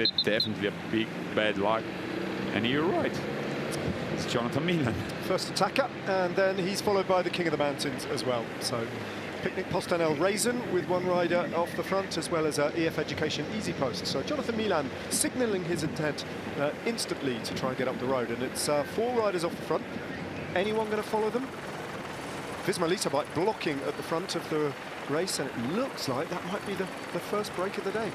It's definitely a big bad luck. And you're right. It's Jonathan Milan. First attacker, and then he's followed by the King of the Mountains as well. So Picnic Postanel Raisin with one rider off the front, as well as EF Education Easy Post. So Jonathan Milan signalling his intent instantly to try and get up the road. And it's 4 riders off the front. Anyone going to follow them? Visma bike blocking at the front of the race, and it looks like that might be the first break of the day.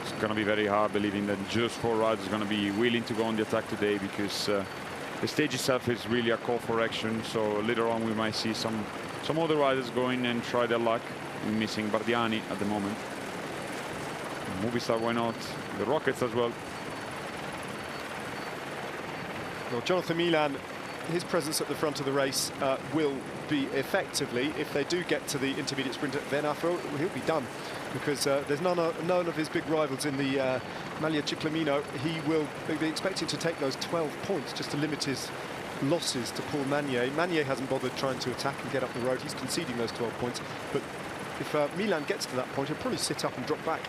It's going to be very hard believing that just 4 riders are going to be willing to go on the attack today, because the stage itself is really a call for action. So later on we might see some other riders going and try their luck. We're missing Bardiani at the moment. Movistar, why not? The Rockets as well. Well, Jonathan Milan, his presence at the front of the race will be effectively, if they do get to the intermediate sprint at Venafro, he'll be done, because there's none of his big rivals in the Maglia Ciclamino. He will be expecting to take those 12 points just to limit his losses to Paul Magnier. Magnier hasn't bothered trying to attack and get up the road. He's conceding those 12 points. But if Milan gets to that point, he'll probably sit up and drop back.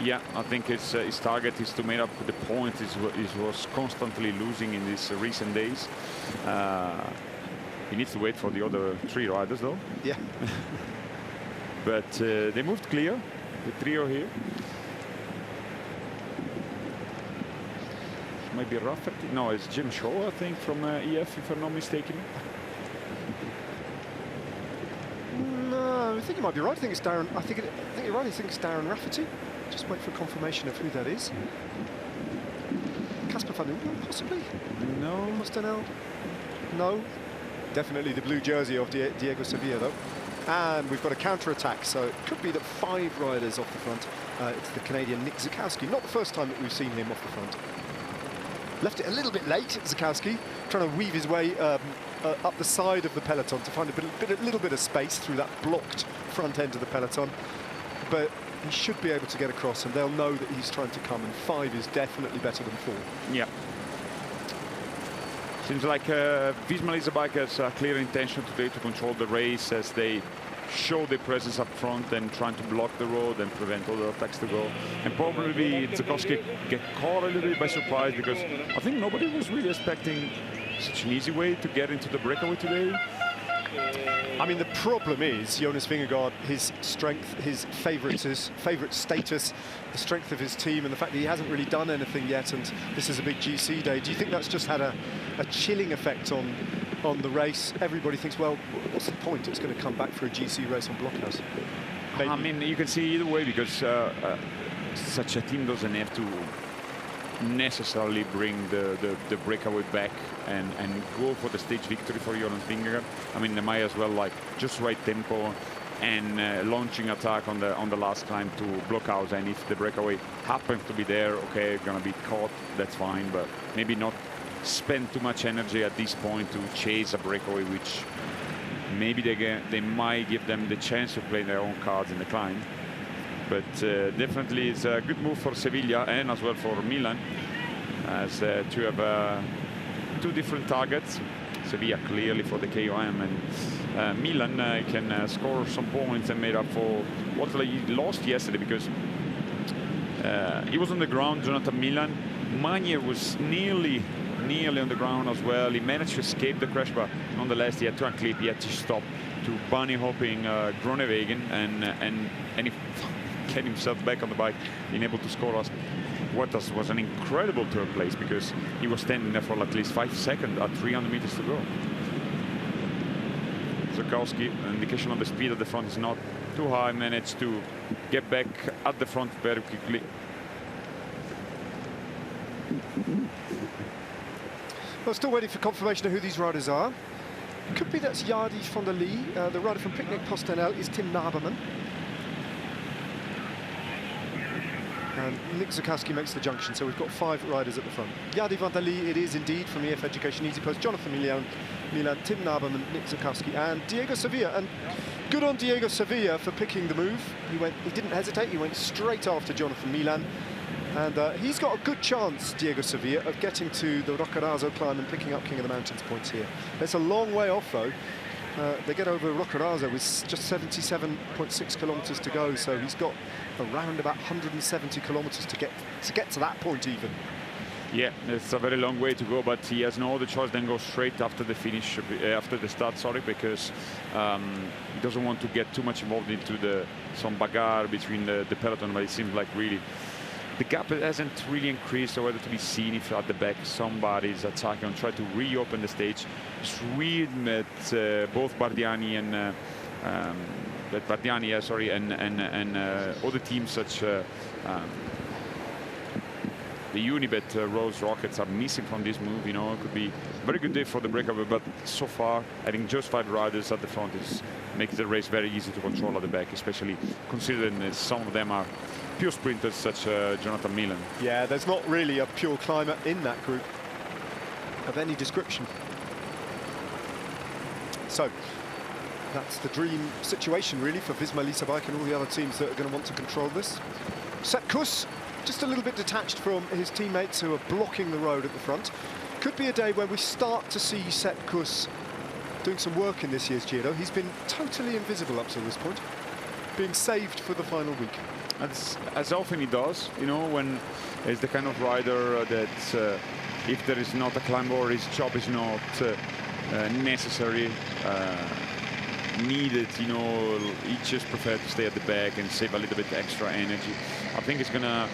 Yeah, I think his target is to make up the point he was constantly losing in these recent days. He needs to wait for the other 3 riders, though. Yeah. But they moved clear, the trio here. Maybe Rafferty. No, it's Jim Shaw, I think, from EF, if I'm not mistaken. No, I think you might be right. I think it's Darren. I think you're right. I think it's Darren Rafferty. Just wait for confirmation of who that is. Casper van der Wal, possibly? No. Postanel? No. Definitely the blue jersey of Diego Sevilla, though. And we've got a counter-attack, so it could be that 5 riders off the front. It's the Canadian Nick Zukowski. Not the first time that we've seen him off the front. Left it a little bit late, Zukowski, trying to weave his way up the side of the peloton to find a little bit of space through that blocked front end of the peloton. But he should be able to get across, and they'll know that he's trying to come, and 5 is definitely better than 4. Yeah. Seems like Visma bike has a clear intention today to control the race, as they show their presence up front and trying to block the road and prevent other attacks to go. And probably Zukowski get caught a little bit by surprise, because I think nobody was really expecting such an easy way to get into the breakaway today. I mean, the problem is Jonas Vingegaard, his strength, his favourite status, the strength of his team, and the fact that he hasn't really done anything yet, and this is a big GC day. Do you think that's just had a chilling effect on the race? Everybody thinks, well, what's the point? It's going to come back for a GC race on Blockhouse. Maybe. I mean, you can see either way, because such a team doesn't have to necessarily bring the breakaway back and go for the stage victory for Jonas Vingegaard. I mean, they might as well just right tempo and launching attack on the last climb to Blockhouse. And if the breakaway happens to be there, okay, gonna be caught, that's fine, but maybe not spend too much energy at this point to chase a breakaway, which maybe they might give them the chance to play their own cards in the climb. But definitely it's a good move for Sevilla and as well for Milan, as to have 2 different targets. Sevilla clearly for the KOM, and Milan can score some points and made up for what he lost yesterday, because he was on the ground, Jonathan Milan. Magnier was nearly on the ground as well. He managed to escape the crash, but nonetheless he had to unclip, he had to stop to bunny hopping Groenewegen, and he get himself back on the bike, being able to score us. What was an incredible third place, because he was standing there for at least 5 seconds at 300 meters to go. Zukowski, an indication of the speed at the front is not too high, managed to get back at the front very quickly. Well, still waiting for confirmation of who these riders are. Could be that's Yardi van der Lee. The rider from Picnic Postanel is Tim Naberman. And Nick Zukowski makes the junction, so we've got 5 riders at the front. Yardi van der Lee, it is indeed, from EF Education Easy Post. Jonathan Milan, Tim Naberman, Nick Zukowski, and Diego Sevilla. And good on Diego Sevilla for picking the move. He didn't hesitate, he went straight after Jonathan Milan. And he's got a good chance, Diego Sevilla, of getting to the Roccaraso climb and picking up King of the Mountains points here. It's a long way off, though. They get over Roccaraso with just 77.6 kilometres to go, so he's got around about 170 kilometres to get to that point even. Yeah, it's a very long way to go, but he has no other choice than go straight after the finish, after the start, sorry, because he doesn't want to get too much involved into some bagarre between the peloton, but it seems like really the gap hasn't really increased, or whether to be seen if at the back somebody's attacking and try to reopen the stage. It's weird that both Bardiani and other teams such the Unibet Rose Rockets are missing from this move. You know, it could be a very good day for the breakaway, but so far having just 5 riders at the front makes the race very easy to control at the back, especially considering that some of them are pure sprinters such Jonathan Milan. Yeah, there's not really a pure climber in that group of any description. So that's the dream situation really for Visma Lease Bike and all the other teams that are going to want to control this. Sepp Kuss just a little bit detached from his teammates who are blocking the road at the front. Could be a day when we start to see Sepp Kuss doing some work in this year's Giro. He's been totally invisible up to this point, being saved for the final week. As often he does, you know, when he's the kind of rider that if there is not a climb or his job is not necessary, needed, you know, he just prefers to stay at the back and save a little bit extra energy. I think it's gonna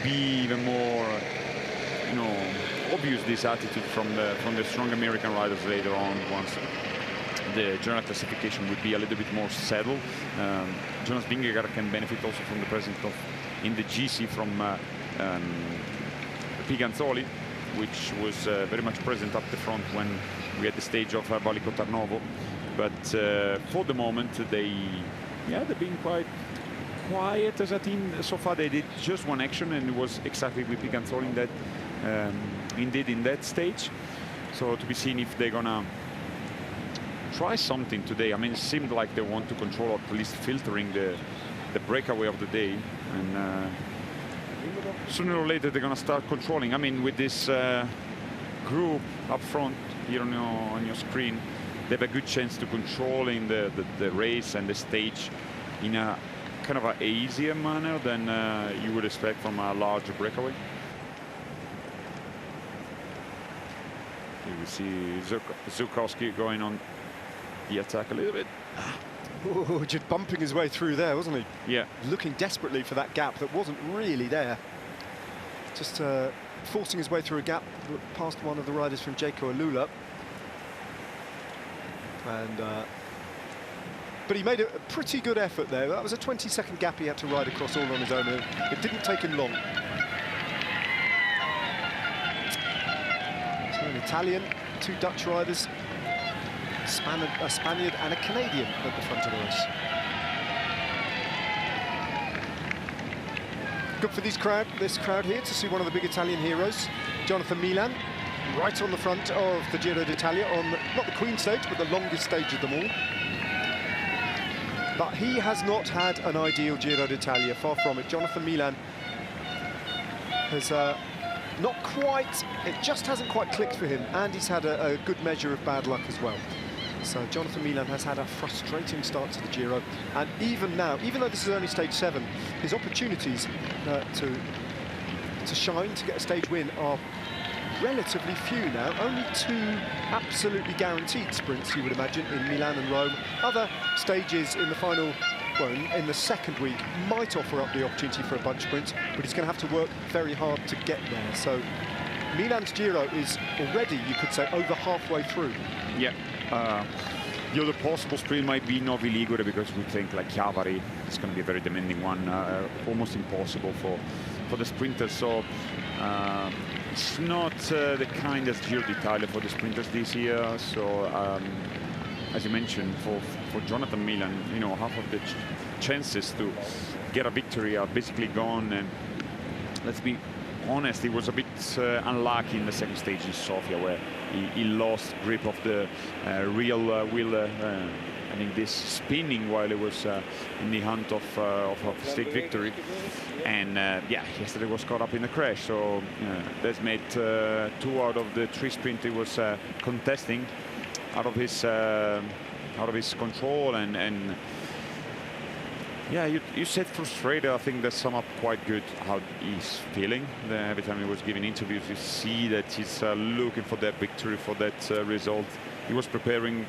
be even more, you know, obvious, this attitude from the strong American riders later on, once the general classification would be a little bit more settled. Jonas Vingegaard can benefit also from the presence of in the GC from Piganzoli, which was very much present up the front when we had the stage of Valico Tarnovo. But for the moment, they've been quite quiet as a team so far. They did just one action, and it was exactly with Piganzoli that indeed in that stage. So to be seen if they're gonna try something today. I mean, it seemed like they want to control, or at least filtering the breakaway of the day, and sooner or later they're gonna start controlling. I mean, with this group up front here on your screen, they have a good chance to controlling the race and the stage in a kind of an easier manner than you would expect from a larger breakaway. Here we see Zukowski going on the attack a little bit. Oh, just bumping his way through there, wasn't he? Yeah. Looking desperately for that gap that wasn't really there. Just forcing his way through a gap past one of the riders from Jayco Alula. And but he made a pretty good effort there. That was a 20-second gap he had to ride across all on his own. It didn't take him long. So an Italian, 2 Dutch riders, a Spaniard and a Canadian at the front of the race. Good for this crowd here to see one of the big Italian heroes, Jonathan Milan, right on the front of the Giro d'Italia on not the Queen stage, but the longest stage of them all. But he has not had an ideal Giro d'Italia, far from it. Jonathan Milan has not quite, it just hasn't quite clicked for him, and he's had a good measure of bad luck as well. So Jonathan Milan has had a frustrating start to the Giro, and even now, even though this is only stage 7, his opportunities to shine, to get a stage win, are relatively few now. Only 2 absolutely guaranteed sprints, you would imagine, in Milan and Rome. Other stages in the final, well, in the second week, might offer up the opportunity for a bunch sprint, but he's going to have to work very hard to get there. So Milan's Giro is already, you could say, over halfway through. Yeah. The other possible sprint might be Novi Ligure, because we think like Chiavari is going to be a very demanding one, almost impossible for the sprinters. So it's not the kindest Giro d'Italia for the sprinters this year. So as you mentioned, for Jonathan Milan, you know, half of the chances to get a victory are basically gone. And let's be honest, he was a bit unlucky in the second stage in Sofia, where he lost grip of the real wheel. I mean, this spinning while he was in the hunt of stage victory. And yeah, yesterday was caught up in the crash. So that's made 2 out of the 3 sprints he was contesting out of his out of his control, and yeah, you said frustrated. I think that sum up quite good how he's feeling. Every time he was giving interviews, you see that he's looking for that victory, for that result he was preparing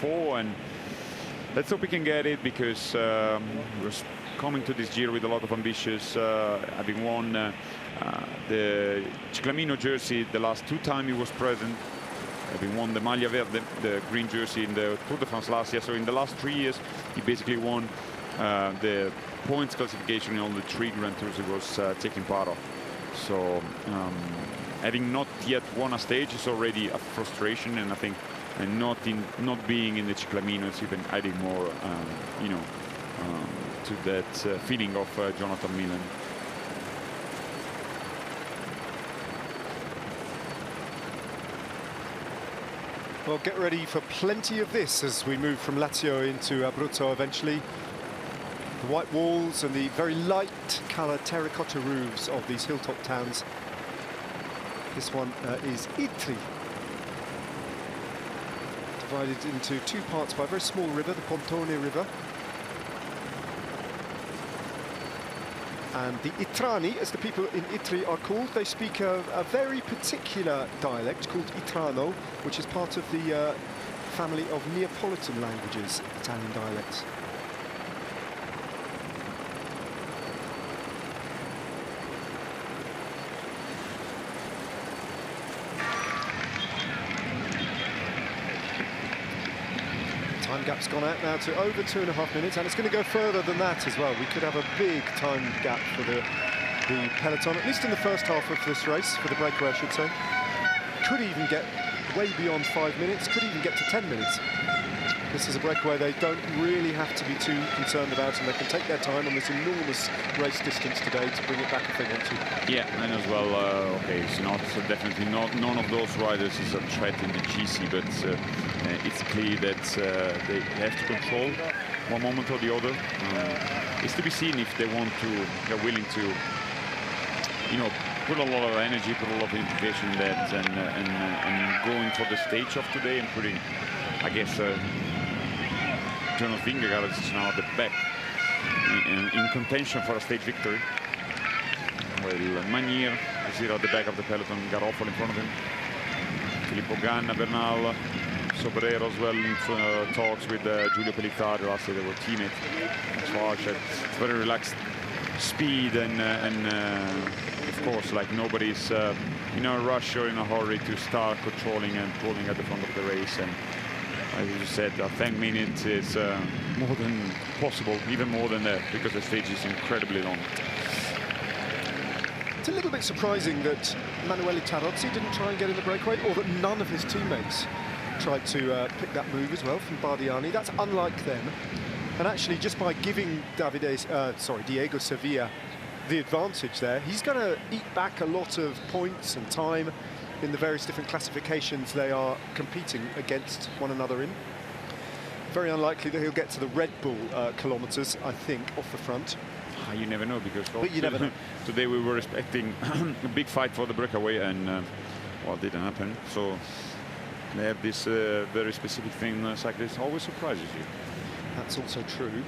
for, and let's hope he can get it, because he was coming to this Giro with a lot of ambitions, having won the Ciclamino jersey the last 2 times he was present, having won the Maglia Verde, the green jersey, in the Tour de France last year. So in the last 3 years, he basically won the points classification in all the 3 Grand Tours he was taking part of. So having not yet won a stage is already a frustration, and I think not being in the Ciclamino is even adding more, you know, to that feeling of Jonathan Milan. Well, get ready for plenty of this as we move from Lazio into Abruzzo eventually. The white walls and the very light coloured terracotta roofs of these hilltop towns. This one is Itri, divided into 2 parts by a very small river, the Pontone River. And the Itrani, as the people in Itri are called, they speak a very particular dialect called Itrano, which is part of the family of Neapolitan languages, Italian dialects. Time gap's gone out now to over 2.5 minutes, and it's going to go further than that as well. We could have a big time gap for the peloton, at least in the first half of this race, for the breakaway, I should say. Could even get way beyond 5 minutes, could even get to 10 minutes. This is a breakaway they don't really have to be too concerned about, and they can take their time on this enormous race distance today to bring it back if they want to. Yeah, and as well, okay, it's not definitely not none of those riders is a threat in the GC, but it's clear that they have to control one moment or the other. It's to be seen if they're willing to, you know, put a lot of energy, put a lot of implication in that, and going for the stage of today and putting, I guess, Jonas Vingegaard is now at the back in contention for a stage victory. Well, Magnier is here at the back of the peloton, Garofalo in front of him. Filippo Ganna, Bernal, Sobrero as well in talks with Giulio Pellittari. Last year they were teammates. It's very relaxed speed, and of course, like, nobody's in a rush or in a hurry to start controlling and pulling at the front of the race. And as you said, 10 minutes is more than possible, even more than that, because the stage is incredibly long. It's a little bit surprising that Emanuele Tarozzi didn't try and get in the breakaway, or that none of his teammates tried to pick that move as well from Bardiani. That's unlike them. And actually, just by giving Diego Sevilla the advantage there, he's going to eat back a lot of points and time in the various different classifications they are competing against one another in. Very unlikely that he'll get to the Red Bull kilometres, I think, off the front. You never know, because you never know. Today we were expecting a big fight for the breakaway, and well, it didn't happen. So they have this very specific thing. Cyclists always surprises you. That's also true.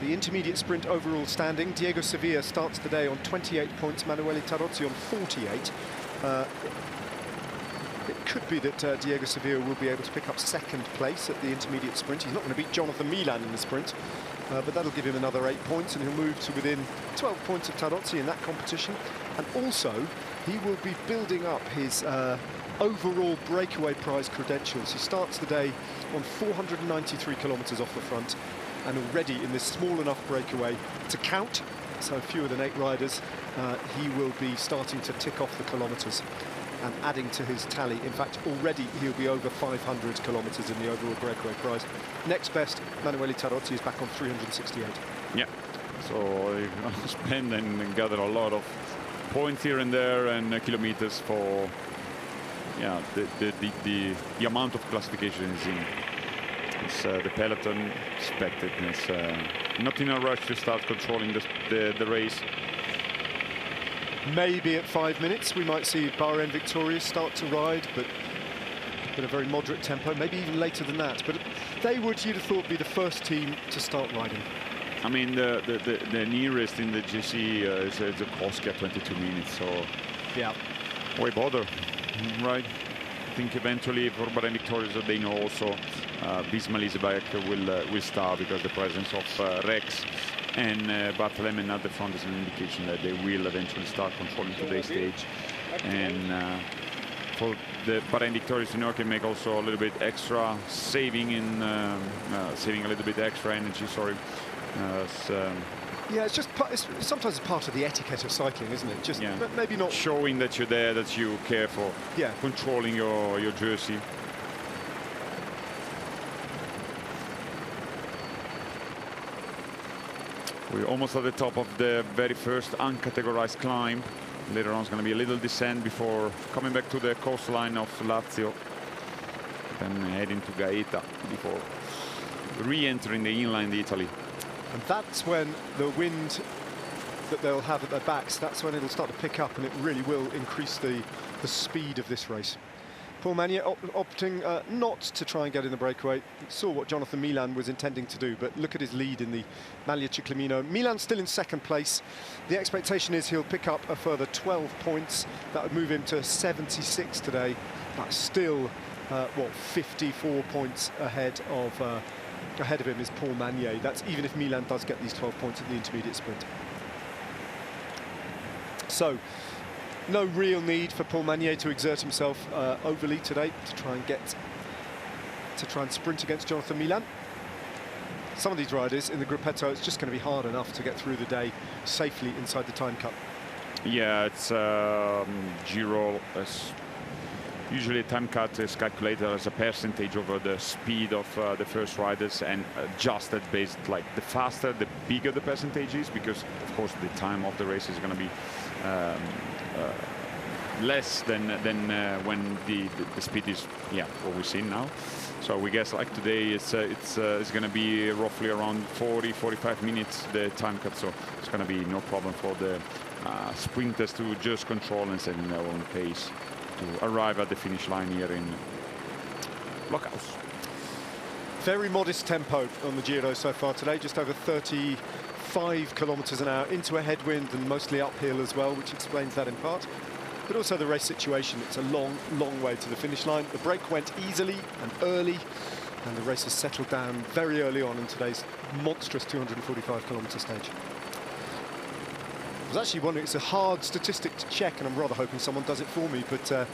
The intermediate sprint overall standing, Diego Sevilla starts the day on 28 points, Emanuele Tarozzi on 48. It could be that Diego Sevilla will be able to pick up 2nd place at the intermediate sprint. He's not going to beat Jonathan Milan in the sprint, but that'll give him another 8 points, and he'll move to within 12 points of Tarozzi in that competition. And also, he will be building up his overall breakaway prize credentials. He starts the day on 493 kilometres off the front, and already in this small enough breakaway to count, so fewer than 8 riders, he will be starting to tick off the kilometres and adding to his tally. In fact, already he'll be over 500 kilometres in the overall breakaway prize. Next best, Emanuele Tarozzi, is back on 368. Yeah, so you can spend and gather a lot of points here and there, and kilometers for, yeah, the amount of classification is in. It's the peloton expected. It's not in a rush to start controlling the race. Maybe at 5 minutes we might see Bahrain Victorious start to ride, but at a very moderate tempo, maybe even later than that. But they would, you'd have thought, be the first team to start riding. I mean, the nearest in the GC is the Koski at 22 minutes, so yeah, why bother, right? I think eventually for Bahrain Victorious they know also Bisma Liseberg will start, because the presence of Rex and Bartholomew at the front is an indication that they will eventually start controlling today's stage. And for the Bahrain Victorious, you know, can make also a little bit extra saving in saving a little bit extra energy. Sorry. Yeah, it's just sometimes it's part of the etiquette of cycling, isn't it? Just maybe not showing that you're there, that you care for controlling your jersey. We're almost at the top of the very first uncategorized climb. Later on, it's going to be a little descent before coming back to the coastline of Lazio, then heading to Gaeta before re-entering the inland Italy. And that's when the wind that they'll have at their backs, that's when it'll start to pick up, and it really will increase the speed of this race. Paul Magnier opting not to try and get in the breakaway. Saw what Jonathan Milan was intending to do, but look at his lead in the Maglia Ciclamino. Milan's still in second place. The expectation is he'll pick up a further 12 points. That would move him to 76 today. But still, what, 54 points ahead of him is Paul Magnier. That's even if Milan does get these 12 points at the intermediate sprint. So, no real need for Paul Magnier to exert himself overly today to try and sprint against Jonathan Milan. Some of these riders in the Gruppetto, it's just going to be hard enough to get through the day safely inside the time cut. Yeah, it's Giro. Usually a time cut is calculated as a percentage over the speed of the first riders, and adjusted based, like, the faster, the bigger the percentage is, because of course the time of the race is going to be less than when the speed is what we've seen now. So we guess like today it's going to be roughly around 40-45 minutes the time cut, so it's going to be no problem for the sprinters to just control and set their own pace to arrive at the finish line here in Blockhouse. Very modest tempo on the Giro so far today, just over 35 kilometers an hour into a headwind and mostly uphill as well, which explains that in part. But also the race situation, it's a long, long way to the finish line. The break went easily and early, and the race has settled down very early on in today's monstrous 245 kilometer stage. I was actually wondering, it's a hard statistic to check, and I'm rather hoping someone does it for me, but I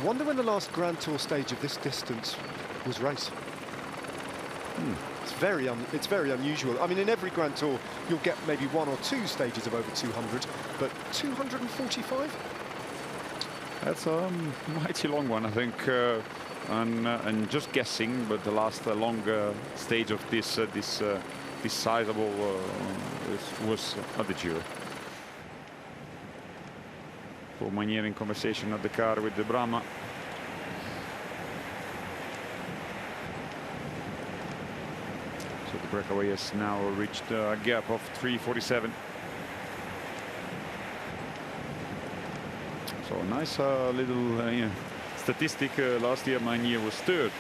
wonder when the last Grand Tour stage of this distance was raced. It's very unusual. I mean, in every Grand Tour, you'll get maybe 1 or 2 stages of over 200, but 245? That's a mighty long one, I think. And just guessing, but the last long stage of this sizable was at the Giro. Paul Magnier in conversation at the car with the Brahma. So the breakaway has now reached a gap of 3:47. So nice little statistic. Last year Magnier was third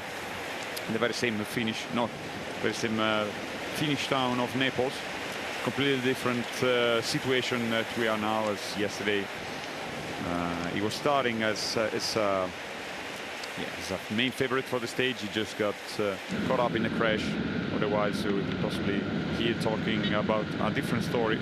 in the very same finish, not very same finish town of Naples. Completely different situation that we are now as yesterday. He was starting as a main favorite for the stage. He just got caught up in a crash. Otherwise, we could possibly hear talking about a different story.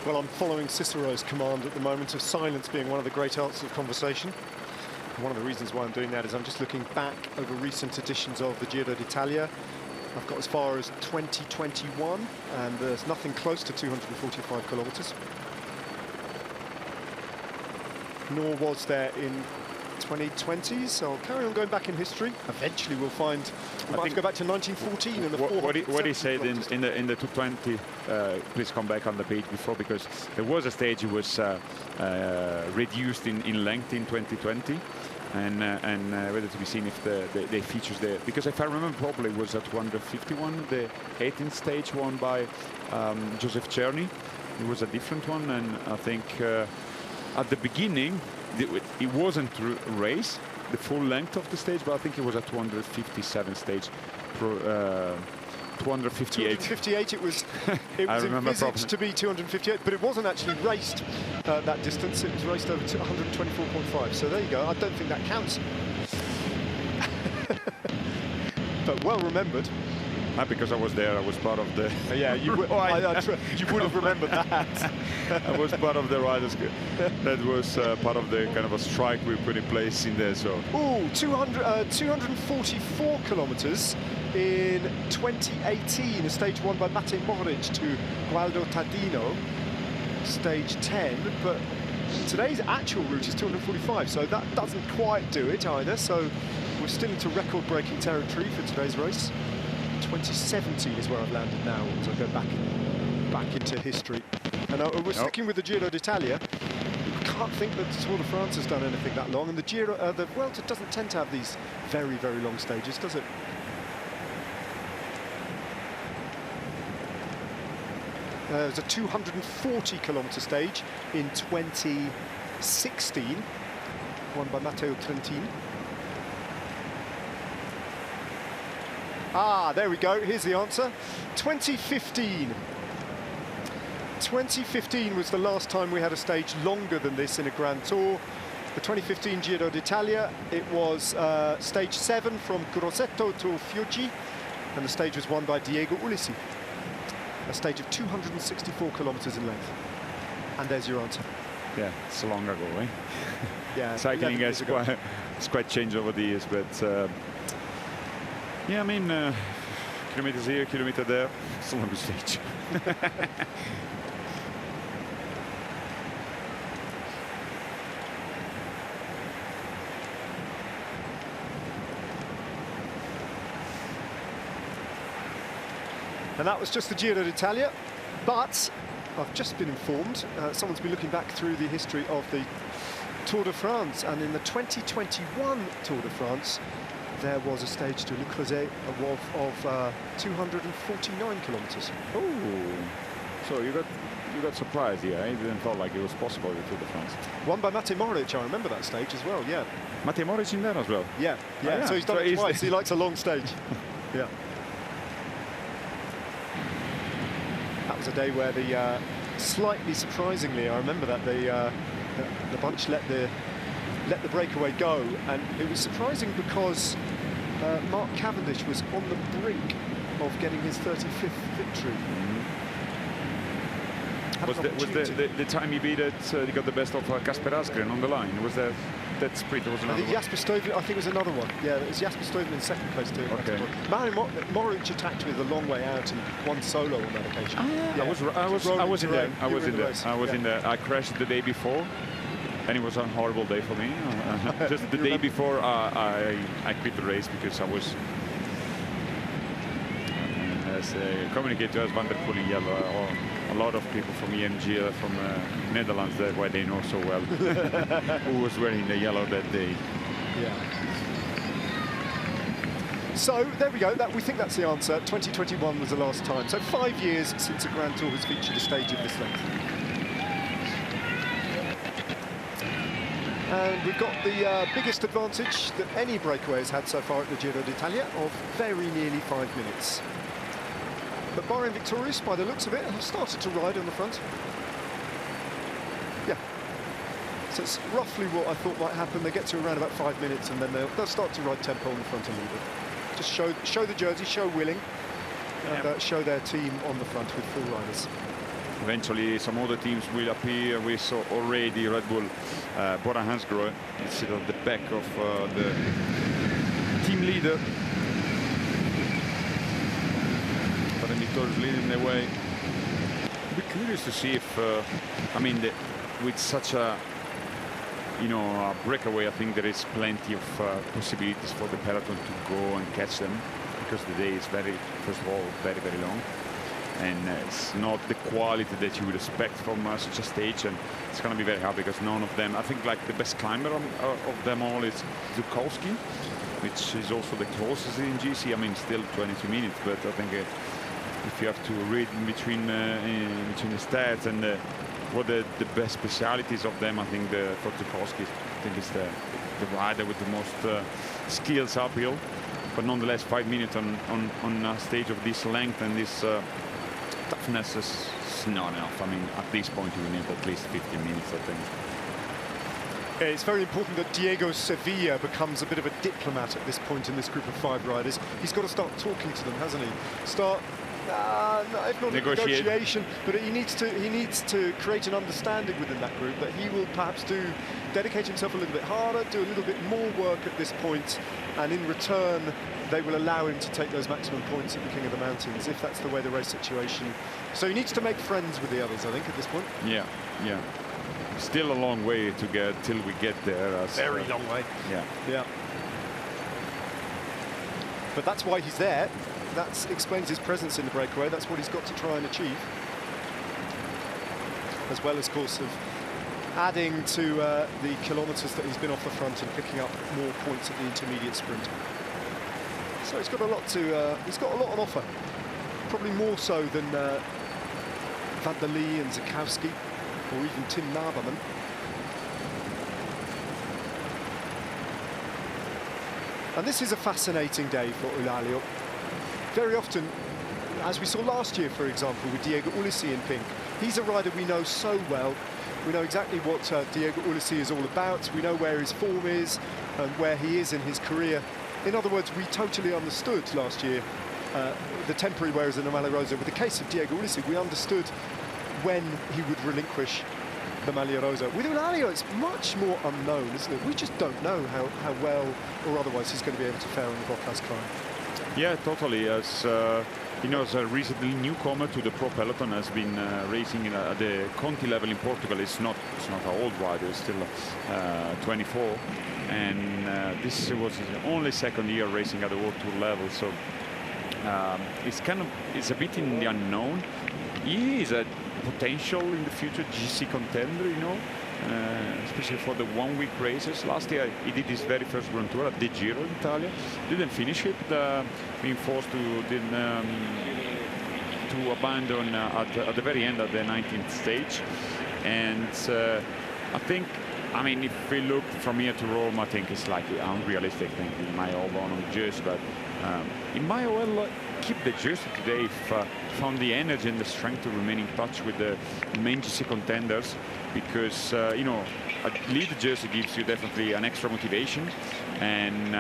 Well, I'm following Cicero's command at the moment of silence being one of the great arts of conversation. And one of the reasons why I'm doing that is I'm just looking back over recent editions of the Giro d'Italia. I've got as far as 2021, and there's nothing close to 245 kilometers. Nor was there in 2020, so I'll carry on going back in history. Eventually we'll find, we might have to go back to 1914 and the what he said in the 220, please come back on the page before, because there was a stage it was reduced in length in 2020, and whether to be seen if the features there, because if I remember properly, it was at 251, the 18th stage won by Joseph Czerny. It was a different one, and I think at the beginning it wasn't race the full length of the stage, but I think it was at 257 stage. 258. 258. It was envisaged to be 258, but it wasn't actually raced that distance. It was raced over to 124.5. So there you go. I don't think that counts. But well remembered. Because I was there, I was part of the... Yeah, you would, you would have remembered that. I was part of the riders. That was part of the kind of a strike we put in place in there. So. Ooh, 244 kilometres in 2018. A stage won by Matej Moric to Gualdo Tadino. Stage 10, but today's actual route is 245, so that doesn't quite do it either. So we're still into record-breaking territory for today's race. 2017 is where I've landed now, as I go back into history. And we're sticking with the Giro d'Italia. I can't think that the Tour de France has done anything that long, and the Giro, the Vuelta doesn't tend to have these very, very long stages, does it? There's a 240-kilometre stage in 2016, won by Matteo Trentin. Ah, there we go. Here's the answer. 2015. 2015 was the last time we had a stage longer than this in a Grand Tour. The 2015 Giro d'Italia, it was stage 7 from Grosseto to Fiuggi, and the stage was won by Diego Ulissi. A stage of 264 kilometres in length. And there's your answer. Yeah, it's long ago, eh? Yeah, cycling has quite changed over the years, but yeah, I mean, kilometers here, kilometer there, it's a long stage. And that was just the Giro d'Italia, but I've just been informed, someone's been looking back through the history of the Tour de France, and in the 2021 Tour de France, there was a stage to Le Creuset of 249 kilometres. Oh, so you got surprised here, eh? You didn't thought like it was possible the Tour de France. Won by Matej Moric, I remember that stage as well, yeah. Matej Moric in there as well? Yeah, yeah, yeah. So he's done it twice, he likes a long stage. Yeah. That was a day where the, slightly surprisingly, I remember that the bunch let the breakaway go, and it was surprising because Mark Cavendish was on the brink of getting his 35th victory. Was the time he beat it, he got the best of Kasper Asgren on the line? Was that sprint? It was another one? Jasper Stuyven, I think it was another one. Yeah, it was Jasper Stuyven in second place too. Okay. Moric attacked with a long way out and won solo on that occasion. Ah, yeah. I was in there. I was in there. I crashed the day before, and it was a horrible day for me. Just the day before, I quit the race because I was, as communicated to us, Van der Poel in yellow. A lot of people from EMG, from Netherlands, that's why they know so well who was wearing the yellow that day. Yeah. So there we go. We think that's the answer. 2021 was the last time. So 5 years since a Grand Tour has featured a stage of this length. And we've got the biggest advantage that any breakaway has had so far at the Giro d'Italia of very nearly 5 minutes. But Bahrain victorious by the looks of it, and have started to ride on the front. Yeah. So it's roughly what I thought might happen. They get to around about 5 minutes, and then they'll start to ride tempo on the front a little bit. Just show the jersey, show willing, and show their team on the front with full riders. Eventually, some other teams will appear. We saw already Red Bull, Bora Hansgrohe, instead of the back of the team leader. But Victor is leading the way. I'll be curious to see if, I mean, with such a, a breakaway, I think there is plenty of possibilities for the peloton to go and catch them, because the day is first of all, very, very long. and it's not the quality that you would expect from such a stage, and it's going to be very hard because none of them, I think like the best climber of them all is Zukowski, which is also the closest in GC. I mean, still 22 minutes, but I think if you have to read in between the stats and what the best specialities of them, I think for Zukowski, I think is the rider with the most skills uphill. But nonetheless, 5 minutes on a stage of this length and this toughness is not enough. I mean, at this point, you need at least 15 minutes, I think. It's very important that Diego Sevilla becomes a bit of a diplomat at this point in this group of 5 riders. He's got to start talking to them, hasn't he? Start, if not negotiation, but he needs to create an understanding within that group that he will perhaps dedicate himself a little bit harder, do a little bit more work at this point, and in return, they will allow him to take those maximum points at the King of the Mountains, if that's the way the race situation. So he needs to make friends with the others, I think, at this point. Yeah, yeah. Still a long way to get till we get there. Very long way. Yeah. Yeah. But that's why he's there. That explains his presence in the breakaway. That's what he's got to try and achieve. As well as, of course, of adding to the kilometres that he's been off the front and picking up more points at the intermediate sprint. So he's got a lot on offer. Probably more so than Van der Lee and Zukowski, or even Tim Naberman. And this is a fascinating day for Eulalia. Very often, as we saw last year, for example, with Diego Ulissi in pink, he's a rider we know so well. We know exactly what Diego Ulissi is all about. We know where his form is and where he is in his career. In other words, we totally understood last year the temporary wearers in the Maglia Rosa. With the case of Diego Ulissi, we understood when he would relinquish the Maglia Rosa. With Eulalia, it's much more unknown, isn't it? We just don't know how well or otherwise he's going to be able to fare on the Blockhouse climb. Yeah, totally. As you know, as a recently newcomer to the pro peloton, has been racing at the Conti level in Portugal. It's not an old rider, it's still 24, and this was his only second year racing at the World Tour level. So it's a bit in the unknown. He is a potential in the future GC contender, you know, especially for the one-week races. Last year he did his very first Grand Tour at the Giro d'Italia. Didn't finish it, being forced to abandon at the very end at the 19th stage. And I think, I mean, if we look from here to Rome, I think it's slightly unrealistic. I think he might hold on the jersey, but he might well keep the jersey today if found the energy and the strength to remain in touch with the main GC contenders, because you know, a lead jersey gives you definitely an extra motivation, and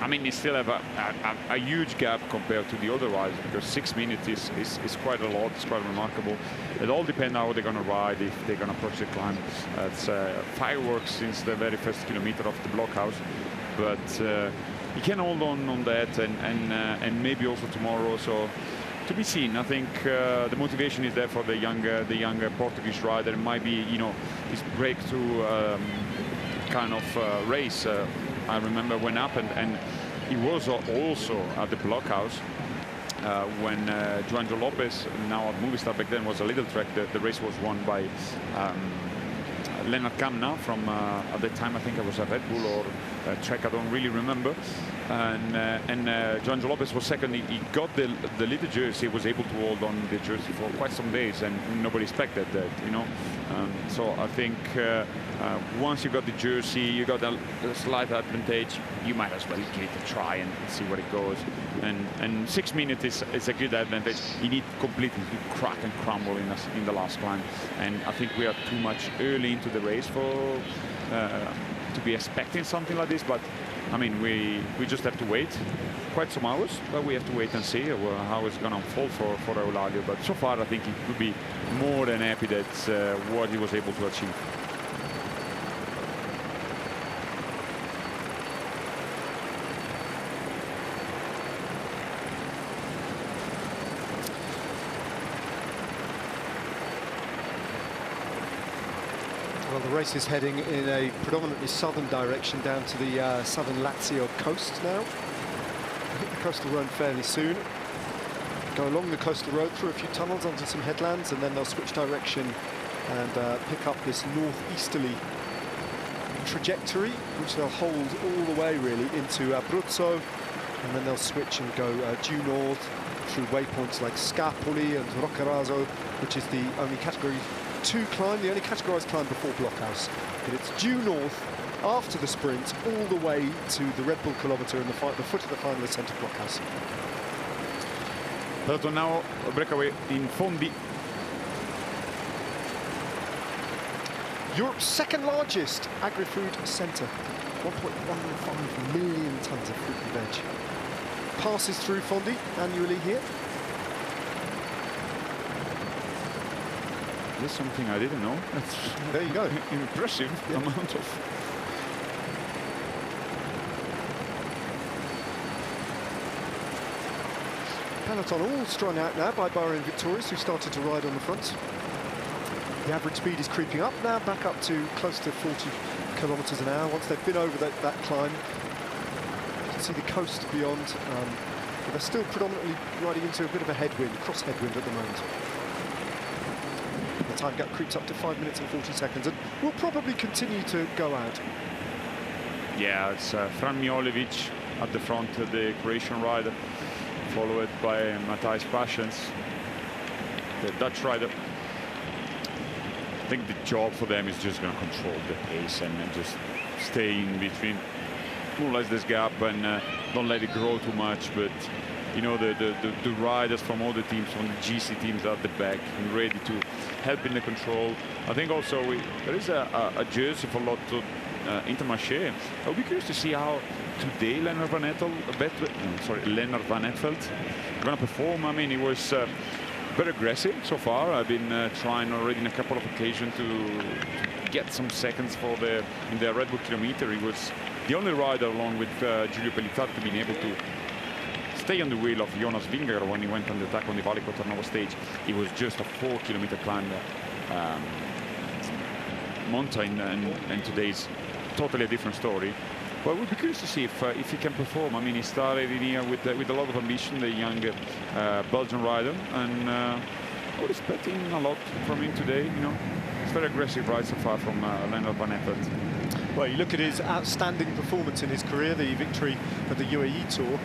I mean, you still have a huge gap compared to the other riders, because 6 minutes is quite a lot. It's quite remarkable. It all depends how they're going to ride, if they're going to approach the climb. It's fireworks since the very first kilometer of the Blockhouse, but he can hold on that, and maybe also tomorrow. So to be seen. I think the motivation is there for the younger Portuguese rider. It might be, you know, his breakthrough kind of race. I remember when up, and he was also at the Blockhouse when João Lopes, now at Movistar, back then was a little track. The race was won by Lennart Kamna from at the time I think it was a Red Bull or a track, I don't really remember. And João Lopes was second. He got the leader jersey, was able to hold on the jersey for quite some days, and nobody expected that, you know. So I think once you got the jersey, you got a slight advantage. You might as well give it a try and see where it goes. And 6 minutes is a good advantage. You need completely to crack and crumble in the last climb, and I think we are too much early into the race for to be expecting something like this. But I mean, we just have to wait quite some hours, but we have to wait and see how it's going to unfold for Eulalia. But so far, I think he could be more than happy that what he was able to achieve. Well, the race is heading in a predominantly southern direction down to the southern Lazio coast now. I think the coast will run fairly soon. go along the coastal road through a few tunnels onto some headlands, and then they'll switch direction and pick up this northeasterly trajectory, which they'll hold all the way really into Abruzzo, and then they'll switch and go due north through waypoints like Scapoli and Roccaraso, which is the only Category 2 climb, the only categorised climb before Blockhouse. But it's due north after the sprint all the way to the Red Bull kilometre and the foot of the final ascent of Blockhouse. Peloton now a breakaway in Fondi. Europe's second largest agri-food centre, 1.15 million tonnes of fruit and veg. Passes through Fondi annually here. That's something I didn't know. There you go. Impressive amount of. Peloton all strung out now by Bahrain Victorious, who started to ride on the front. The average speed is creeping up now, back up to close to 40 kilometres an hour. Once they've been over that climb, you can see the coast beyond. But they're still predominantly riding into a bit of a headwind, cross headwind at the moment. The time gap creeps up to 5 minutes and 40 seconds, and will probably continue to go out. Yeah, it's Fran Miolovic at the front, the Croatian rider, followed by Matthijs Paschens, the Dutch rider. I think the job for them is just going to control the pace and just stay in between, more or less this gap, and don't let it grow too much. But you know, the riders from all the teams, from the GC teams at the back, ready to help in the control. I think also there is a jersey for Lotto Intermarché. I'll be curious to see how today Lennart Van Etvelt going to perform. I mean, he was very aggressive so far. I've been trying already in a couple of occasions to get some seconds for in the Red Bull kilometer. He was the only rider, along with Giulio Pellizzati, being able to stay on the wheel of Jonas Vingegaard when he went on the attack on the Valle Cottarnovo stage. It was just a 4-kilometer climb mountain, and today's totally a different story. Well, we'll be curious to see if he can perform. I mean, he started in here with a lot of ambition, the young Belgian rider, and I was expecting a lot from him today. You know, it's very aggressive ride so far from Lennart Van Etvelt. Well, you look at his outstanding performance in his career, the victory at the UAE Tour.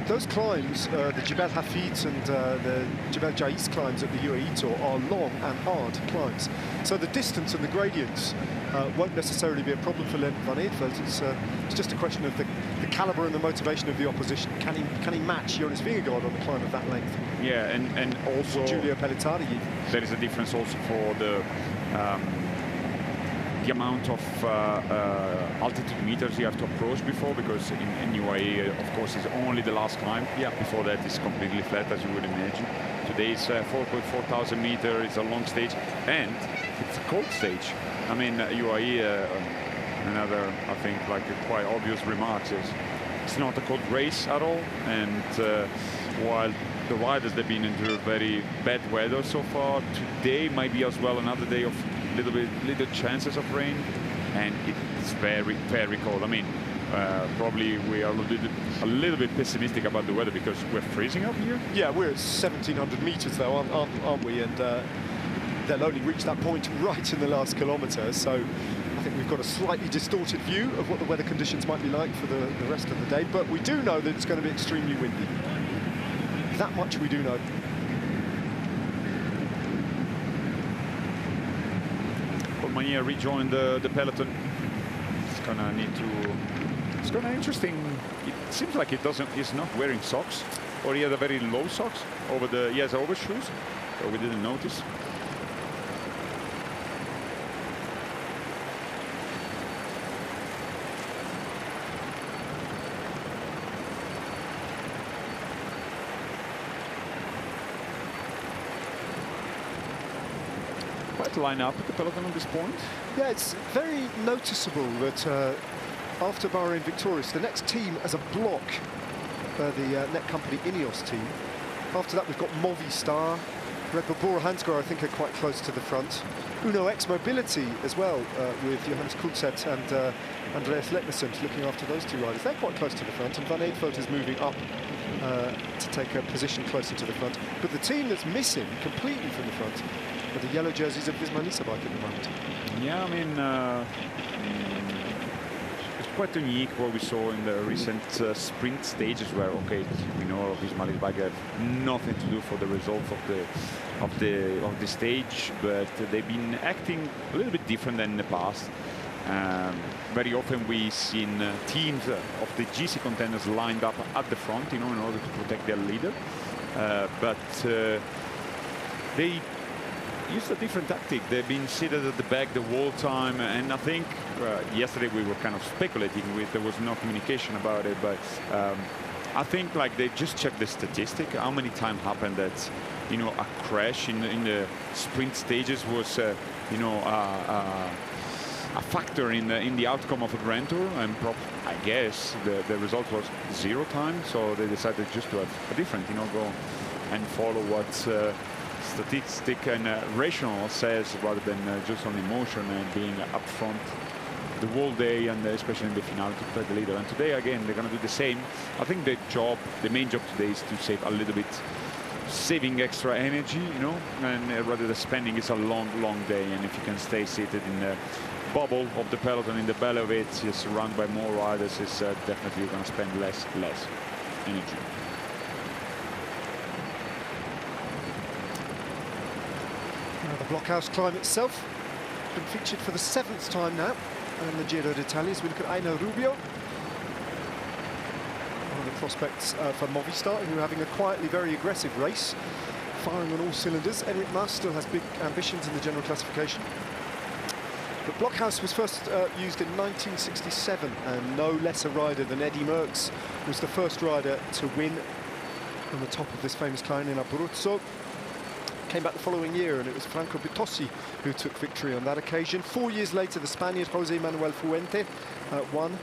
Those climbs, the Jebel Hafid and the Jebel Jais climbs at the UAE Tour, are long and hard climbs. So the distance and the gradients won't necessarily be a problem for Lennart Van Etvelt. It's just a question of the calibre and the motivation of the opposition. Can he match Jonas Vingegaard on a climb of that length? Yeah, and also Giulio Pellizzati. There is a difference also for the amount of altitude meters you have to approach before, because in UAE, of course, is only the last climb. Yeah. Before that, it's completely flat, as you would imagine. Today is 4.4 thousand meters. It's a long stage, and it's a cold stage. I mean, UAE, another, I think, like a quite obvious remark is it's not a cold race at all. And while the riders, they've been into very bad weather so far, today might be as well another day of little chances of rain, and it's very, very cold. I mean, probably we are a little bit pessimistic about the weather because we're freezing up here. Yeah, we're at 1,700 meters though, aren't we? And they'll only reach that point right in the last kilometre. So I think we've got a slightly distorted view of what the weather conditions might be like for the rest of the day. But we do know that it's going to be extremely windy. That much we do know. Mania rejoined the peloton. It's gonna need to. It's gonna interesting. It seems like he's not wearing socks, or he has a very low socks over the. He has overshoes, so we didn't notice. Quite a line up at the peloton at this point. Yeah, it's very noticeable that after Bahrain Victorious, the next team as a block, the net company Ineos team. After that, we've got Movistar, Red Bull Bora Hansgrohe, I think, are quite close to the front. Uno X Mobility as well, with Johannes Kunzet and Andreas Leknesund looking after those two riders. They're quite close to the front, and Van Eedvoort is moving up to take a position closer to the front. But the team that's missing completely from the front are the yellow jerseys of Visma Lease bike at the moment. Yeah, I mean, it's quite unique what we saw in the recent sprint stages, where, okay, we know Visma Lease bike have nothing to do for the results of the stage, but they've been acting a little bit different than in the past. Very often we've seen teams of the GC contenders lined up at the front, in order to protect their leader. But they used a different tactic. They've been seated at the back the whole time, and I think yesterday we were kind of speculating there was no communication about it, but I think like they just checked the statistic, how many times happened that a crash in the sprint stages was a factor in the outcome of a Grand Tour, and I guess the result was 0 times, so they decided just to have a different, go and follow what statistic and rational says, rather than just on emotion and being up front the whole day, and especially in the finale to protect the leader. And today again they're going to do the same. I think the main job today is to save a little bit, saving extra energy, and rather than spending. It's a long day, and if you can stay seated in the bubble of the peloton, in the belly of it, you're surrounded by more riders, is definitely going to spend less energy. Now the blockhouse climb itself has been featured for the 7th time now in the Giro d'Italia. As we look at Aino Rubio, one of the prospects for Movistar, who are having a quietly very aggressive race, firing on all cylinders. Enric Mas still has big ambitions in the general classification. But blockhouse was first used in 1967, and no less a rider than Eddy Merckx was the first rider to win on the top of this famous climb in Abruzzo. Came back the following year, and it was Franco Bitossi who took victory on that occasion. 4 years later, the Spaniard José Manuel Fuente won.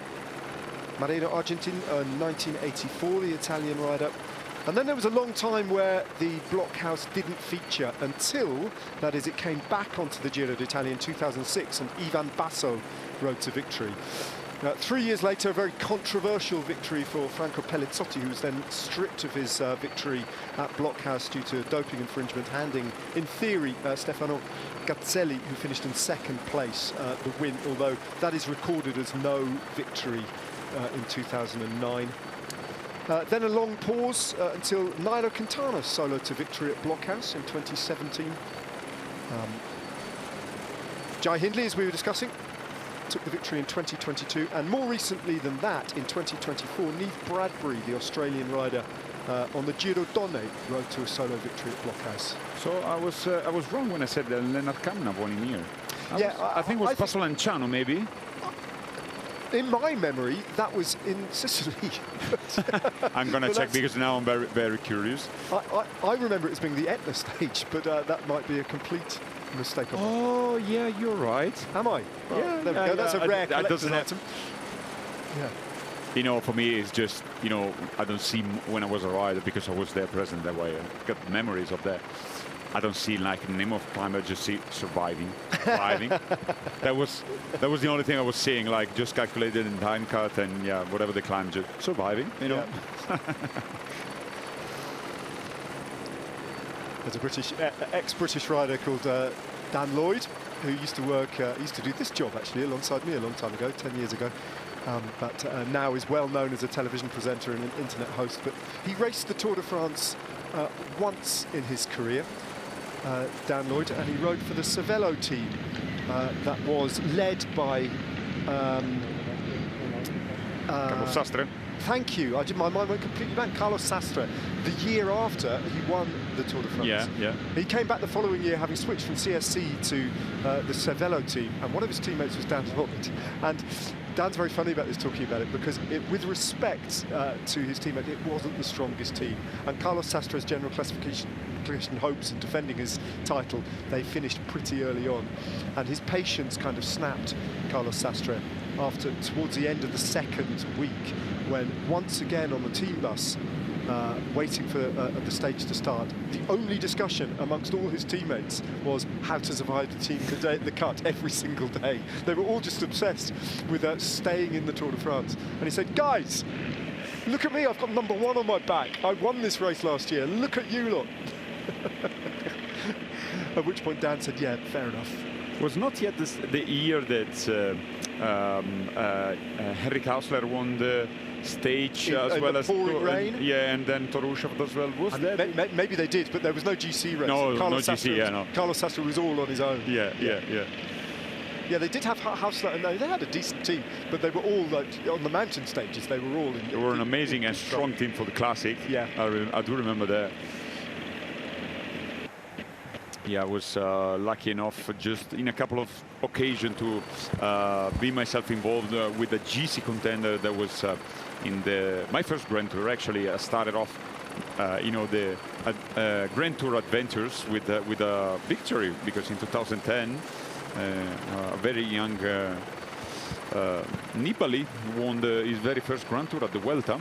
Marino Argentin in 1984, the Italian rider. And then there was a long time where the blockhouse didn't feature until, that is, it came back onto the Giro d'Italia in 2006, and Ivan Basso rode to victory. 3 years later, a very controversial victory for Franco Pellizzotti, who was then stripped of his victory at blockhouse due to doping infringement, handing, in theory, Stefano Gazzelli, who finished in 2nd place, the win, although that is recorded as no victory in 2009. Then a long pause until Nairo Quintana soloed to victory at blockhouse in 2017. Jai Hindley, as we were discussing, took the victory in 2022, and more recently than that, in 2024, Niamh Bradbury, the Australian rider, on the Giro Donne, rode to a solo victory at blockhouse. So I was wrong when I said that Lennart Kamna won in here. I think it was Pasolanciano, maybe. In my memory, that was in Sicily. I'm going to check, because now I'm very, very curious. I remember it as being the Etna stage, but that might be a complete mistake. Oh, yeah, you're right. Am I? Well, yeah, there we go. That's a rare collector's item. Yeah. For me, it's just, I don't see when I was a rider, because I was there present that way. I got memories of that. I don't see like the name of climber, just see surviving, thriving. that was the only thing I was seeing, like just calculated in time cut, and yeah, whatever the climb, just surviving, Yeah. There's a British, ex-British rider called Dan Lloyd, who used to do this job actually alongside me a long time ago, 10 years ago. But now is well known as a television presenter and an internet host. But he raced the Tour de France once in his career, Dan Lloyd, and he rode for the Cervelo team that was led by Carlos Sastre. Thank you. My mind went completely blank. Carlos Sastre. The year after he won the Tour de France. Yeah. He came back the following year, having switched from CSC to the Cervelo team, and one of his teammates was Dan Lloyd. And Dan's very funny about this, talking about it, because with respect to his teammate, it wasn't the strongest team. And Carlos Sastre's general classification hopes in defending his title, they finished pretty early on. And his patience kind of snapped, Carlos Sastre, towards the end of the 2nd week, when once again on the team bus, waiting for the stage to start. The only discussion amongst all his teammates was how to survive the cut every single day. They were all just obsessed with staying in the Tour de France. And he said, guys, look at me, I've got #1 on my back. I won this race last year, look at you lot. At which point Dan said, yeah, fair enough. It was not yet the year that Henrik Hausler won the stage as well as pouring rain. And then Torushov as well. Was that? Maybe they did, but there was no GC race. No, Carlos GC. Yeah, no. Carlos Sastre was all on his own. Yeah. Yeah, they did have Hausler, and they had a decent team, but they were all like on the mountain stages. They were all. They were an amazing and strong team for the classic. Yeah, I do remember that. Yeah, I was lucky enough just in a couple of occasions to be myself involved with a GC contender that was in my first Grand Tour. Actually, I started off, the Grand Tour adventures with a victory, because in 2010, a very young Nibali won his very first Grand Tour at the Vuelta.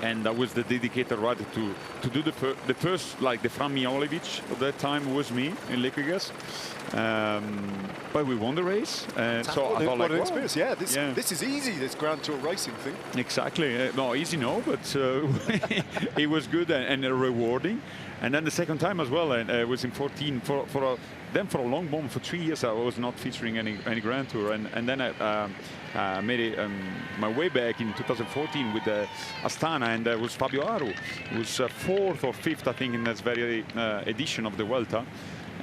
And I was the dedicated rider to do the first, like the Fran Miolovic at that time was me in Liquigas. But we won the race. So I thought, what an experience. Yeah, this is easy, this Grand Tour racing thing. Exactly. No, easy no, but it was good and rewarding. And then the second time as well, and it was in 14 then for a long moment, for 3 years, I was not featuring any Grand Tour, and then I made my way back in 2014 with Astana, and it was Fabio Aru, who was 4th or 5th, I think, in this very edition of the Vuelta.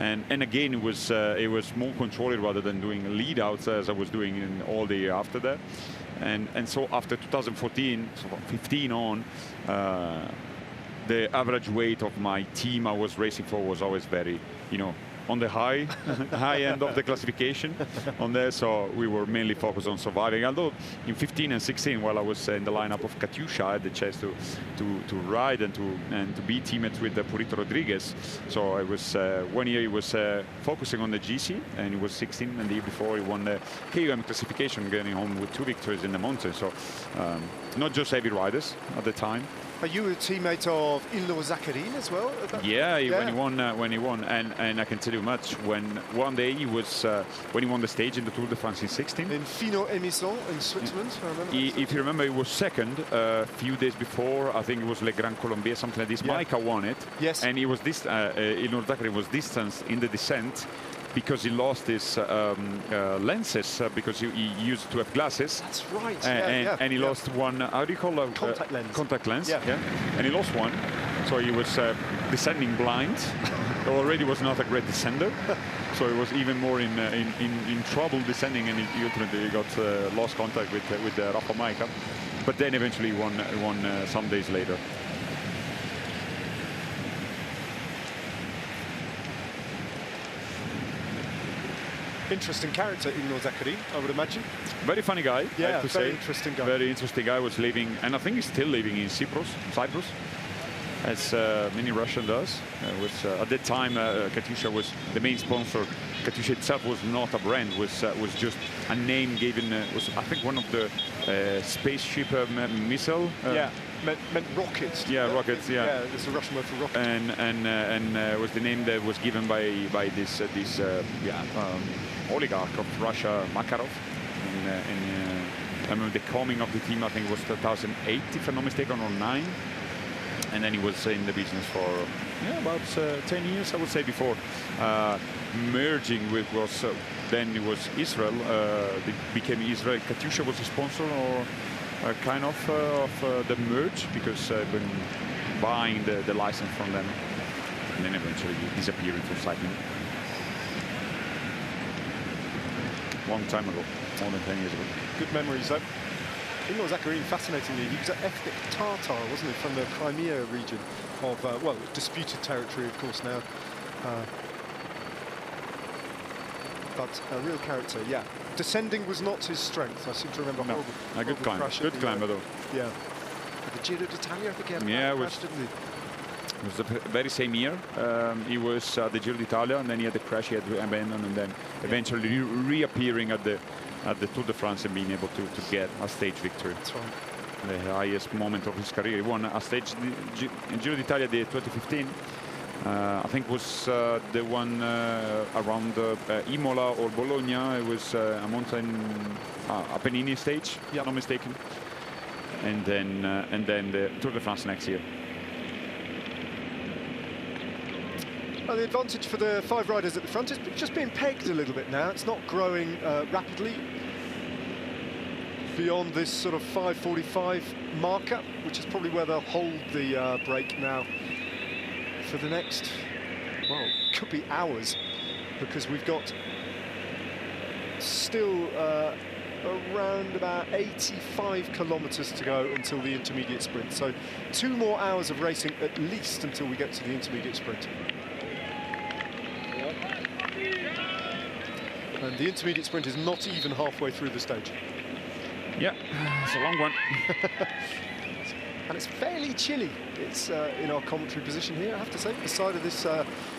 And again, it was more controlled rather than doing lead outs as I was doing in all the year after that. And so after 2014, so 15 on, the average weight of my team I was racing for was always very, on the high end of the classification on there. So we were mainly focused on surviving. Although in 15 and 16, while I was in the lineup of Katyusha, I had the chance to ride and to be teammates with Purito Rodriguez. So I was 1 year he was focusing on the GC, and he was 16, and the year before he won the KUM classification, getting home with 2 victories in the mountain. So not just heavy riders at the time. Are you a teammate of Ilnur Zakarin as well? Yeah, when he won, and I can tell you much. When one day he was when he won the stage in the Tour de France in 16. In Fino Emisson in Switzerland, I remember. If you remember, he was second a few days before. I think it was Le Grand Colombier, something like this. Yeah. Maika won it. Yes. And he was Ilnur Zakarin was distanced in the descent, because he lost his lenses, because he used to have glasses. That's right. And he lost one. How do you call it? Contact lens. Contact lens. Yeah. And he lost one, so he was descending blind. Already was not a great descender, so he was even more in trouble descending, and he ultimately got lost contact with Rafa Maika. But then eventually won some days later. Interesting character, Ilnur Zakarin, I would imagine. Very funny guy. Yeah, I have to very say. interesting guy. Very interesting guy. Was living, and I think he's still living in Cyprus, as many Russian does. At that time, Katyusha was the main sponsor. Katyusha itself was not a brand; was just a name given. Was, I think, one of the spaceship missile. Meant rockets. Yeah, rockets. Yeah, it's a Russian word for rocket. And was the name that was given by this oligarch of Russia, Makarov. I remember the coming of the team, I think it was 2008, if I'm not mistaken, or 9. And then he was in the business for about 10 years, I would say, before merging with then it was Israel. They became Israel. Katyusha was a sponsor, or kind of the merge, because I've been buying the license from them, and then eventually disappearing from cycling. Long time ago, more than 10 years ago. Good memories, though. Ilnur Zakarin, fascinatingly, he was an ethnic Tatar, wasn't he, from the Crimea region of, well, disputed territory, of course, now. But a real character, yeah. Descending was not his strength. I seem to remember horrible. A good climber. Good climber, though. Yeah. The Giro d'Italia, I think he had crash, didn't he? It was the very same year. He was at the Giro d'Italia, and then he had the crash, he had to abandon, and then eventually reappearing at the Tour de France and being able to get a stage victory. That's right. the highest moment of his career. He won a stage in Giro d'Italia the 2015. I think was the one around Imola or Bologna. It was a mountain, a Pennini stage, if I'm not mistaken. And then the Tour de France next year. Well, the advantage for the 5 riders at the front is just being pegged a little bit now. It's not growing rapidly beyond this sort of 5:45 marker, which is probably where they'll hold the break now for the next, well, could be hours, because we've got still around about 85 kilometers to go until the intermediate sprint. So 2 more hours of racing at least until we get to the intermediate sprint. And the intermediate sprint is not even halfway through the stage. Yeah, it's a long one. And it's fairly chilly. It's in our commentary position here, I have to say. The side of this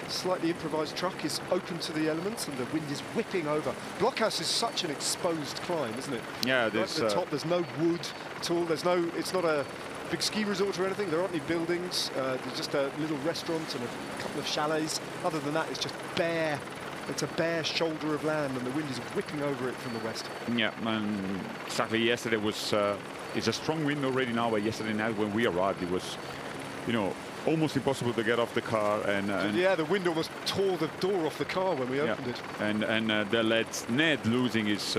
slightly improvised truck is open to the elements and the wind is whipping over. Blockhouse is such an exposed climb, isn't it? Yeah, right at the top, there's no wood at all. There's no, it's not a big ski resort or anything. There aren't any buildings. There's just a little restaurant and a couple of chalets. Other than that, it's just bare. It's a bare shoulder of land, and the wind is whipping over it from the west. Yeah, and exactly. Yesterday was it's a strong wind already now. But yesterday night when we arrived, it was, you know, almost impossible to get off the car. And yeah, the wind almost tore the door off the car when we opened it. And the lad's Ned losing his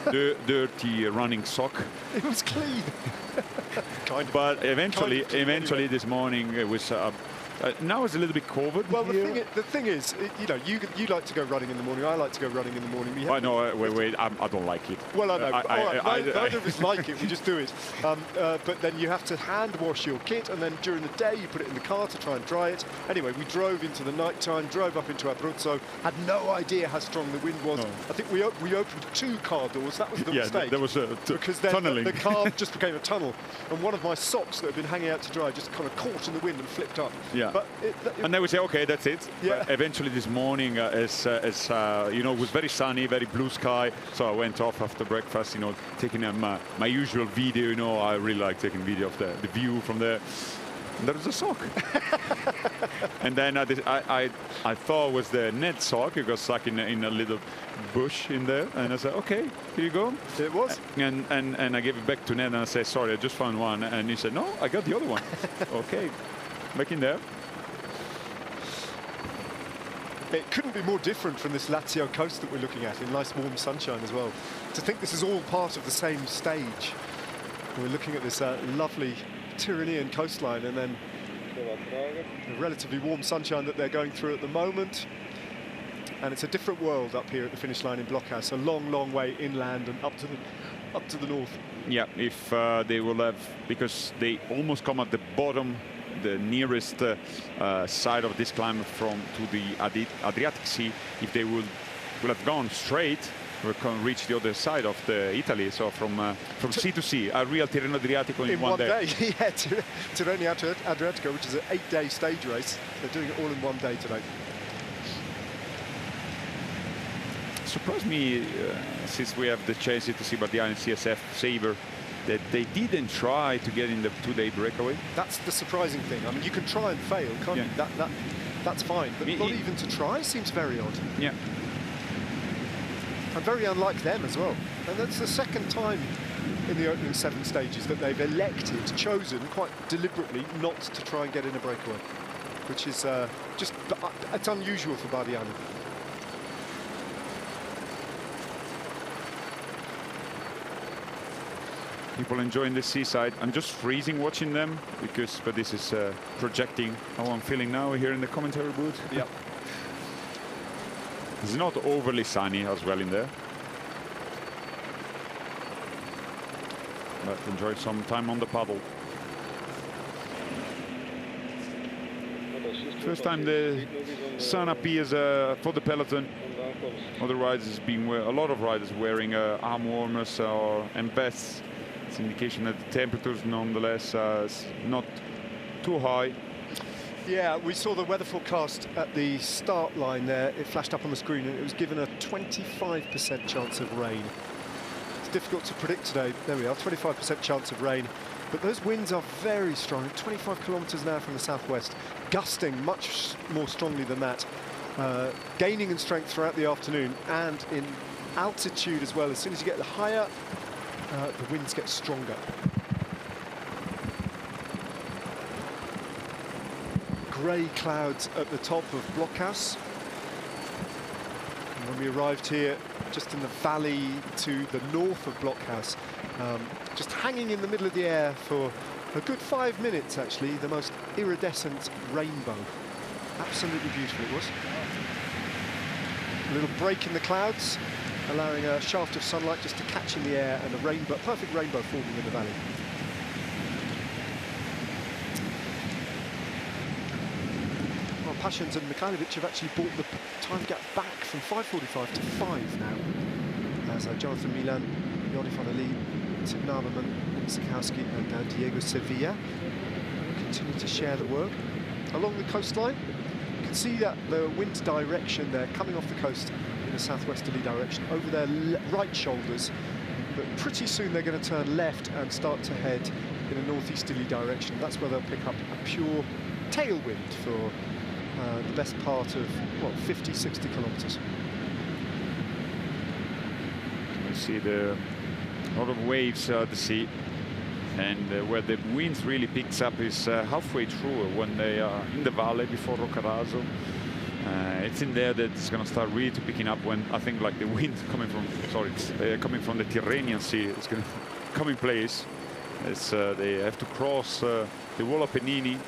dirty running sock. It was clean. Kind of. But eventually, anyway. This morning it was. Now it's a little bit covered. Well, the thing is, you know, you like to go running in the morning. I like to go running in the morning. I know. Wait. I don't like it. Well, I know. Neither of us like it. We just do it. But then you have to hand wash your kit, and then during the day you put it in the car to try and dry it. Anyway, we drove into the night time, drove up into Abruzzo, had no idea how strong the wind was. No. I think we opened 2 car doors. That was the mistake. There was because then tunneling. The car just became a tunnel, and one of my socks that had been hanging out to dry just kind of caught in the wind and flipped up. Yeah. But and then we say, okay, that's it. Yeah. But eventually this morning, as you know, it was very sunny, very blue sky. So I went off after breakfast, you know, taking my usual video. You know, I really like taking video of the view from there. And there was a sock. And then I thought it was the Ned sock. It got stuck in a little bush in there. And I said, okay, here you go. It was. And I gave it back to Ned and I said, sorry, I just found one. And he said, no, I got the other one. Okay, back in there. It couldn't be more different from this Lazio coast that we're looking at in nice warm sunshine as well. To think this is all part of the same stage. We're looking at this lovely Tyrrhenian coastline, and then the relatively warm sunshine that they're going through at the moment. And it's a different world up here at the finish line in Blockhouse, a long, long way inland and up to the north. Yeah, if they will have, because they almost come at the bottom, the nearest side of this climb to the Adriatic Sea. If they will have gone straight, we can reach the other side of Italy. So from sea to sea, a real Tirreno Adriatico in one day. Yeah, Tirreno Adriatico, which is an 8-day stage race. They're doing it all in one day today. Surprised me, since we have the chance to see Bardiani and CSF Sabre, that they didn't try to get in the 2-day breakaway. That's the surprising thing. I mean, you can try and fail, can't you? That's fine, but not even to try seems very odd. Yeah. And very unlike them as well. And that's the second time in the opening 7 stages that they've chosen quite deliberately not to try and get in a breakaway, which is it's unusual for Bardiani. People enjoying the seaside. I'm just freezing watching them but this is projecting how I'm feeling now here in the commentary booth. Yep. It's not overly sunny as well in there. But enjoy some time on the paddle. First time the sun appears for the peloton. Other riders a lot of riders wearing arm warmers and vests. It's an indication that the temperatures nonetheless is not too high. Yeah, we saw the weather forecast at the start line there. It flashed up on the screen and it was given a 25% chance of rain. It's difficult to predict today. There we are, 25% chance of rain But those winds are very strong, 25 kilometers an hour from the southwest, gusting much more strongly than that, gaining in strength throughout the afternoon and in altitude as well. As soon as you get higher, the winds get stronger. Grey clouds at the top of Blockhaus. And when we arrived here, just in the valley to the north of Blockhaus, just hanging in the middle of the air for a good 5 minutes, actually, the most iridescent rainbow. Absolutely beautiful it was. A little break in the clouds, allowing a shaft of sunlight just to catch in the air, and a rainbow, perfect rainbow forming in the valley. Well, Pashins and Mikhailovic have actually brought the time gap back from 5:45 to 5 now. As Jonathan Milan, Jordi van der Lee, Tim Naberman, Sikowski and Diego Sevilla continue to share the work. Along the coastline, you can see that the wind direction there, coming off the coast in a southwesterly direction, over their right shoulders, but pretty soon they're going to turn left and start to head in a northeasterly direction. That's where they'll pick up a pure tailwind for the best part of, what, 50, 60 kilometers. You see a lot of waves at the sea, and where the wind really picks up is halfway through, when they are in the valley before Roccaraso. It's in there that it's going to start really picking up, when I think like the wind coming from, coming from the Tyrrhenian Sea is going to come in place. As they have to cross the Wall of Pennini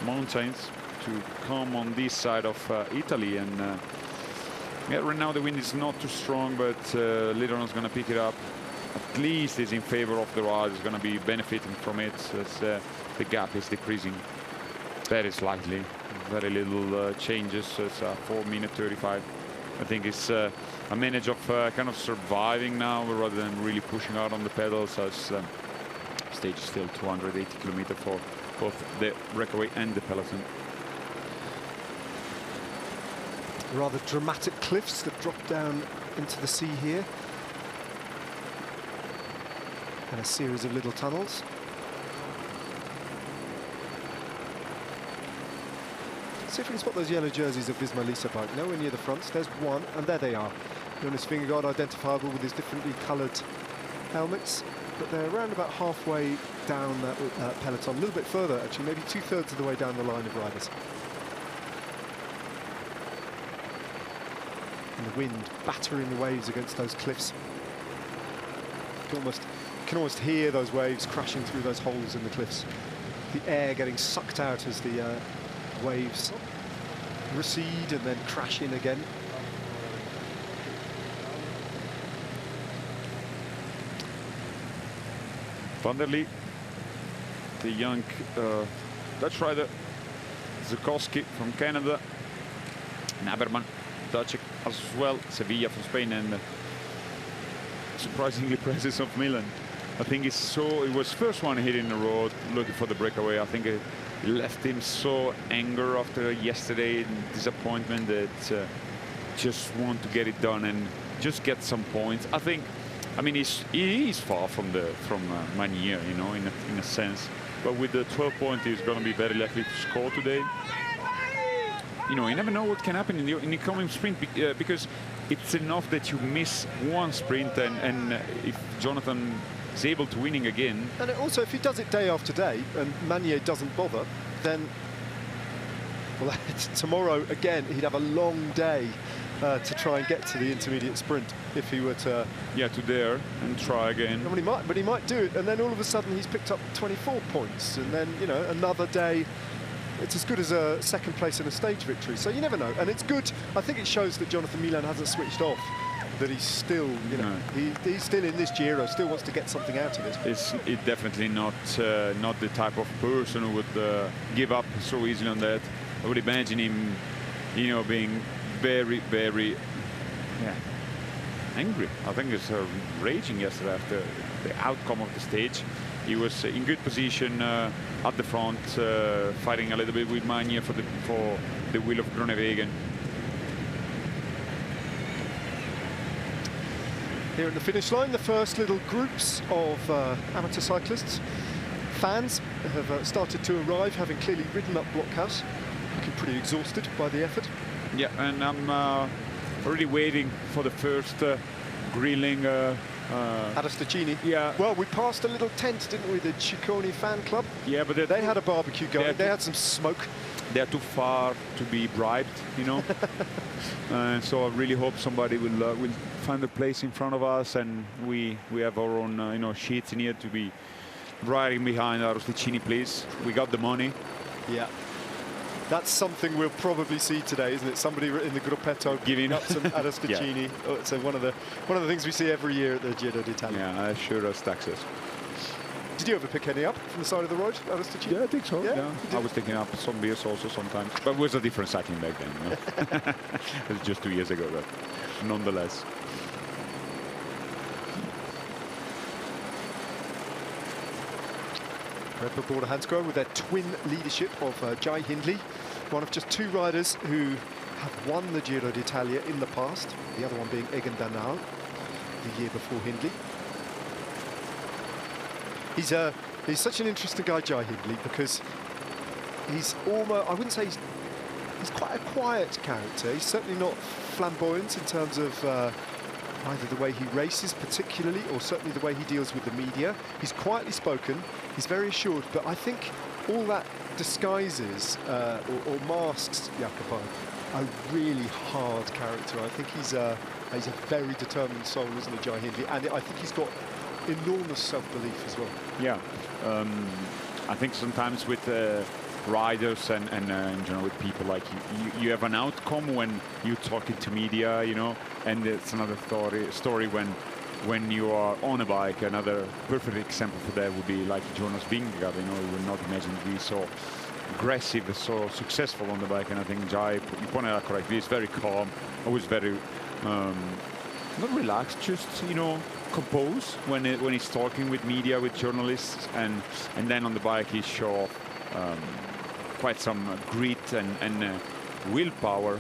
mountains to come on this side of Italy, and yeah, right now the wind is not too strong, but later on it's going to pick it up. At least it's in favor of the ride. It's going to be benefiting from it, as the gap is decreasing very slightly. Very little changes. It's 4:35. I think it's a manage of kind of surviving now rather than really pushing out on the pedals, as stage is still 280 kilometers for both the breakaway and the peloton. Rather dramatic cliffs that drop down into the sea here, and a series of little tunnels. See if we can spot those yellow jerseys of Visma Lease bike. Nowhere near the fronts. There's one, and there they are. Jonas Vingegaard, identifiable with his differently coloured helmets, but they're around about halfway down that peloton, a little bit further actually, maybe 2/3 of the way down the line of riders. And the wind battering the waves against those cliffs. You can almost hear those waves crashing through those holes in the cliffs. The air getting sucked out as the waves recede and then crash in again. Van der Lee, the young Dutch rider, Zukowski from Canada, Naberman, Dutch as well, Sevilla from Spain, and surprisingly presence of Milan. I think it was first one hitting the road looking for the breakaway. I think it left him so angry after yesterday and disappointment that just want to get it done and just get some points. I mean, he is far from Manier, you know, in a sense, but with the 12 points he's going to be very likely to score today. You know, you never know what can happen in the coming sprint, because it's enough that you miss one sprint, and if Jonathan is able to winning again. And also, if he does it day after day and Manier doesn't bother, then, well, tomorrow again he'd have a long day to try and get to the intermediate sprint if he were to... Yeah, to dare and try again. But he might do it, and then all of a sudden he's picked up 24 points, and then, you know, another day, it's as good as a second place in a stage victory. So you never know, and it's good. I think it shows that Jonathan Milan hasn't switched off, that he's still, you know, he's still in this Giro, still wants to get something out of it. It's definitely not the type of person who would give up so easily on that. I would imagine him, you know, being very, very angry. I think it's raging yesterday after the outcome of the stage. He was in good position at the front, fighting a little bit with Manier for the wheel of Groenewegen. Here at the finish line, the first little groups of amateur cyclists. Fans have started to arrive, having clearly ridden up Blockhouse, looking pretty exhausted by the effort. Yeah, and I'm already waiting for the first grilling. Aristocini. Yeah. Well, we passed a little tent, didn't we? The Ciccone fan club. Yeah, but they had a barbecue going. They had some smoke. They're too far to be bribed, you know. So I really hope somebody will find a place in front of us, and we have our own you know, sheets in here to be riding behind Aristocini, please. We got the money. Yeah. That's something we'll probably see today, isn't it? Somebody in the gruppetto giving up some Aristocini. Yeah. Oh, it's one of the things we see every year at the Giro d'Italia. Yeah, sure as taxes. Did you ever pick any up from the side of the road, Aristocini? Yeah, I think so. Yeah. I was picking up some beers also sometimes, but it was a different cycling back then. You know? It was just 2 years ago, but nonetheless. Red Bull Border Hansgrohe with their twin leadership of Jai Hindley, one of just 2 riders who have won the Giro d'Italia in the past, the other one being Egan Bernal, the year before Hindley. He's such an interesting guy, Jai Hindley, because he's almost, I wouldn't say he's quite a quiet character. He's certainly not flamboyant in terms of either the way he races particularly, or certainly the way he deals with the media. He's quietly spoken, he's very assured, but I think all that disguises or masks Jacopo a really hard character. I think he's a very determined soul, isn't he, Jai Hindley? And I think he's got enormous self-belief as well. Yeah, I think sometimes with riders and in general with people, like you have an outcome when you talking to media, you know, and it's another story when you are on a bike. Another perfect example for that would be like Jonas Vingegaard. You know, you would not imagine to be so aggressive, so successful on the bike. And I think Jai, you pointed out correctly, he's very calm, always very not relaxed, just, you know, composed when he's talking with media, with journalists, and then on the bike he shows quite some grit and willpower.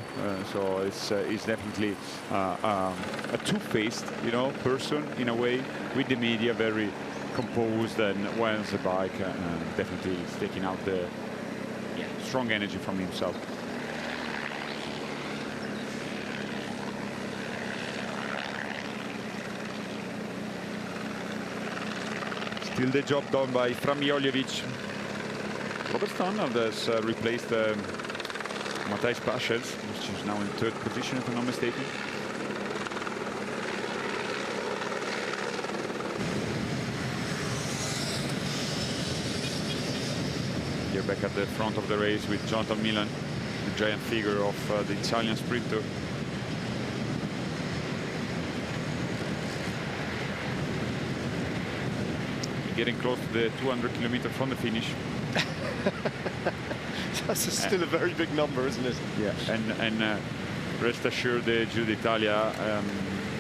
So it's definitely a two-faced, you know, person in a way, with the media, very composed, and when on the bike definitely is taking out the strong energy from himself. Still the job done by Framiojevic. Robert Stannard has replaced Matthijs Paschels, which is now in 3rd position, if I'm not mistaken. Here back at the front of the race with Jonathan Milan, the giant figure of the Italian sprinter. Getting close to the 200 kilometers from the finish. That's still a very big number, isn't it? Yeah, and rest assured, the Giro d'Italia,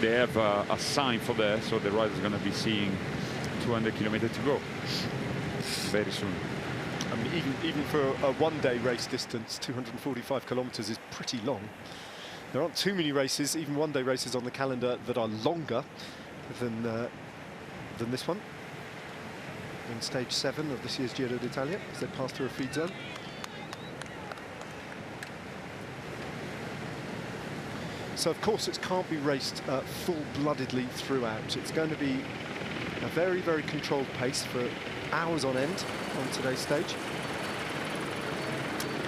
they have a sign for that, so the rider is going to be seeing 200 kilometers to go very soon. I mean, even for a one-day race distance, 245 kilometers is pretty long. There aren't too many races, even one-day races on the calendar, that are longer than this one. In stage 7 of this year's Giro d'Italia, as they pass through a feed zone. So of course it can't be raced full-bloodedly throughout. It's going to be a very, very controlled pace for hours on end on today's stage.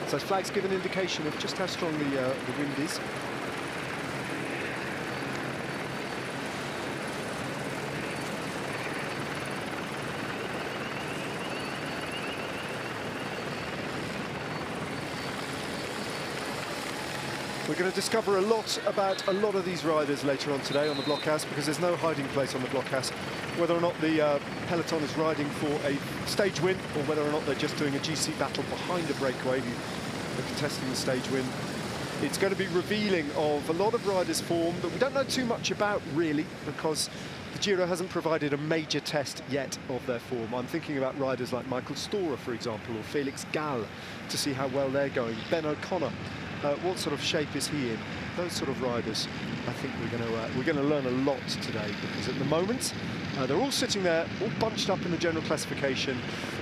So flags give an indication of just how strong the wind is. We're going to discover a lot about a lot of these riders later on today on the Blockhouse, because there's no hiding place on the Blockhouse. Whether or not the peloton is riding for a stage win, or whether or not they're just doing a GC battle behind a breakaway who are contesting the stage win, it's going to be revealing of a lot of riders' form that we don't know too much about, really, because the Giro hasn't provided a major test yet of their form. I'm thinking about riders like Michael Storer, for example, or Felix Gall, to see how well they're going. Ben O'Connor. What sort of shape is he in? Those sort of riders. I think we're going to learn a lot today, because at the moment they're all sitting there, all bunched up in the general classification,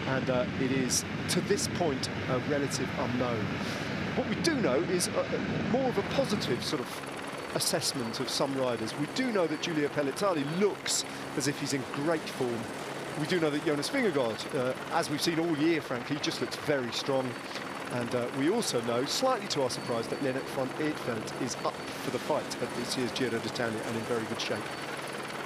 and it is to this point a relative unknown. What we do know is more of a positive sort of assessment of some riders. We do know that Giulio Pellizzari looks as if he's in great form. We do know that Jonas Vingegaard, as we've seen all year, frankly, just looks very strong. And we also know, slightly to our surprise, that Lennart van Eetveld is up for the fight at this year's Giro d'Italia and in very good shape.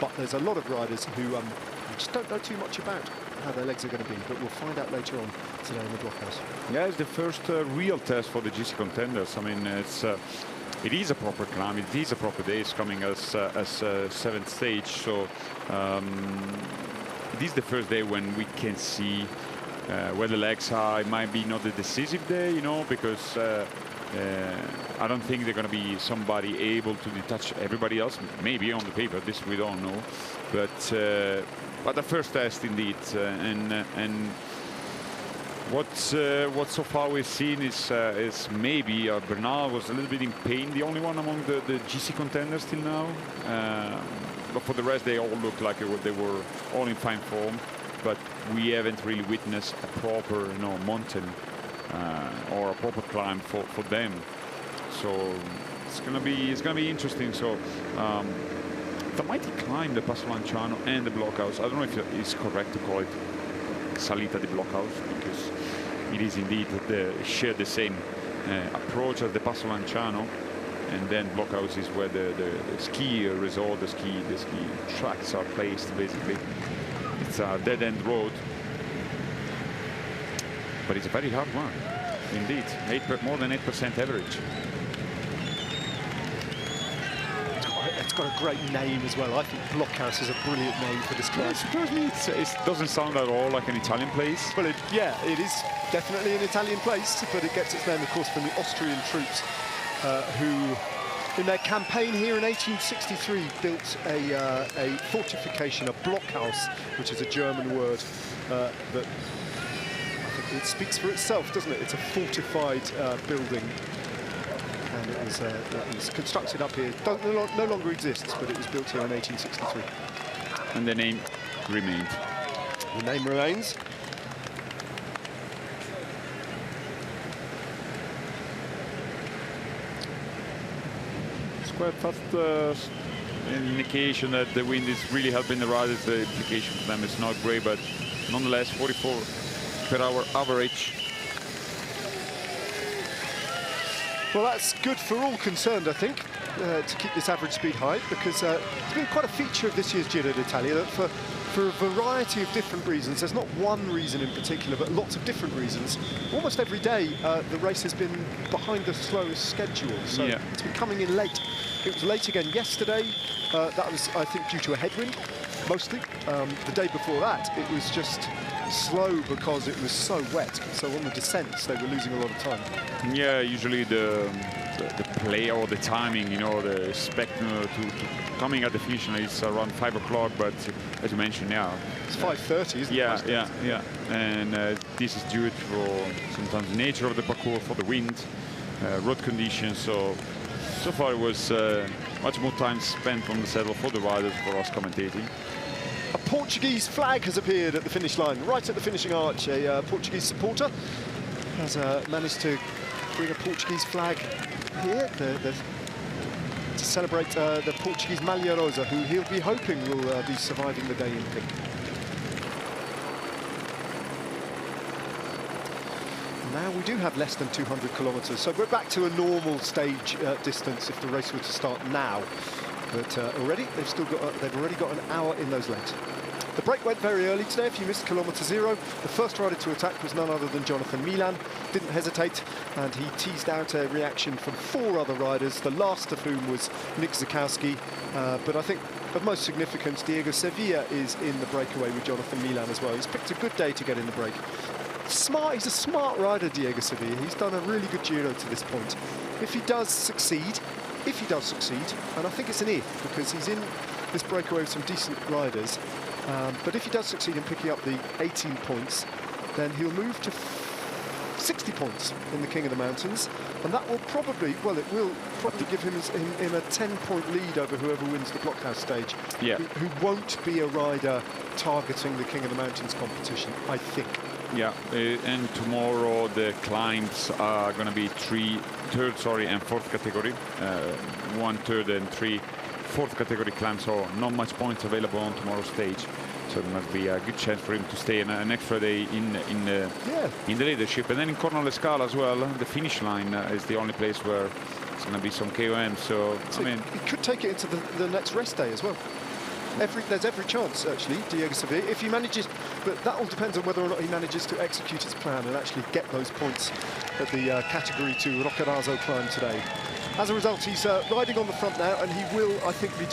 But there's a lot of riders who we just don't know too much about how their legs are going to be, but we'll find out later on today in the blockhouse. Yeah, it's the first real test for the GC contenders. I mean, it is a proper climb, it is a proper day. It's coming as seventh stage, so it is the first day when we can see where the legs are. It might be not the decisive day, you know, because I don't think they're going to be somebody able to detach everybody else. Maybe on the paper, this we don't know, but the first test indeed, and what so far we've seen is maybe Bernal was a little bit in pain, the only one among the GC contenders till now, but for the rest they all look like they were all in fine form. But we haven't really witnessed a proper, you know, mountain or a proper climb for them. So it's gonna be interesting. So the mighty climb, the Passo Lanciano and the blockhouse. I don't know if it's correct to call it Salita de Blockhouse, because it is indeed share the same approach as the Passo Lanciano, and then blockhouse is where the ski resort, the ski tracks are placed basically. It's a dead-end road, but it's a very hard one, indeed. More than 8% average. It's got a great name as well. I think Blockhouse is a brilliant name for this class. Yeah, it doesn't sound at all like an Italian place. Well, yeah, it is definitely an Italian place, but it gets its name, of course, from the Austrian troops who, in their campaign here in 1863, built a fortification, a blockhouse, which is a German word that I think it speaks for itself, doesn't it? It's a fortified building, and it was constructed up here. No longer exists, but it was built here in 1863. And the name remained. The name remains. Quite fast indication that the wind is really helping the riders. The implication for them is not great, but nonetheless 44 per hour average. Well, that's good for all concerned, I think, to keep this average speed high, because it's been quite a feature of this year's Giro d'Italia that for a variety of different reasons, there's not one reason in particular, but lots of different reasons. Almost every day, the race has been behind the slowest schedule, so yeah, it's been coming in late. It was late again yesterday. That was, I think, due to a headwind, mostly. The day before that, it was just slow because it was so wet. So on the descents, they were losing a lot of time. Yeah, usually the play or the timing, you know, the spectrum to coming at the finish line is around 5 o'clock, but as you mentioned now, it's 5:30, isn't it? Yeah. And this is due to sometimes the nature of the parcours, for the wind, road conditions. So far it was much more time spent on the saddle for the riders, for us commentating. A Portuguese flag has appeared at the finish line, right at the finishing arch. A Portuguese supporter has managed to bring a Portuguese flag here to celebrate the Portuguese Malha Rosa, who he'll be hoping will be surviving the day in pink. Now we do have less than 200 kilometres, so we're back to a normal stage distance if the race were to start now. But already they've already got an hour in those legs. The break went very early today. If you missed kilometre 0, the first rider to attack was none other than Jonathan Milan. Didn't hesitate, and he teased out a reaction from 4 other riders, the last of whom was Nick Zakowski. But I think of most significance, Diego Sevilla is in the breakaway with Jonathan Milan as well. He's picked a good day to get in the break. He's a smart rider, Diego Sevilla. He's done a really good Giro to this point. If he does succeed, and I think it's an if, because he's in this breakaway with some decent riders, but if he does succeed in picking up the 18 points, then he'll move to 60 points in the King of the Mountains, and that will probably, well, it will probably give him a 10-point lead over whoever wins the blockhouse stage, who won't be a rider targeting the King of the Mountains competition, I think. Yeah, and tomorrow the climbs are going to be third and fourth category, 1 third and 3 fourth category climbs, so not much points available on tomorrow's stage. So there must be a good chance for him to stay an extra day in the leadership. And then in Cornwall-Escala as well, the finish line is the only place where it's going to be some KOM. So I mean, he could take it into the next rest day as well. There's every chance, actually, Diego Sevilla, if he manages, but that all depends on whether or not he manages to execute his plan and actually get those points at the Category 2 Roccaraso climb today. As a result, he's riding on the front now, and he will, I think, be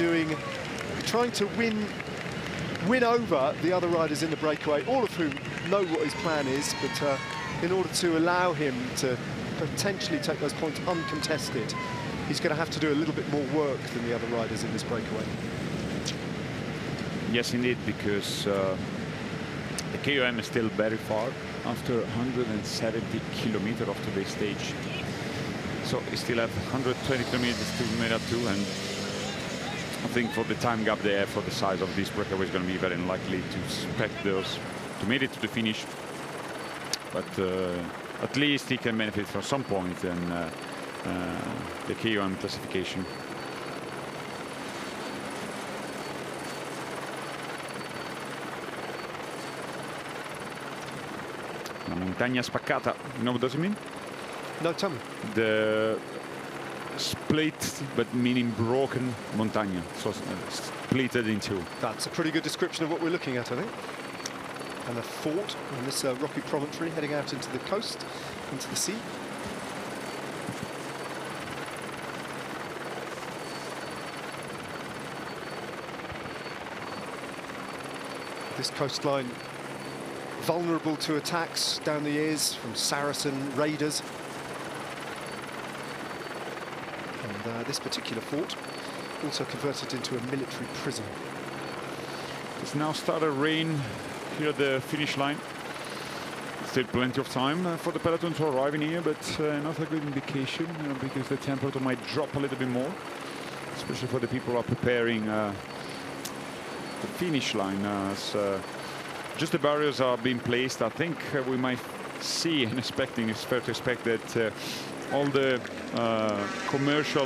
trying to win over the other riders in the breakaway, all of whom know what his plan is, but in order to allow him to potentially take those points uncontested, he's going to have to do a little bit more work than the other riders in this breakaway. Yes, indeed, because the KOM is still very far after 170 kilometers of today's stage. So he still have 120 kilometers to Mera 2, and I think for the time gap there, for the size of this breakaway, is going to be very unlikely to expect those to make it to the finish. But at least he can benefit from some points in the KOM classification. La montagna spaccata, you know what does it mean? No, tell me. The split, but meaning broken montagna, so splitted in two. That's a pretty good description of what we're looking at, I think. And a fort on this rocky promontory heading out into the coast, into the sea. This coastline vulnerable to attacks down the years from Saracen raiders. And this particular fort also converted into a military prison. It's now started rain here at the finish line. Still plenty of time for the peloton to arrive in here, but not a good indication, because the temperature might drop a little bit more, especially for the people who are preparing the finish line. As just the barriers are being placed, I think we might see and expecting, it's fair to expect that all the commercial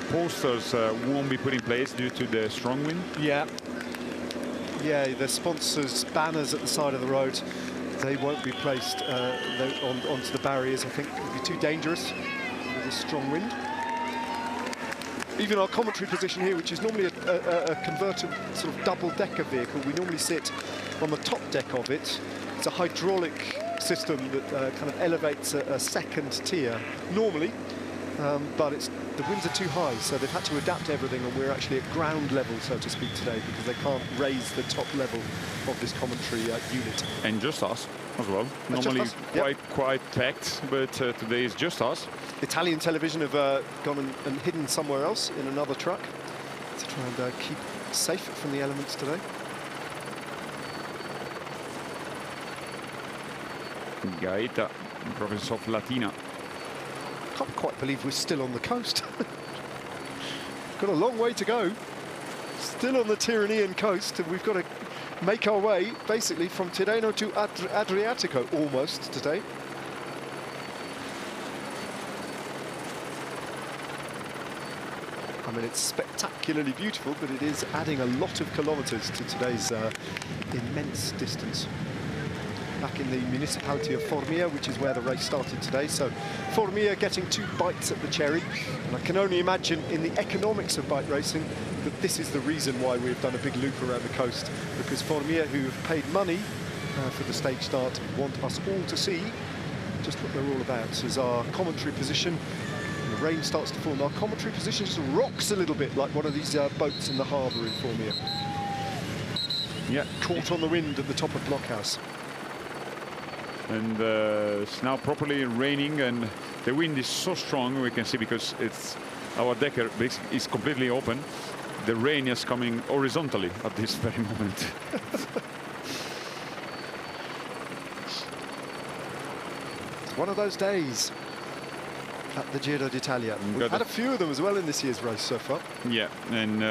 posters won't be put in place due to the strong wind. Yeah, the sponsors' banners at the side of the road, they won't be placed onto the barriers. I think it would be too dangerous with this strong wind. Even our commentary position here, which is normally a converted sort of double-decker vehicle, we normally sit on the top deck of it. It's a hydraulic system that kind of elevates a second tier normally, but the winds are too high, so they've had to adapt everything, and we're actually at ground level, so to speak, today, because they can't raise the top level of this commentary unit. And just us as well. Normally us. Quite packed, but today is just us. Italian television have gone and hidden somewhere else in another truck to try and keep safe from the elements today. Gaeta, province of Latina. Can't quite believe we're still on the coast. Got a long way to go. Still on the Tyrrhenian coast, and we've got to make our way basically from Tirreno to Adriatico almost today. I mean, it's spectacularly beautiful, but it is adding a lot of kilometers to today's immense distance. Back in the municipality of Formia, which is where the race started today. So Formia getting 2 bites at the cherry. And I can only imagine in the economics of bike racing that this is the reason why we've done a big loop around the coast, because Formia, who have paid money for the stage start, want us all to see just what they're all about. As our commentary position, the rain starts to fall, and our commentary position just rocks a little bit like one of these boats in the harbour in Formia. Yeah, caught on the wind at the top of Blockhouse. And it's now properly raining, and the wind is so strong, we can see, because it's our decker is completely open. The rain is coming horizontally at this very moment. one of those days at the Giro d'Italia. We've had a few of them as well in this year's race so far. Yeah, and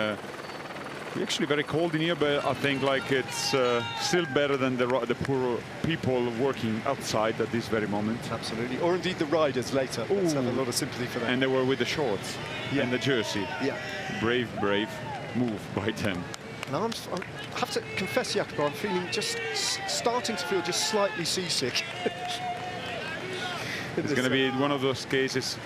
actually very cold in here, but I think like it's still better than the poor people working outside at this very moment. Absolutely, or indeed the riders later. Let's have a lot of sympathy for them. And they were with the shorts and the jersey. Yeah. Brave move by them. And I have to confess, Jacopo, I'm feeling starting to feel just slightly seasick. It's going to be one of those cases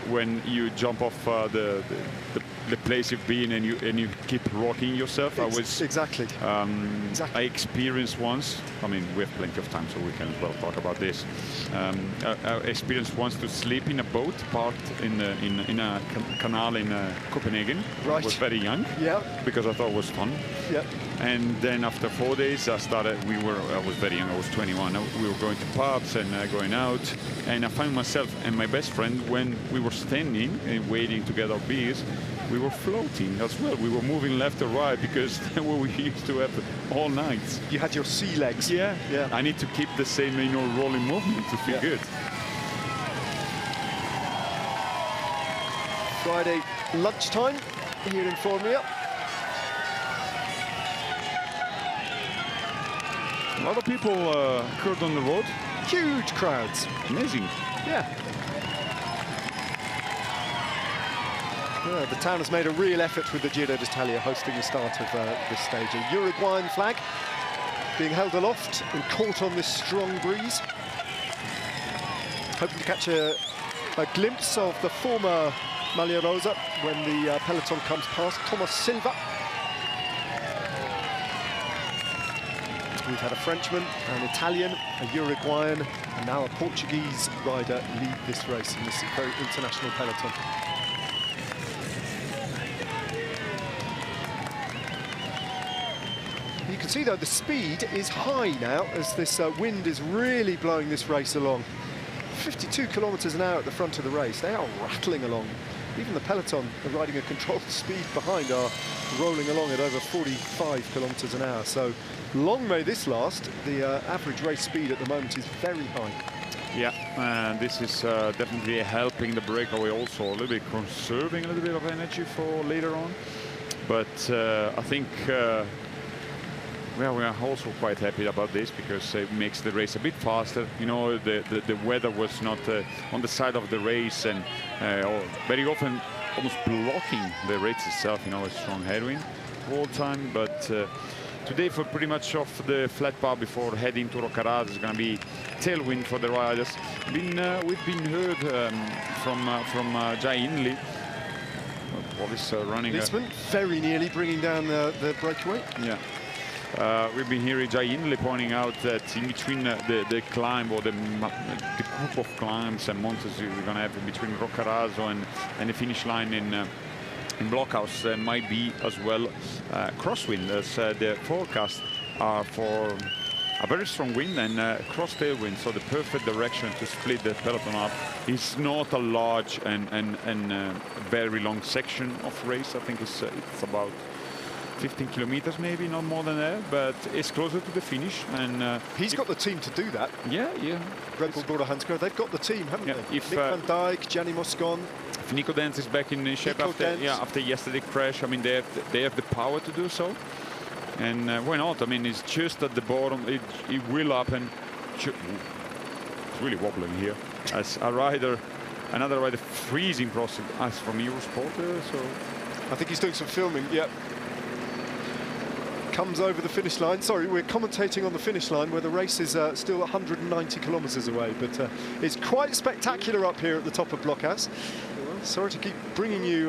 when you jump off the place you've been and you keep rocking yourself. Exactly. I experienced once. I mean, we have plenty of time, so we can as well talk about this. I experienced once to sleep in a boat parked in a canal in Copenhagen. Right. I was very young. Yeah. Because I thought it was fun. Yeah. And then after 4 days, I was very young, I was 21. We were going to pubs and going out. And I found myself and my best friend, when we were standing and waiting to get our beers, we were floating as well. We were moving left or right because that's what we used to have all night. You had your sea legs. Yeah. Yeah. I need to keep the same, rolling movement to feel good. Friday lunchtime here in Formia. A lot of people occurred on the road. Huge crowds. Amazing. Yeah. The town has made a real effort with the Giro d'Italia hosting the start of this stage. A Uruguayan flag being held aloft and caught on this strong breeze. Hoping to catch a glimpse of the former Maglia Rosa when the peloton comes past. Thomas Silva. We've had a Frenchman, an Italian, a Uruguayan, and now a Portuguese rider lead this race in this very international peloton. You can see, though, the speed is high now as this wind is really blowing this race along. 52 kilometers an hour at the front of the race. They are rattling along. Even the peloton are riding a controlled speed behind are rolling along at over 45 kilometers an hour. So long may this last. The average race speed at the moment is very high. Yeah, this is definitely helping the breakaway also, a little bit conserving a little bit of energy for later on. But I think well, we are also quite happy about this because it makes the race a bit faster. The weather was not on the side of the race and very often almost blocking the race itself, a strong headwind all the time. But today, for pretty much off the flat part before heading to Roccaraso, it's going to be tailwind for the riders. We've been heard from Jai Hindley. Police running. Liesman very nearly bringing down the breakaway. Yeah. We've been hearing Jai Hindley pointing out that in between the climb or the group of climbs and mountains we're going to have in between Roccaraso and the finish line in Blockhouse, there might be as well crosswind, as the forecasts are for a very strong wind and cross tailwind, so the perfect direction to split the peloton up. It's not a large and very long section of race. I think it's about 15 kilometers, maybe, not more than that, but it's closer to the finish. And he's got the team to do that. Yeah. Red Bull Border Hansgrohe, they've got the team, haven't they? If Nick van Dijk, Gianni Moscon. If Nico Dens is back in shape after yesterday's crash, I mean, they have the power to do so. And why not? I mean, it's just at the bottom. It will happen. It's really wobbling here. As another rider freezing crossing as from Eurosport. So I think he's doing some filming. Yeah. Comes over the finish line. Sorry, we're commentating on the finish line where the race is still 190 kilometers away, but it's quite spectacular up here at the top of Blockhouse. Sorry to keep bringing you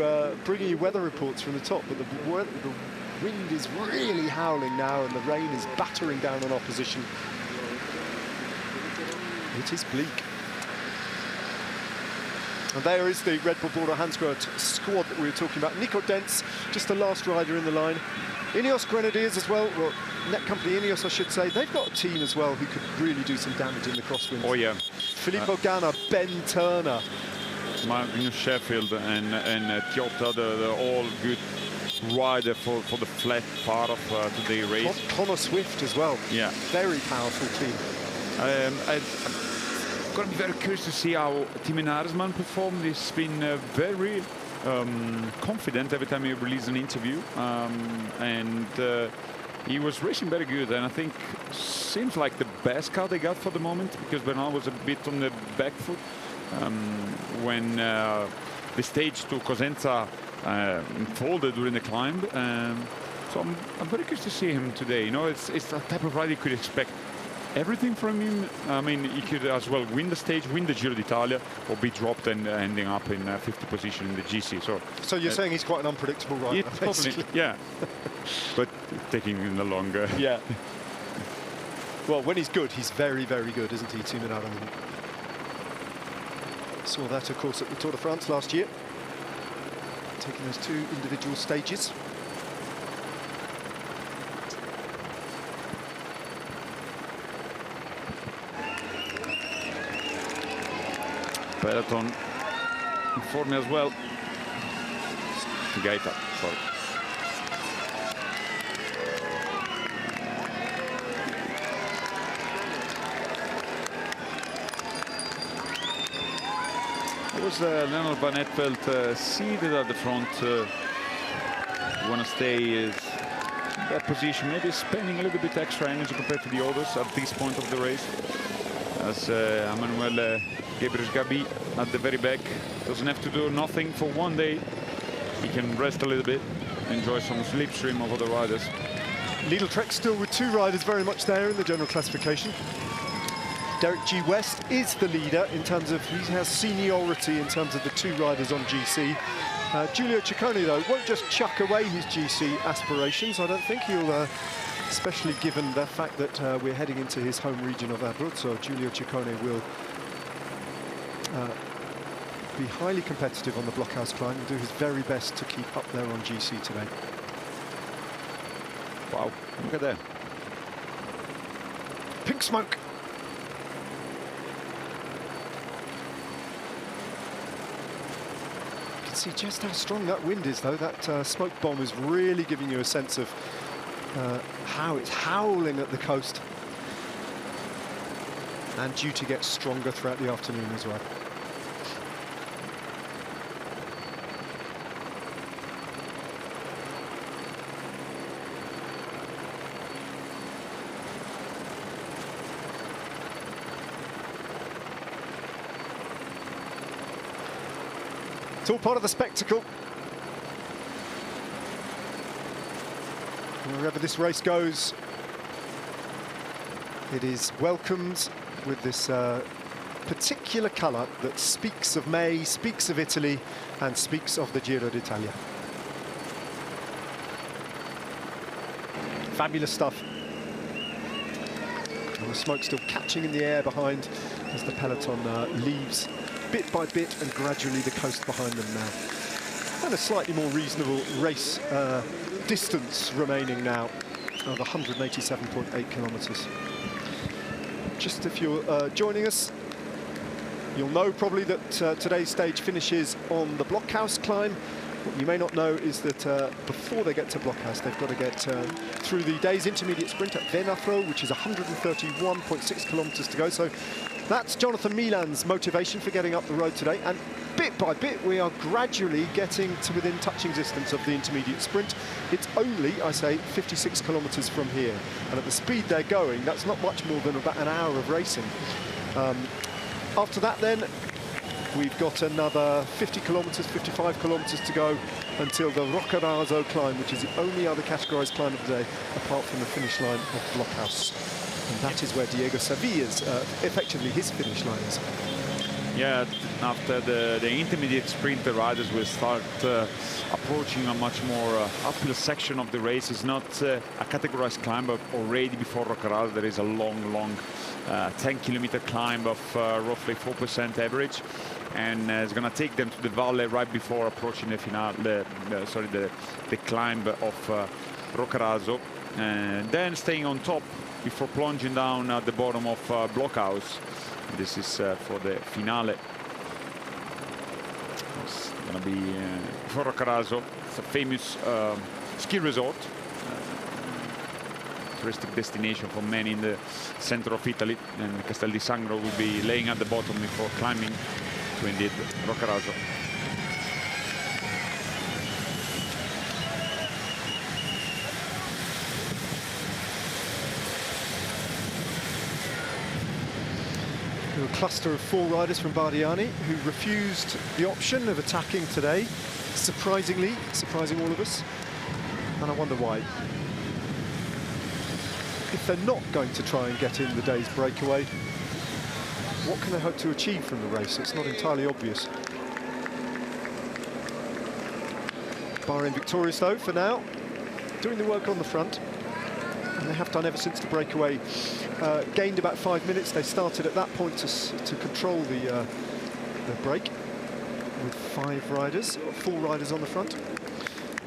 weather reports from the top, but the wind is really howling now and the rain is battering down on opposition. It is bleak. And there is the Red Bull Border Hansgrohe squad that we were talking about. Nico Dens, just the last rider in the line. Ineos Grenadiers as well, net company Ineos, I should say. They've got a team as well who could really do some damage in the crosswind. Oh, yeah. Filippo Ganna, Ben Turner. Magnus Sheffield and Tjota, the all good rider for the flat part of today's race. Connor Swift as well. Yeah. Very powerful team. Going to be very curious to see how Timo Aresman performed. He's been very confident every time he released an interview, and he was racing very good. And I think seems like the best car they got for the moment, because Bernal was a bit on the back foot when the stage to Cosenza folded during the climb. So I'm very curious to see him today. You know, it's the type of ride you could expect everything from him. I mean, he could as well win the stage, win the Giro d'Italia, or be dropped and ending up in 50th position in the GC. So you're saying he's quite an unpredictable rider, yeah, basically. yeah. But taking him the longer. Yeah. Well, when he's good, he's very, very good, isn't he, Timo Aresman? Saw that, of course, at the Tour de France last year, taking those 2 individual stages. Peloton in form as well. Gaeta, sorry. It was Leonard Van Etveld seated at the front. Want to stay in that position, maybe spending a little bit extra energy compared to the others at this point of the race. As Emmanuel Gabriel-Gabi at the very back doesn't have to do nothing for one day. He can rest a little bit, enjoy some slipstream of other riders. Lidl Trek still with 2 riders very much there in the general classification. Derek G. West is the leader in terms of, he has seniority in terms of the 2 riders on GC. Giulio Ciccone, though, won't just chuck away his GC aspirations. I don't think he'll, especially given the fact that we're heading into his home region of Abruzzo. Giulio Ciccone will be highly competitive on the blockhouse climb and do his very best to keep up there on GC today. Wow, look at that. Pink smoke. You can see just how strong that wind is, though. That smoke bomb is really giving you a sense of how it's howling at the coast, and due to get stronger throughout the afternoon as well. It's all part of the spectacle. Wherever this race goes, it is welcomed with this particular colour that speaks of May, speaks of Italy, and speaks of the Giro d'Italia. Fabulous stuff. And the smoke still catching in the air behind as the peloton leaves bit by bit and gradually the coast behind them now. And a slightly more reasonable race distance remaining now of 187.8 kilometres. Just if you're joining us, you'll know probably that today's stage finishes on the blockhouse climb. What you may not know is that before they get to blockhouse, they've got to get through the day's intermediate sprint at Venafro, which is 131.6 kilometres to go. So that's Jonathan Milan's motivation for getting up the road today. And bit by bit, we are gradually getting to within touching distance of the intermediate sprint. It's only, I say, 56 kilometres from here. And at the speed they're going, that's not much more than about an hour of racing. After that, then, we've got another 50 kilometres, 55 kilometres to go until the Roccaraso climb, which is the only other categorised climb of the day, apart from the finish line of Blockhouse. And that is where Diego Sevilla's, effectively his finish line is. Yeah, after the intermediate sprint, the riders will start approaching a much more uphill section of the race. It's not a categorized climb, but already before Roccaraso there is a long 10-kilometer climb of roughly 4% average, and it's going to take them to the Valle right before approaching the finale, the climb of Roccaraso, and then staying on top before plunging down at the bottom of Blockhouse. This is for the finale. It's going to be for Roccaraso. It's a famous ski resort. touristic destination for many in the center of Italy, and Castel di Sangro will be laying at the bottom before climbing to indeed Roccaraso. A cluster of 4 riders from Bardiani who refused the option of attacking today, surprising all of us, and I wonder why. If they're not going to try and get in the day's breakaway, what can they hope to achieve from the race? It's not entirely obvious. Bahrain victorious though for now, doing the work on the front, and they have done ever since the breakaway. Gained about 5 minutes. They started at that point to control the break with 5 riders, 4 riders on the front.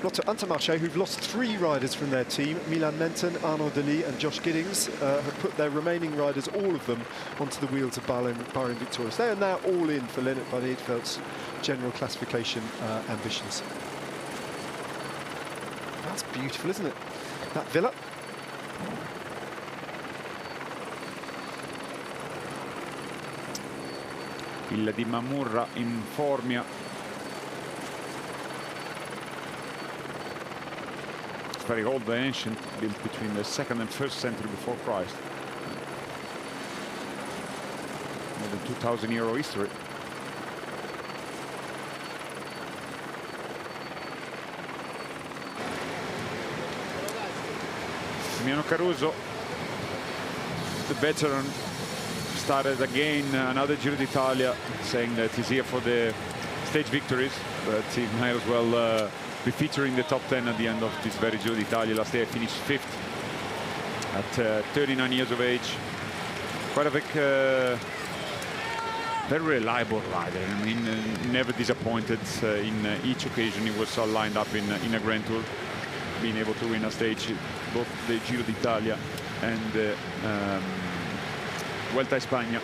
Not to Intermarché, who've lost 3 riders from their team. Milan Menton, Arnaud Denis and Josh Giddings have put their remaining riders, all of them, onto the wheels of Bahrain victorious. They are now all in for Lennart van Eetveld's general classification ambitions. That's beautiful, isn't it? That villa. Villa di Mamurra in Formia. It's very old and ancient, built between the 2nd and 1st century before Christ. More than 2,000-year history. Damiano Caruso, the veteran, started again another Giro d'Italia, saying that he's here for the stage victories, but he might as well be featuring the top 10 at the end of this very Giro d'Italia. Last year finished 5th at 39 years of age. Quite a very reliable rider. I mean, never disappointed in each occasion he was lined up in a Grand Tour, being able to win a stage, both the Giro d'Italia and the Vuelta a España.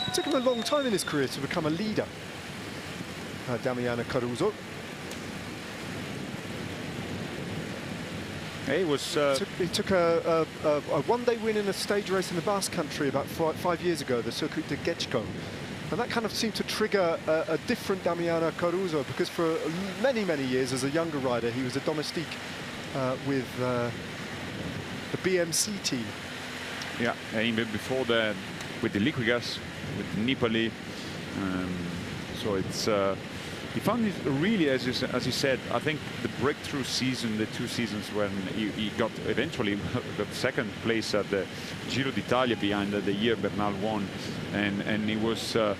It took him a long time in his career to become a leader, Damiano Caruso. He was. He took a one-day win in a stage race in the Basque Country about 5 years ago, the Circuit de Getxo. And that kind of seemed to trigger a different Damiano Caruso, because for many, many years as a younger rider, he was a domestique with the BMC team. Yeah, even before that, with the Liquigas, with Nipali. So it's he found it really, as you said, I think the breakthrough season, the 2 seasons when he got eventually got 2nd place at the Giro d'Italia behind the year Bernal won, and it was a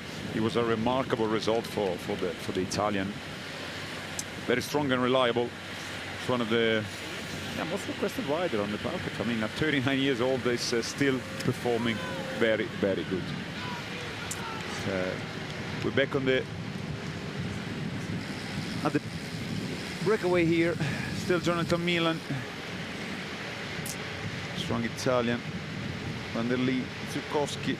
remarkable result for the Italian. Very strong and reliable. It's one of the most requested rider on the market. I mean, at 39 years old, he's still performing very, very good. We're back on at the breakaway here. Still Jonathan Milan, strong Italian. Van der Lee, Zukowski,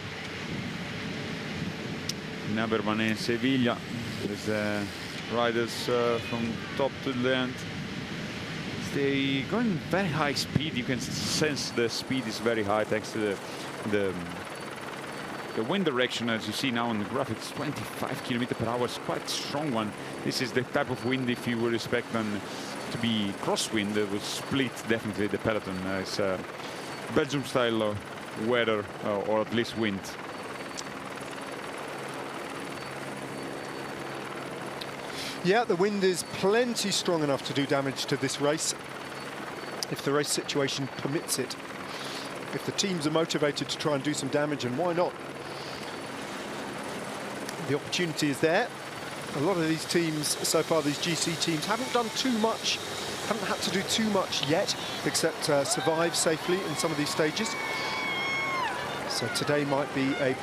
Naberman and Sevilla. There's riders from top to the end. They going very high speed. You can sense the speed is very high thanks to the wind direction, as you see now on the graphics. 25 km/h, it's quite a strong one. This is the type of wind, if you would expect them to be crosswind, that would split definitely the peloton. It's Belgium style weather, or at least wind. Yeah, the wind is plenty strong enough to do damage to this race, if the race situation permits it. If the teams are motivated to try and do some damage, and why not? The opportunity is there. A lot of these teams, so far these GC teams, haven't done too much, haven't had to do too much yet, except survive safely in some of these stages. So today might be a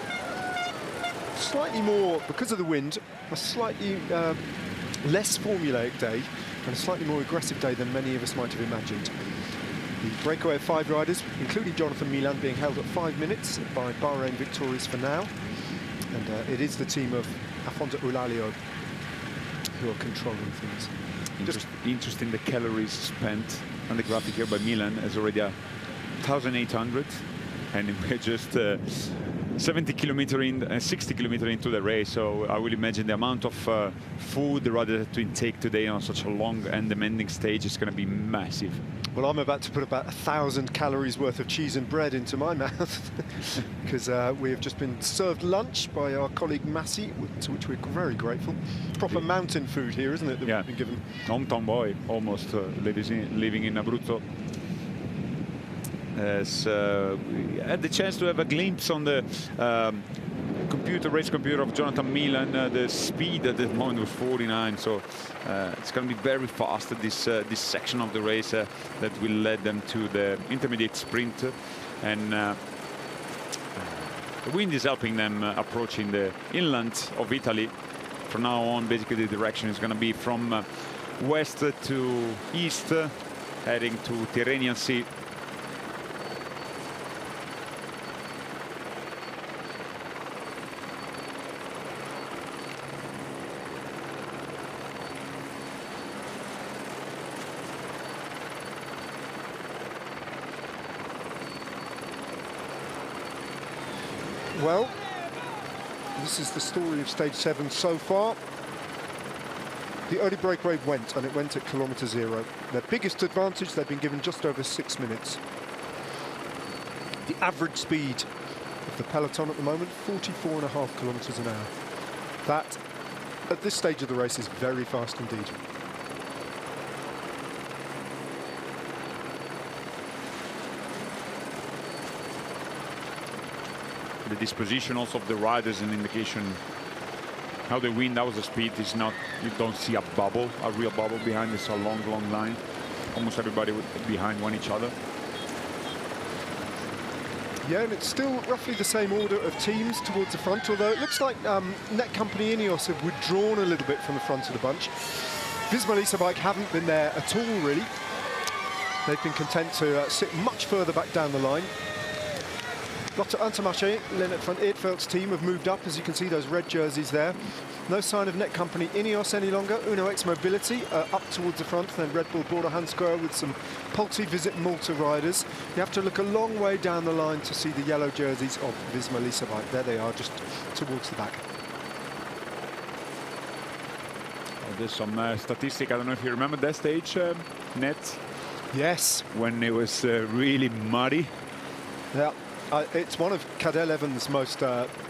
slightly more, because of the wind, a slightly less formulaic day and a slightly more aggressive day than many of us might have imagined. The breakaway of 5 riders, including Jonathan Milan, being held at 5 minutes by Bahrain victorious for now. And it is the team of Afonso Eulalio who are controlling things. Interesting the calories spent on the graphic here by Milan is already 1,800, and we're just 70 kilometer in, 60 kilometer into the race. So I will imagine the amount of food the rider had to intake today on such a long and demanding stage is going to be massive. Well, I'm about to put about 1,000 calories worth of cheese and bread into my mouth because we have just been served lunch by our colleague Massi, to which we're very grateful. Proper mountain food here, isn't it, that we've been given? Hometown boy, almost, living in Abruzzo. As we had the chance to have a glimpse on the race computer of Jonathan Milan. The speed at the moment was 49, so it's going to be very fast at this section of the race that will lead them to the intermediate sprint, and the wind is helping them approaching the inland of Italy. From now on, basically the direction is going to be from west to east, heading to Tyrrhenian Sea. Well, this is the story of stage 7 so far. The early breakaway went, and it went at kilometre 0. Their biggest advantage, they've been given just over 6 minutes. The average speed of the peloton at the moment, 44.5 kilometres an hour. That, at this stage of the race, is very fast indeed. The disposition also of the riders, an indication how the wind, how the speed is not, you don't see a bubble, a real bubble behind. It's a long line, almost everybody behind each other. Yeah, and it's still roughly the same order of teams towards the front, although it looks like Net Company Ineos have withdrawn a little bit from the front of the bunch. Visma Lease Bike haven't been there at all, really. They've been content to sit much further back down the line. Lotte Intermarché, Lennart van Eertveld's team have moved up, as you can see, those red jerseys there. No sign of Net Company Ineos any longer. Uno X Mobility up towards the front, then Red Bull Border Hansgrohe with some Pulti Visit Malta riders. You have to look a long way down the line to see the yellow jerseys of Visma Lease Bike. There they are, just towards the back. Oh, there's some statistic. I don't know if you remember that stage, Net? Yes. When it was really muddy. Yeah. It's one of Cadel Evans' most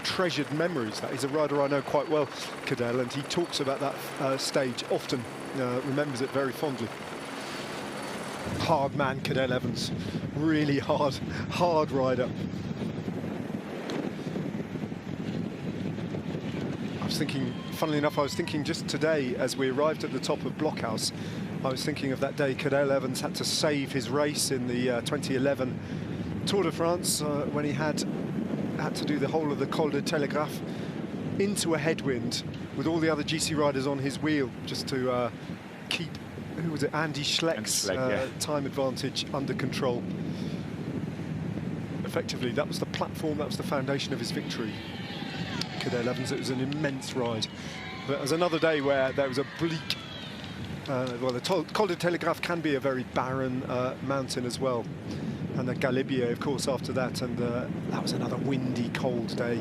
treasured memories. That he's a rider I know quite well, Cadel, and he talks about that stage often, remembers it very fondly. Hard man, Cadel Evans. Really hard rider. I was thinking, funnily enough, I was thinking just today as we arrived at the top of Blockhouse, I was thinking of that day Cadel Evans had to save his race in the 2011 Tour de France when he had to do the whole of the Col de Telegraph into a headwind with all the other GC riders on his wheel, just to keep, who was it, Andy Schleck's time advantage under control. Effectively, that was the platform, that was the foundation of his victory. Cadel Evans, it was an immense ride. But there was another day where there was a bleak, well, the Col de Telegraph can be a very barren mountain as well. And the Galibier, of course, after that, and that was another windy, cold day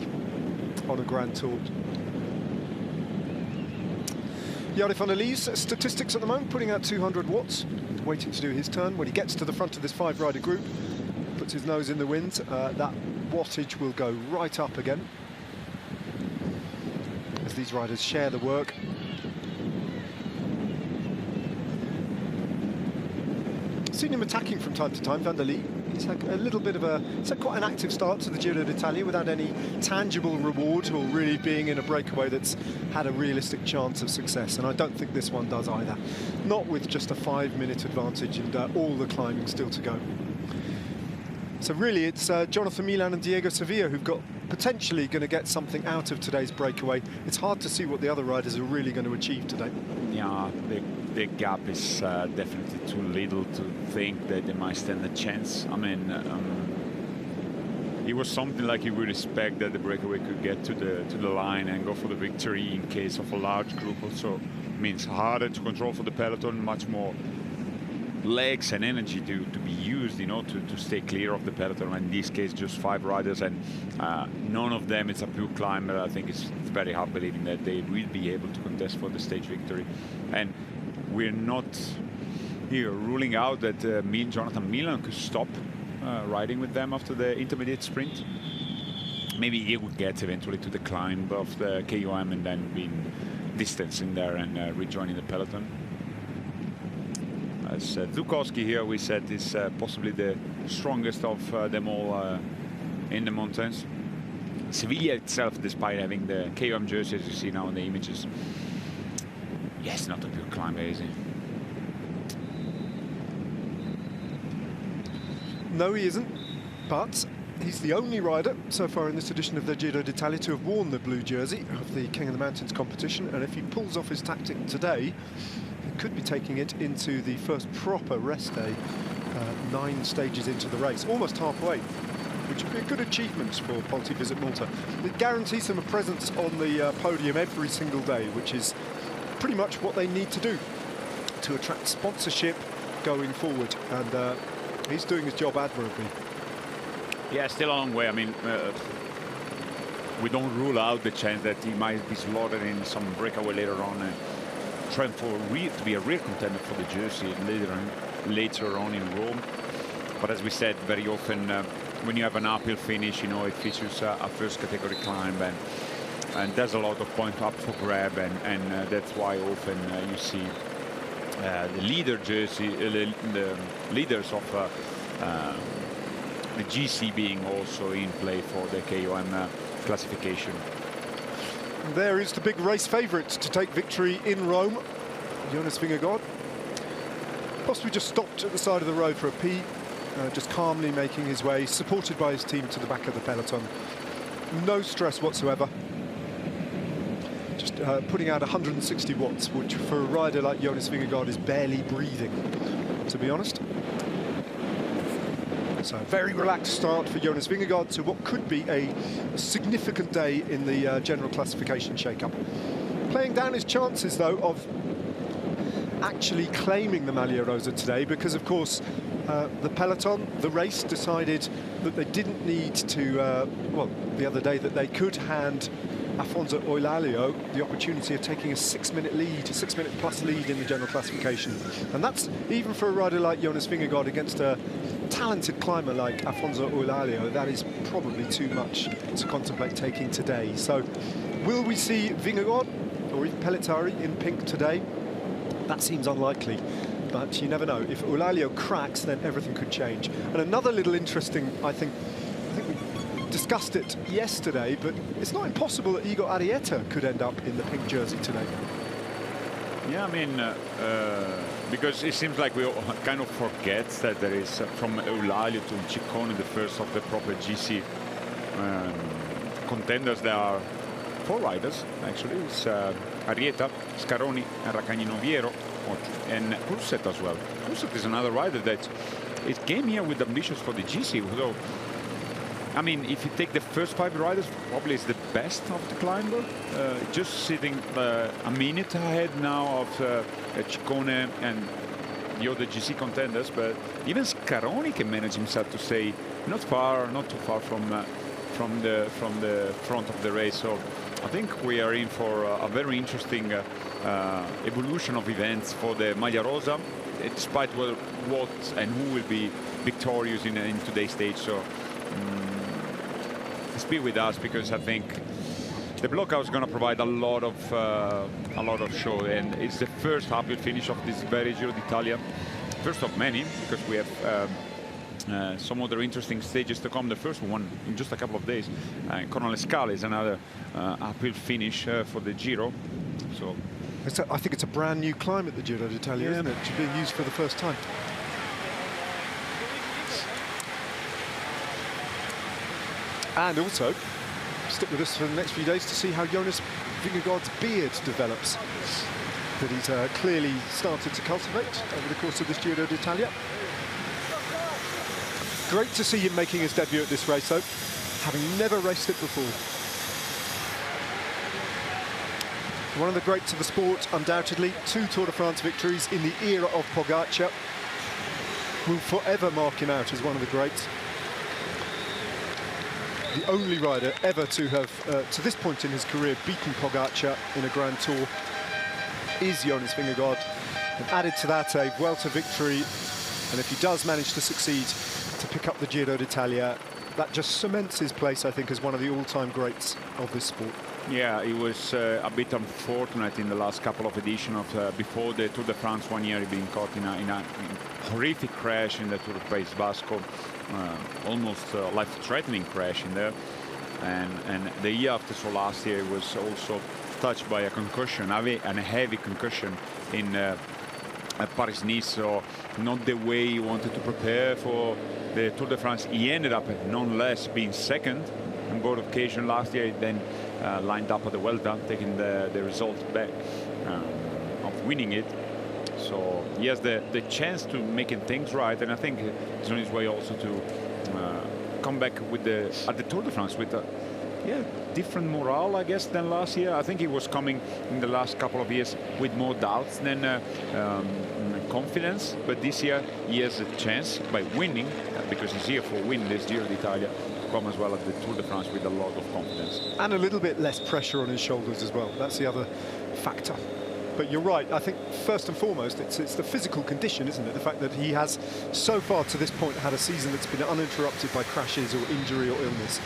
on a Grand Tour. Jari van der Lees, statistics at the moment, putting out 200 watts, waiting to do his turn. When he gets to the front of this 5-rider group, puts his nose in the wind, that wattage will go right up again as these riders share the work. Seen him attacking from time to time, Van der Lee. He's had a little bit of he's had quite an active start to the Giro d'Italia without any tangible reward or really being in a breakaway that's had a realistic chance of success. And I don't think this one does either. Not with just a 5-minute advantage and all the climbing still to go. So really, it's Jonathan Milan and Diego Sevilla who've got potentially going to get something out of today's breakaway. It's hard to see what the other riders are really going to achieve today. Yeah, the gap is definitely too little to think that they might stand a chance. I mean, it was something like you would expect that the breakaway could get to the line and go for the victory in case of a large group. Also means harder to control for the peloton, much more legs and energy to be used, you know, to stay clear of the peloton. In this case, just 5 riders, and none of them is a pure climber. I think it's very hard believing that they will be able to contest for the stage victory. And we're not here ruling out that Jonathan Milan could stop riding with them after the intermediate sprint. Maybe he would get eventually to the climb of the KOM and then being distancing there and rejoining the peloton. As Zukowski here, we said, is possibly the strongest of them all in the mountains. Sevilla itself, despite having the KOM jersey, as you see now in the images, yes, not a pure climber, is he? No, he isn't, but he's the only rider so far in this edition of the Giro d'Italia to have worn the blue jersey of the King of the Mountains competition, and if he pulls off his tactic today, he could be taking it into the first proper rest day, 9 stages into the race, almost halfway, which would be a good achievement for Polti Visit Malta. It guarantees them a presence on the podium every single day, which is pretty much what they need to do to attract sponsorship going forward, and he's doing his job admirably. Yeah, still a long way. I mean, we don't rule out the chance that he might be slaughtered in some breakaway later on and trying to be a real contender for the jersey later on in Rome. But as we said, very often when you have an uphill finish, you know, it features a first category climb, and there's a lot of points up for grab, and that's why often you see the leader jersey, the leaders of the GC being also in play for the KOM classification. There is the big race favourite to take victory in Rome, Jonas Vingegaard. Possibly just stopped at the side of the road for a pee, just calmly making his way, supported by his team, to the back of the peloton. No stress whatsoever. Just putting out 160 watts, which for a rider like Jonas Vingegaard is barely breathing, to be honest. So a very relaxed start for Jonas Vingegaard to what could be a significant day in the general classification shake-up. Playing down his chances, though, of actually claiming the Maglia Rosa today, because, of course, the peloton, the race, decided that they didn't need to, well, the other day, that they could hand Afonso Eulalia the opportunity of taking a 6-minute lead, a 6-minute plus lead in the general classification. And that's, even for a rider like Jonas Vingegaard against a talented climber like Afonso Eulalia, that is probably too much to contemplate taking today. So will we see Vingegaard or even Pelletari in pink today? That seems unlikely, but you never know. If Eulalia cracks, then everything could change. And another little interesting, I think we discussed it yesterday, but it's not impossible that Igor Arrieta could end up in the pink jersey today. Yeah, I mean, because it seems like we kind of forget that there is, from Eulalia to Ciccone, the first of the proper GC contenders, there are 4 riders, actually. It's Arrieta, Scaroni, and Racagninoviero, and Cruzet as well. Cruzet is another rider that it came here with ambitions for the GC, so I mean, if you take the first 5 riders, probably it's the best of the climber. Just sitting a minute ahead now of Ciccone and the other GC contenders, but even Scaroni can manage himself to stay not too far from the front of the race. So I think we are in for a very interesting evolution of events for the Maglia Rosa, despite what and who will be victorious in today's stage. So be with us, because I think the blockhouse is going to provide a lot of show, and it's the first uphill finish of this very Giro d'Italia, first of many, because we have some other interesting stages to come. The first one in just a couple of days. Cornale Scale is another uphill finish for the Giro. So I think it's a brand new climb at the Giro d'Italia, isn't it? It's being used for the first time. And also, stick with us for the next few days to see how Jonas Vingegaard's beard develops, that he's clearly started to cultivate over the course of this Giro d'Italia. Great to see him making his debut at this race, though, having never raced it before. One of the greats of the sport, undoubtedly. 2 Tour de France victories in the era of Pogacar. will forever mark him out as one of the greats. The only rider ever to have, to this point in his career, beaten Pogacar in a Grand Tour is Jonas Vingegaard. And added to that, a Vuelta victory. And if he does manage to succeed to pick up the Giro d'Italia, that just cements his place, I think, as one of the all-time greats of this sport. Yeah, it was a bit unfortunate in the last couple of editions of before the Tour de France. One year, he been caught in a horrific crash in the Tour of País Vasco, almost life-threatening crash in there. And the year after, so last year, he was also touched by a concussion, a heavy concussion in Paris-Nice. So not the way he wanted to prepare for the Tour de France. He ended up, nonetheless, being second on both occasions last year. Then lined up at the Vuelta, taking the result back of winning it. So he has the chance to making things right, and I think he's on his way also to come back with at the Tour de France with a different morale, I guess, than last year. I think he was coming in the last couple of years with more doubts than confidence, but this year he has a chance by winning, because he's here for win this Giro d'Italia, come as well at the Tour de France with a lot of confidence. And a little bit less pressure on his shoulders as well. That's the other factor. But you're right, I think first and foremost it's the physical condition, isn't it? The fact that he has so far to this point had a season that's been uninterrupted by crashes or injury or illness.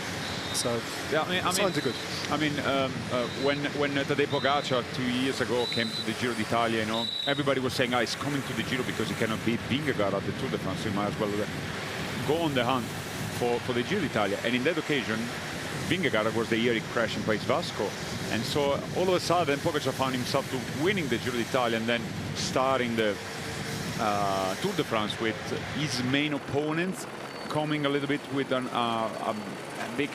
So yeah, signs are good. I mean, when Tadej Pogacar 2 years ago came to the Giro d'Italia, you know, everybody was saying, he's coming to the Giro because he cannot beat Vingegaard at the Tour de France, so he might as well go on the hunt for the Giro d'Italia. And in that occasion, Vingegaard was the year he crashed in País Vasco. And so all of a sudden, Pogacar found himself to winning the Giro d'Italia and then starting the Tour de France with his main opponent coming a little bit with a big,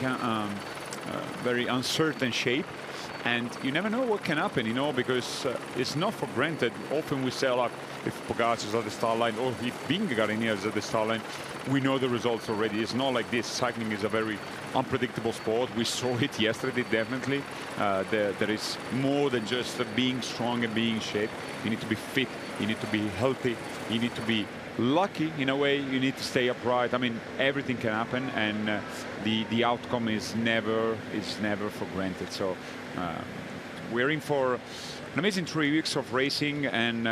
very uncertain shape. And you never know what can happen, you know, because it's not for granted. Often we say, like, if Pogacar is at the start line or if Vingegaard is at the start line, we know the results already. It's not like this. Cycling is a very unpredictable sport. We saw it yesterday, definitely. There is more than just being strong and being in shape. You need to be fit. You need to be healthy. You need to be lucky in a way. You need to stay upright. I mean, everything can happen, and the outcome is never for granted. So we're in for an amazing 3 weeks of racing, and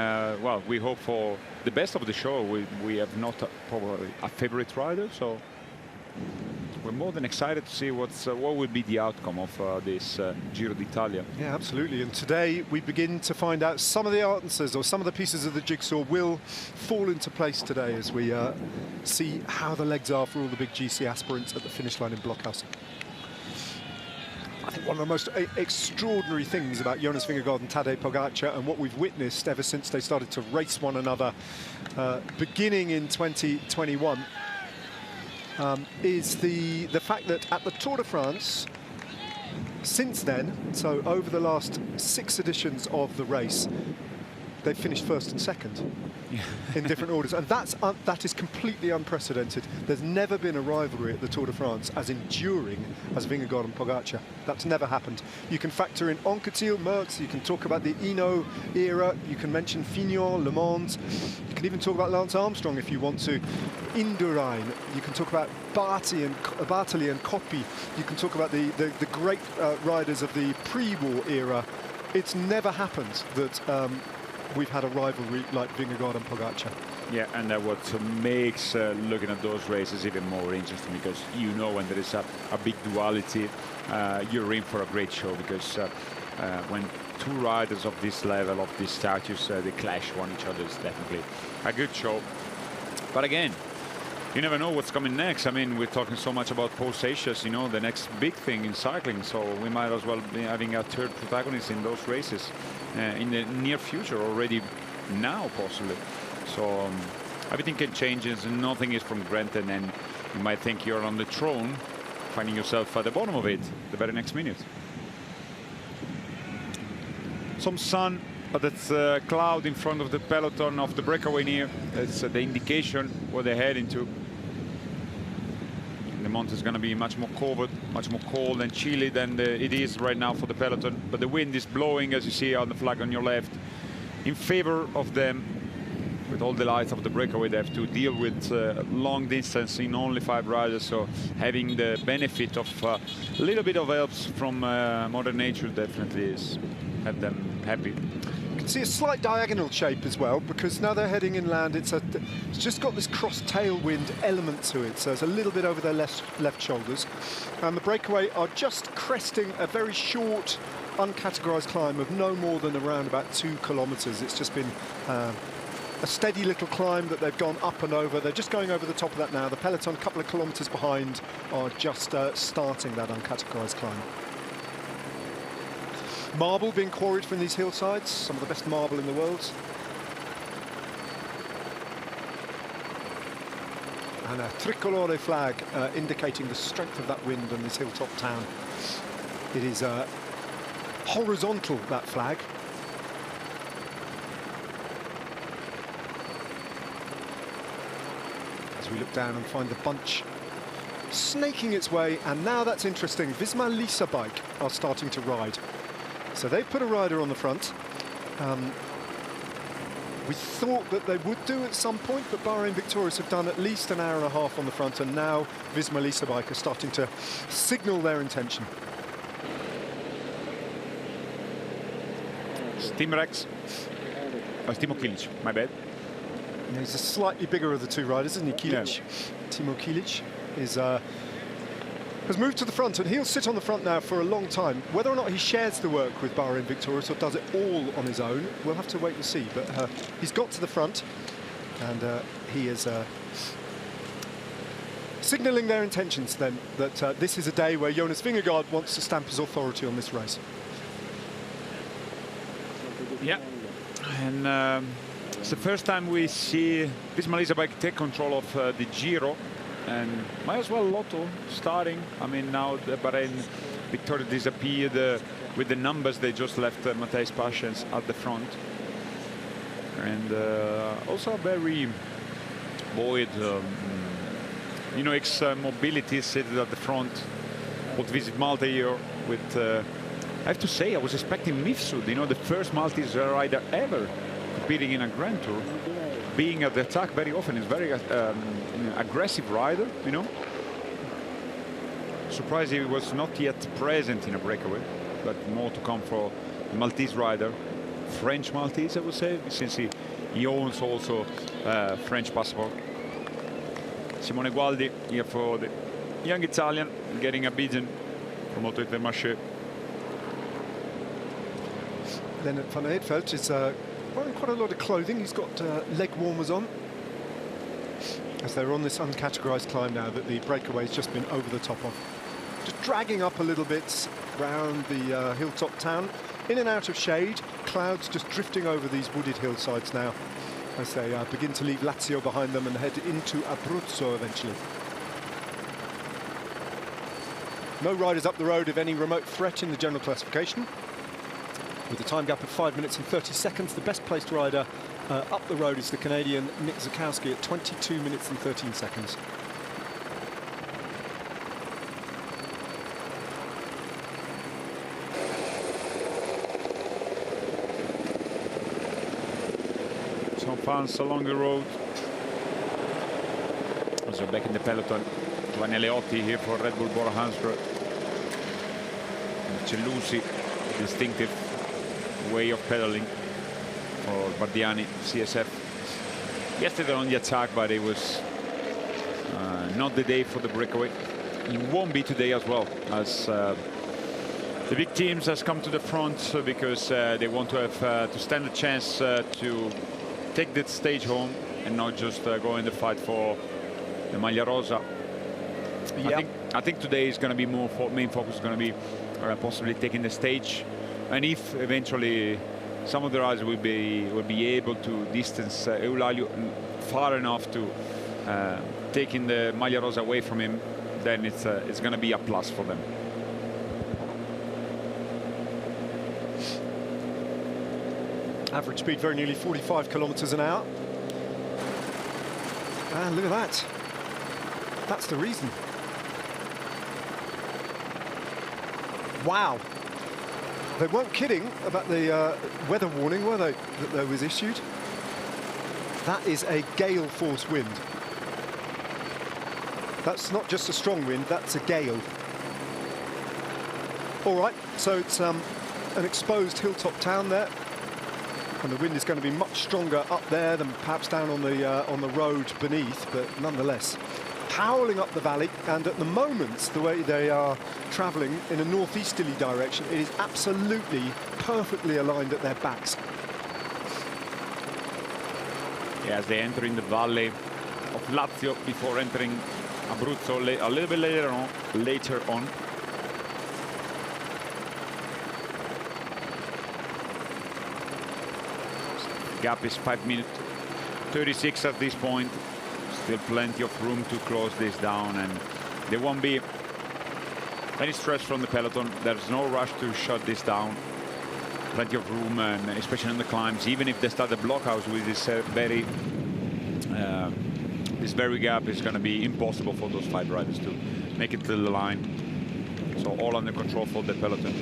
well, we hope for the best of the show. We have not probably a favorite rider, so we're more than excited to see what will be the outcome of this Giro d'Italia. Yeah, absolutely. And today we begin to find out some of the answers, or some of the pieces of the jigsaw will fall into place today as we see how the legs are for all the big GC aspirants at the finish line in Blockhausen. I think one of the most extraordinary things about Jonas Vingegaard and Tadej Pogacar, and what we've witnessed ever since they started to race one another beginning in 2021, is the fact that at the Tour de France, since then, so over the last 6 editions of the race, they've finished first and second in different orders, and that is completely unprecedented. There's never been a rivalry at the Tour de France as enduring as Vingegaard and Pogacar. That's never happened. You can factor in Anquetil, Merckx, you can talk about the Hinault era, you can mention Fignon, Le Mans, you can even talk about Lance Armstrong if you want to, Indurain, you can talk about Bartoli and Coppi, you can talk about the great riders of the pre-war era. It's never happened that we've had a rivalry like Vingegaard and Pogacar. Yeah, and that what makes looking at those races even more interesting, because you know when there is a big duality, you're in for a great show, because when two riders of this level, of this status, they clash one each other, is definitely a good show. But again, you never know what's coming next. I mean, we're talking so much about post-Asias, you know, the next big thing in cycling, so we might as well be having a third protagonist in those races in the near future, already now possibly. So everything can change, and nothing is from granted, and you might think you're on the throne, finding yourself at the bottom of it the very next minute. Some sun, but it's a cloud in front of the peloton of the breakaway near. That's the indication what they're heading to. The month is going to be much more covered, much more cold and chilly than it is right now for the peloton. But the wind is blowing, as you see on the flag on your left, in favor of them. But with all the lights of the breakaway, they have to deal with long distance in only 5 riders. So having the benefit of a little bit of helps from Mother Nature definitely is have them happy. You can see a slight diagonal shape as well, because now they're heading inland. It's just got this cross tailwind element to it, so it's a little bit over their left shoulders. And the breakaway are just cresting a very short, uncategorized climb of no more than around about 2 kilometers. It's just been a steady little climb that they've gone up and over. They're just going over the top of that now. The peloton, a couple of kilometers behind, are just starting that uncategorized climb. Marble being quarried from these hillsides, some of the best marble in the world. And a tricolore flag indicating the strength of that wind on this hilltop town. It is horizontal, that flag. As we look down and find the bunch snaking its way, and now that's interesting, Visma Lease bike are starting to ride. So they've put a rider on the front. We thought that they would do at some point, but Bahrain Victorious have done at least an hour and a half on the front, and now Visma Lease bike are starting to signal their intention. Timo Rex. Oh, Timo Kilic, my bad. And he's a slightly bigger of the 2 riders, isn't he, Kilic? Yeah. Timo Kilic has moved to the front, and he'll sit on the front now for a long time. Whether or not he shares the work with Bahrain Victorious or does it all on his own, we'll have to wait and see. But he's got to the front, and he is signalling their intentions then that this is a day where Jonas Vingegaard wants to stamp his authority on this race. Yeah, and it's the first time we see Visma Lease bike take control of the Giro. And might as well Lotto starting. I mean, now the Bahrain Victoria disappeared with the numbers. They just left Matthijs Paschens at the front. And also a very buoyed, you know, ex-mobility seated at the front. Would visit Malta here with, I have to say, I was expecting Mifsud, you know, the first Maltese rider ever competing in a Grand Tour. Being at the attack very often is very aggressive rider, you know. Surprised he was not yet present in a breakaway, but more to come for the Maltese rider, French Maltese, I would say, since he owns also French passport. Simone Gualdi here for the young Italian, getting a beating from IItalia. Lennart van Eedveld is wearing quite a lot of clothing. He's got leg warmers on, as they're on this uncategorized climb now that the breakaway's just been over the top of. Just dragging up a little bit around the hilltop town, in and out of shade. Clouds just drifting over these wooded hillsides now as they begin to leave Lazio behind them and head into Abruzzo eventually. No riders up the road of any remote threat in the general classification. With a time gap of 5 minutes and 30 seconds, the best placed rider up the road is the Canadian Nick Zakowski at 22 minutes and 13 seconds. Some fans along the road. Also back in the peloton, Giovanni Aleotti here for Red Bull Bora Hansgrohe. Cellusi, distinctive way of pedaling for Bardiani, CSF. Yesterday on the attack, but it was not the day for the breakaway. It won't be today as well, as the big teams has come to the front because they want to have to stand a chance to take that stage home and not just go in the fight for the Maglia Rosa. Yep. I think today is going to be more main focus is going to be possibly taking the stage. And if eventually some of the riders will be able to distance Eulalia far enough to taking the Maglia Rosa away from him, then it's going to be a plus for them. Average speed very nearly 45 kilometers an hour. And look at that. That's the reason. Wow. They weren't kidding about the weather warning, were they, that was issued? That is a gale force wind. That's not just a strong wind, that's a gale. All right, so it's an exposed hilltop town there, and the wind is going to be much stronger up there than perhaps down on the road beneath, but nonetheless, howling up the valley. And at the moment, the way they are travelling in a northeasterly direction, it is absolutely perfectly aligned at their backs. Yeah, as they enter in the valley of Lazio before entering Abruzzo a little bit later on. Gap is 5 minutes 36 at this point. Still plenty of room to close this down, and there won't be any stress from the peloton. There's no rush to shut this down. Plenty of room, and especially on the climbs, even if they start the blockhouse with this very gap, is going to be impossible for those 5 riders to make it to the line. So all under control for the peloton.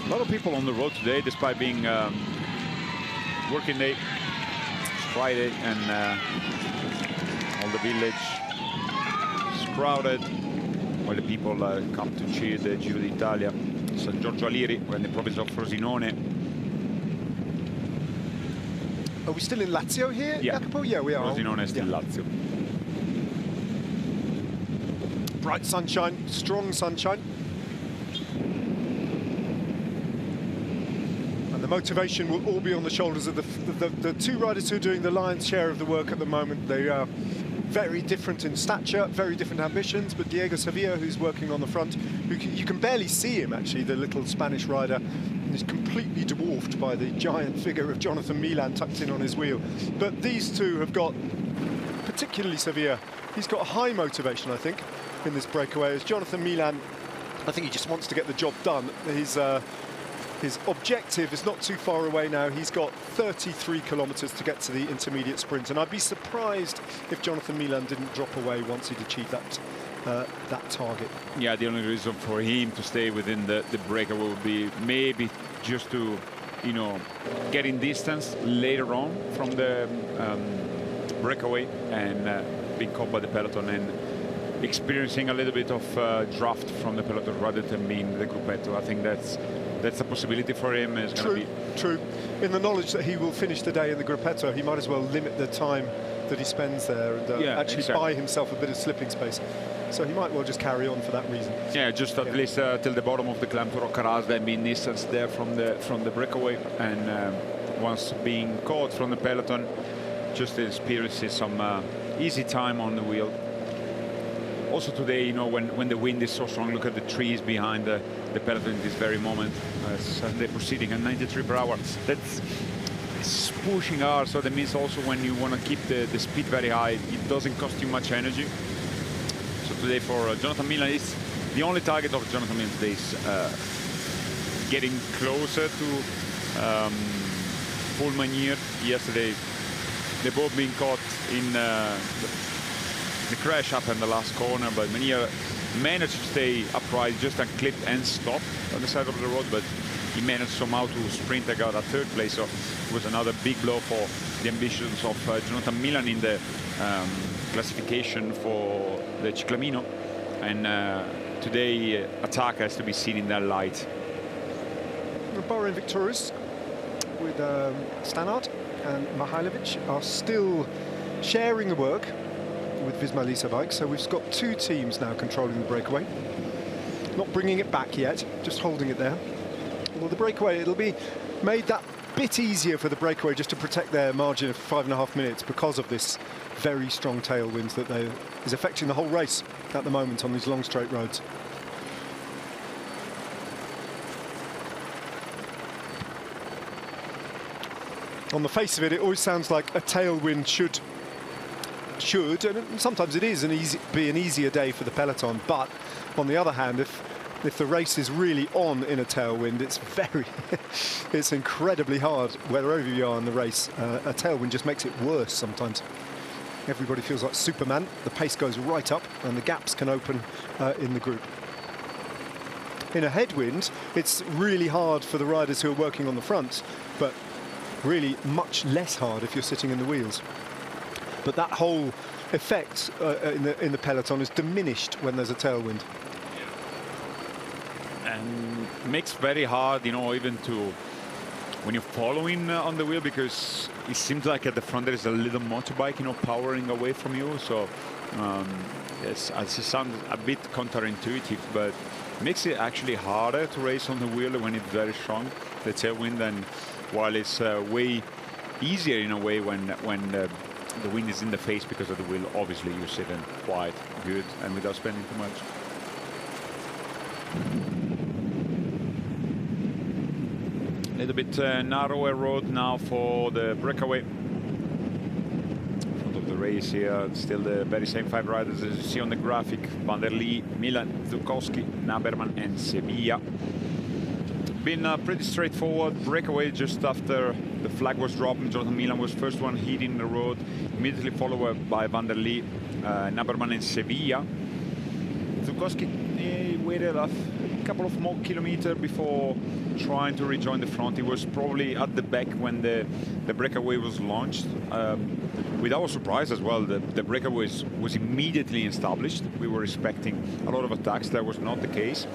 A lot of people on the road today, despite being working day. It's Friday, and all the village is crowded, while the people come to cheer the Giro d'Italia. San Giorgio Aliri, we're in the province of Frosinone. Are we still in Lazio here, Yeah. Jacopo? Yeah, we are. Frosinone is still Lazio. Bright sunshine, strong sunshine. And the motivation will all be on the shoulders of the 2 riders who are doing the lion's share of the work at the moment. They are very different in stature, very different ambitions, but Diego Sevilla, who's working on the front, you can barely see him, actually, the little Spanish rider, and is completely dwarfed by the giant figure of Jonathan Milan tucked in on his wheel. But these 2 have got, particularly Sevilla, he's got high motivation, I think, in this breakaway. As Jonathan Milan, I think he just wants to get the job done. His objective is not too far away now. He's got 33 kilometres to get to the intermediate sprint, and I'd be surprised if Jonathan Milan didn't drop away once he'd achieved that target. Yeah, the only reason for him to stay within the breakaway would be maybe just to, you know, get in distance later on from the breakaway and being caught by the peloton and experiencing a little bit of draft from the peloton rather than being the gruppetto. I think that's a possibility for him. It's True. In the knowledge that he will finish the day in the gruppetto, he might as well limit the time that he spends there and actually buy himself a bit of slipping space. So he might well just carry on for that reason. Yeah, just at least till the bottom of the climb to Roccaraz, then be in distance there from the breakaway, and once being caught from the peloton, just experiences some easy time on the wheel. Also today, you know, when the wind is so strong, look at the trees behind the peloton in this very moment as they're proceeding at 93 per hour. That's pushing hard, so that means also when you want to keep the speed very high, it doesn't cost you much energy. So today for Jonathan Milan, it's the only target of Jonathan Milan today is getting closer to Paul Magnier. Yesterday, they both being caught in the crash up in the last corner, but Magnier managed to stay upright, just a clip and stop on the side of the road, but he managed somehow to sprint and got a 3rd place. So it was another big blow for the ambitions of Jonathan Milan in the classification for the Ciclamino, and today attack has to be seen in that light. Bahrain victorious with Stannard and Mihailovic are still sharing the work with Visma Lease bike, so we've got 2 teams now controlling the breakaway. Not bringing it back yet, just holding it there. Well, the breakaway, it'll be made that bit easier for the breakaway just to protect their margin of 5.5 minutes because of this very strong tailwind that is affecting the whole race at the moment on these long straight roads. On the face of it, it always sounds like a tailwind should, and sometimes it is be an easier day for the peloton. But on the other hand, if the race is really on in a tailwind, it's incredibly hard wherever you are in the race. A tailwind just makes it worse sometimes. everybody feels like Superman. The pace goes right up and the gaps can open in the group. In a headwind, it's really hard for the riders who are working on the front, but really much less hard if you're sitting in the wheels. But that whole effect in the peloton is diminished when there's a tailwind. And makes very hard, you know, even to when you're following on the wheel, because it seems like at the front there is a little motorbike, you know, powering away from you. So it sounds a bit counterintuitive, but makes it actually harder to race on the wheel when it's very strong, the tailwind, and while it's way easier in a way when the wind is in the face because of the wheel. Obviously you're sitting quite good and without spending too much. A little bit narrower road now for the breakaway. Front of the race here, still the very same 5 riders as you see on the graphic: Van der Lee, Milan, Zukowski, Naberman and Sevilla. Been pretty straightforward breakaway just after the flag was dropped. Jonathan Milan was first one hitting the road, immediately followed by Van der Lee, Naberman and Sevilla. Zukowski waited a couple of more kilometers before trying to rejoin the front. He was probably at the back when the breakaway was launched. With our surprise as well, the breakaway was immediately established. We were expecting a lot of attacks. That was not the case.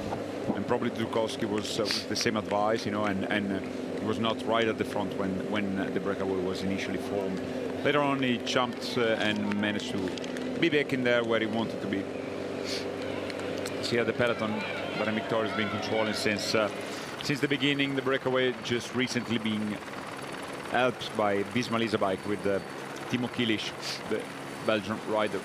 And probably Zukowski was with the same advice, you know, and he was not right at the front when the breakaway was initially formed. Later on, he jumped and managed to be back in there where he wanted to be. So here the peloton, Bahrain Victoria has been controlling since the beginning. The breakaway just recently being helped by Visma Lease bike with Timo Kilic, the Belgian rider.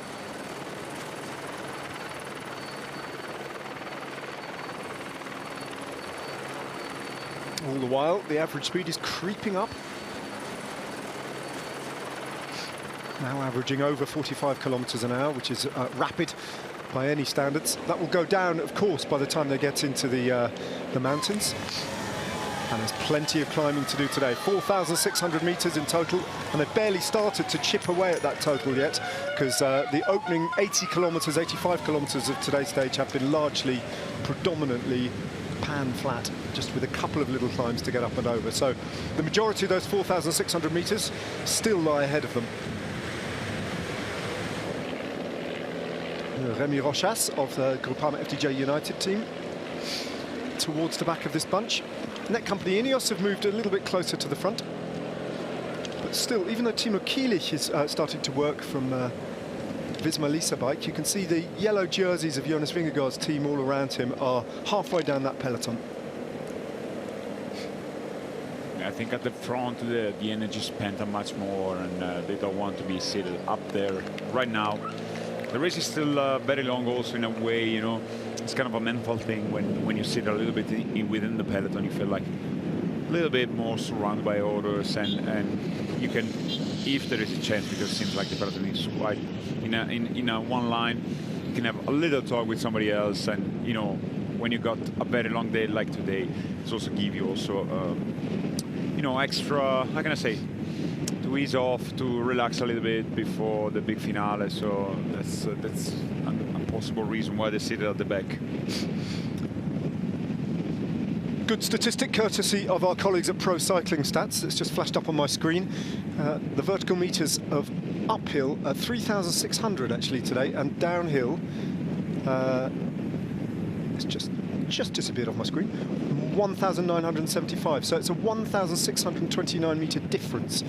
All the while, the average speed is creeping up. Now averaging over 45 kilometers an hour, which is rapid by any standards. That will go down, of course, by the time they get into the mountains. And there's plenty of climbing to do today. 4,600 meters in total, and they've barely started to chip away at that total yet, because the opening 80 kilometers, 85 kilometers of today's stage have been largely, predominantly pan flat, just with a couple of little climbs to get up and over. So the majority of those 4,600 meters still lie ahead of them. Remy Rochas of the Groupama FDJ United team towards the back of this bunch. Net Company Ineos have moved a little bit closer to the front, but still, even though Timo Kilic is starting to work from Visma Lease bike, you can see the yellow jerseys of Jonas Vingegaard's team all around him are halfway down that peloton. I think at the front the energy spent much more, and they don't want to be seated up there right now. The race is still very long also in a way, you know. It's kind of a mental thing when you sit a little bit within the peloton. You feel like a little bit more surrounded by others, and you can, if there is a chance, because it seems like the peloton is quite in a one line, you can have a little talk with somebody else, and you know, when you got a very long day like today, it's also give you also you know, extra, how can I say, to ease off, to relax a little bit before the big finale. So that's a possible reason why they sit at the back. Good statistic courtesy of our colleagues at Pro Cycling Stats. It's just flashed up on my screen. The vertical meters of uphill are 3,600 actually today, and downhill it's just disappeared off my screen, 1,975. So it's a 1,629 meter difference.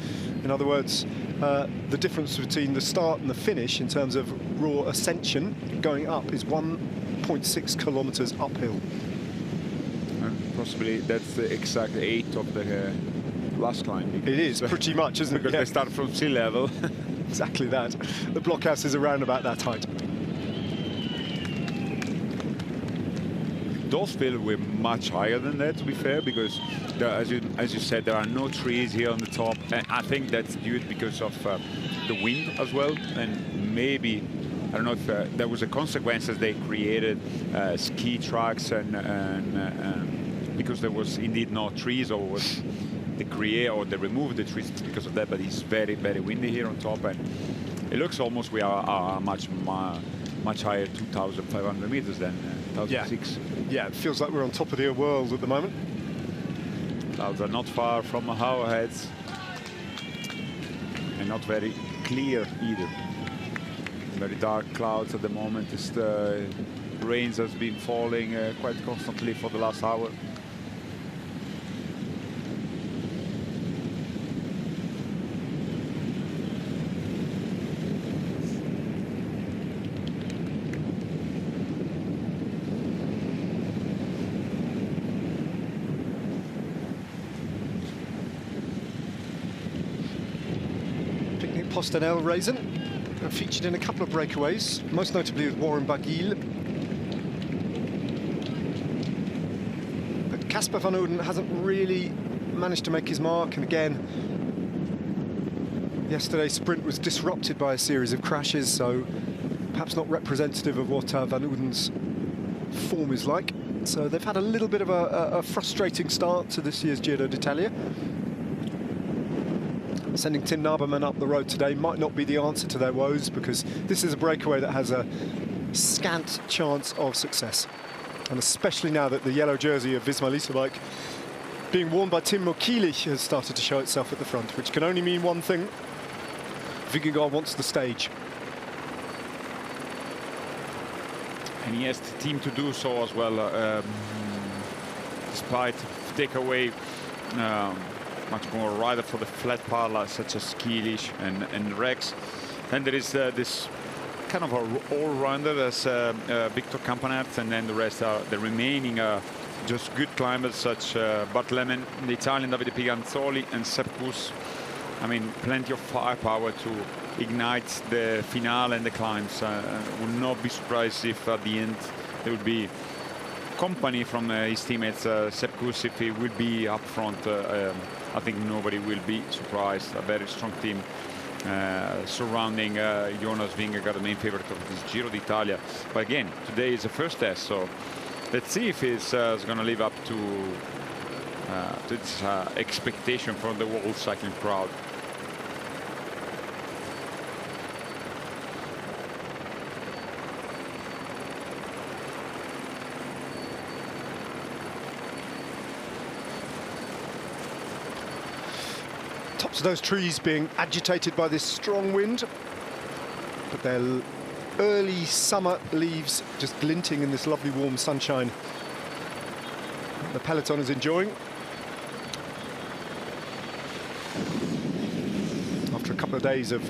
In other words, the difference between the start and the finish in terms of raw ascension going up is 1.6 kilometers uphill. And possibly that's the exact 8 of the last climb. It is pretty much, isn't it? Because they start from sea level. Exactly that. The blockhouse is around about that height. Those fields were much higher than that, to be fair, because there, as you said, there are no trees here on the top, and I think that's due because of the wind as well, and maybe, I don't know if there was a consequence as they created ski tracks and because there was indeed no trees, or was they removed the trees because of that. But it's very, very windy here on top, and it looks almost we are much higher, 2,500 meters than 1,006. Yeah, it feels like we're on top of the world at the moment. Clouds are not far from our heads, and not very clear either. Very dark clouds at the moment. The rains has been falling quite constantly for the last hour. Postanel Raisin, featured in a couple of breakaways, most notably with Warren Barguil. But Casper van Ouden hasn't really managed to make his mark, and again, yesterday's sprint was disrupted by a series of crashes, so perhaps not representative of what Van Ouden's form is like. So they've had a little bit of a frustrating start to this year's Giro d'Italia. Sending Tim Naberman up the road today might not be the answer to their woes, because this is a breakaway that has a scant chance of success. And especially now that the yellow jersey of Visma Leasebike, being worn by Tim Mokili, has started to show itself at the front, which can only mean one thing: Vingegaard wants the stage. And he has the team to do so as well, despite takeaway much more rider for the flat part, such as Kilic and Rex. And there is this kind of a all-rounder as Victor Campanert, and then the rest are the remaining just good climbers, such Bart Lemon, the Italian Davide Piganzoli, and Sepp Kuss. I mean, plenty of firepower to ignite the finale and the climbs. Would not be surprised if at the end there would be company from his teammates. Sepp Kuss, if he will be up front, I think nobody will be surprised. A very strong team surrounding Jonas Vingegaard, the main favorite of this Giro d'Italia. But again, today is the first test, so let's see if he's going to live up to this expectation from the world cycling crowd. Tops of those trees being agitated by this strong wind, but their early summer leaves just glinting in this lovely warm sunshine the peloton is enjoying. After a couple of days of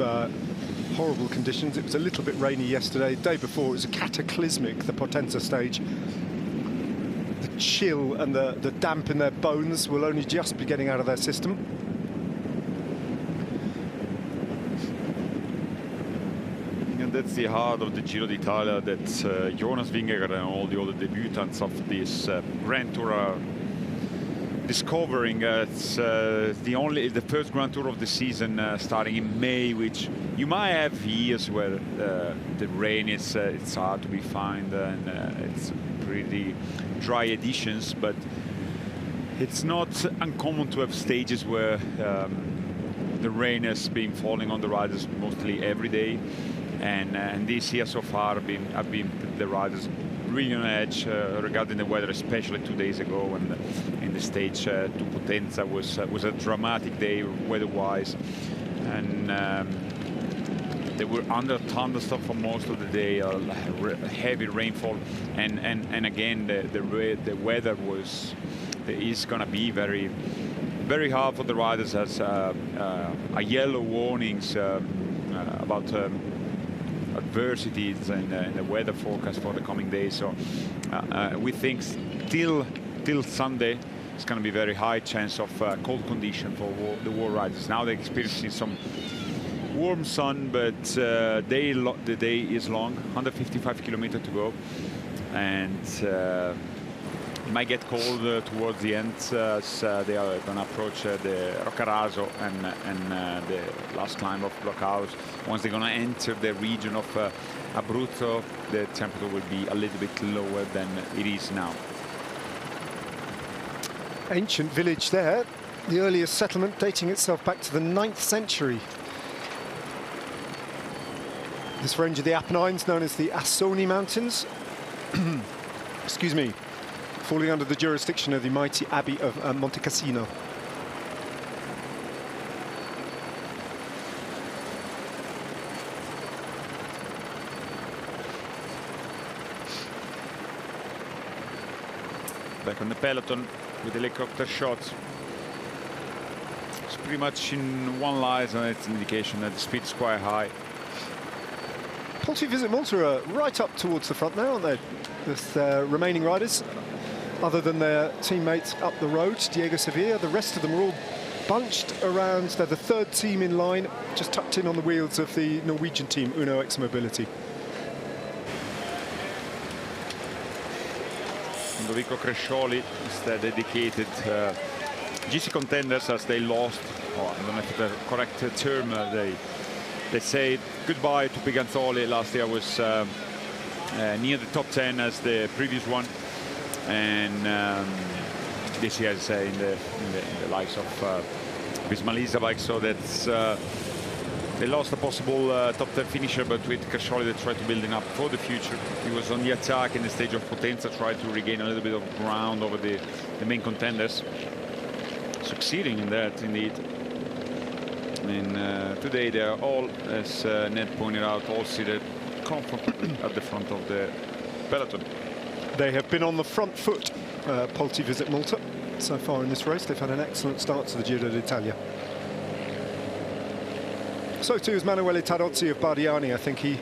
horrible conditions, it was a little bit rainy yesterday. The day before it was cataclysmic, the Potenza stage. The chill and the damp in their bones will only just be getting out of their system. That's the heart of the Giro d'Italia, that Jonas Vingegaard and all the other debutants of this Grand Tour are discovering. It's the first Grand Tour of the season, starting in May, which you might have years where the rain is it's hard to be found, and it's pretty dry editions, but it's not uncommon to have stages where the rain has been falling on the riders mostly every day. And this year so far have been the riders really on edge regarding the weather, especially 2 days ago when in the stage to Potenza was a dramatic day weather-wise, and they were under thunderstorm for most of the day, heavy rainfall, and again the weather is going to be very, very hard for the riders, as a yellow warnings about adversities in the weather forecast for the coming days. So we think till Sunday it's going to be very high chance of cold condition for the war riders. Now they're experiencing some warm sun, but the day is long, 155 kilometers to go, and it might get cold towards the end, as they are going to approach the Roccaraso and the last climb of Blockhouse. Once they're going to enter the region of Abruzzo, the temperature will be a little bit lower than it is now. Ancient village there, the earliest settlement dating itself back to the 9th century. This range of the Apennines, known as the Assoni Mountains, excuse me, falling under the jurisdiction of the mighty Abbey of Monte Cassino. Back on the peloton with helicopter shots. It's pretty much in one line, and it's an indication that the speed is quite high. Polti Visit Malta are right up towards the front now, aren't they? With remaining riders, other than their teammates up the road, Diego Sevilla. The rest of them are all bunched around. They're the third team in line, just tucked in on the wheels of the Norwegian team, Uno X Mobility. Ludovico Crescioli is the dedicated GC contenders, as they lost, I don't know if the correct term, they say goodbye to Piganzoli. Last year was near the top 10 as the previous one, and this year is in the likes of Bismaliza bike, so that's they lost a possible top 10 finisher, but with Crescioli they tried to build him up for the future. He was on the attack in the stage of Potenza, tried to regain a little bit of ground over the main contenders, succeeding in that indeed. And today they are all, as Ned pointed out, all seated comfortably at the front of the peloton. They have been on the front foot, Polti Visit Malta, so far in this race. They've had an excellent start to the Giro d'Italia. So too is Manuele Tarozzi of Bardiani. I think he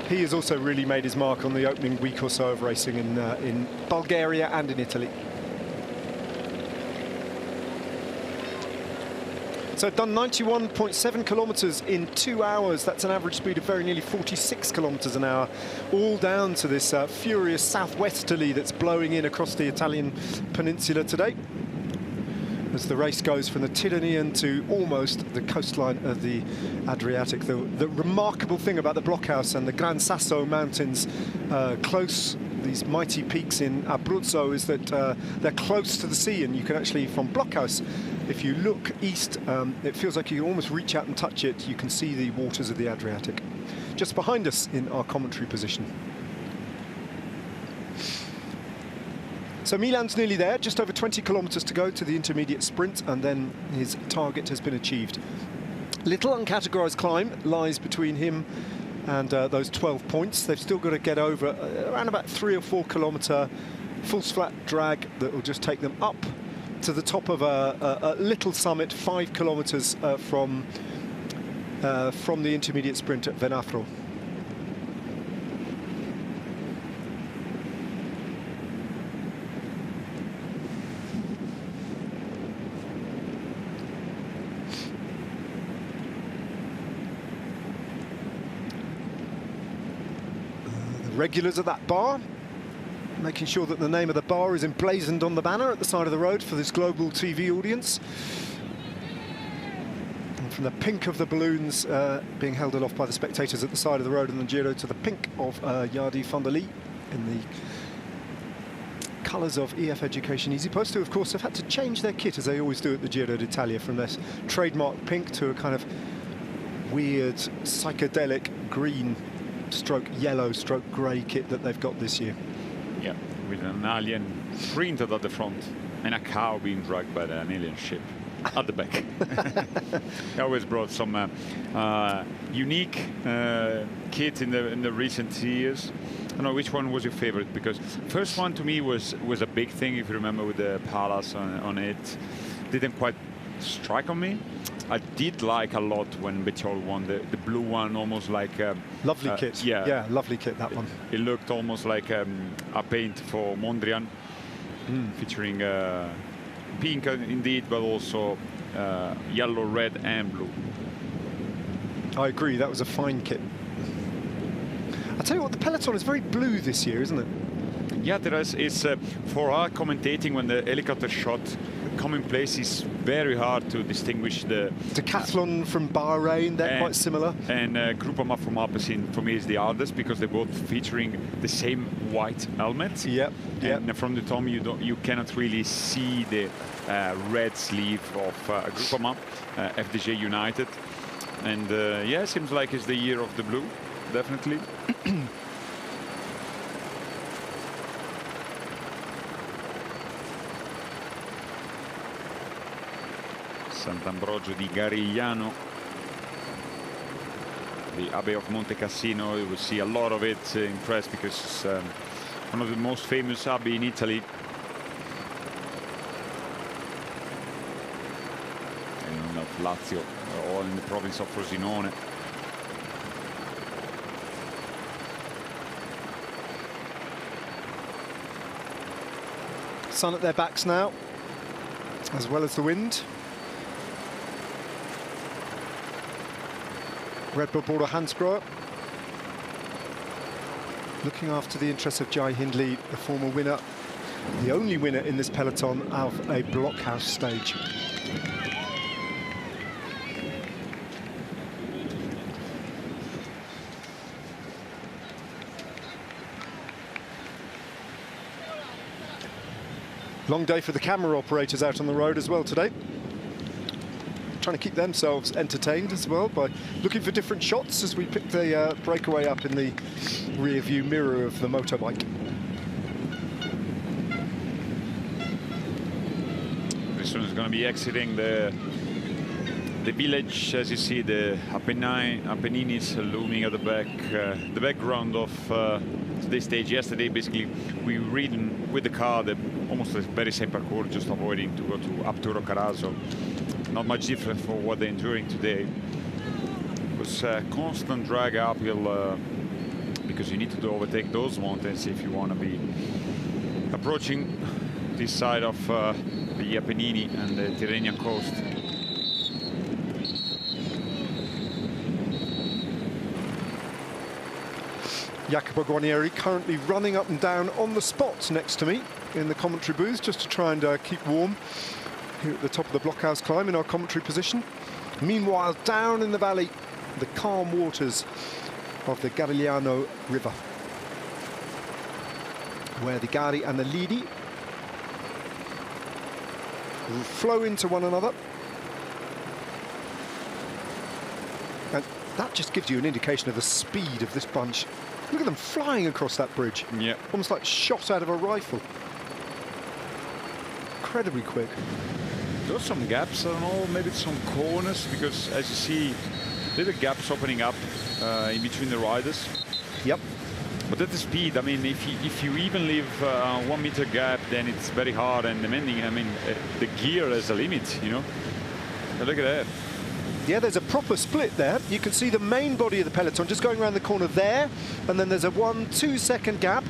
has also really made his mark on the opening week or so of racing in Bulgaria and in Italy. So done 91.7 kilometres in 2 hours. That's an average speed of very nearly 46 kilometres an hour, all down to this furious southwesterly that's blowing in across the Italian peninsula today, as the race goes from the Tyrrhenian to almost the coastline of the Adriatic. The remarkable thing about the Blockhouse and the Gran Sasso Mountains, close, these mighty peaks in Abruzzo, is that they're close to the sea, and you can actually, from Blockhouse, if you look east, it feels like you can almost reach out and touch it. You can see the waters of the Adriatic just behind us in our commentary position. So Milan's nearly there, just over 20 kilometres to go to the intermediate sprint, and then his target has been achieved. Little uncategorised climb lies between him and those 12 points. They've still got to get over around about 3 or 4 kilometre false flat drag that will just take them up to the top of a little summit, 5 kilometres from the intermediate sprint at Venafro. Regulars at that bar, making sure that the name of the bar is emblazoned on the banner at the side of the road for this global TV audience. And from the pink of the balloons being held aloft by the spectators at the side of the road in the Giro to the pink of Yardi van der Lee in the colours of EF Education EasyPost, who of course have had to change their kit, as they always do at the Giro d'Italia, from this trademark pink to a kind of weird psychedelic green stroke yellow stroke grey kit that they've got this year. Yeah, with an alien printed at the front and a cow being dragged by an alien ship at the back. They always brought some unique kit in the recent years. I don't know which one was your favorite, because first one to me was a big thing, if you remember, with the palace on it. Didn't quite strike on me. I did like a lot when Bettiol won the blue one, almost like lovely kit. Yeah, lovely kit, that one. It looked almost like a paint for Mondrian, featuring pink indeed, but also yellow, red and blue. I agree, that was a fine kit. I tell you what, the peloton is very blue this year, isn't it? Yeah, there is. It's for our commentating, when the helicopter shot come in place, it's very hard to distinguish the Decathlon from Bahrain. They're quite similar. And Groupama from Alpecin, for me, is the hardest, because they're both featuring the same white helmet. Yep. And from the top, you cannot really see the red sleeve of Groupama, FDJ United. And yeah, it seems like it's the year of the blue. definitely. Sant'Ambrogio di Garigliano, the Abbey of Monte Cassino. You will see a lot of it in press because it's one of the most famous abbey in Italy. And of Lazio, all in the province of Frosinone. Sun at their backs now, as well as the wind. Red Bull brought a Hansgrohe, looking after the interests of Jai Hindley, the former winner, the only winner in this peloton of a blockhouse stage. Long day for the camera operators out on the road as well today. Trying to keep themselves entertained as well by looking for different shots as we pick the breakaway up in the rear view mirror of the motorbike. This one is going to be exiting the village. As you see, the Apennines looming at the background of this stage. Yesterday, basically, we ridden with the car almost the very same parcours, just avoiding to go up to Roccaraso. Not much different for what they're enduring today. It was a constant drag uphill because you need to overtake those mountains if you want to be approaching this side of the Apennini and the Tyrrhenian coast. Jacopo Guarnieri currently running up and down on the spot next to me in the commentary booth, just to try and keep warm here at the top of the blockhouse climb in our commentary position. Meanwhile, down in the valley, the calm waters of the Garigliano River, where the Gari and the Lidi flow into one another. And that just gives you an indication of the speed of this bunch. Look at them flying across that bridge. Yeah. Almost like shot out of a rifle. Incredibly quick. There's some gaps, I don't know, maybe some corners, because as you see, little gaps opening up in between the riders. Yep. But at the speed, I mean, if you even leave 1 meter gap, then it's very hard and demanding. I mean, the gear has a limit, you know. But look at that. Yeah, there's a proper split there. You can see the main body of the peloton just going around the corner there, and then there's a 1-2 second gap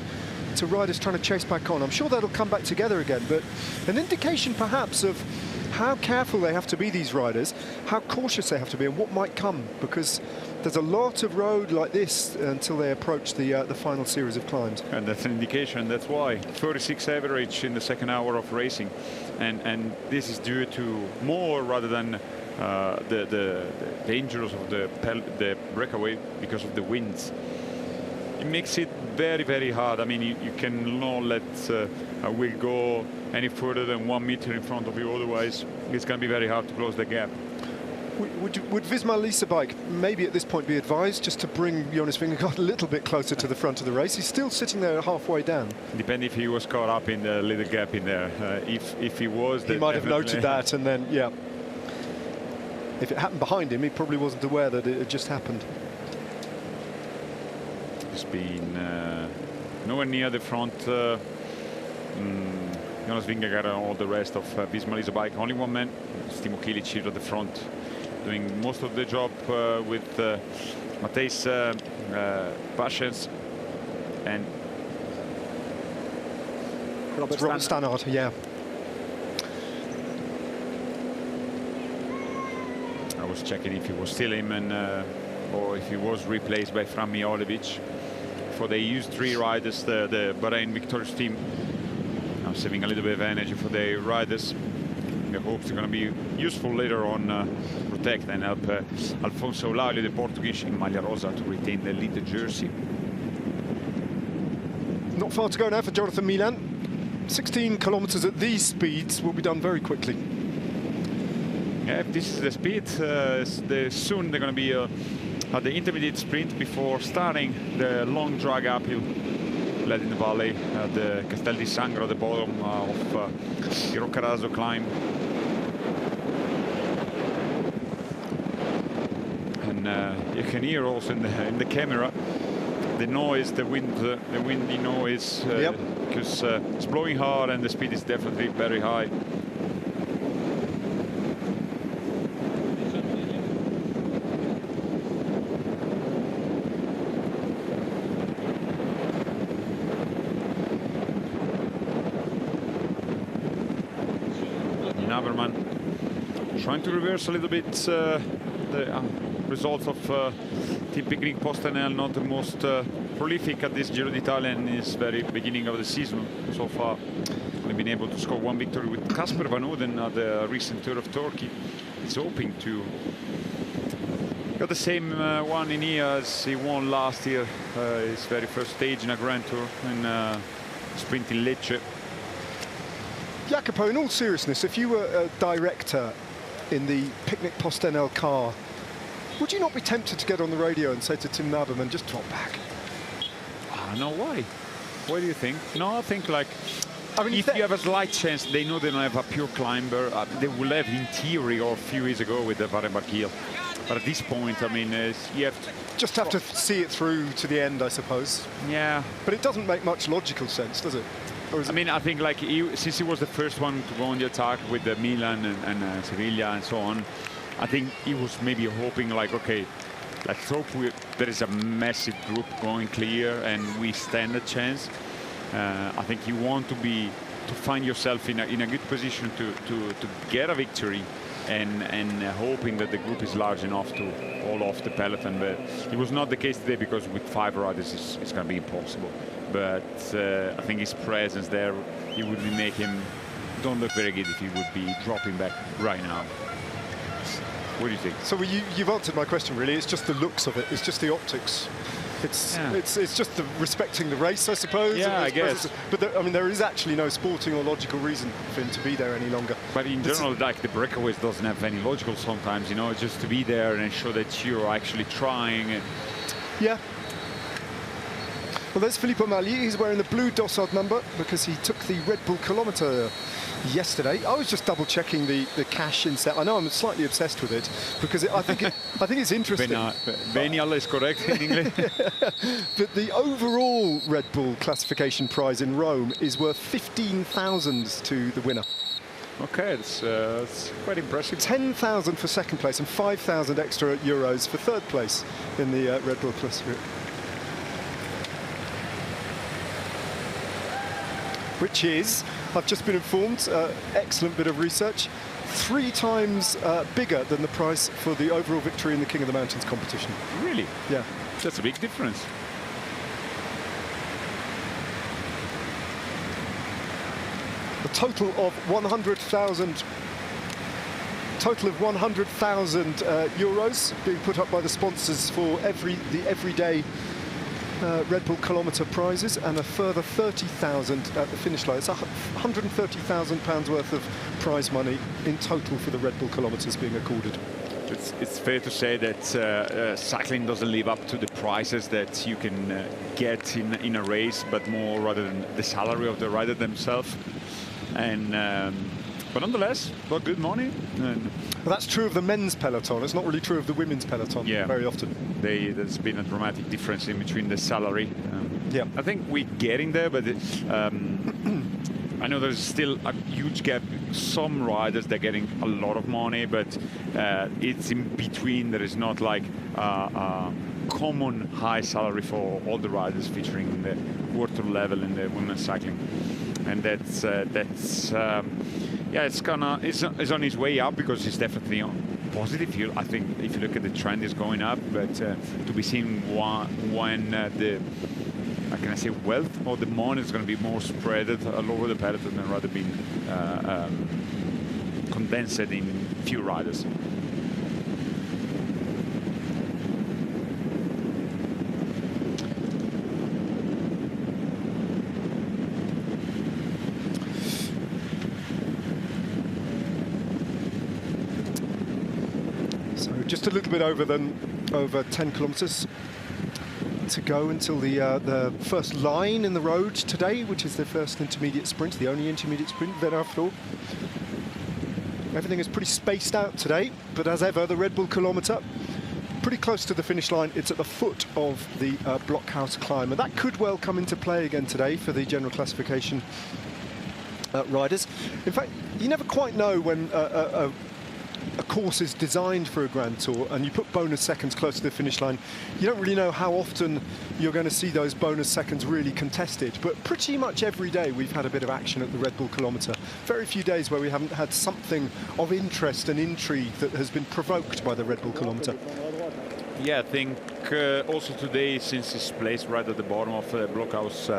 to riders trying to chase back on. I'm sure that'll come back together again, but an indication perhaps of how careful they have to be, these riders, how cautious they have to be, and what might come, because there's a lot of road like this until they approach the final series of climbs. And that's an indication. That's why 36 average in the second hour of racing, and this is due to more rather than the dangers of the breakaway because of the winds. It makes it very, very hard. I mean, you cannot let a wheel go any further than 1 meter in front of you, otherwise it's going to be very hard to close the gap. Would Visma Lease bike maybe at this point be advised just to bring Jonas Vingegaard a little bit closer to the front of the race? He's still sitting there halfway down. Depending if he was caught up in the little gap in there. If he was, he might have noted that, and then, yeah. If it happened behind him, he probably wasn't aware that it had just happened. It's been nowhere near the front. Jonas Vingegaard and all the rest of Visma Lease bike. Only one man, Timo Kilic, at the front, doing most of the job with Matthijs Paschens and Robert Stannard, yeah. I was checking if he was still him and or if he was replaced by Fran Miolovic. For they used 3 riders, the Bahrain victorious team. Now saving a little bit of energy for the riders. The hopes are going to be useful later on, protect and help Alfonso Laulio, the Portuguese, in Maglia Rosa, to retain the lead jersey. Not far to go now for Jonathan Milan. 16 kilometers at these speeds will be done very quickly. Yeah, if this is the speed, soon they're going to be at the intermediate sprint before starting the long drag uphill led in the valley at the Castel di Sangro at the bottom of the Roccaraso climb. And you can hear also in the camera the noise, the windy noise, because it's blowing hard and the speed is definitely very high. Naberman trying to reverse a little bit the results of Team Picnic Postenel, not the most prolific at this Giro d'Italia in this very beginning of the season so far. Only been able to score one victory with Casper Van Ouden at the recent Tour of Turkey. He's hoping to got the same one in here as he won last year, his very first stage in a Grand Tour in sprint in Lecce. Jacopo, in all seriousness, if you were a director in the Picnic Postenel car, would you not be tempted to get on the radio and say to Tim Naberman, just drop back? No, why? What do you think? No, I think like, I mean, if you have a slight chance, they know they don't have a pure climber. They will have in theory or a few years ago with the Varenberg Hill. But at this point, I mean, you have to see it through to the end, I suppose. Yeah. But it doesn't make much logical sense, does it? I mean, I think like since he was the first one to go on the attack with the Milan and Sevilla and so on, I think he was maybe hoping like, okay, let's hope there is a massive group going clear and we stand a chance. I think you want to find yourself in a good position to get a victory and hoping that the group is large enough to haul off the peloton. But it was not the case today because with 5 riders it's going to be impossible. But I think his presence there, it would make him don't look very good if he would be dropping back right now. What do you think? So you've answered my question, really. It's just the looks of it. It's just the optics. It's just the respecting the race, I suppose. Yeah, I guess. But I mean, there is actually no sporting or logical reason for him to be there any longer. But in general, like the breakaways doesn't have any logical sometimes, you know, just to be there and show that you're actually trying. Yeah. Well, there's Filippo Magli. He's wearing the blue Dossard number because he took the Red Bull kilometre yesterday. I was just double checking the cash inset. I know I'm slightly obsessed with it because I think it's interesting. Benial is correct in English. But the overall Red Bull classification prize in Rome is worth 15,000 to the winner. Okay, it's quite impressive. 10,000 for second place and 5,000 extra euros for third place in the Red Bull classification. Which is, I've just been informed, excellent bit of research, 3 times bigger than the price for the overall victory in the King of the Mountains competition. Really? Yeah. That's a big difference. A total of 100,000 euros being put up by the sponsors for the everyday Red Bull kilometre prizes, and a further 30,000 at the finish line. It's £130,000 worth of prize money in total for the Red Bull kilometres being accorded. It's fair to say that cycling doesn't live up to the prizes that you can get in a race, but more rather than the salary of the rider themselves. And but nonetheless, got good money. And well, that's true of the men's peloton. It's not really true of the women's peloton very often. There's been a dramatic difference in between the salary. Yeah, I think we're getting there, but I know there's still a huge gap. Some riders, they're getting a lot of money, but it's in between. There is not like a common high salary for all the riders featuring the World Tour level in the women's cycling. And that's yeah, it's on its way up because it's definitely positive. I think if you look at the trend, is going up, but to be seen when the wealth or the money is going to be more spread all over the peloton than rather being condensed in few riders. just a little bit over 10 kilometers to go until the first line in the road today, which is the first intermediate sprint, the only intermediate sprint, Venafro. Everything is pretty spaced out today, but as ever, the Red Bull kilometer, pretty close to the finish line. It's at the foot of the blockhouse climb, and that could well come into play again today for the general classification riders. In fact, you never quite know when a course is designed for a Grand Tour and you put bonus seconds close to the finish line. You don't really know how often you're going to see those bonus seconds really contested, but pretty much every day we've had a bit of action at the Red Bull kilometer. Very few days where we haven't had something of interest and intrigue that has been provoked by the Red Bull kilometer. Yeah, I think also today, since it's placed right at the bottom of the blockhouse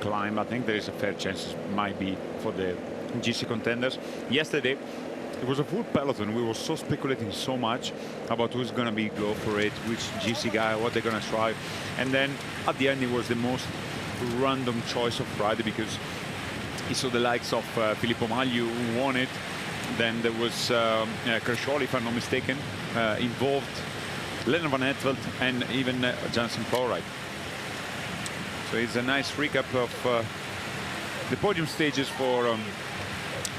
climb, I think there is a fair chance it might be for the GC contenders. Yesterday it was a full peloton. We were so speculating so much about who's going to be go for it, which GC guy, what they're going to try, and then at the end it was the most random choice of rider, because he saw the likes of Filippo Maglio who won it. Then there was Kershaw, if I'm not mistaken, involved, Lennart Van Etvelt, and even Jansen Plowright. So it's a nice recap of the podium stages for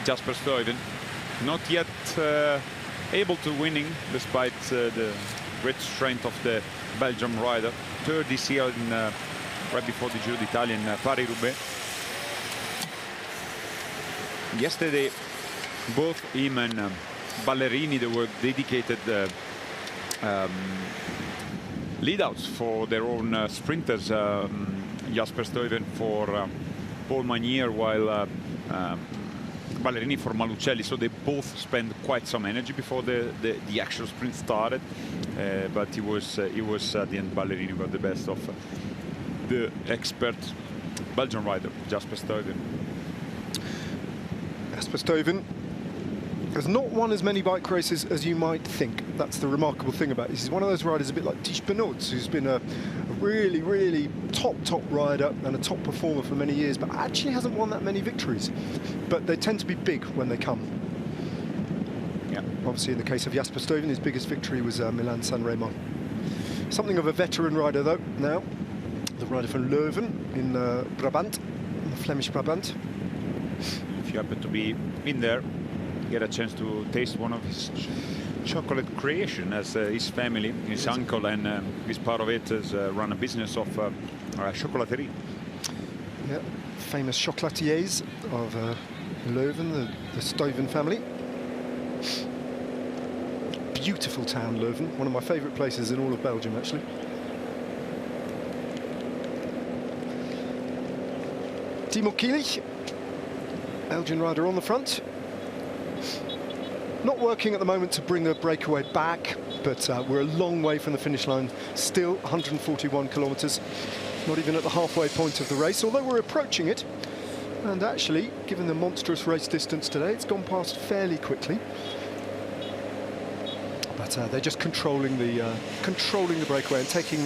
Jasper Stuyven. Not yet able to winning, despite the great strength of the Belgian rider. Third this year in, right before the Giro d'Italia in Paris-Roubaix. Yesterday, both him and Ballerini, they were dedicated lead-outs for their own sprinters. Jasper Stuyven for Paul Magnier, while Ballerini for Malucelli. So they both spent quite some energy before the actual sprint started, but it was at the end Ballerini got the best of the expert Belgian rider Jasper Stuyven. Jasper Stuyven has not won as many bike races as you might think. That's the remarkable thing about this. He's one of those riders a bit like Tish Benoot, who's been a really top rider and a top performer for many years, but actually hasn't won that many victories. But they tend to be big when they come. Yeah. Obviously, in the case of Jasper Stuyven, his biggest victory was Milan-San Remo. Something of a veteran rider, though, now. The rider from Leuven in Brabant, Flemish Brabant. If you happen to be in there, get a chance to taste one of his chocolate creation, as his family, his uncle, and his part of it has run a business of chocolaterie. Yeah, famous chocolatiers of Leuven, the Stuyven family. Beautiful town, Leuven, one of my favourite places in all of Belgium, actually. Timo Kielich, Belgian rider on the front. Not working at the moment to bring the breakaway back, but we're a long way from the finish line. Still 141 kilometres, not even at the halfway point of the race, although we're approaching it. And actually, given the monstrous race distance today, it's gone past fairly quickly. But they're just controlling the breakaway and taking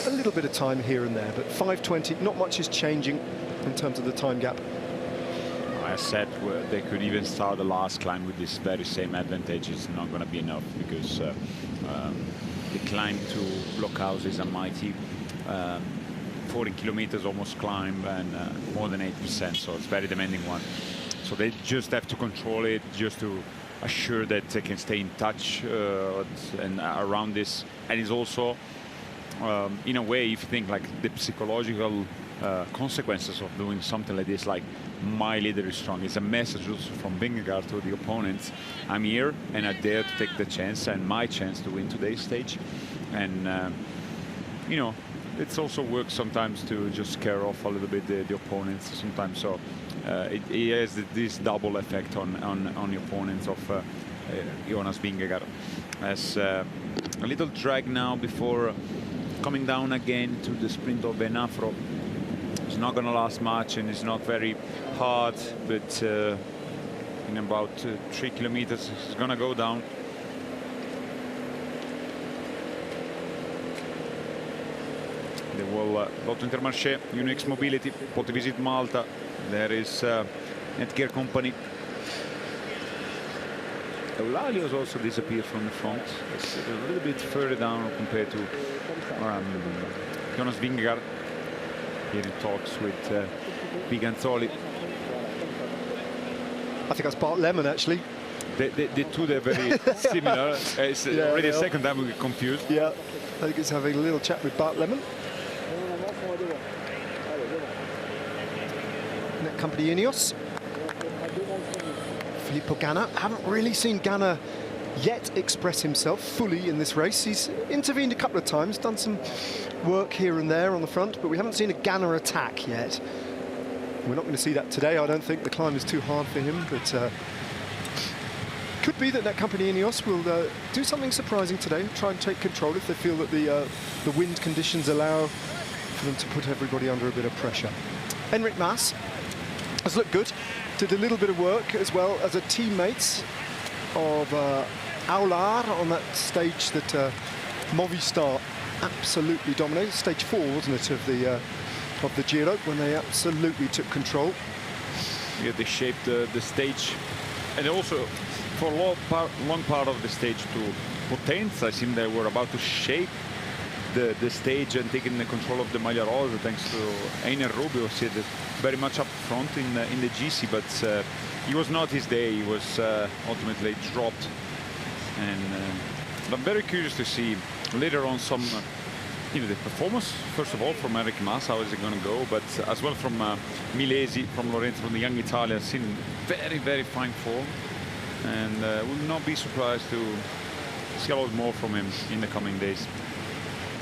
a little bit of time here and there. But 5:20, not much is changing in terms of the time gap. I said they could even start the last climb with this very same advantage. It's not going to be enough, because the climb to blockhouse is a mighty 40 kilometers almost climb, and more than 8%, so it's a very demanding one. So they just have to control it, just to assure that they can stay in touch and around this. And it's also, in a way, if you think like the psychological consequences of doing something like this, like my leader is strong, it's a message also from Vingegaard to the opponents. I'm here and I dare to take the chance, and my chance to win today's stage. And you know, it's also works sometimes to just scare off a little bit the opponents sometimes. So it has this double effect on the opponents of Jonas Vingegaard. As a little drag now before coming down again to the sprint of Venafro. It's not going to last much, and it's not very hard, but in about 3 kilometers it's going to go down. They will Lotto Intermarché, Unix Mobility, Potevisit Malta. There is Netgear Company. Eulalio's also disappeared from the front. It's a little bit further down compared to Jonas Vingegaard. Here in talks with Biganzoli. I think that's Bart Lemon, actually. The two, they're very similar. It's already a second time we get confused. Yeah, I think he's having a little chat with Bart Lemon. Net company Ineos. Filippo Ganna. Haven't really seen Ganna yet express himself fully in this race. He's intervened a couple of times, done some work here and there on the front, but we haven't seen a Ganna attack yet. We're not going to see that today. I don't think the climb is too hard for him, but could be that Net company Ineos will do something surprising today, try and take control if they feel that the wind conditions allow for them to put everybody under a bit of pressure. Enric Mas has looked good, did a little bit of work as well as a teammate of Aular on that stage that Movistar absolutely dominated. Stage 4, wasn't it, of the Giro, when they absolutely took control. Yeah, they shaped the stage, and also for a long part of the stage to Potenza, I think they were about to shape the stage and taking the control of the Maglia Rosa, thanks to Einer Rubio, seated very much up front in the GC, but it was not his day. He was ultimately dropped, and I'm very curious to see later on some the performance, first of all, from Enric Mas, how is it going to go, but as well from Milesi, from Lorenzo, from the young Italian, seen very, very fine form, and will not be surprised to see a lot more from him in the coming days.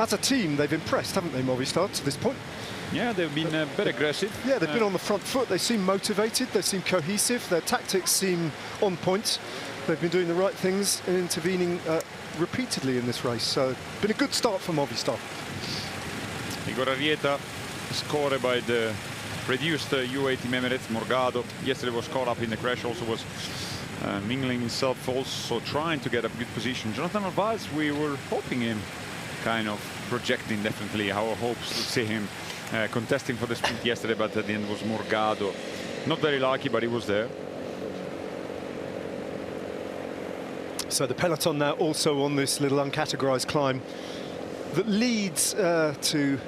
As a team, they've impressed, haven't they, Movistar, to this point? Yeah, they've been very aggressive. Yeah, they've been on the front foot. They seem motivated. They seem cohesive. Their tactics seem on point. They've been doing the right things and intervening repeatedly in this race. So, been a good start for Movistar. Igor Arrieta scored by the reduced U18 Emirates. Morgado yesterday was caught up in the crash, also was mingling himself, also trying to get a good position. Jonathan Narvaez, we were hoping him, kind of projecting definitely our hopes to see him contesting for the sprint yesterday, but at the end was Morgado. Not very lucky, but he was there. So the peloton now also on this little uncategorized climb that leads to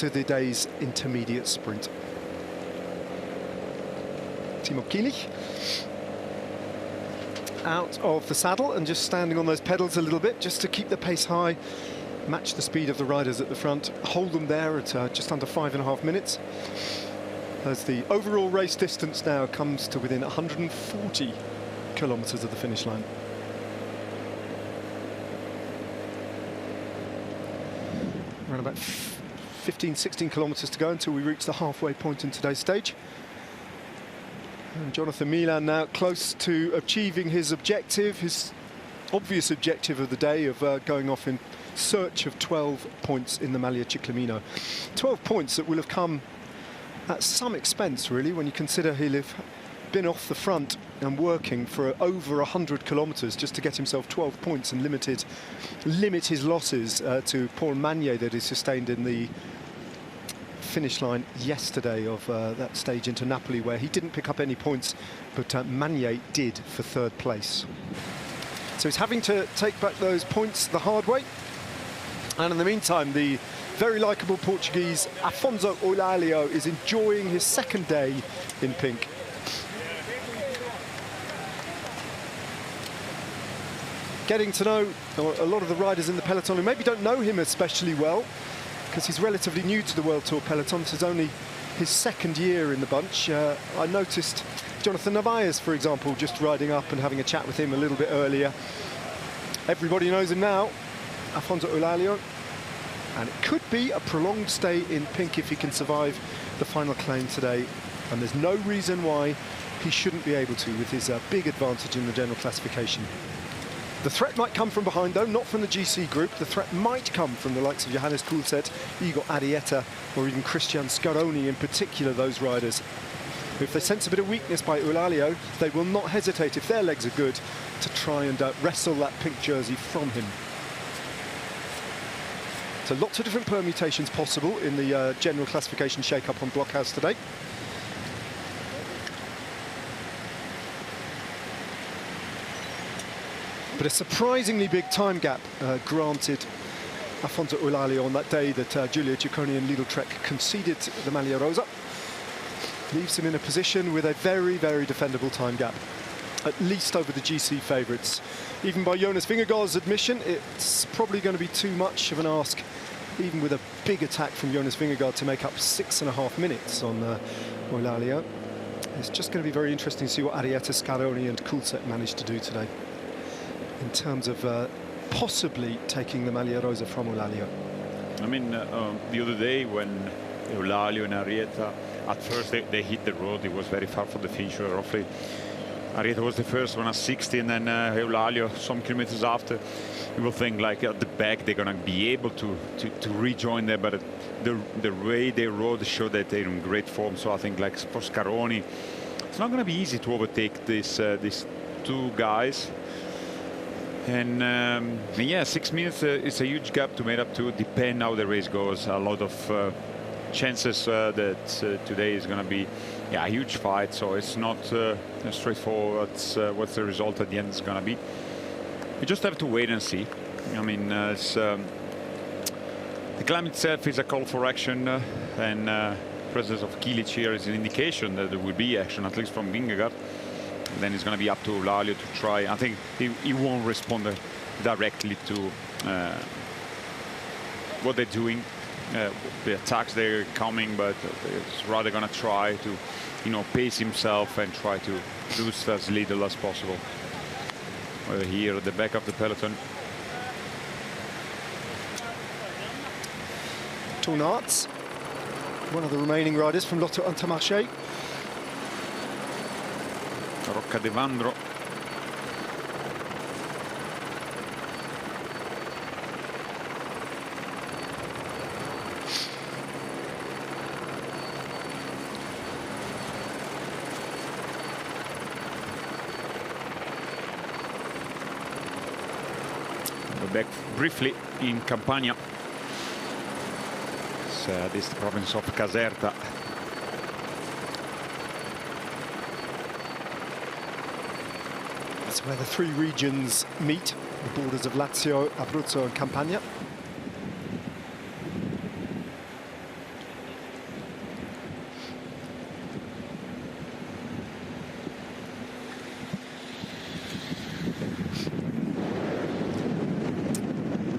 the day's intermediate sprint. Timo Kilich out of the saddle and just standing on those pedals a little bit, just to keep the pace high, match the speed of the riders at the front, hold them there at just under 5.5 minutes. As the overall race distance now comes to within 140 kilometers of the finish line. Around about 15, 16 kilometers to go until we reach the halfway point in today's stage. And Jonathan Milan now close to achieving his objective, his obvious objective of the day of going off in search of 12 points in the Maglia Ciclamino. 12 points that will have come at some expense, really, when you consider he'll have been off the front and working for over 100 kilometers just to get himself 12 points and limit his losses to Paul Magnier that he sustained in the finish line yesterday of that stage into Napoli, where he didn't pick up any points, but Magnier did for third place. So he's having to take back those points the hard way. And in the meantime, the very likeable Portuguese Afonso Eulalio is enjoying his second day in pink. Getting to know a lot of the riders in the peloton who maybe don't know him especially well, because he's relatively new to the World Tour peloton. This is only his second year in the bunch. I noticed Jonathan Narvaez, for example, just riding up and having a chat with him a little bit earlier. Everybody knows him now, Afonso Eulalio, and it could be a prolonged stay in pink if he can survive the final claim today, and there's no reason why he shouldn't be able to with his big advantage in the general classification. The threat might come from behind, though, not from the GC group. The threat might come from the likes of Johannes Koolset, Igor Arrieta, or even Christian Scaroni, in particular, those riders. If they sense a bit of weakness by Eulalio, they will not hesitate, if their legs are good, to try and wrestle that pink jersey from him. So lots of different permutations possible in the general classification shake-up on Blockhouse today. But a surprisingly big time gap granted Afonso Eulalia on that day that Giulio Ciccone and Lidl Trek conceded the Maglia Rosa. Leaves him in a position with a very, very defendable time gap, at least over the GC favourites. Even by Jonas Vingegaard's admission, it's probably going to be too much of an ask, even with a big attack from Jonas Vingegaard, to make up 6.5 minutes on Eulalia. It's just going to be very interesting to see what Arrieta, Scaroni and Kulsek managed to do today in terms of possibly taking the Maglia Rosa from Eulalia. I mean, the other day when Eulalia and Arrieta, at first they hit the road, it was very far from the finish, roughly. Arrieta was the first one at 60, and then Eulalia some kilometers after. You will think like at the back they're going to be able to rejoin there, but the way they rode showed that they're in great form. So I think like for Scaroni, it's not going to be easy to overtake these two guys. And yeah, 6 minutes is a huge gap to make up to. Depend how the race goes. A lot of chances that today is going to be a huge fight. So it's not straightforward what the result at the end is going to be. We just have to wait and see. I mean, the climb itself is a call for action, and presence of Kilic here is an indication that there will be action, at least from Vingegaard. Then it's going to be up to Eulalia to try. I think he won't respond directly to what they're doing, the attacks they're coming, but it's rather going to try to, pace himself and try to lose as little as possible. We're here at the back of the peloton. Tournarts, one of the remaining riders from Lotto Intermarché. Rocca De Vandro. We're back briefly in Campania. So this is the province of Caserta. That's where the three regions meet, the borders of Lazio, Abruzzo and Campania.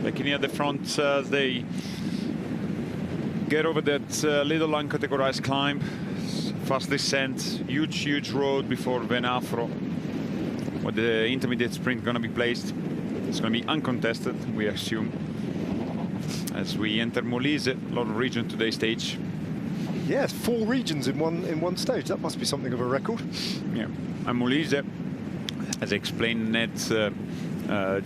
Back in here at the front, they get over that little uncategorized climb, fast descent, huge road before Venafro, where the intermediate sprint going to be placed. It's going to be uncontested, we assume, as we enter Molise. A lot of region today's stage. Yes, 4 regions in one stage. That must be something of a record. Yeah, and Molise, as I explained Ned the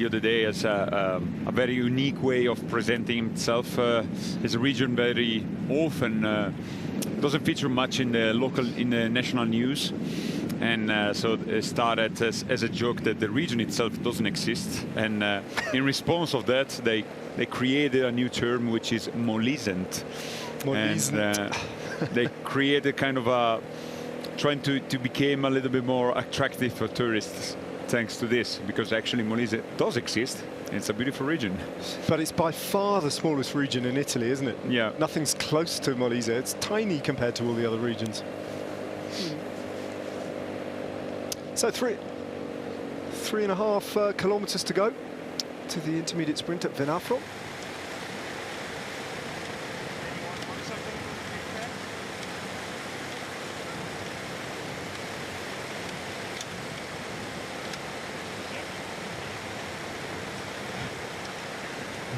other day, as a very unique way of presenting himself. As a region very often doesn't feature much in the national news. And so it started as a joke that the region itself doesn't exist. And in response of that, they created a new term, which is Molisent. And they created kind of a trying to become a little bit more attractive for tourists thanks to this, because actually Molise does exist. It's a beautiful region. But it's by far the smallest region in Italy, isn't it? Yeah. Nothing's close to Molise. It's tiny compared to all the other regions. So 3.5 kilometers to go to the intermediate sprint at Venafro.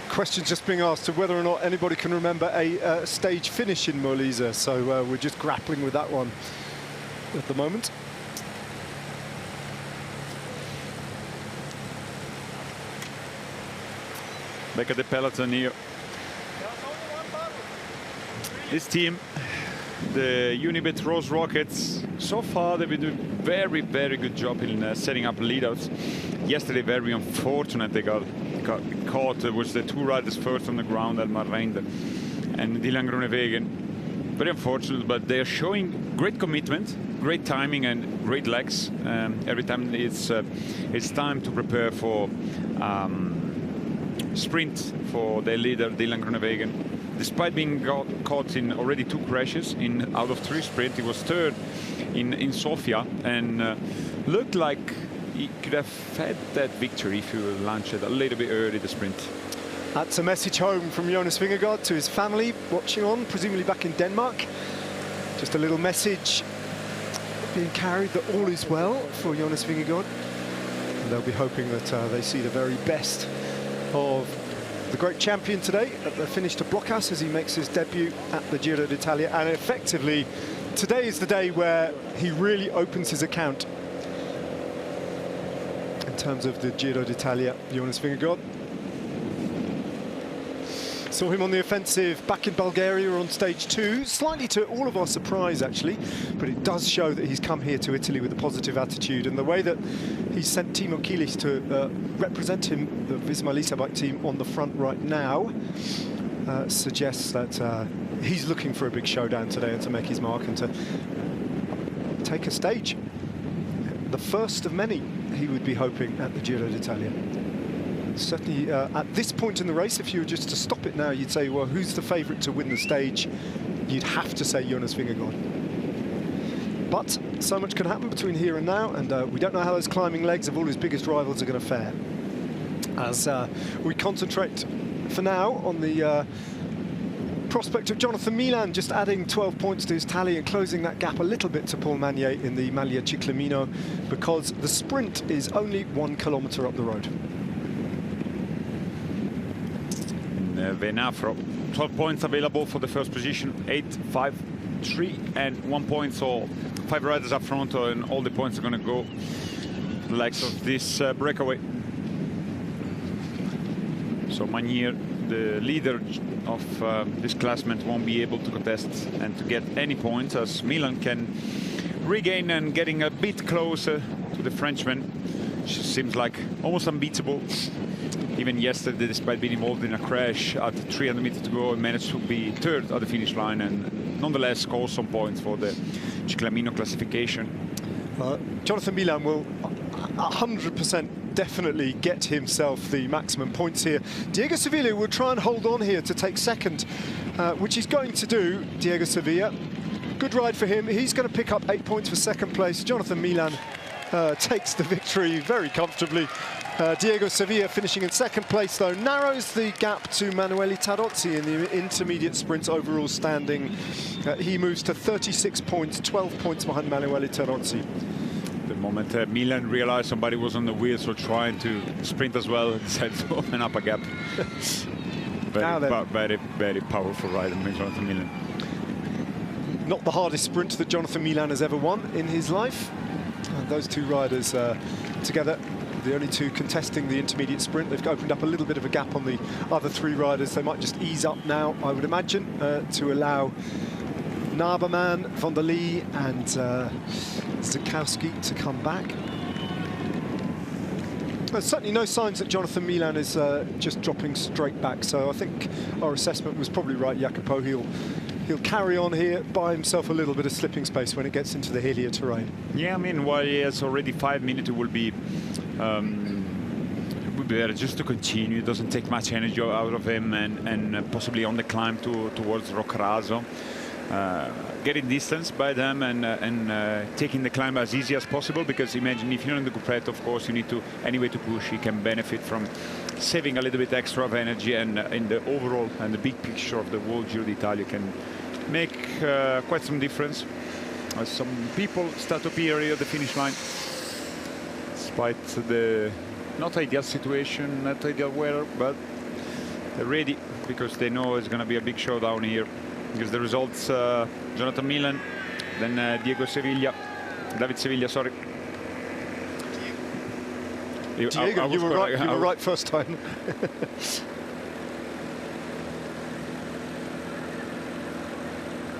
Questions just being asked of whether or not anybody can remember a stage finish in Molise, so we're just grappling with that one at the moment. Back at the peloton here. This team, the Unibet Rose Rockets, so far they've been doing very good job in setting up leadouts. Yesterday, very unfortunate, they got caught. It was the 2 riders first on the ground, Elmar Reinde and Dylan Groenewegen. very unfortunate, but they're showing great commitment, great timing, and great legs. Every time it's time to prepare for sprint for their leader, Dylan Groenewegen. Despite being caught in already 2 crashes out of 3 sprint, he was third in Sofia, and looked like he could have had that victory if you launched it a little bit early the sprint. That's a message home from Jonas Vingegaard to his family watching on, presumably back in Denmark. Just a little message being carried that all is well for Jonas Vingegaard. And they'll be hoping that they see the very best of the great champion today at the finish to Blockhouse as he makes his debut at the Giro d'Italia. And effectively, today is the day where he really opens his account in terms of the Giro d'Italia. Jonas Vingegaard. Saw him on the offensive back in Bulgaria on stage 2, slightly to all of our surprise, actually. But it does show that he's come here to Italy with a positive attitude. And the way that he's sent Timo Kilis to represent him, the Visma Lease bike team, on the front right now, suggests that he's looking for a big showdown today and to make his mark and to take a stage. The first of many he would be hoping at the Giro d'Italia. Certainly, at this point in the race, if you were just to stop it now, you'd say, well, who's the favourite to win the stage? You'd have to say Jonas Vingegaard. But so much can happen between here and now, and we don't know how those climbing legs of all his biggest rivals are going to fare. As we concentrate for now on the prospect of Jonathan Milan just adding 12 points to his tally and closing that gap a little bit to Paul Magnier in the Maglia Ciclamino, because the sprint is only 1 kilometre up the road. Venafro, 12 points available for the first position, 8, 5, 3 and 1 point, so 5 riders up front, and all the points are going to go to the likes of this breakaway. So Magnier, the leader of this classment, won't be able to contest and to get any points, as Milan can regain and getting a bit closer to the Frenchman. She seems like almost unbeatable. Even yesterday, despite being involved in a crash at 300 meters to go, managed to be third at the finish line and nonetheless score some points for the Ciclamino classification. Jonathan Milan will 100% definitely get himself the maximum points here. Diego Sevilla will try and hold on here to take second, which he's going to do, Diego Sevilla. Good ride for him. He's going to pick up 8 points for second place. Jonathan Milan takes the victory very comfortably. Diego Sevilla finishing in second place, though, narrows the gap to Manuele Tarozzi in the intermediate sprint overall standing. He moves to 36 points, 12 points behind Manuele Tarozzi. The moment Milan realized somebody was on the wheel, so trying to sprint as well, decided to open up a gap. very, very powerful rider, Jonathan Milan. Not the hardest sprint that Jonathan Milan has ever won in his life. And those two riders together, the only two contesting the intermediate sprint. They've opened up a little bit of a gap on the other 3 riders. They might just ease up now, I would imagine, to allow Naberman, Van der Lee and Zakowski to come back. There's certainly no signs that Jonathan Milan is just dropping straight back, so I think our assessment was probably right. Jacopo, he'll carry on here, buy himself a little bit of slipping space when it gets into the hillier terrain. Yeah, I mean, while he has already 5 minutes, it would be better just to continue. It doesn't take much energy out of him, and possibly on the climb towards Roccaraso, getting distance by them and taking the climb as easy as possible, because imagine if you're in the Gruppetto, of course, you need to anyway to push. You can benefit from saving a little bit extra of energy, and in the overall and the big picture of the World Giro d'Italia can make quite some difference. As some people start to appear here at the finish line, despite the not ideal situation, not ideal weather, but they're ready because they know it's going to be a big showdown here. Because the results, Jonathan Milan, then David Sevilla, sorry. Diego, you were right first time.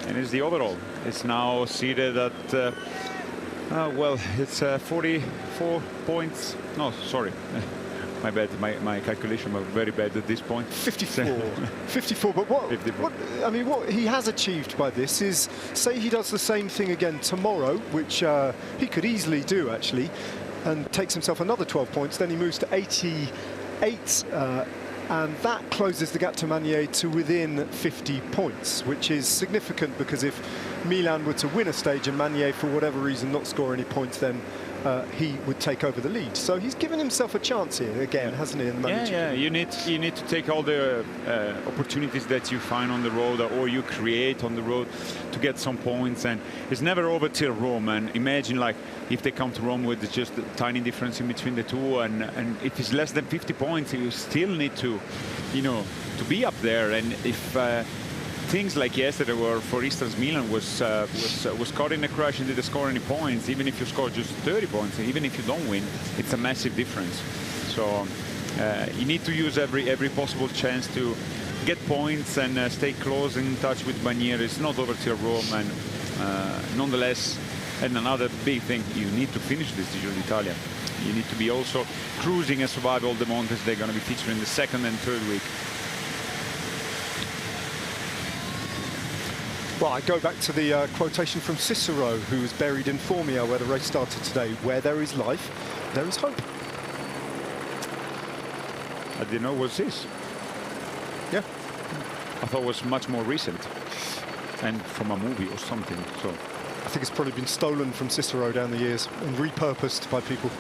And it's the overall. It's now seated at, well, it's 44 points. No, sorry. My bad. My calculation was very bad at this point. 54. 54. But what, 54. I mean, what he has achieved by this is, say he does the same thing again tomorrow, which he could easily do actually, and takes himself another 12 points. Then he moves to 88. And that closes the gap to Magnier to within 50 points, which is significant because if Milan were to win a stage and Magnier, for whatever reason, not score any points, then he would take over the lead. So he's given himself a chance here again, hasn't he? In the yeah. You need to take all the opportunities that you find on the road or you create on the road to get some points. And it's never over till Rome. And imagine like if they come to Rome with just a tiny difference in between the two, and if it's less than 50 points, you still need to, to be up there. And if things like yesterday, where, for instance, Milan was caught in a crash and didn't score any points. Even if you score just 30 points, even if you don't win, it's a massive difference. So you need to use every possible chance to get points and stay close in touch with Magnier. It's not over till Rome, and nonetheless, and another big thing, you need to finish this Giro d'Italia. You need to be also cruising and survive all the mountains they're going to be featuring the second and third week. Well, I go back to the quotation from Cicero, who was buried in Formia, where the race started today. Where there is life, there is hope. I didn't know it was this. Yeah. I thought it was much more recent and from a movie or something. So I think it's probably been stolen from Cicero down the years and repurposed by people.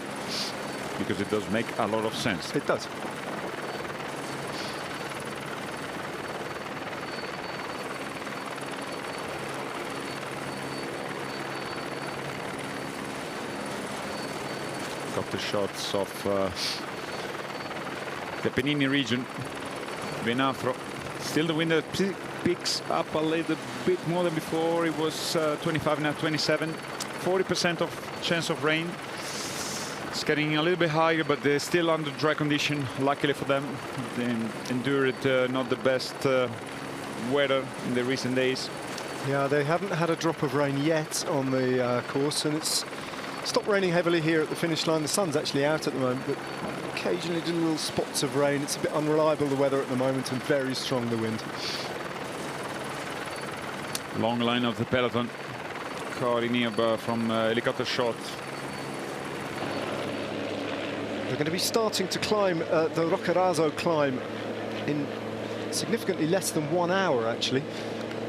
Because it does make a lot of sense. It does. Got the shots of the Pennini region. Venafro. Still the wind that picks up a little bit more than before. It was 25, now 27. 40% of chance of rain. It's getting a little bit higher, but they're still under dry condition. Luckily for them, they endured not the best weather in the recent days. Yeah, they haven't had a drop of rain yet on the course, and it's stopped raining heavily here at the finish line. The sun's actually out at the moment, but occasionally little spots of rain. It's a bit unreliable, the weather at the moment, and very strong the wind. Long line of the peloton. Cariniab from helicopter shot. They're going to be starting to climb the Roccaraso climb in significantly less than 1 hour, actually.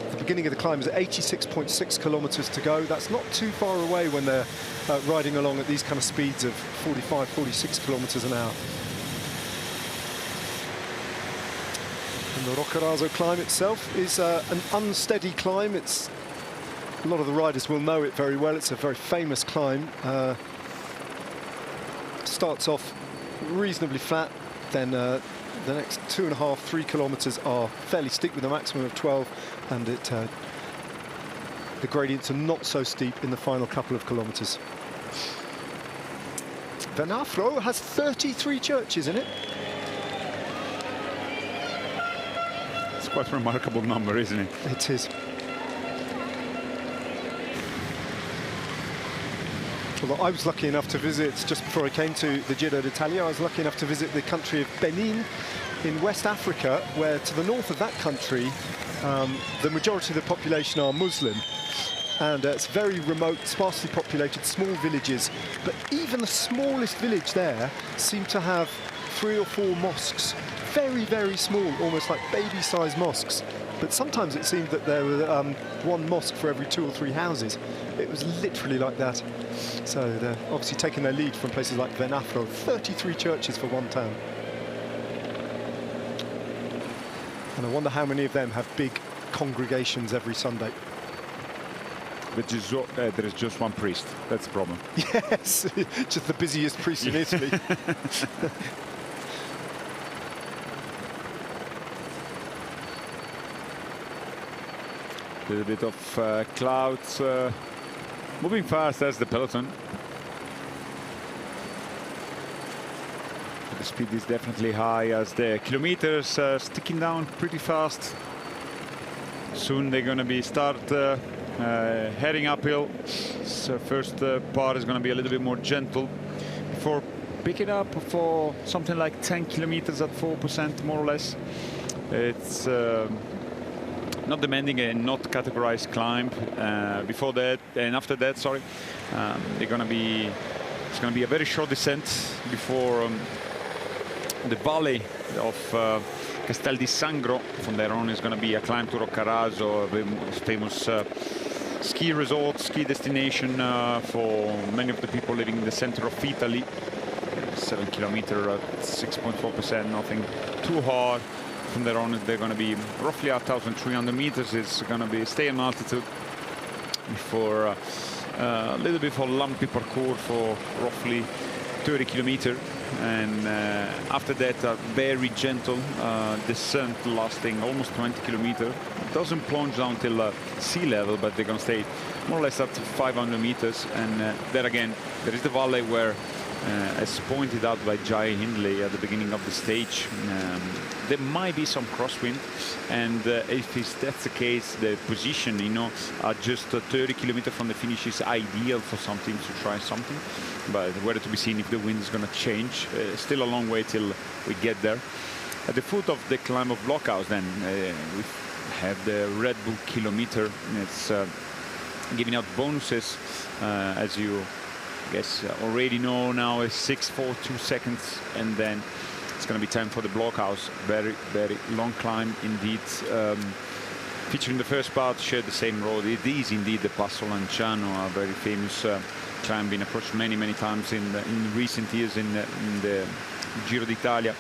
The beginning of the climb is at 86.6 kilometers to go. That's not too far away when they're riding along at these kind of speeds of 45, 46 kilometers an hour. And the Roccaraso climb itself is an unsteady climb. It's a lot of the riders will know it very well. It's a very famous climb. Starts off reasonably flat, then the next 2.5, 3 kilometers are fairly steep with a maximum of 12, and the gradients are not so steep in the final couple of kilometers. Venafro has 33 churches in it. It's quite a remarkable number, isn't it? It is. Although I was lucky enough to visit, just before I came to the Giro d'Italia, I was lucky enough to visit the country of Benin in West Africa, where to the north of that country, the majority of the population are Muslim. And it's very remote, sparsely populated, small villages. But even the smallest village there seemed to have 3 or 4 mosques. Very, very small, almost like baby-sized mosques. But sometimes it seemed that there were one mosque for every 2 or 3 houses. It was literally like that. So they're obviously taking their lead from places like Venafro. 33 churches for one town. And I wonder how many of them have big congregations every Sunday. But there is just one priest. That's the problem. Yes, just the busiest priest in Italy. A little bit of clouds moving fast as the peloton. The speed is definitely high as the kilometers sticking down pretty fast. Soon they're going to be heading uphill. So first part is going to be a little bit more gentle before pick it up for something like 10 kilometers at 4%, more or less. It's not demanding a not categorized climb. Before that and after that, sorry, it's gonna be a very short descent before the valley of Castel di Sangro. From there on is going to be a climb to Roccaraso, a famous ski resort, ski destination for many of the people living in the center of Italy. 7 kilometers at 6.4%, nothing too hard. From there on, they're going to be roughly 1,300 meters. It's going to be stay in altitude before a little bit for lumpy parcours for roughly 30 kilometers. And after that, a very gentle descent lasting almost 20 kilometers. It doesn't plunge down till sea level, but they're going to stay more or less up to 500 meters. And there again, there is the valley where, as pointed out by Jai Hindley at the beginning of the stage, there might be some crosswind, and if that's the case, the position, at just 30 kilometers from the finish is ideal for some teams to try something. But whether to be seen if the wind is going to change. Still a long way till we get there. At the foot of the climb of Blockhouse, then we have the Red Bull kilometer. It's giving out bonuses, as you guess already know now, is 6:42 seconds, and then it's going to be time for the Blockhouse. Very, very long climb indeed. Featuring the first part, share the same road. It is indeed the Passo Lanciano, a very famous climb, been approached many times in recent years in the Giro d'Italia.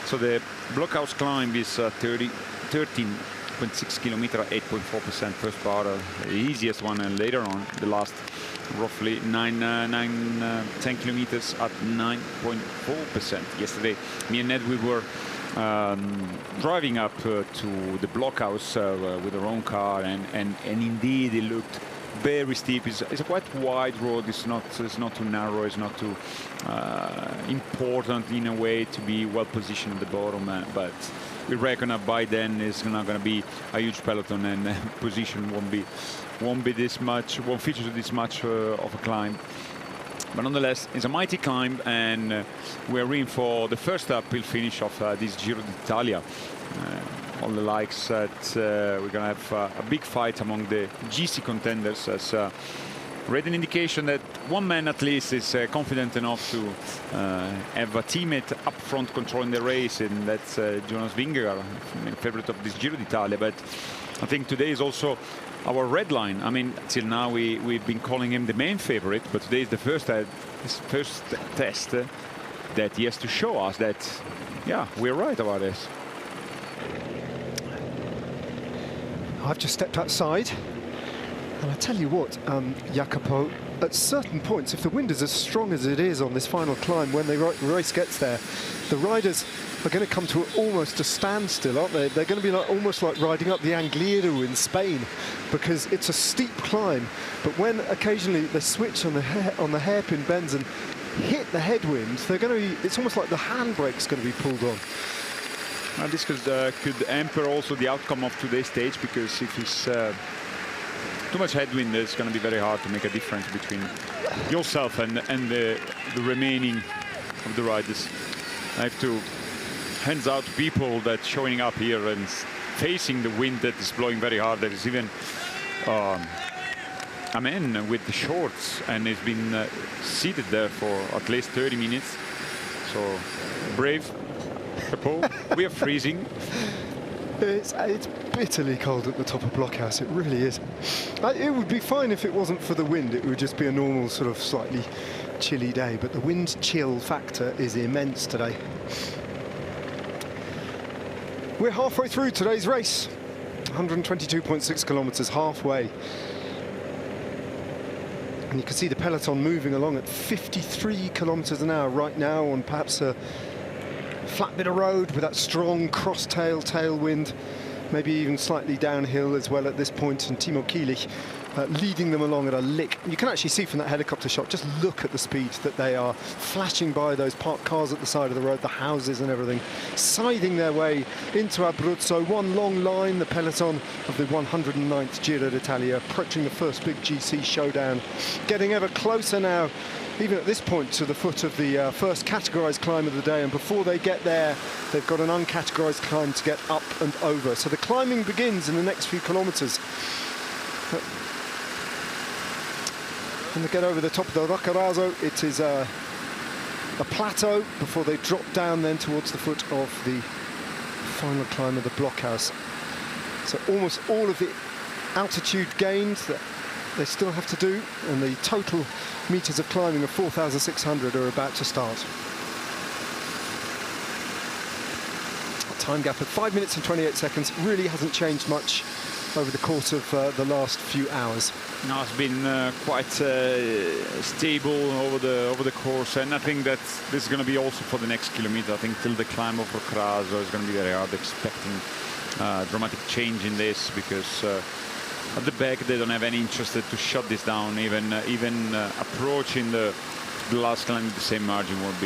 So the Blockhouse climb is 13.6 kilometers, 8.4% first part, the easiest one, and later on the last roughly 10 kilometers at 9.4%. Yesterday, me and Ned, we were driving up to the Blockhouse with our own car, and indeed it looked very steep. It's a quite wide road. It's not too narrow. It's not too important in a way to be well positioned at the bottom. But we reckon that by then it's not going to be a huge peloton, and position won't feature this much of a climb. But nonetheless, it's a mighty climb, and we're in for the first uphill finish of this Giro d'Italia. All the likes that we're going to have a big fight among the GC contenders, as read an indication that one man at least is confident enough to have a teammate up front controlling the race, and that's Jonas Vingegaard, favorite of this Giro d'Italia. But I think today is also our red line. I mean, till now we've been calling him the main favorite, but today is the first test that he has to show us that, yeah, we're right about this. I've just stepped outside, and I tell you what, Jacopo, at certain points, if the wind is as strong as it is on this final climb, when the race gets there, the riders are going to come to almost a standstill, aren't they? They're going to be almost like riding up the Angliru in Spain, because it's a steep climb. But when occasionally they switch on the hairpin bends and hit the headwind, they're going to be, it's almost like the handbrake's going to be pulled on. This could hamper also the outcome of today's stage, because if it's too much headwind, it's going to be very hard to make a difference between yourself and the remaining of the riders. I have to hands out to people that showing up here and facing the wind that is blowing very hard. There is even a man with the shorts, and he's been seated there for at least 30 minutes. So brave. We are freezing. It's bitterly cold at the top of Blockhouse. It really is. It would be fine if it wasn't for the wind. It would just be a normal sort of slightly chilly day. But the wind chill factor is immense today. We're halfway through today's race. 122.6 kilometers, halfway. And you can see the peloton moving along at 53 kilometers an hour right now on perhaps a flat bit of road with that strong cross-tail tailwind, maybe even slightly downhill as well at this point, and Timo Kielich leading them along at a lick. You can actually see from that helicopter shot, just look at the speed that they are flashing by those parked cars at the side of the road, the houses and everything, scything their way into Abruzzo. One long line, the peloton of the 109th Giro d'Italia, approaching the first big GC showdown, getting ever closer now even at this point, to the foot of the first categorised climb of the day, and before they get there, they've got an uncategorised climb to get up and over. So the climbing begins in the next few kilometres. When they get over the top of the Roccaraso, it is a plateau before they drop down then towards the foot of the final climb of the blockhouse. So almost all of the altitude gains that they still have to do, and the total metres of climbing of 4,600 are about to start. A time gap of 5 minutes and 28 seconds really hasn't changed much over the course of the last few hours. No, it's been quite stable over the course, and I think that this is going to be also for the next kilometre. I think till the climb of Roccaraso is going to be very hard expecting dramatic change in this, because at the back they don't have any interest to shut this down. Even approaching the last climb with the same margin won't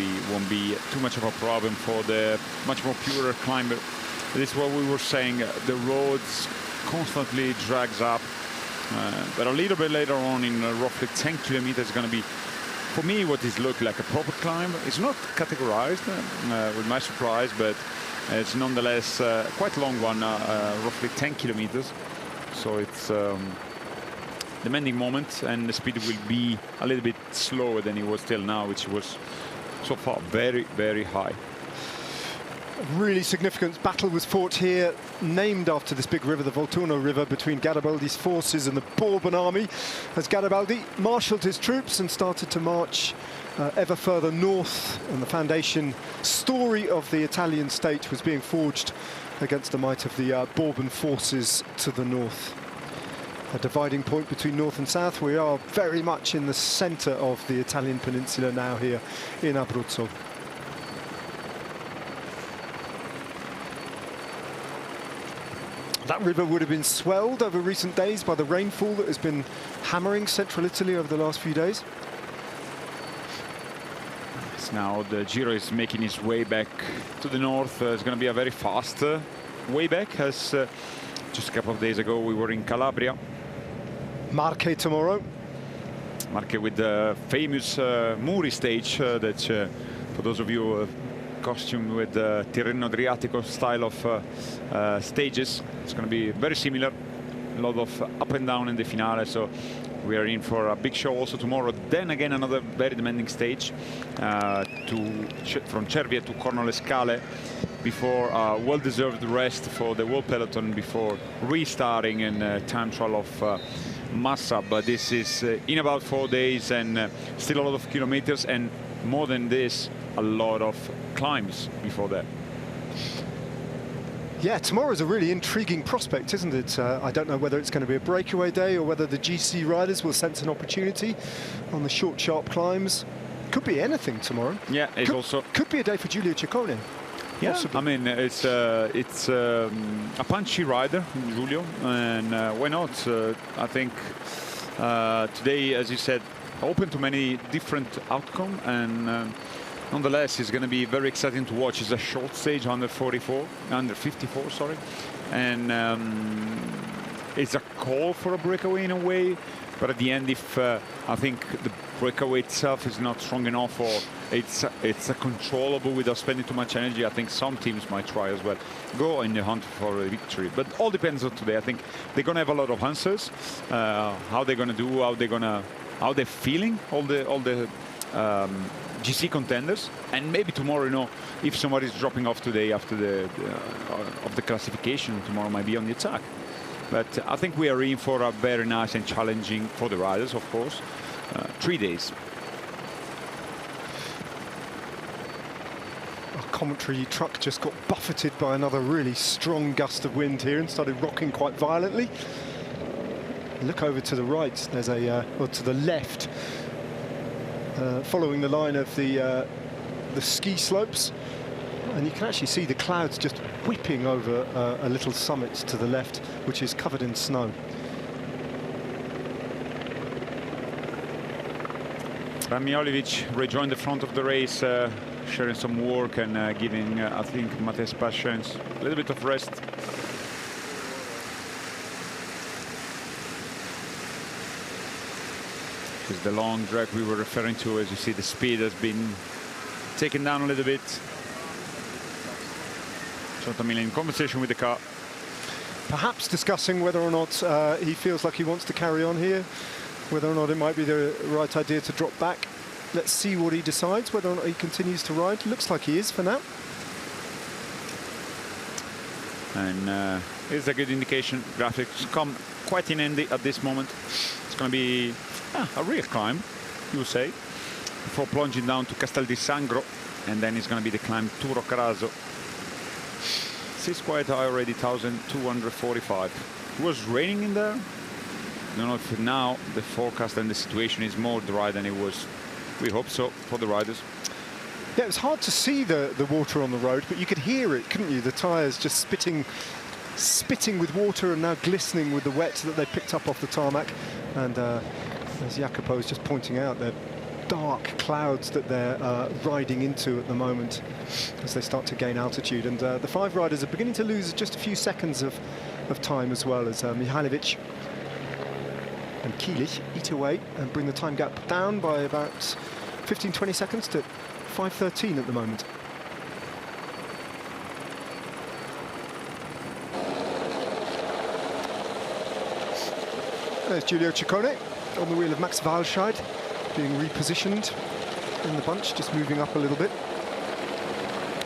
be too much of a problem for the much more purer climber. This is what we were saying. The roads constantly drags up, but a little bit later on, in roughly 10 kilometers, is going to be, for me, what is look like a proper climb. It's not categorized, with my surprise, but it's nonetheless quite a long one, roughly 10 kilometers. So it's demanding moment, and the speed will be a little bit slower than it was till now, which was so far very, very high. Really significant battle was fought here, named after this big river, the Volturno River, between Garibaldi's forces and the Bourbon army, as Garibaldi marshalled his troops and started to march ever further north, and the foundation story of the Italian state was being forged against the might of the Bourbon forces to the north. A dividing point between north and south. We are very much in the centre of the Italian peninsula now here in Abruzzo. That river would have been swelled over recent days by the rainfall that has been hammering central Italy over the last few days. Now the Giro is making its way back to the north. It's going to be a very fast way back, as just a couple of days ago we were in Calabria. Marche tomorrow. Marche with the famous Muri stage that, for those of you costumed with the Tirreno Adriatico style of stages, it's going to be very similar. A lot of up and down in the finale, so we are in for a big show also tomorrow. Then again, another very demanding stage from Cervia to Cornolescale, before a well-deserved rest for the whole peloton before restarting in time trial of Massa. But this is in about 4 days, and still a lot of kilometers, and more than this, a lot of climbs before that. Yeah, tomorrow's a really intriguing prospect, isn't it? I don't know whether it's going to be a breakaway day or whether the GC riders will sense an opportunity on the short, sharp climbs. Could be anything tomorrow. Yeah, it's also could be a day for Giulio Ciccone. Yeah, possibly. I mean, it's a punchy rider, Giulio, and why not? I think today, as you said, open to many different outcomes, and nonetheless, it's going to be very exciting to watch. It's a short stage, under 54, sorry, and it's a call for a breakaway in a way. But at the end, if I think the breakaway itself is not strong enough, or it's a controllable without spending too much energy, I think some teams might try as well, go in the hunt for a victory. But all depends on today. I think they're going to have a lot of answers. How they're going to do, how they're feeling, all the GC contenders, and maybe tomorrow, you know, if somebody's dropping off today after the classification, tomorrow might be on the attack. But I think we are in for a very nice and challenging, for the riders, of course, 3 days. Our commentary truck just got buffeted by another really strong gust of wind here and started rocking quite violently. Look over to the right, there's or to the left, following the line of the ski slopes, and you can actually see the clouds just whipping over a little summit to the left, which is covered in snow. Rami Olivic rejoined the front of the race, sharing some work and giving, I think, Matej Paschens a little bit of rest. Because the long drag we were referring to, as you see, the speed has been taken down a little bit. Jonathan Milan in conversation with the car. Perhaps discussing whether or not he feels like he wants to carry on here, whether or not it might be the right idea to drop back. Let's see what he decides, whether or not he continues to ride. Looks like he is for now. And it's a good indication. Graphics come quite in handy at this moment. It's going to be a real climb, you would say, before plunging down to Castel di Sangro, and then it's going to be the climb to Roccaraso. It's quite high already, 1,245. It was raining in there. I don't know if now the forecast and the situation is more dry than it was. We hope so for the riders. Yeah, it was hard to see the water on the road, but you could hear it, couldn't you? The tyres just spitting with water and now glistening with the wet that they picked up off the tarmac. And as Jacopo was just pointing out, they're dark clouds that they're riding into at the moment as they start to gain altitude. And the 5 riders are beginning to lose just a few seconds of time as well, as Mihajlovic and Kielich eat away and bring the time gap down by about 15-20 seconds to 5:13 at the moment. There's Giulio Ciccone on the wheel of Max Walscheid, being repositioned in the bunch, just moving up a little bit.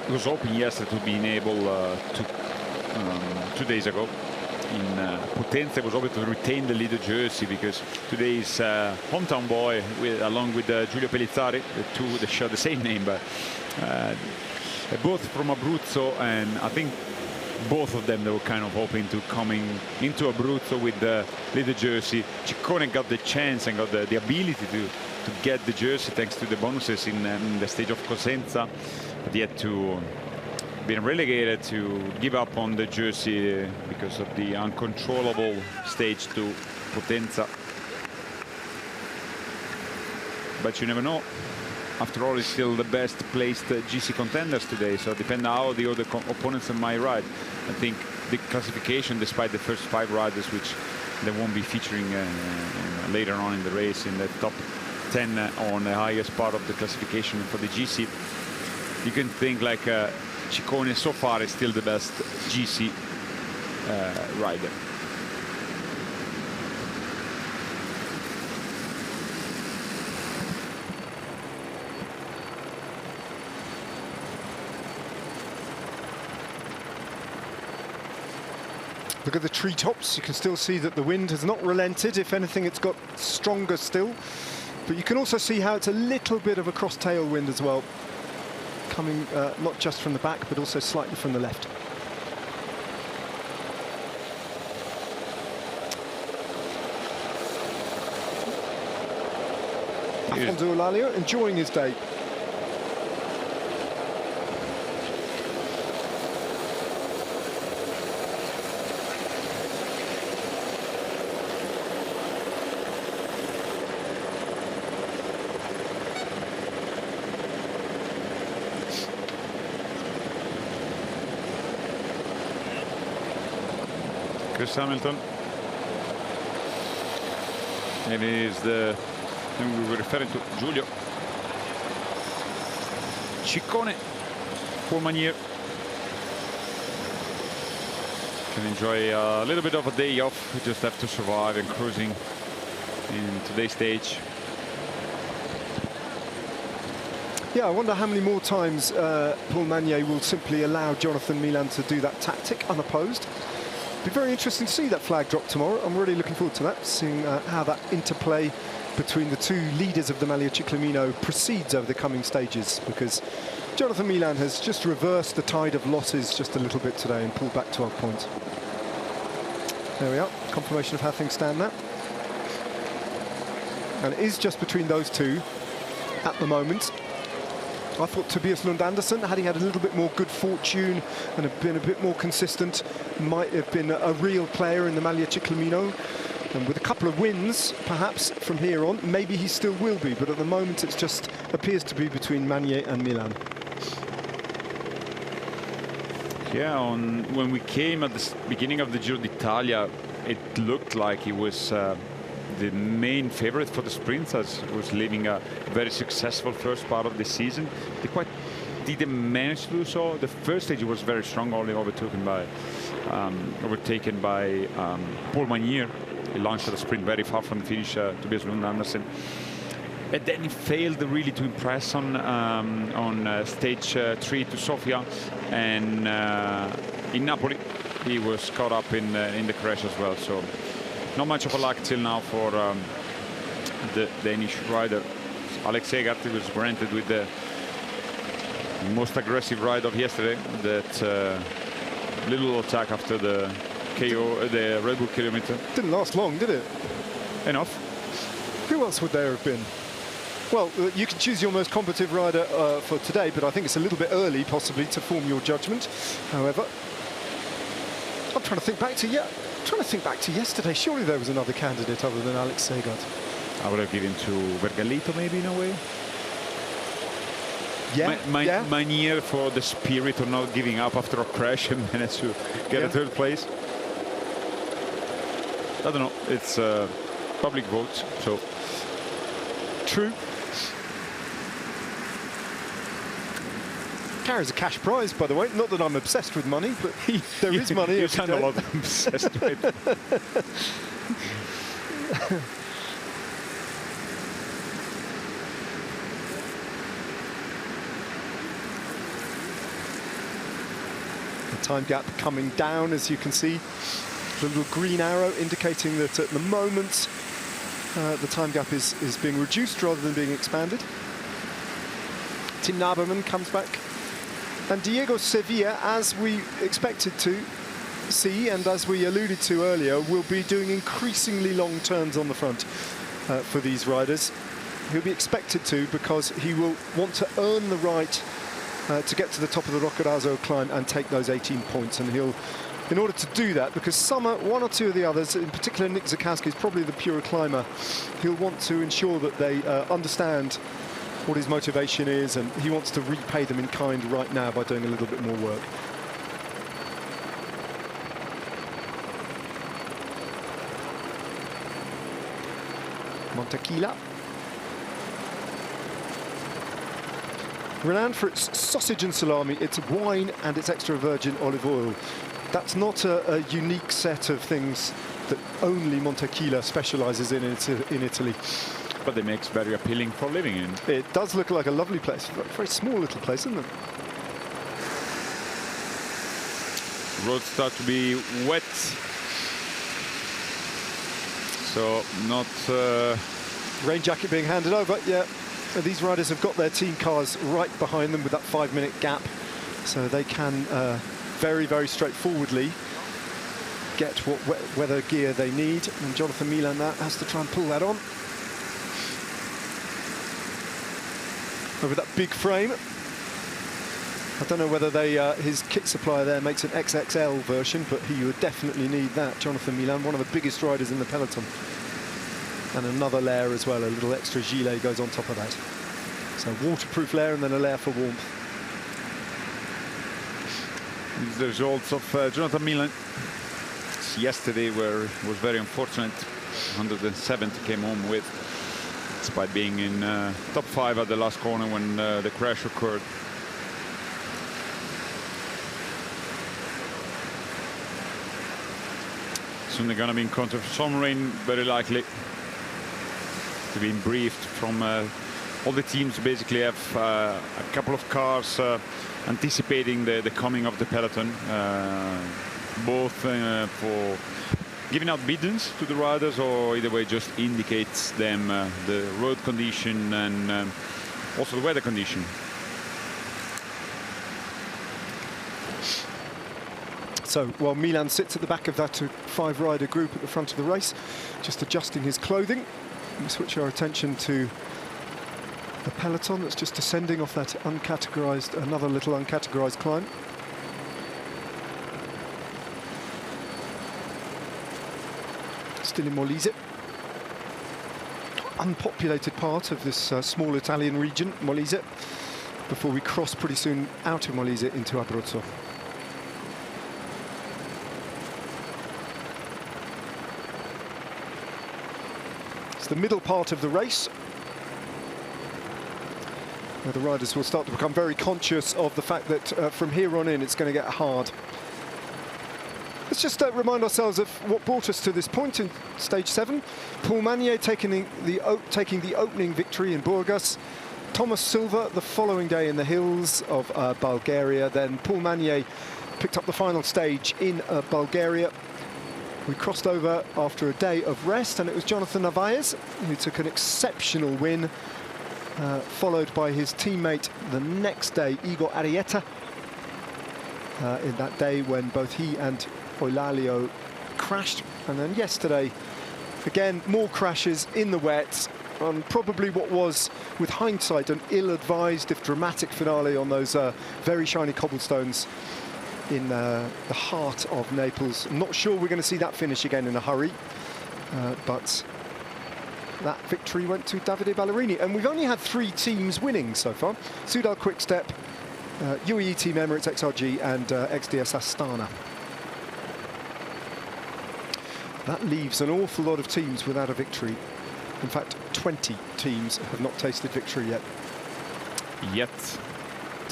He was hoping yesterday to be able to 2 days ago in Potenza, was able to retain the leader jersey, because today's hometown boy, along with Giulio Pellizzari, the two that share the same name, but they're both from Abruzzo, and I think both of them, they were kind of hoping to coming into Abruzzo with the leader jersey. Ciccone got the chance and got the ability to get the jersey thanks to the bonuses in the stage of Cosenza, but yet to been relegated to give up on the jersey because of the uncontrollable stage to Potenza. But you never know. After all, it's still the best placed GC contenders today, so depending how the other opponents might ride. I think the classification, despite the first 5 riders, which they won't be featuring later on in the race in the top 10 on the highest part of the classification for the GC, you can think like Ciccone so far is still the best GC rider. Look at the treetops. You can still see that the wind has not relented. If anything, it's got stronger still. But you can also see how it's a little bit of a cross tailwind as well, coming not just from the back, but also slightly from the left. Alfonso Eulalia enjoying his day. Chris Hamilton. It is the thing we were referring to, Giulio Ciccone, Paul Magnier. Can enjoy a little bit of a day off. We just have to survive and cruising in today's stage. Yeah, I wonder how many more times Paul Magnier will simply allow Jonathan Milan to do that tactic unopposed. Be very interesting to see that flag drop tomorrow. I'm really looking forward to that, seeing how that interplay between the two leaders of the Maglia Ciclamino proceeds over the coming stages, because Jonathan Milan has just reversed the tide of losses just a little bit today and pulled back 12 points. There we are, confirmation of how things stand now. And it is just between those two at the moment. I thought Tobias Lund Andersen, had he had a little bit more good fortune and have been a bit more consistent, might have been a real player in the Maglia Ciclamino. And with a couple of wins, perhaps, from here on, maybe he still will be. But at the moment, it just appears to be between Magnier and Milan. Yeah, when we came at the beginning of the Giro d'Italia, it looked like he was the main favorite for the sprint, as was living a very successful first part of the season. They quite didn't manage to do so. The first stage was very strong, only overtaken by Paul Magnier. He launched the sprint very far from the finish, Tobias Lund Andersen. And then he failed really to impress on stage 3 to Sofia, and in Napoli he was caught up in the crash as well. So not much of a luck till now for the Danish rider. Alex Egart was granted with the most aggressive ride of yesterday. That little attack after the KO, the Red Bull kilometer. Didn't last long, did it? Enough. Who else would there have been? Well, you can choose your most competitive rider for today, but I think it's a little bit early, possibly, to form your judgment. However, I'm trying to think back to yesterday. Surely there was another candidate other than Alex Segard. I would have given to Vergalito, maybe, in a way. Yeah, yeah. Magnier for the spirit of not giving up after a crash and managed to get a third place. I don't know. It's public vote, so true. Carries a cash prize, by the way. Not that I'm obsessed with money, but there is money. You sound a lot obsessed with it. The time gap coming down, as you can see. The little green arrow indicating that at the moment the time gap is being reduced rather than being expanded. Tim Naberman comes back. And Diego Sevilla, as we expected to see and as we alluded to earlier, will be doing increasingly long turns on the front for these riders. He'll be expected to, because he will want to earn the right to get to the top of the Roccaraso climb and take those 18 points. And he'll, in order to do that, because one or two of the others, in particular Nick Zakowski, is probably the pure climber, he'll want to ensure that they understand what his motivation is, and he wants to repay them in kind right now by doing a little bit more work. Montequila. Renowned for its sausage and salami, its wine and its extra virgin olive oil. That's not a unique set of things that only Montequila specialises in Italy. But it makes very appealing for living in. It does look like a lovely place. A very small little place, isn't it? Roads start to be wet. So not... Rain jacket being handed over, yeah. These riders have got their team cars right behind them with that 5-minute gap. So they can very, very straightforwardly get what weather gear they need. And Jonathan Milan has to try and pull that on. Over that big frame. I don't know whether his kit supplier there makes an XXL version, but he would definitely need that. Jonathan Milan, one of the biggest riders in the peloton. And another layer as well, a little extra gilet goes on top of that. So waterproof layer and then a layer for warmth. These are the results of Jonathan Milan. Yesterday was very unfortunate. 170 came home with, despite being in top 5 at the last corner when the crash occurred. Soon they're going to be in contact with some rain, very likely. To be briefed from all the teams. Basically have a couple of cars anticipating the coming of the peloton, both for giving out biddens to the riders, or either way just indicates them the road condition and also the weather condition. So while Milan sits at the back of that 5-rider group at the front of the race, just adjusting his clothing, we switch our attention to the peloton that's just descending off that uncategorized, another little uncategorized climb. Still in Molise. Unpopulated part of this small Italian region, Molise, before we cross pretty soon out of Molise into Abruzzo. the middle part of the race, where the riders will start to become very conscious of the fact that from here on in it's going to get hard. Let's just remind ourselves of what brought us to this point in stage 7. Paul Magnier taking the opening victory in Burgas. Thomas Silva the following day in the hills of Bulgaria. Then Paul Magnier picked up the final stage in Bulgaria. We crossed over after a day of rest, and it was Jonathan Narvaez who took an exceptional win, followed by his teammate the next day, Igor Arrieta, in that day when both he and IItalia crashed. And then yesterday, again, more crashes in the wet, on probably what was, with hindsight, an ill-advised, if dramatic finale on those very shiny cobblestones in the heart of Naples. I'm not sure we're going to see that finish again in a hurry, but that victory went to Davide Ballerini. And we've only had 3 teams winning so far. Soudal Quickstep, UAE Team Emirates XRG, and XDS Astana. That leaves an awful lot of teams without a victory. In fact, 20 teams have not tasted victory yet.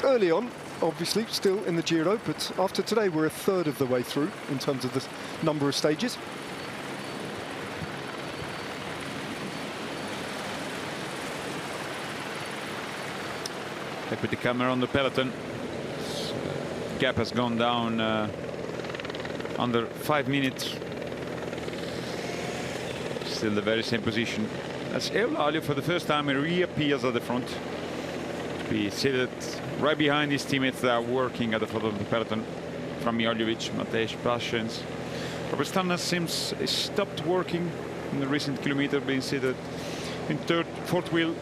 Early on, obviously, still in the Giro, but after today, we're a third of the way through in terms of the number of stages. I put the camera on the peloton. Gap has gone down under 5 minutes. Still the very same position as IItalia. For the first time, he reappears at the front. We see that right behind his teammates that are working at the front of the peloton. From Mioljevic, Matej Paschens. Robert Stannard seems stopped working in the recent kilometer, being seated in fourth wheel.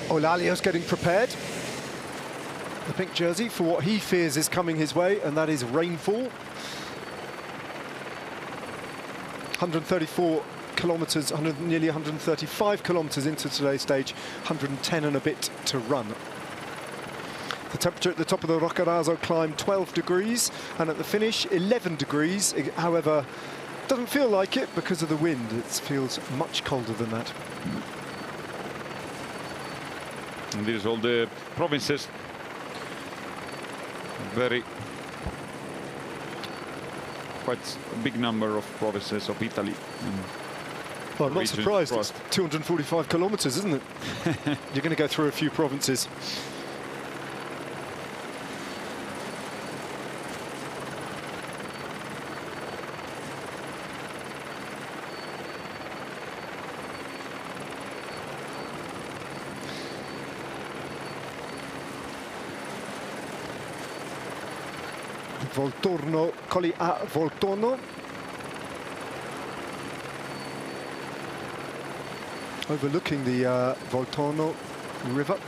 Eulalia's getting prepared, the pink jersey, for what he fears is coming his way, and that is rainfall. 134 kilometers, nearly 135 kilometers into today's stage, 110 and a bit to run. The temperature at the top of the Roccaraso climb 12 degrees, and at the finish 11 degrees. However, doesn't feel like it because of the wind. It feels much colder than that. And these are all the provinces. Quite a big number of provinces of Italy. Well, I'm not surprised. It's 245 kilometers, isn't it? You're going to go through a few provinces. Volturno, Colli a Volturno. Overlooking the Volturno River.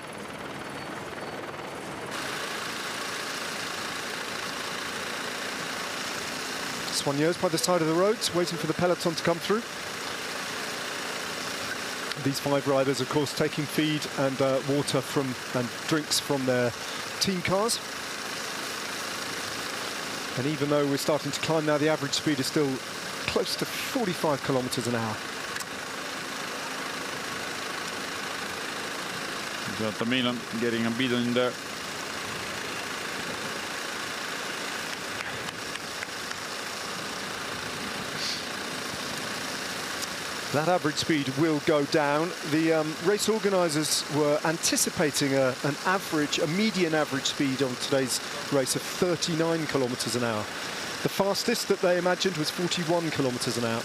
Soigneurs by the side of the roads, waiting for the peloton to come through. These 5 riders, of course, taking feed and water from and drinks from their team cars. And even though we're starting to climb now, the average speed is still close to 45 kilometers an hour. Milan getting a beat in there. That average speed will go down. The race organisers were anticipating a median average speed on today's race of 39 kilometres an hour. The fastest that they imagined was 41 kilometres an hour.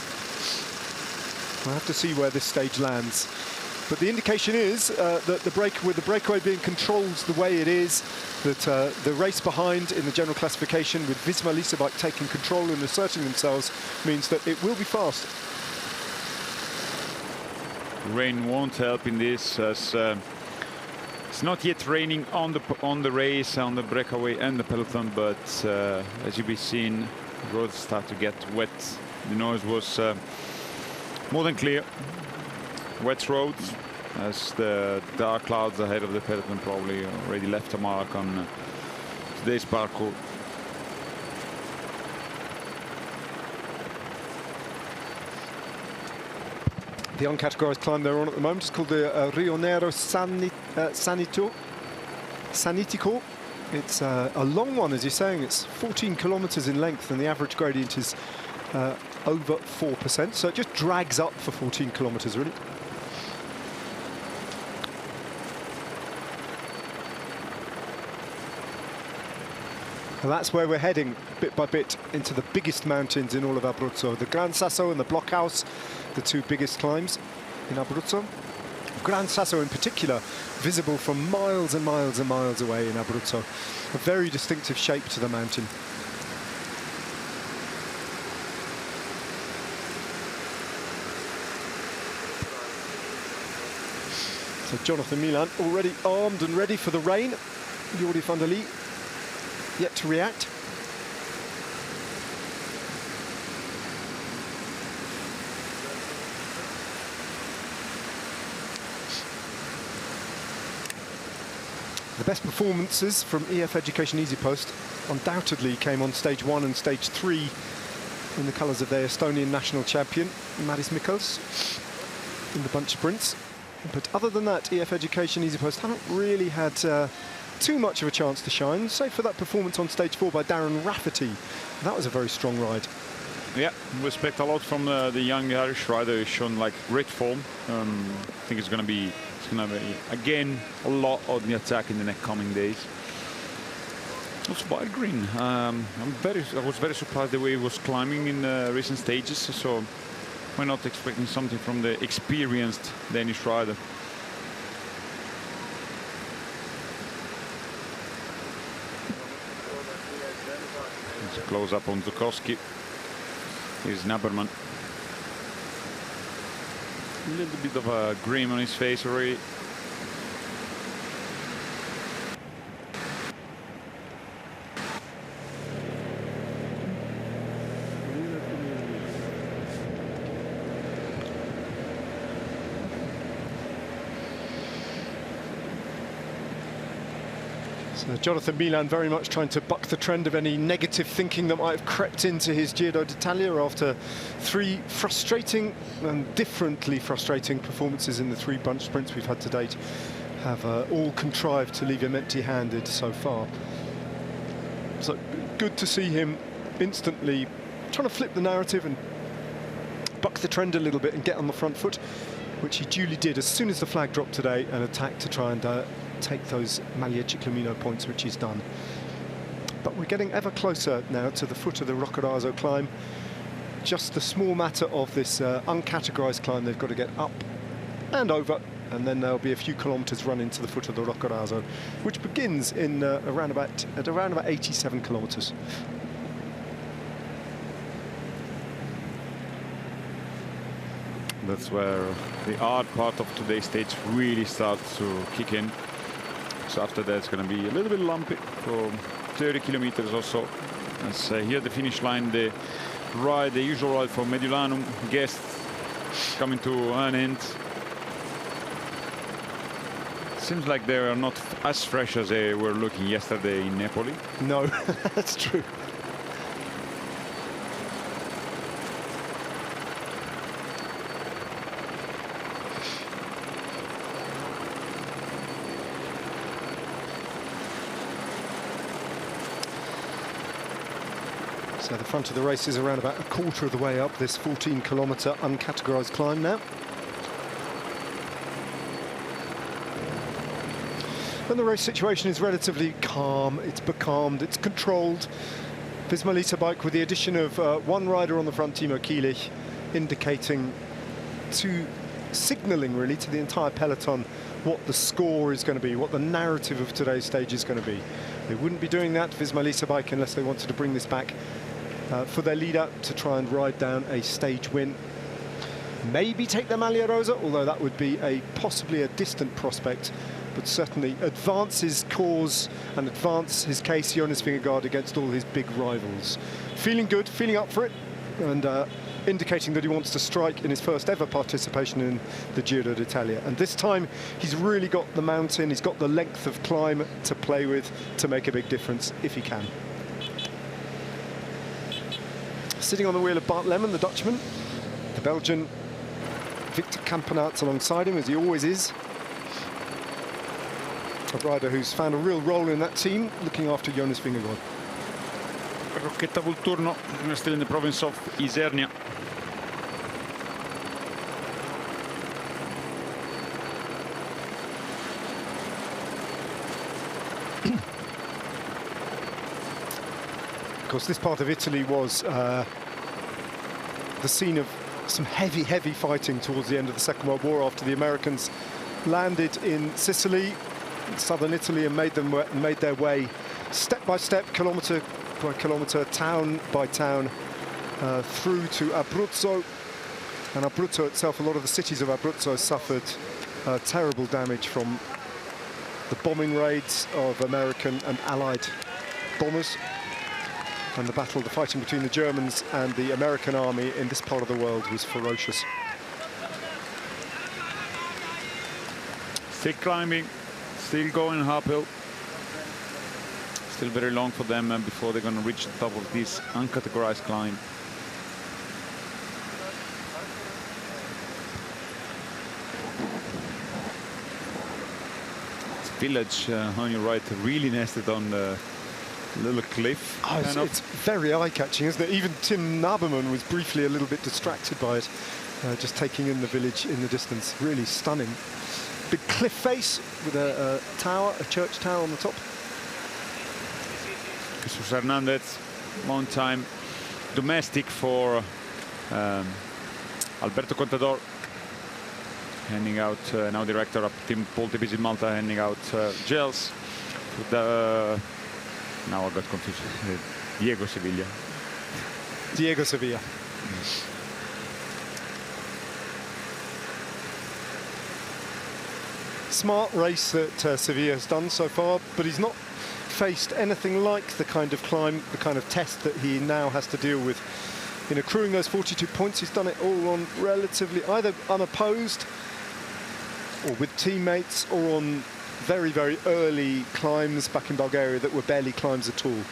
We'll have to see where this stage lands. But the indication is that with the breakaway being controlled the way it is, that the race behind in the general classification, with Visma Leasebike taking control and asserting themselves, means that it will be fast. Rain won't help in this, as it's not yet raining on the race, on the breakaway and the peloton, but as you'll be seeing, roads start to get wet. The noise was more than clear. Wet roads, as the dark clouds ahead of the peloton probably already left a mark on today's parkour. The uncategorised climb they're on at the moment is called the Rio Nero Sanitico. It's a long one, as you're saying. It's 14 kilometres in length, and the average gradient is over 4%. So it just drags up for 14 kilometres, really. And that's where we're heading, bit by bit, into the biggest mountains in all of Abruzzo. The Gran Sasso and the Blockhaus, the two biggest climbs in Abruzzo. Gran Sasso in particular, visible from miles and miles and miles away in Abruzzo. A very distinctive shape to the mountain. So Jonathan Milan already armed and ready for the rain. Jordi van der Lee yet to react. The best performances from EF Education EasyPost undoubtedly came on stage 1 and stage 3 in the colours of their Estonian national champion, Madis Mikls, in the bunch sprints. But other than that, EF Education EasyPost haven't really had too much of a chance to shine, save for that performance on stage 4 by Darren Rafferty. That was a very strong ride. Yeah, respect a lot from the young Irish rider who's shown like great form. I think it's going to be again a lot on the attack in the next coming days. Also, Wild Green. I was very surprised the way he was climbing in recent stages. So we're not expecting something from the experienced Danish rider. It's a close up on Zukowski. Here's Naberman. A little bit of a grin on his face already. So Jonathan Milan very much trying to buck the trend of any negative thinking that might have crept into his Giro d'Italia after 3 frustrating and differently frustrating performances in the 3 bunch sprints we've had to date. Have all contrived to leave him empty-handed so far. So good to see him instantly trying to flip the narrative and buck the trend a little bit and get on the front foot, which he duly did as soon as the flag dropped today, and attacked to try and take those Maglia Ciclamino points, which he's done. But we're getting ever closer now to the foot of the Roccaraso climb. Just a small matter of this uncategorised climb they've got to get up and over, and then there'll be a few kilometres run into the foot of the Roccaraso, which begins in around about 87 kilometres. That's where the hard part of today's stage really starts to kick in. So after that, it's going to be a little bit lumpy for 30 kilometers or so. As here at the finish line, the usual ride for Mediolanum guests coming to an end. Seems like they are not as fresh as they were looking yesterday in Napoli. No, that's true. So the front of the race is around about a quarter of the way up this 14-kilometre uncategorised climb now. And the race situation is relatively calm, it's becalmed, it's controlled. Visma bike with the addition of one rider on the front, Timo Kielich, indicating signalling really to the entire peloton what the score is going to be, what the narrative of today's stage is going to be. They wouldn't be doing that, Visma bike, unless they wanted to bring this back for their leader to try and ride down a stage win. Maybe take the Maglia Rosa, although that would be possibly a distant prospect, but certainly advance his cause and advance his case, Jonas Vingegaard, against all his big rivals. Feeling good, feeling up for it, and indicating that he wants to strike in his first ever participation in the Giro d'Italia. And this time he's really got the mountain, he's got the length of climb to play with to make a big difference if he can. Sitting on the wheel of Bart Lemon, the Dutchman, the Belgian Victor Campenaerts alongside him, as he always is. A rider who's found a real role in that team, looking after Jonas Vingegaard. Rocchetta Volturno, we're still in the province of Isernia. Of course, this part of Italy was the scene of some heavy fighting towards the end of the Second World War, after the Americans landed in Sicily, southern Italy, and made their way step by step, kilometre by kilometre, town by town, through to Abruzzo. And Abruzzo itself, a lot of the cities of Abruzzo suffered terrible damage from the bombing raids of American and Allied bombers. And the fighting between the Germans and the American army in this part of the world was ferocious. Still climbing, still going uphill. Still very long for them before they're going to reach the top of this uncategorized climb. This village on your right, really nested on the little cliff. Oh, it's very eye-catching, isn't it? Even Tim Naberman was briefly a little bit distracted by it, just taking in the village in the distance. Really stunning. Big cliff face with a tower, a church tower on the top. Jesus Hernandez, long time domestic for Alberto Contador, handing out now director of Team Poltevis in Malta, handing out gels. Now I got confused. Diego Sevilla. Diego Sevilla. Smart race that Sevilla has done so far, but he's not faced anything like the kind of climb, the kind of test that he now has to deal with. In accruing those 42 points, he's done it all on relatively either unopposed or with teammates, or on very early climbs back in Bulgaria that were barely climbs at all.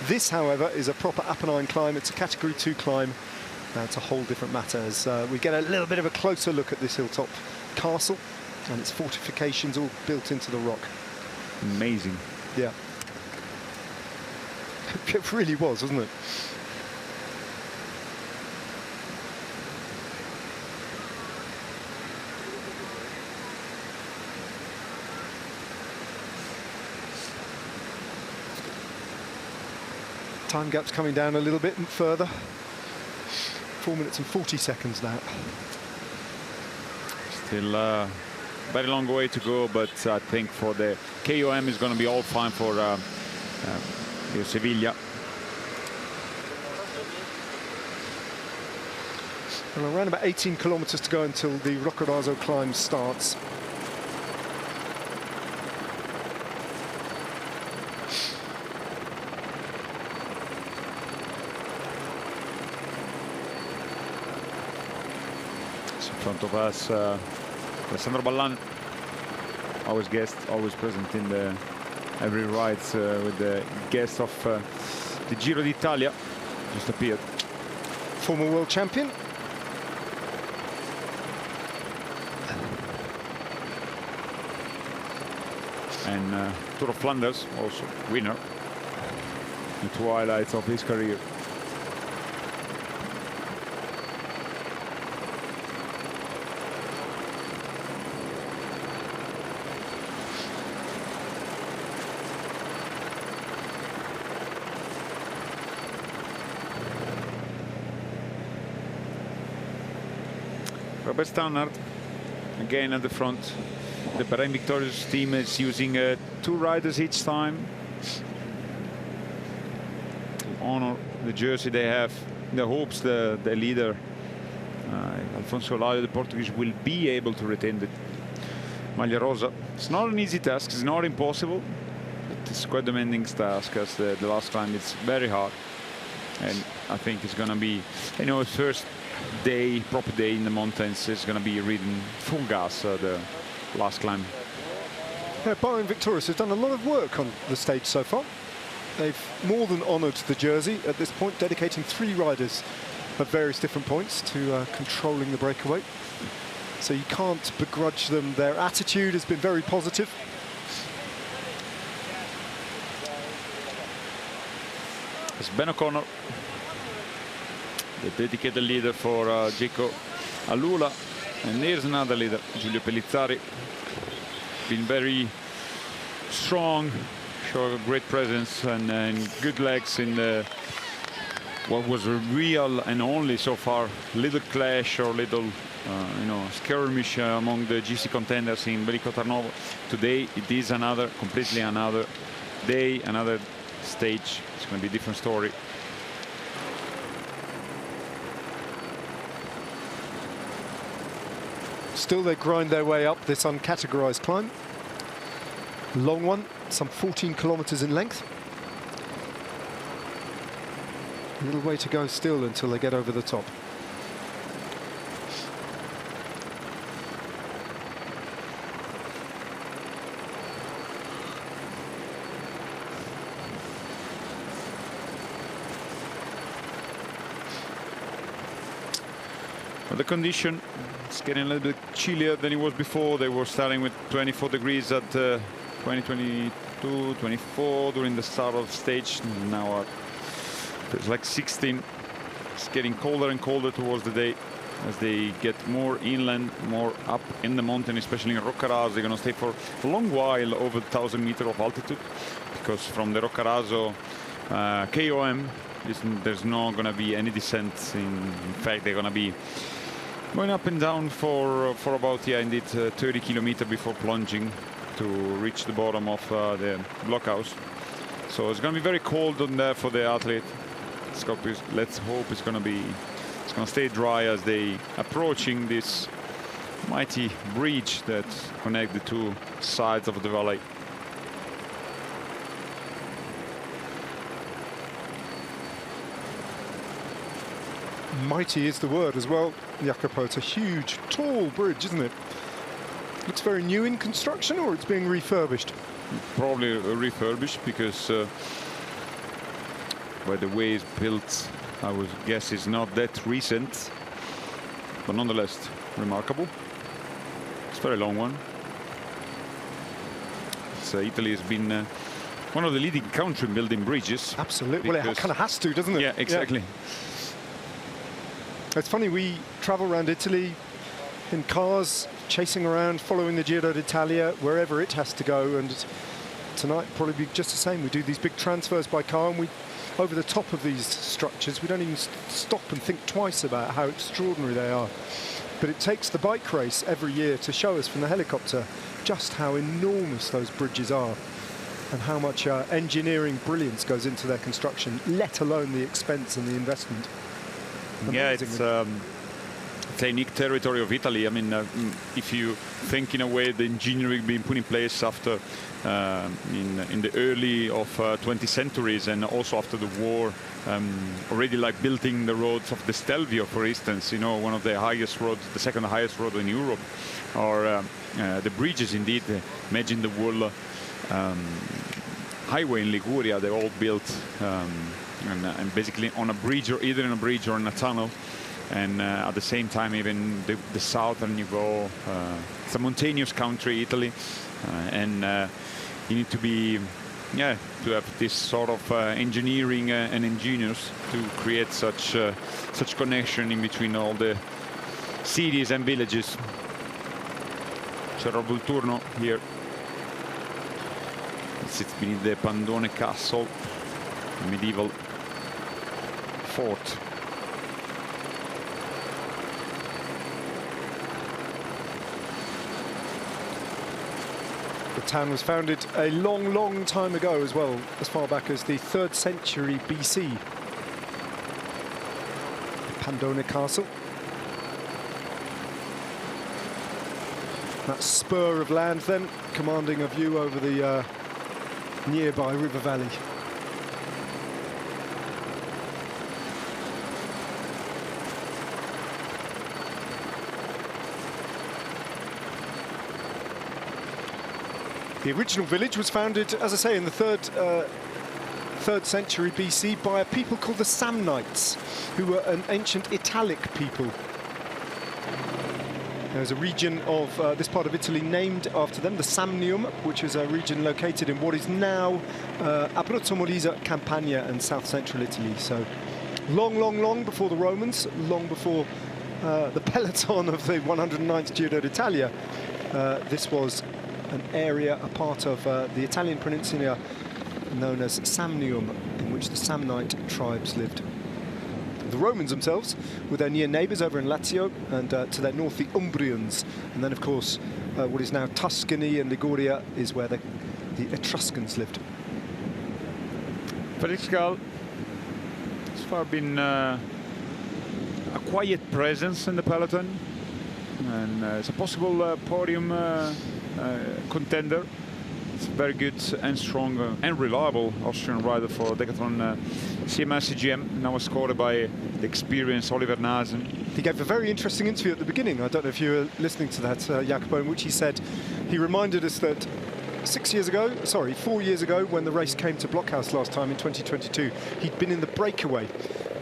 This, however, is a proper Apennine climb. It's a Category 2 climb. It's a whole different matter as we get a little bit of a closer look at this hilltop castle and its fortifications all built into the rock. Amazing. Yeah. It really was, wasn't it? Time gap's coming down a little bit further. 4 minutes and 40 seconds now. Still a very long way to go, but I think for the KOM is going to be all fine for Sevilla. Well, around about 18 kilometers to go until the Roccaraso climb starts. In front of us, Alessandro Ballan, always guest, always present in the every rides with the guest of the Giro d'Italia, just appeared. Former world champion. And Tour of Flanders, also winner. The twilight of his career. Robert Stannard again at the front. The Bahrain Victorious team is using 2 riders each time to honor the jersey they have, in the hopes the leader Alfonso Laio, the Portuguese, will be able to retain the Maglia Rosa. It's not an easy task, it's not impossible, but it's quite a demanding task, as the last climb it's very hard. And I think it's going to be, you know, his first day, proper day in the mountains, is going to be ridden full gas the last climb. Yeah, Bahrain Victorious has done a lot of work on the stage so far. They've more than honoured the jersey at this point, dedicating 3 riders at various different points to controlling the breakaway. So you can't begrudge them. Their attitude has been very positive. It's Ben O'Connor, the dedicated leader for Jaco Alula. And here's another leader, Giulio Pellizzari. Been very strong, show a great presence and good legs in the what was a real and only so far little clash or little skirmish among the GC contenders in Veliko Tarnovo. Today it is completely another day, another stage. It's going to be a different story. Still, they grind their way up this uncategorized climb. Long one, some 14 kilometers in length. A little way to go still until they get over the top. But the condition, it's getting a little bit chillier than it was before. They were starting with 24 degrees at 22, 24 during the start of the stage. Now it's like 16. It's getting colder and colder towards the day as they get more inland, more up in the mountain, especially in Roccaraso. They're going to stay for a long while over 1,000 meters of altitude, because from the Roccaraso KOM, there's not going to be any descent. In fact, they're going to be going up and down for about, yeah, indeed, 30 kilometers before plunging to reach the bottom of the blockhouse. So it's going to be very cold on there for the athlete. Let's hope it's going to stay dry as they approaching this mighty bridge that connects the two sides of the valley. Mighty is the word as well, Jacopo. It's a huge, tall bridge, isn't it? Looks very new in construction, or it's being refurbished? Probably refurbished, because by the way it's built, I would guess it's not that recent, but nonetheless remarkable. It's a very long one. Italy has been one of the leading country in building bridges. Absolutely. Well, it kind of has to, doesn't it? Yeah, exactly. Yeah. It's funny, we travel around Italy in cars, chasing around, following the Giro d'Italia, wherever it has to go. And tonight, probably be just the same. We do these big transfers by car, and we, over the top of these structures, we don't even stop and think twice about how extraordinary they are. But it takes the bike race every year to show us from the helicopter just how enormous those bridges are and how much engineering brilliance goes into their construction, let alone the expense and the investment. Yeah, it's a unique territory of Italy. I mean, if you think in a way the engineering being put in place after in the early of 20th centuries, and also after the war, already like building the roads of the Stelvio, for instance, one of the highest roads, the second highest road in Europe, or the bridges indeed. Imagine the whole highway in Liguria, they're all built and basically on a bridge, or either in a bridge or in a tunnel. And at the same time, even the southern you go, it's a mountainous country, Italy, and you need to be, to have this sort of engineering and engineers to create such connection in between all the cities and villages. Cerro Volturno here. It sits beneath the Pandone Castle, a medieval fort. The town was founded a long, long time ago as well, as far back as the 3rd century BC. Pandone Castle. That spur of land then, commanding a view over the nearby river valley. The original village was founded, as I say, in the 3rd century BC by a people called the Samnites, who were an ancient Italic people. There's a region of this part of Italy named after them, the Samnium, which is a region located in what is now Abruzzo, Molise, Campania and south-central Italy. So long before the Romans, long before the peloton of the 109th Giro d'Italia, this was an area, a part of the Italian peninsula known as Samnium, in which the Samnite tribes lived. The Romans themselves were their near neighbours over in Lazio, and to their north the Umbrians, and then of course what is now Tuscany and Liguria is where the Etruscans lived. Felix Gall has far been a quiet presence in the peloton, and it's a possible podium contender. It's a very good and strong and reliable Austrian rider for Decathlon CMS CGM, now scored by the experienced Oliver Nasen. He gave a very interesting interview at the beginning. I don't know if you were listening to that, Jacopo, in which he said, he reminded us that 4 years ago, when the race came to Blockhouse last time in 2022, he'd been in the breakaway.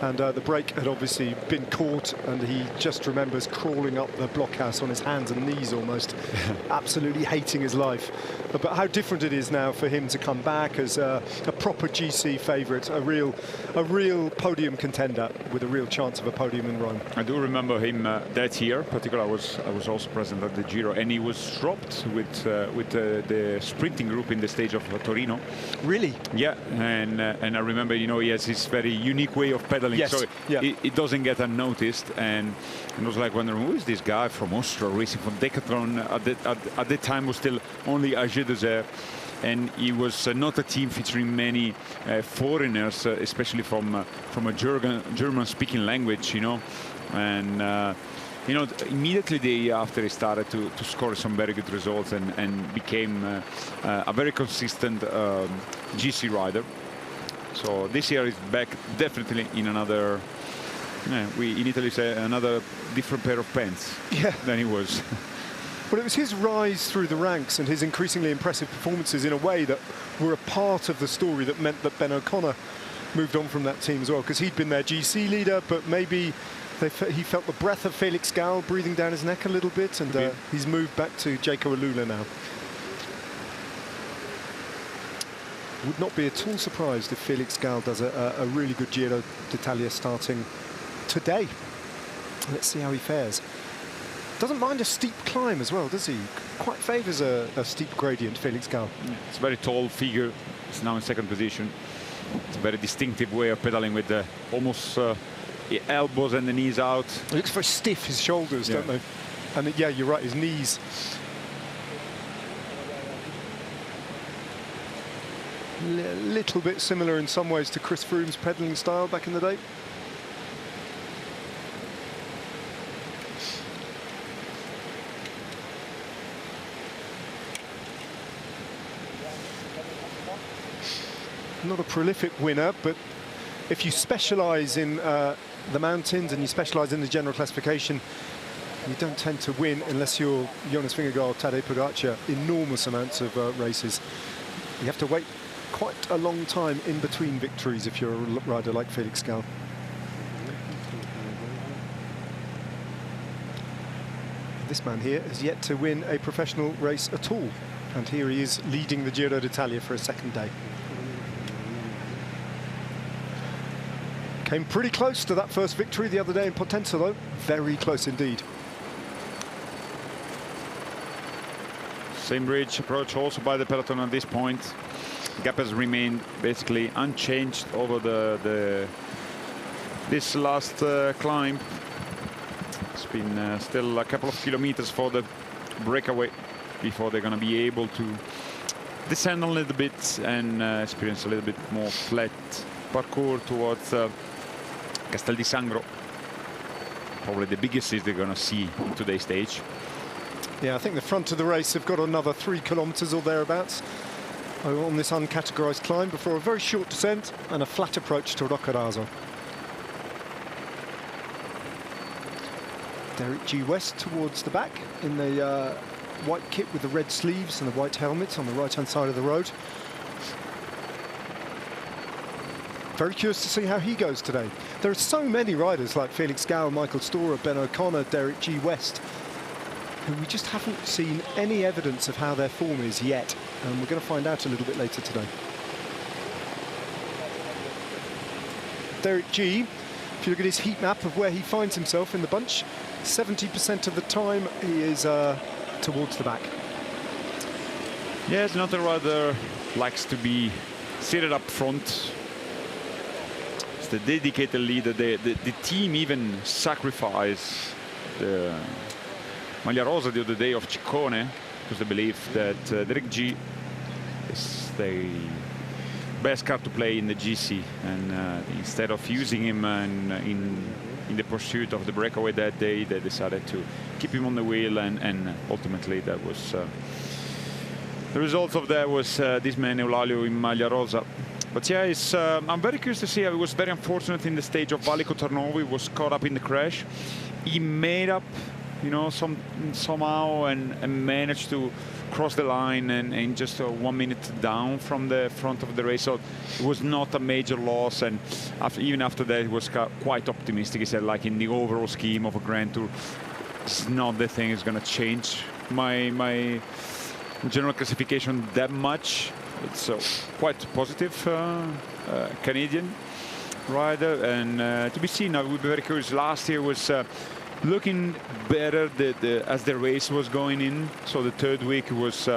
And the brake had obviously been caught, and he just remembers crawling up the blockhouse on his hands and knees almost, absolutely hating his life. But how different it is now for him to come back as a proper GC favourite, a real podium contender with a real chance of a podium in Rome. I do remember him that year, particularly I was also present at the Giro, and he was dropped with the sprinting group in the stage of Torino. Really? Yeah, and I remember, you know, he has this very unique way of pedaling. Yes, so yeah. it doesn't get unnoticed, and I was like wondering, who is this guy from Austria racing from Decathlon? At the time was still only AG Desert, and he was not a team featuring many foreigners, especially from a German-speaking language, you know, and you know, immediately the year after he started to score some very good results and became a very consistent GC rider. So this year is back definitely in another, we in Italy say another different pair of pants than he was. Well, it was his rise through the ranks and his increasingly impressive performances in a way that were a part of the story that meant that Ben O'Connor moved on from that team as well, because he'd been their GC leader, but maybe he felt the breath of Felix Gall breathing down his neck a little bit, and he's moved back to Jaco Alula now. Would not be at all surprised if Felix Gall does a really good Giro d'Italia starting today. Let's see how he fares. Doesn't mind a steep climb as well, does he? Quite favours a steep gradient, Felix Gall. Yeah, it's a very tall figure. It's now in second position. It's a very distinctive way of pedaling with the almost the elbows and the knees out. It looks very stiff, his shoulders, don't they? And yeah, you're right, his knees. Little bit similar in some ways to Chris Froome's pedalling style back in the day. Not a prolific winner, but if you specialise in the mountains and you specialise in the general classification, you don't tend to win unless you're Jonas Vingegaard, Tadej Pogacar, enormous amounts of races. You have to wait quite a long time in between victories if you're a rider like Felix Gall. This man here has yet to win a professional race at all, and here he is leading the Giro d'Italia for a second day. Came pretty close to that first victory the other day in Potenza, though. Very close indeed. Same bridge approach also by the peloton at this point. The gap has remained basically unchanged over this last climb. It's been still a couple of kilometers for the breakaway before they're going to be able to descend a little bit and experience a little bit more flat parcours towards Castel di Sangro. Probably the biggest is they're going to see in today's stage. Yeah, I think the front of the race have got another 3 kilometres or thereabouts on this uncategorised climb before a very short descent and a flat approach to Roccaraso. Derek G. West towards the back in the white kit with the red sleeves and the white helmet on the right-hand side of the road. Very curious to see how he goes today. There are so many riders like Felix Gall, Michael Storer, Ben O'Connor, Derek G. West. who we just haven't seen any evidence of how their form is yet. And we're going to find out a little bit later today. Derek G, if you look at his heat map of where he finds himself in the bunch, 70% of the time he is towards the back. Yes, not a rider likes to be seated up front. It's the dedicated leader. The team even sacrificed the Maglia Rosa the other day of Ciccone because they believe that Derek G is the best car to play in the GC, and instead of using him in the pursuit of the breakaway that day, they decided to keep him on the wheel, and ultimately that was the result of that was this man Eulalio in Maglia Rosa. But yeah, I'm very curious to see. I was very unfortunate in the stage of Valico Tarnovo. He was caught up in the crash. He made up, you know, somehow and managed to cross the line and just 1 minute down from the front of the race. So it was not a major loss. And even after that, he was quite optimistic. He said, like, in the overall scheme of a Grand Tour, it's not the thing that's going to change my general classification that much. It's quite positive Canadian rider, and to be seen. I would be very curious. Last year was looking better as the race was going in. So the third week was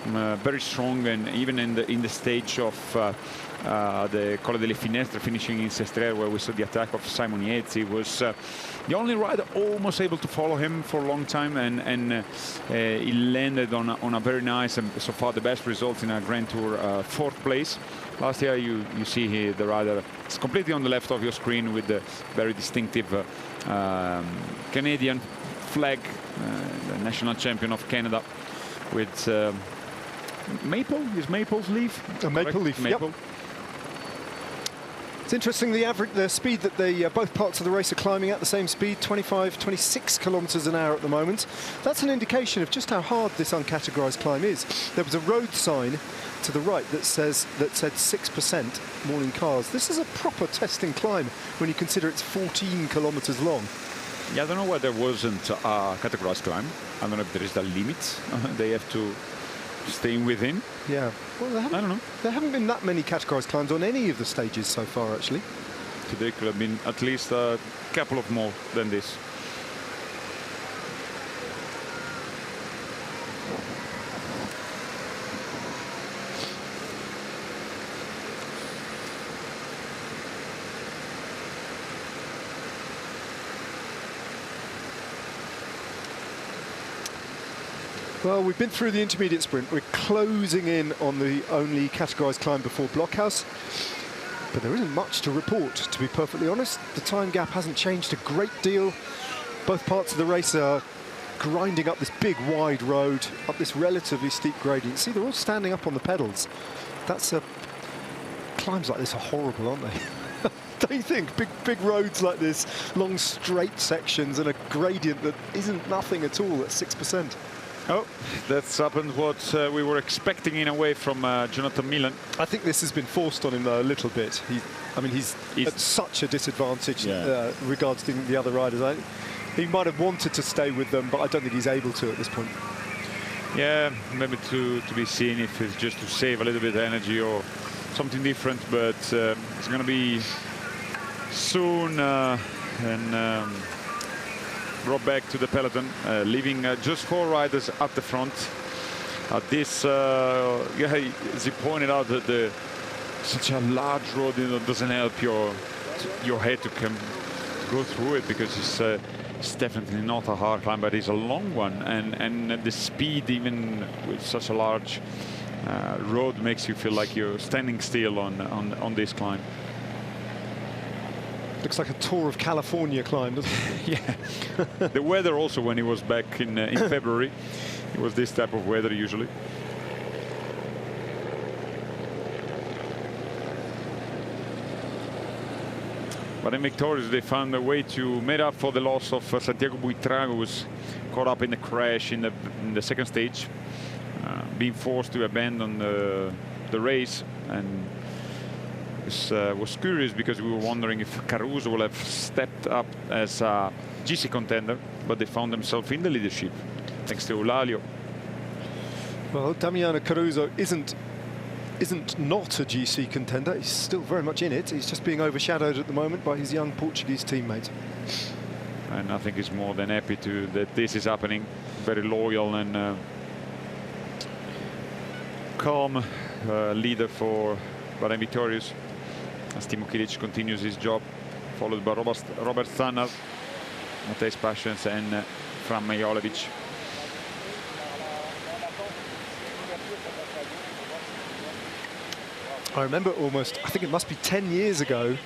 very strong, and even in the stage of the Colle delle Finestre, finishing in Sestriere, where we saw the attack of Simon Yates, he was the only rider almost able to follow him for a long time, and he landed on a very nice and so far the best result in a Grand Tour, 4th place. Last year, you see here the rider is completely on the left of your screen with the very distinctive Canadian flag, the national champion of Canada, with maple. Is maple's leaf? A maple leaf. Maple. Yep. It's interesting, the speed that both parts of the race are climbing at, the same speed, 26 kilometers an hour at the moment. That's an indication of just how hard this uncategorized climb is. There was a road sign to the right that said 6% morning cars. This is a proper testing climb when you consider it's 14 kilometers long. Yeah, I don't know why there wasn't a categorized climb. I don't know if there is a limit they have to stay within. Yeah, well, I don't know. There haven't been that many categorized climbs on any of the stages so far, actually. Today could have been at least a couple of more than this. Well, we've been through the intermediate sprint. We're closing in on the only categorized climb before Blockhouse. But there isn't much to report, to be perfectly honest. The time gap hasn't changed a great deal. Both parts of the race are grinding up this big, wide road, up this relatively steep gradient. See, they're all standing up on the pedals. Climbs like this are horrible, aren't they? Don't you think? Big roads like this, long straight sections, and a gradient that isn't nothing at all at 6%. Oh, that's happened what we were expecting in a way from Jonathan Milan. I think this has been forced on him though a little bit. He's at such a disadvantage regards to the other riders. He might have wanted to stay with them, but I don't think he's able to at this point. Yeah, maybe to be seen if it's just to save a little bit of energy or something different, but it's going to be soon brought back to the peloton, leaving just 4 riders at the front. This, as he pointed out, that such a large road, doesn't help your head to go through it, because it's definitely not a hard climb, but it's a long one, and the speed, even with such a large road, makes you feel like you're standing still on this climb. Looks like a Tour of California climb, doesn't it? Yeah. The weather also, when he was back in February, it was this type of weather usually. But in victorious, they found a way to make up for the loss of Santiago Buitrago, who was caught up in the crash in the second stage, being forced to abandon the race. And was curious, because we were wondering if Caruso will have stepped up as a GC contender, but they found themselves in the leadership Next to Eulalio. Well, Damiano Caruso isn't not a GC contender. He's still very much in it. He's just being overshadowed at the moment by his young Portuguese teammate. And I think he's more than happy that this is happening. Very loyal and calm leader for Bahrain Victorious. As Timo Kilic continues his job, followed by Robert Stannard, Matthijs Passions and Fran Majolovic. I remember almost, I think it must be 10 years ago,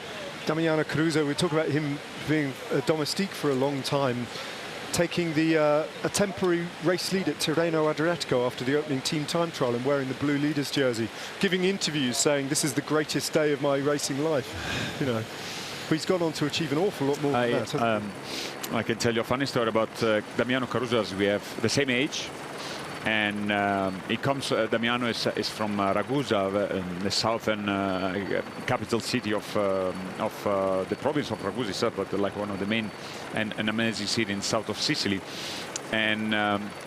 Damiano Caruso, we talk about him being a domestique for a long time, taking a temporary race lead at Tirreno Adriatico after the opening team time trial and wearing the blue leaders jersey, giving interviews saying this is the greatest day of my racing life. You know, but he's gone on to achieve an awful lot more than that. I can tell you a funny story about Damiano Caruso, as we have the same age. And he comes, Damiano is from Ragusa, the southern capital city of the province of Ragusa itself, but like one of the main and an amazing city in south of Sicily. And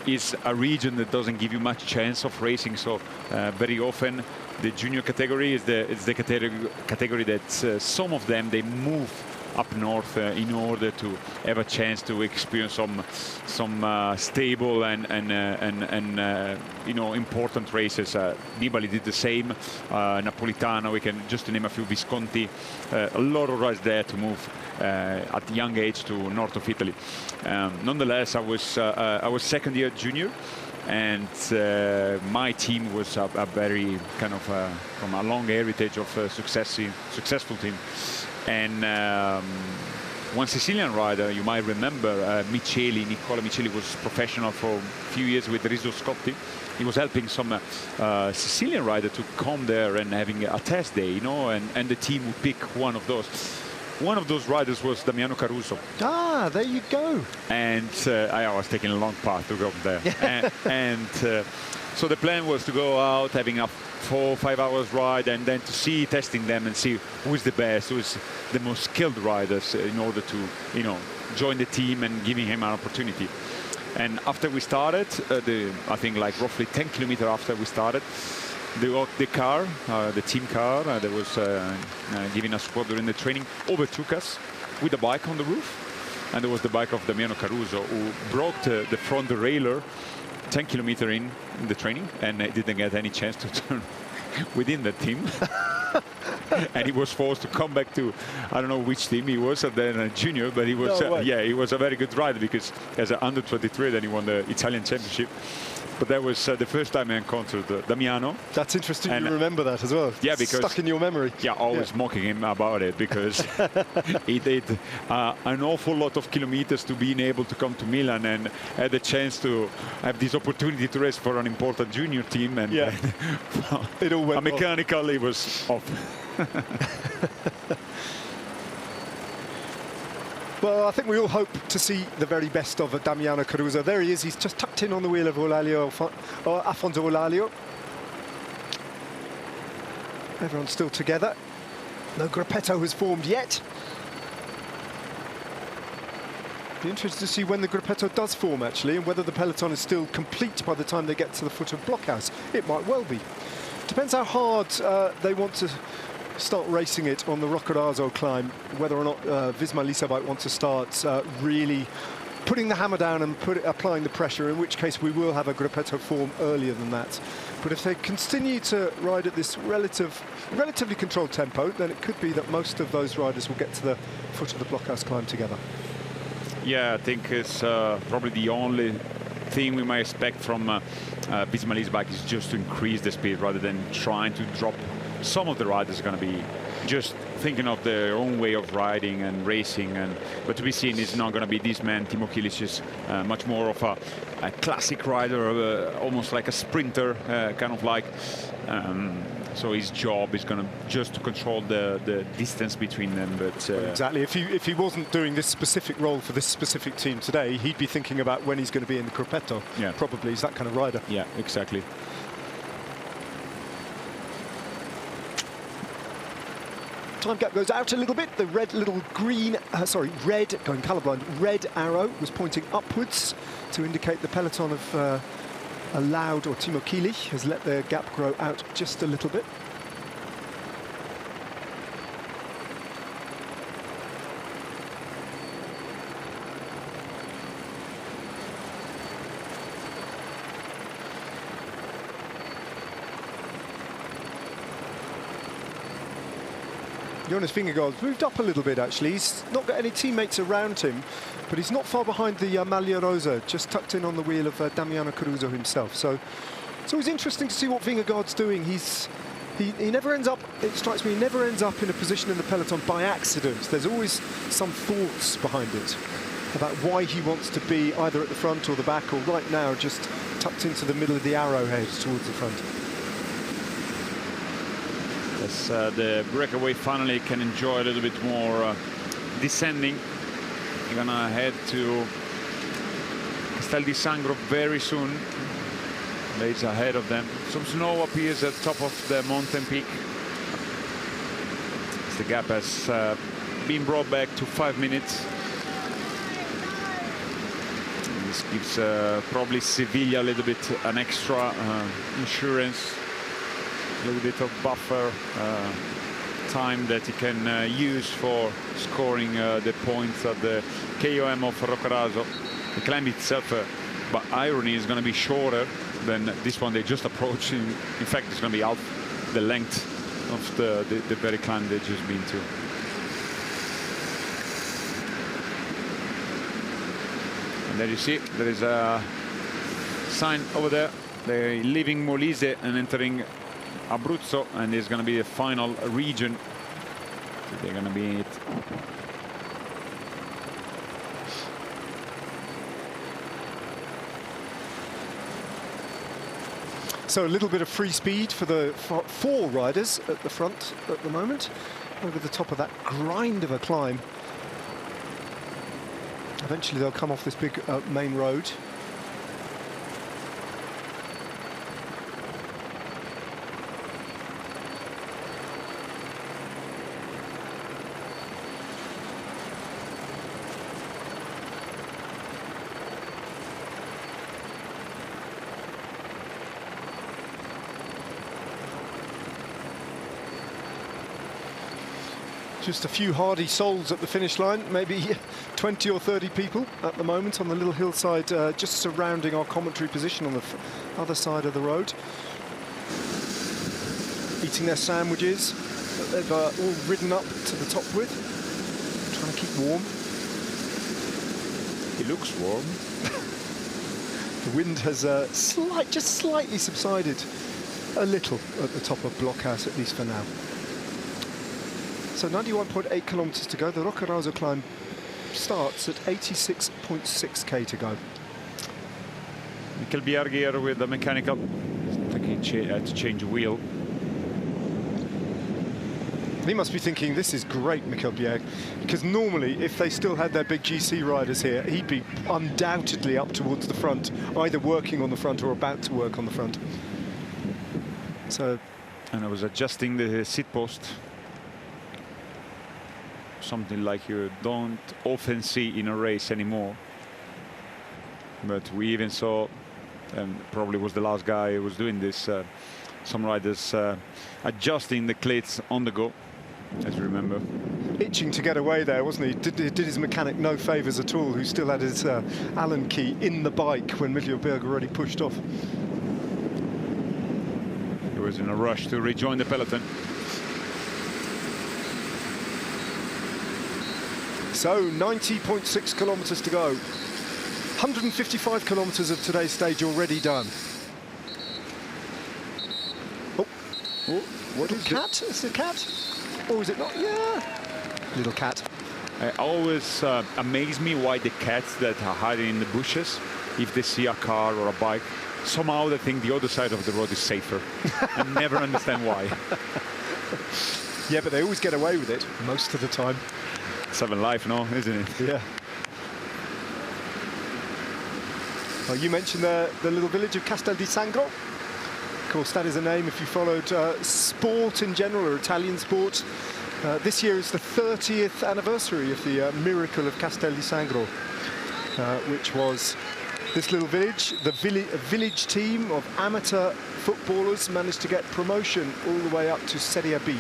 it's a region that doesn't give you much chance of racing, so very often the junior category is the category that some of them, they move up north in order to have a chance to experience some stable and you know, important races. Nibali did the same. Napolitano, we can just name a few. Visconti, a lot of rides there to move at a young age to north of Italy. Nonetheless, I was second year junior. And my team was a very kind of from a long heritage of successful team. And one Sicilian rider, you might remember, Nicola Miceli, was professional for a few years with Rizzo Scotti. He was helping some Sicilian rider to come there and having a test day, you know, and the team would pick one of those. One of those riders was Damiano Caruso. Ah, there you go. And I was taking a long path to go there. So the plan was to go out, having a 4 or 5 hours ride, and then to see, testing them and see who is the best, who is the most skilled riders in order to, you know, join the team and giving him an opportunity. And after we started, I think like roughly 10 kilometers after we started, the car, the team car that was giving us support during the training overtook us with a bike on the roof. And there was the bike of Damiano Caruso, who broke the front derailleur 10 kilometers in the training, and didn't get any chance to turn within the team. And he was forced to come back to, I don't know which team he was, and then a junior, but he was, yeah, he was a very good rider, because as an under 23, then he won the Italian championship. But that was the first time I encountered Damiano. That's interesting. And you remember that as well. Yeah, because stuck in your memory. Yeah, always mocking him about it, because he did an awful lot of kilometers to being able to come to Milan and had the chance to have this opportunity to race for an important junior team. And yeah, it all went mechanically it was off. Well, I think we all hope to see the very best of Damiano Caruso. There he is. He's just tucked in on the wheel of Afonso Eulalio. Everyone's still together. No gruppetto has formed yet. Be interested to see when the gruppetto does form, actually, and whether the peloton is still complete by the time they get to the foot of Blockhouse. It might well be. Depends how hard they want to start racing it on the Roccaraso climb, whether or not Visma Leasebike wants to start really putting the hammer down and applying the pressure, in which case we will have a gruppetto form earlier than that. But if they continue to ride at this relatively controlled tempo, then it could be that most of those riders will get to the foot of the Blockhouse climb together. Yeah, I think it's probably the only thing we might expect from Visma Leasebike is just to increase the speed rather than trying to drop. Some of the riders are going to be just thinking of their own way of riding and racing, but to be seen is not going to be this man. Timo Kilic is much more of a classic rider, almost like a sprinter, kind of like. So his job is going to just to control the distance between them. But exactly, if he wasn't doing this specific role for this specific team today, he'd be thinking about when he's going to be in the gruppetto. Yeah, probably he's that kind of rider. Yeah, exactly. time gap goes out a little bit. The red little green, red, going colourblind, red arrow was pointing upwards to indicate the peloton of allowed, or Timo Kielich has let their gap grow out just a little bit. Jonas Vingegaard's moved up a little bit, actually. He's not got any teammates around him, but he's not far behind the Maglia Rosa, just tucked in on the wheel of Damiano Caruso himself. So it's always interesting to see what Vingegaard's doing. He never ends up, it strikes me, he never ends up in a position in the peloton by accident. There's always some thoughts behind it about why he wants to be either at the front or the back, or right now just tucked into the middle of the arrowhead towards the front. As the breakaway finally can enjoy a little bit more descending. You're gonna head to Castel di Sangro very soon. It's ahead of them. Some snow appears at the top of the mountain peak. The gap has been brought back to 5 minutes. This gives probably Sevilla a little bit an extra insurance. A little bit of buffer time that he can use for scoring the points at the KOM of Roccaraso. The climb itself, by irony, is going to be shorter than this one they just approached. In fact, it's going to be half the length of the very climb they've just been to. And there you see, there is a sign over there. They're leaving Molise and entering Abruzzo, and it's going to be the final region. They're going to be it. So a little bit of free speed for the four riders at the front at the moment, over the top of that grind of a climb. Eventually they'll come off this big main road. Just a few hardy souls at the finish line, maybe 20 or 30 people at the moment on the little hillside just surrounding our commentary position on the other side of the road. Eating their sandwiches that they've all ridden up to the top with, trying to keep warm. It looks warm. The wind has just slightly subsided a little at the top of Blockhouse, at least for now. So 91.8 kilometres to go. The Roccaraso climb starts at 86.6k to go. Mikel Bjerg here with the mechanical. I think he had to change a wheel. He must be thinking, this is great, Mikel Bjerg, because normally if they still had their big GC riders here, he'd be undoubtedly up towards the front, either working on the front or about to work on the front. So, and I was adjusting the seat post. Something like you don't often see in a race anymore. But we even saw, and probably was the last guy who was doing this, some riders adjusting the cleats on the go, as you remember. Itching to get away there, wasn't he? Did his mechanic no favours at all, who still had his Allen key in the bike when Mikel Bjerg already pushed off. He was in a rush to rejoin the peloton. So 90.6 kilometres to go. 155 kilometres of today's stage already done. Oh, what is cat? Is it a cat? Or is it not? Yeah, little cat. It always amazes me why the cats that are hiding in the bushes, if they see a car or a bike, somehow they think the other side of the road is safer. I never understand why. Yeah, but they always get away with it most of the time. It's having life, no, isn't it? Yeah. Well, you mentioned the little village of Castel di Sangro. Of course, that is a name if you followed sport in general, or Italian sport. This year is the 30th anniversary of the miracle of Castel di Sangro, which was this little village. The village team of amateur footballers managed to get promotion all the way up to Serie B.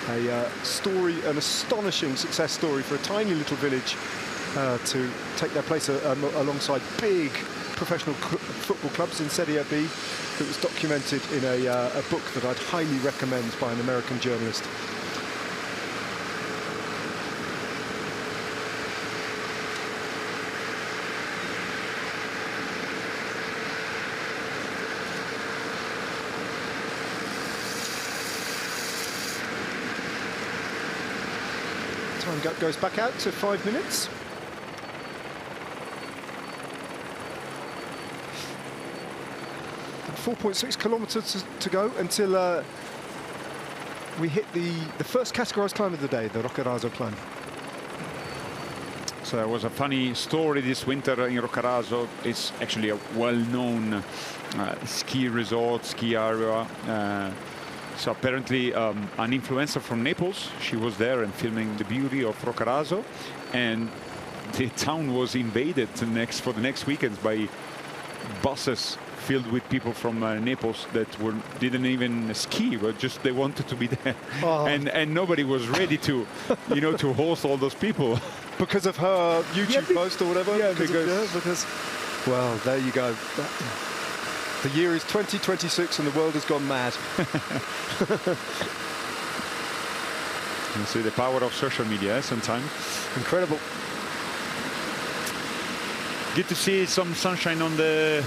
A story, an astonishing success story for a tiny little village to take their place alongside big professional football clubs in Serie B. It was documented in a book that I'd highly recommend by an American journalist. Time goes back out to 5 minutes. And 4.6 kilometers to go until we hit the first categorized climb of the day, the Roccaraso climb. So there was a funny story this winter in Roccaraso. It's actually a well-known ski resort, ski area. So apparently an influencer from Naples, she was there and filming the beauty of Roccaraso, and the town was invaded for the next weekends by buses filled with people from Naples that didn't even ski, but just they wanted to be there. Oh. And nobody was ready to, to host all those people. Because of her YouTube post or whatever? Yeah, because well, there you go. The year is 2026 and the world has gone mad. You see the power of social media sometimes. Incredible. Good to see some sunshine on the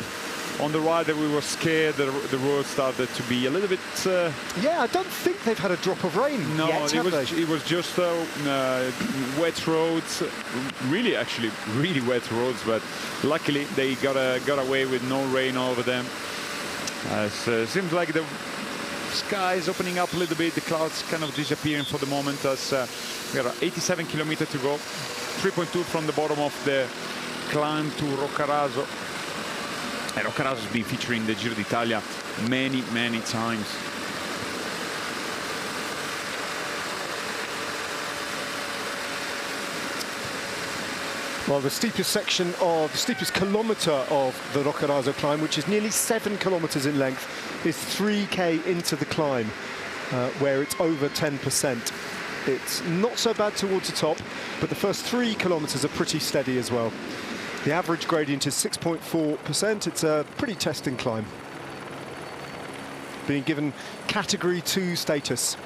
ride. That we were scared that the road started to be a little bit... Yeah, I don't think they've had a drop of rain yet, it was just wet roads, actually really wet roads, but luckily they got away with no rain over them. Seems like the sky is opening up a little bit, the clouds kind of disappearing for the moment, as we are 87 kilometers to go, 3.2 from the bottom of the climb to Roccaraso. And Roccaraso has been featuring the Giro d'Italia many times. Well, the steepest kilometre of the Roccaraso climb, which is nearly 7 kilometres in length, is 3K into the climb, where it's over 10%. It's not so bad towards the top, but the first 3 kilometres are pretty steady as well. The average gradient is 6.4%. It's a pretty testing climb. Being given Category 2 status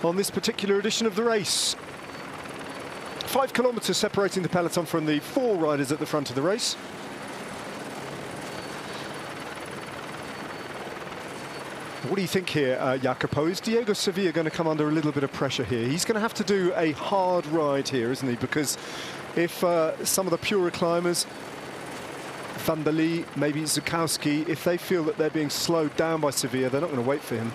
on this particular edition of the race. 5 kilometres separating the peloton from the 4 riders at the front of the race. What do you think here, Jacopo? Is Diego Sevilla going to come under a little bit of pressure here? He's going to have to do a hard ride here, isn't he? Because if some of the purer climbers, Van der Lee, maybe Zukowski, if they feel that they're being slowed down by Sevilla, they're not going to wait for him.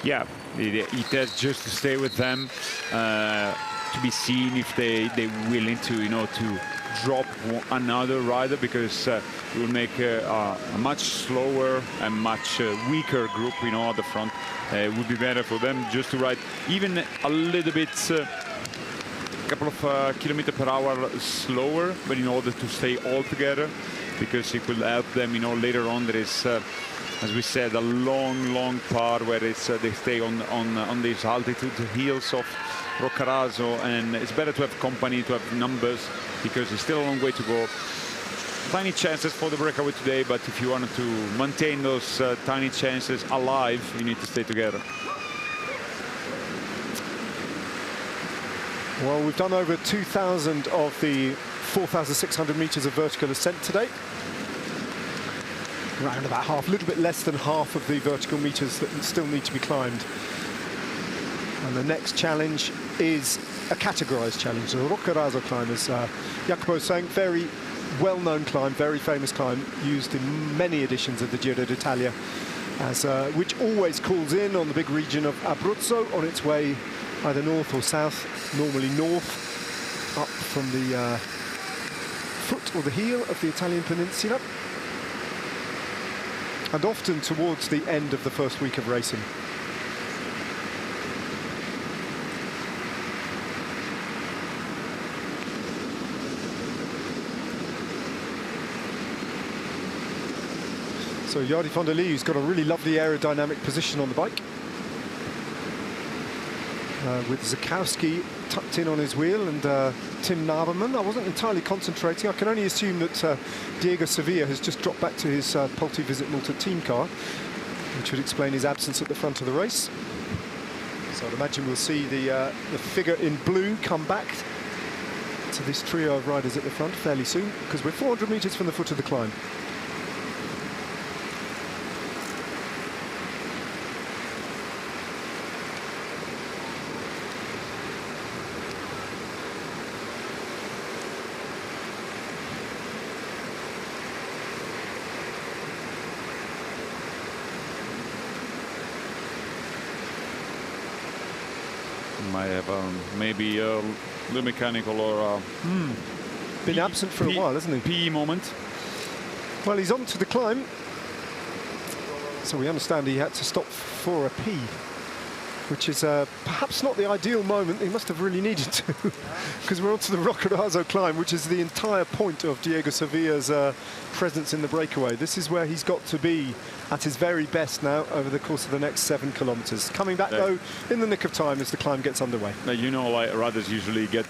Yeah, it has just to stay with them. To be seen if they're willing to, to drop another rider, because it will make a much slower and much weaker group, at the front. It would be better for them just to ride even a little bit, a couple of kilometers per hour slower, but in order to stay all together, because it will help them, later on. There is, as we said, a long part where it's they stay on this altitude, the hills of Roccaraso, and it's better to have company, to have numbers, because it's still a long way to go. Tiny chances for the breakaway today, but if you wanted to maintain those tiny chances alive, you need to stay together. Well, we've done over 2,000 of the 4,600 meters of vertical ascent today. Around about half, a little bit less than half of the vertical meters that still need to be climbed. And the next challenge is a categorized challenge, the Roccaraso climb, as Jacopo was saying, very well-known climb, very famous climb, used in many editions of the Giro d'Italia, which always calls in on the big region of Abruzzo on its way either north or south, normally north, up from the foot or the heel of the Italian peninsula. and often towards the end of the first week of racing. So Yardi van der Leeuw's got a really lovely aerodynamic position on the bike. With Zakowski tucked in on his wheel and Tim Naberman. I wasn't entirely concentrating. I can only assume that Diego Sevilla has just dropped back to his Polti Visit Malta team car, which would explain his absence at the front of the race. So I'd imagine we'll see the figure in blue come back to this trio of riders at the front fairly soon, because we're 400 metres from the foot of the climb. Might have maybe the mechanical or been absent for a while, hasn't PE he? moment. Well, he's on to the climb, so we understand he had to stop for a pee, which is perhaps not the ideal moment. He must have really needed to, because we're on to the Roccaraso climb, which is the entire point of Diego Sevilla's presence in the breakaway. This is where he's got to be at his very best now over the course of the next 7 kilometres. Coming back, though, in the nick of time as the climb gets underway. You know, like riders usually get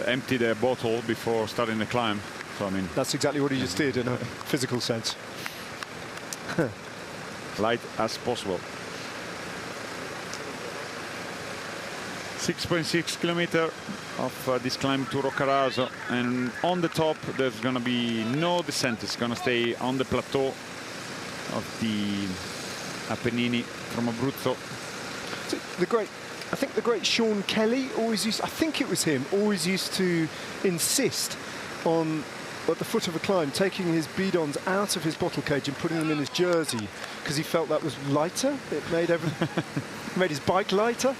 empty their bottle before starting the climb. So, I mean, that's exactly what he just did in a physical sense. Light as possible. 6.6 kilometer of this climb to Roccaraso, and on the top there's going to be no descent. It's going to stay on the plateau of the Appennini from Abruzzo. So I think the great Sean Kelly always used, I think it was him, always used to insist on, at the foot of a climb, taking his bidons out of his bottle cage and putting them in his jersey, because he felt that was lighter. It made made his bike lighter.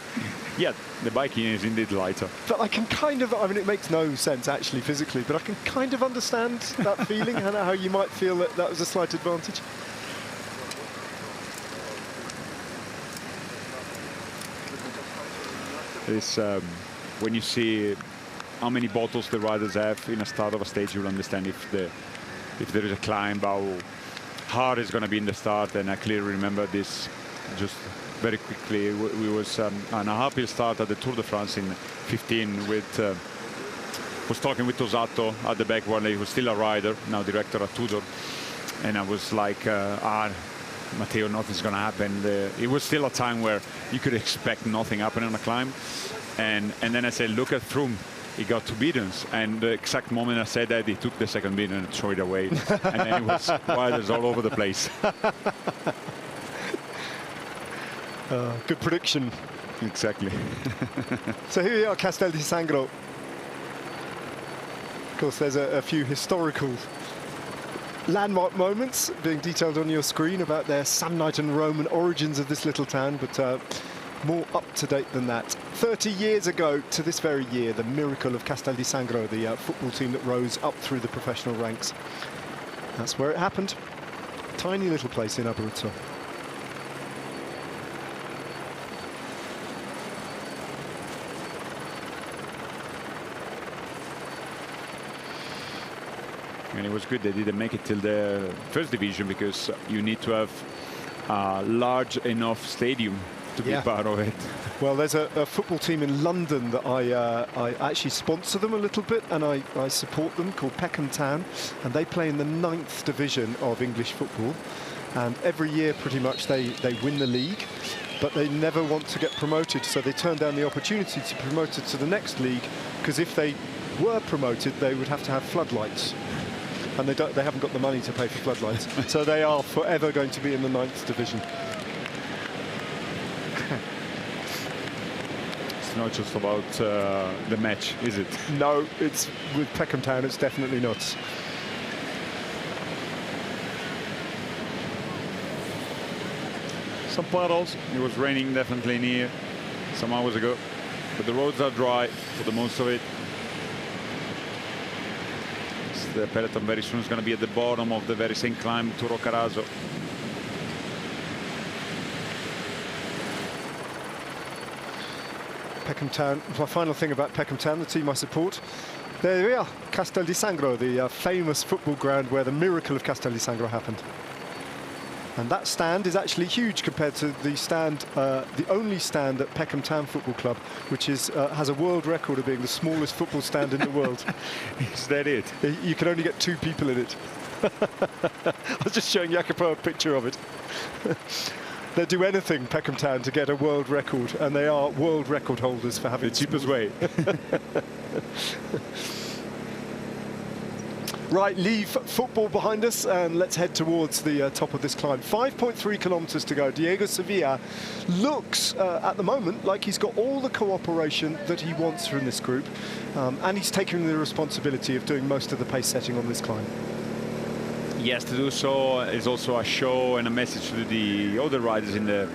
Yeah, the biking is indeed lighter. But I can kind of, I mean, it makes no sense actually physically, but I can kind of understand that feeling, and how you might feel that that was a slight advantage. This, when you see how many bottles the riders have in a start of a stage, you'll understand if there is a climb, how hard it's going to be in the start. And I clearly remember this just very quickly. We was on a uphill start at the Tour de France in 15 with was talking with Tosato at the back when he was still a rider, now director at Tudor, and I was like, Matteo, nothing's going to happen. It was still a time where you could expect nothing happening on a climb, and then I said, look at Froome. He got 2 bidons, and the exact moment I said that, he took the second bidon and threw it away, and then it was riders all over the place. Good prediction. Exactly. So here we are, Castel di Sangro. Of course, there's a few historical landmark moments being detailed on your screen about their Samnite and Roman origins of this little town, but more up to date than that. 30 years ago to this very year, the miracle of Castel di Sangro, the football team that rose up through the professional ranks. That's where it happened. Tiny little place in Abruzzo. And it was good they didn't make it till the first division, because you need to have a large enough stadium to be part of it. Well, there's a football team in London that I actually sponsor them a little bit, and I support them, called Peckham Town, and they play in the 9th division of English football, and every year pretty much they win the league, but they never want to get promoted, so they turn down the opportunity to be promoted to the next league, because if they were promoted they would have to have floodlights, and they haven't got the money to pay for floodlights. So they are forever going to be in the 9th division. It's not just about the match, is it? No, it's with Peckham Town, it's definitely not. Some puddles. It was raining definitely in here some hours ago, but the roads are dry for the most of it. The peloton very soon is going to be at the bottom of the very same climb to Roccaraso. Peckham Town. My final thing about Peckham Town, the team I support. There we are, Castel di Sangro, the famous football ground where the miracle of Castel di Sangro happened. And that stand is actually huge compared to the stand, the only stand at Peckham Town Football Club, which is has a world record of being the smallest football stand in the world. Is that it? You can only get 2 people in it. I was just showing Jacopo a picture of it. They'd do anything, Peckham Town, to get a world record, and they are world record holders for having the cheapest way. Right, leave football behind us and let's head towards the top of this climb. 5.3 kilometers to go. Diego Sevilla looks at the moment like he's got all the cooperation that he wants from this group, and he's taking the responsibility of doing most of the pace setting on this climb. Yes, to do so is also a show and a message to the other riders in the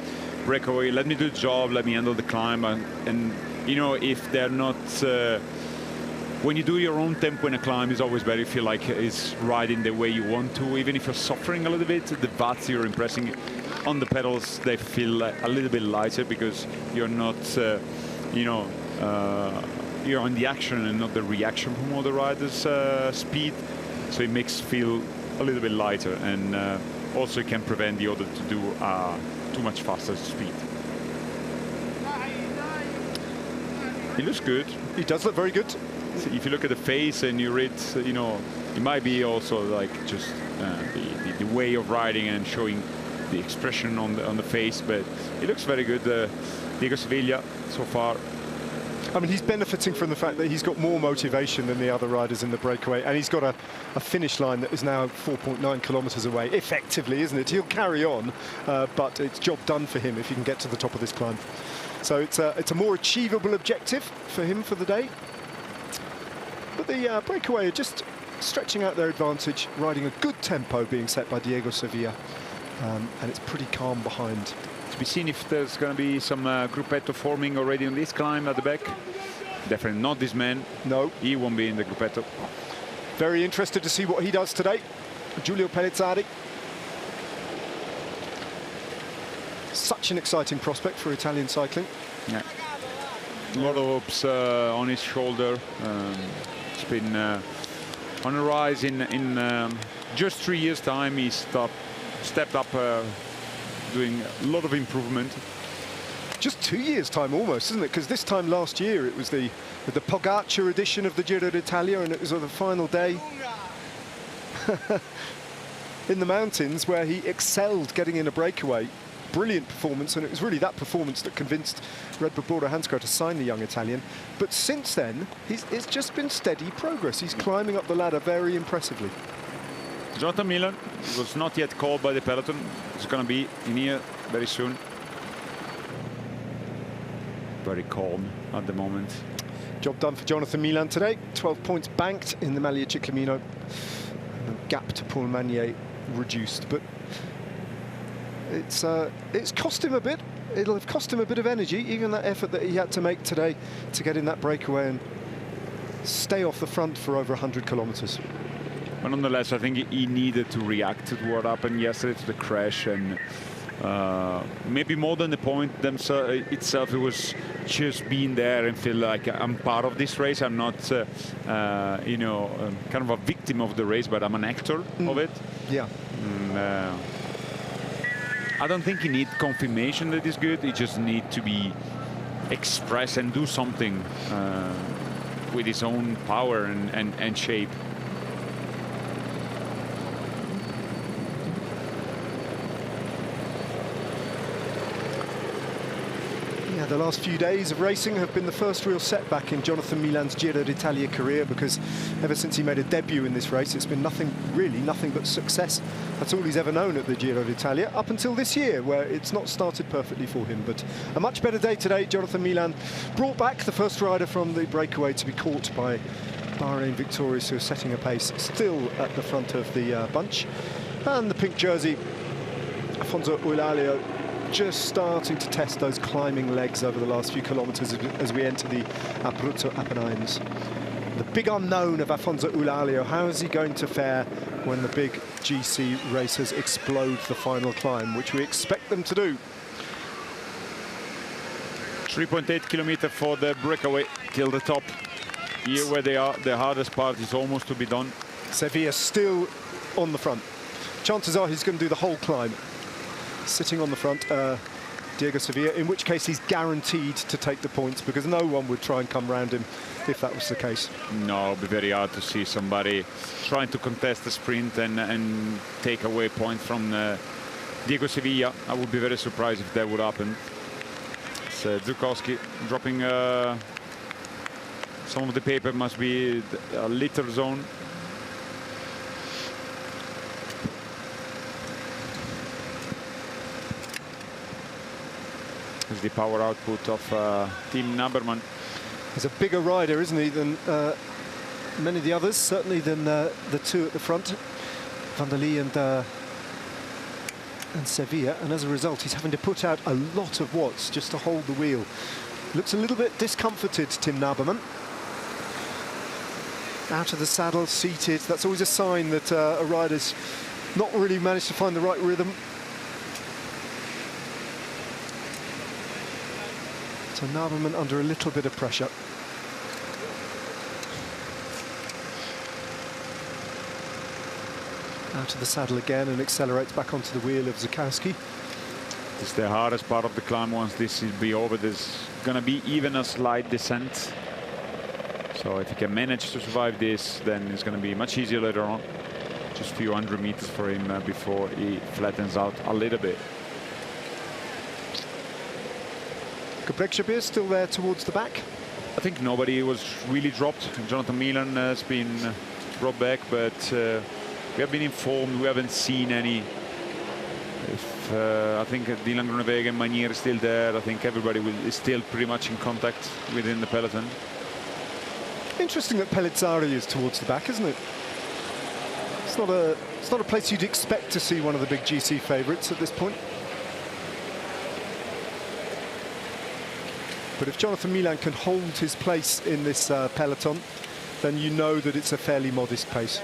breakaway. Let me do the job, let me handle the climb, and you know, if they're not when you do your own tempo in a climb, it's always better if you like it's riding the way you want to, even if you're suffering a little bit. The watts you're impressing on the pedals, they feel a little bit lighter because you're not, you know, you're on the action and not the reaction from other riders' speed. So it makes feel a little bit lighter, and also it can prevent the other to do too much faster speed. He looks good. He does look very good. If you look at the face and you read, you know, it might be also like just the way of riding and showing the expression on the face, but it looks very good. Diego Sevilla so far. I mean, he's benefiting from the fact that he's got more motivation than the other riders in the breakaway, and he's got a finish line that is now 4.9 kilometers away, effectively, isn't it? He'll carry on, but it's job done for him if he can get to the top of this climb. So it's a more achievable objective for him for the day. But the breakaway are just stretching out their advantage, riding a good tempo being set by Diego Sevilla, and it's pretty calm behind. To be seen if there's going to be some gruppetto forming already on this climb at the back. Definitely not this man. No. He won't be in the gruppetto. Very interested to see what he does today. Giulio Pellizzari. Such an exciting prospect for Italian cycling. Yeah. A lot of hopes on his shoulder. It's been on a rise in just 3 years' time. He stepped up, doing a lot of improvement. Just 2 years' time almost, isn't it? Because this time last year it was the Pogacar edition of the Giro d'Italia, and it was on the final day in the mountains where he excelled getting in a breakaway. Brilliant performance, and it was really that performance that convinced Red Bull Border Hansgrohe to sign the young Italian. But since then, it's just been steady progress. He's climbing up the ladder very impressively. Jonathan Milan was not yet called by the peloton. It's going to be in here very soon. Very calm at the moment. Job done for Jonathan Milan today. 12 points banked in the Maglia Ciclamino. The gap to Paul Magnier reduced, but it's cost him a bit. It'll have cost him a bit of energy, even that effort that he had to make today to get in that breakaway and stay off the front for over 100 kilometers. But nonetheless, I think he needed to react to what happened yesterday, to the crash, and maybe more than the point itself, it was just being there and feel like I'm part of this race. I'm not, you know, kind of a victim of the race, but I'm an actor of it. Yeah. I don't think he needs confirmation that he's good. He just needs to be expressed and do something with his own power and shape. Yeah, the last few days of racing have been the first real setback in Jonathan Milan's Giro d'Italia career, because ever since he made a debut in this race, it's been nothing but success. That's all he's ever known at the Giro d'Italia, up until this year, where it's not started perfectly for him. But a much better day today. Jonathan Milan brought back the first rider from the breakaway to be caught by Bahrain victorious, who are setting a pace still at the front of the bunch. And the pink jersey, Afonso Eulalio, just starting to test those climbing legs over the last few kilometers as we enter the Abruzzo Apennines. The big unknown of Afonso Eulalio, how is he going to fare when the big GC racers explode the final climb, which we expect them to do? 3.8 kilometers for the breakaway till the top. Here where they are, the hardest part is almost to be done. Sevilla still on the front. Chances are he's going to do the whole climb. Sitting on the front, Diego Sevilla, in which case he's guaranteed to take the points because no one would try and come round him if that was the case. No, it'd be very hard to see somebody trying to contest the sprint and take away points from Diego Sevilla. I would be very surprised if that would happen. So Zukowski dropping some of the paper, must be a litter zone. Is the power output of Team Naberman. He's a bigger rider, isn't he, than many of the others, certainly than the two at the front, Van der Lee and Sevilla, and as a result he's having to put out a lot of watts just to hold the wheel. Looks a little bit discomforted, Tim Naberman. Out of the saddle, seated, that's always a sign that a rider's not really managed to find the right rhythm. So Naberman under a little bit of pressure. Out of the saddle again and accelerates back onto the wheel of Zukowski. It's the hardest part of the climb. Once this will be over, there's gonna be even a slight descent. So if he can manage to survive this, then it's gonna be much easier later on. Just a few hundred meters for him before he flattens out a little bit. Gebrekshabir still there towards the back. I think nobody was really dropped. Jonathan Milan has been brought back, but we have been informed, we haven't seen any. I think Dylan Groenewegen and Manier is still there. I think everybody is still pretty much in contact within the peloton. Interesting that Pellizzari is towards the back, isn't it? It's not a place you'd expect to see one of the big GC favourites at this point. But if Jonathan Milan can hold his place in this peloton, then you know that it's a fairly modest pace.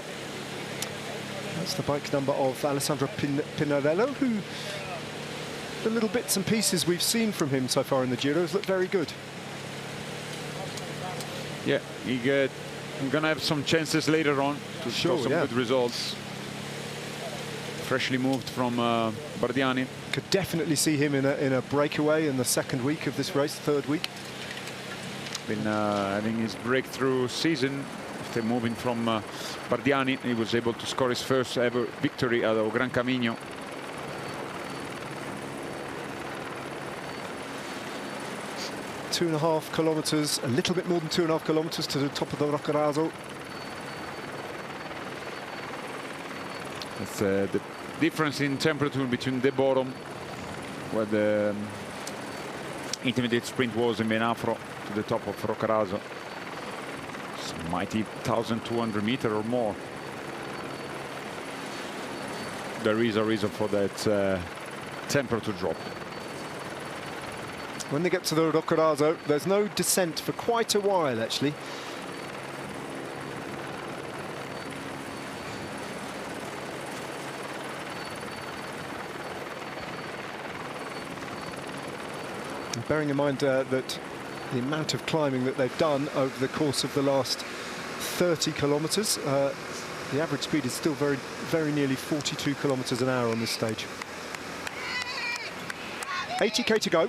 That's the bike number of Alessandro Pinarello, who the little bits and pieces we've seen from him so far in the Giros look very good. Yeah, I'm gonna have some chances later on to show some good results. Freshly moved from Bardiani. Could definitely see him in a breakaway in the second week of this race, third week. Been having his breakthrough season after moving from Bardiani. He was able to score his first ever victory at Gran Camino. – 2.5 kilometers, a little bit more than 2.5 kilometers to the top of the Roccaraso. That's the difference in temperature between the bottom, where the intermediate sprint was in Benafro, to the top of Roccaraso. It's a mighty 1,200 meters or more. There is a reason for that temperature drop. When they get to the Roccaraso, there's no descent for quite a while, actually. And bearing in mind that the amount of climbing that they've done over the course of the last 30 kilometers, the average speed is still very nearly 42 kilometers an hour on this stage. 80k to go.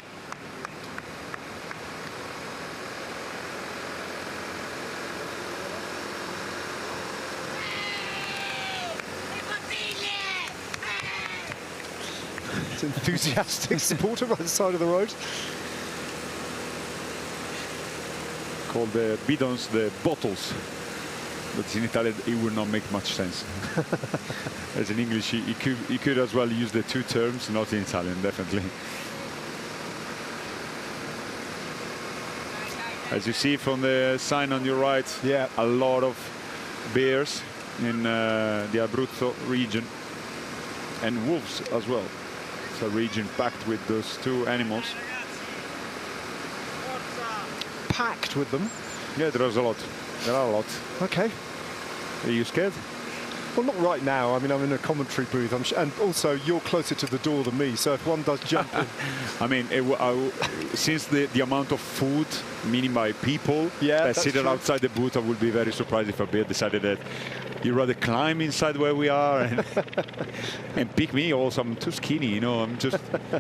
It's enthusiastic supporter by the side of the road. Called the bidons, the bottles. But in Italian, it would not make much sense. As in English, he could as well use the two terms, not in Italian, definitely. As you see from the sign on your right, yeah, a lot of bears in the Abruzzo region, and wolves as well. It's a region packed with those two animals. Packed with them? Yeah, there's a lot. There are a lot. Okay. Are you scared? Well, not right now. I mean, I'm in a commentary booth, and also you're closer to the door than me, so if one does jump in. I mean, since the amount of food, meaning by people, that sit outside the booth, I would be very surprised if Abir decided that you'd rather climb inside where we are and pick me. Also, I'm too skinny, you know, I'm just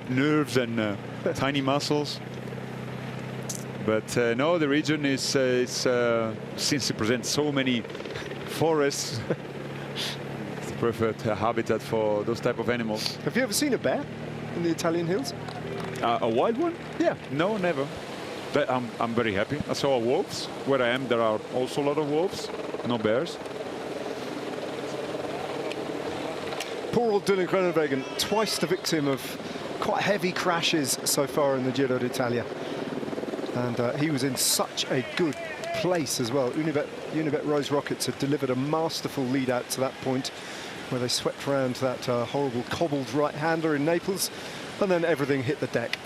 nerves and tiny muscles. But no, the region is, since it presents so many forests, it's the perfect habitat for those type of animals. Have you ever seen a bear in the Italian hills? A wild one? Yeah. No, never. But I'm very happy. I saw wolves. Where I am, there are also a lot of wolves, no bears. Poor old Dylan Groenewegen, twice the victim of quite heavy crashes so far in the Giro d'Italia. And he was in such a good place as well. Unibet Rose Rockets have delivered a masterful lead out to that point where they swept around that horrible cobbled right-hander in Naples, and then everything hit the deck.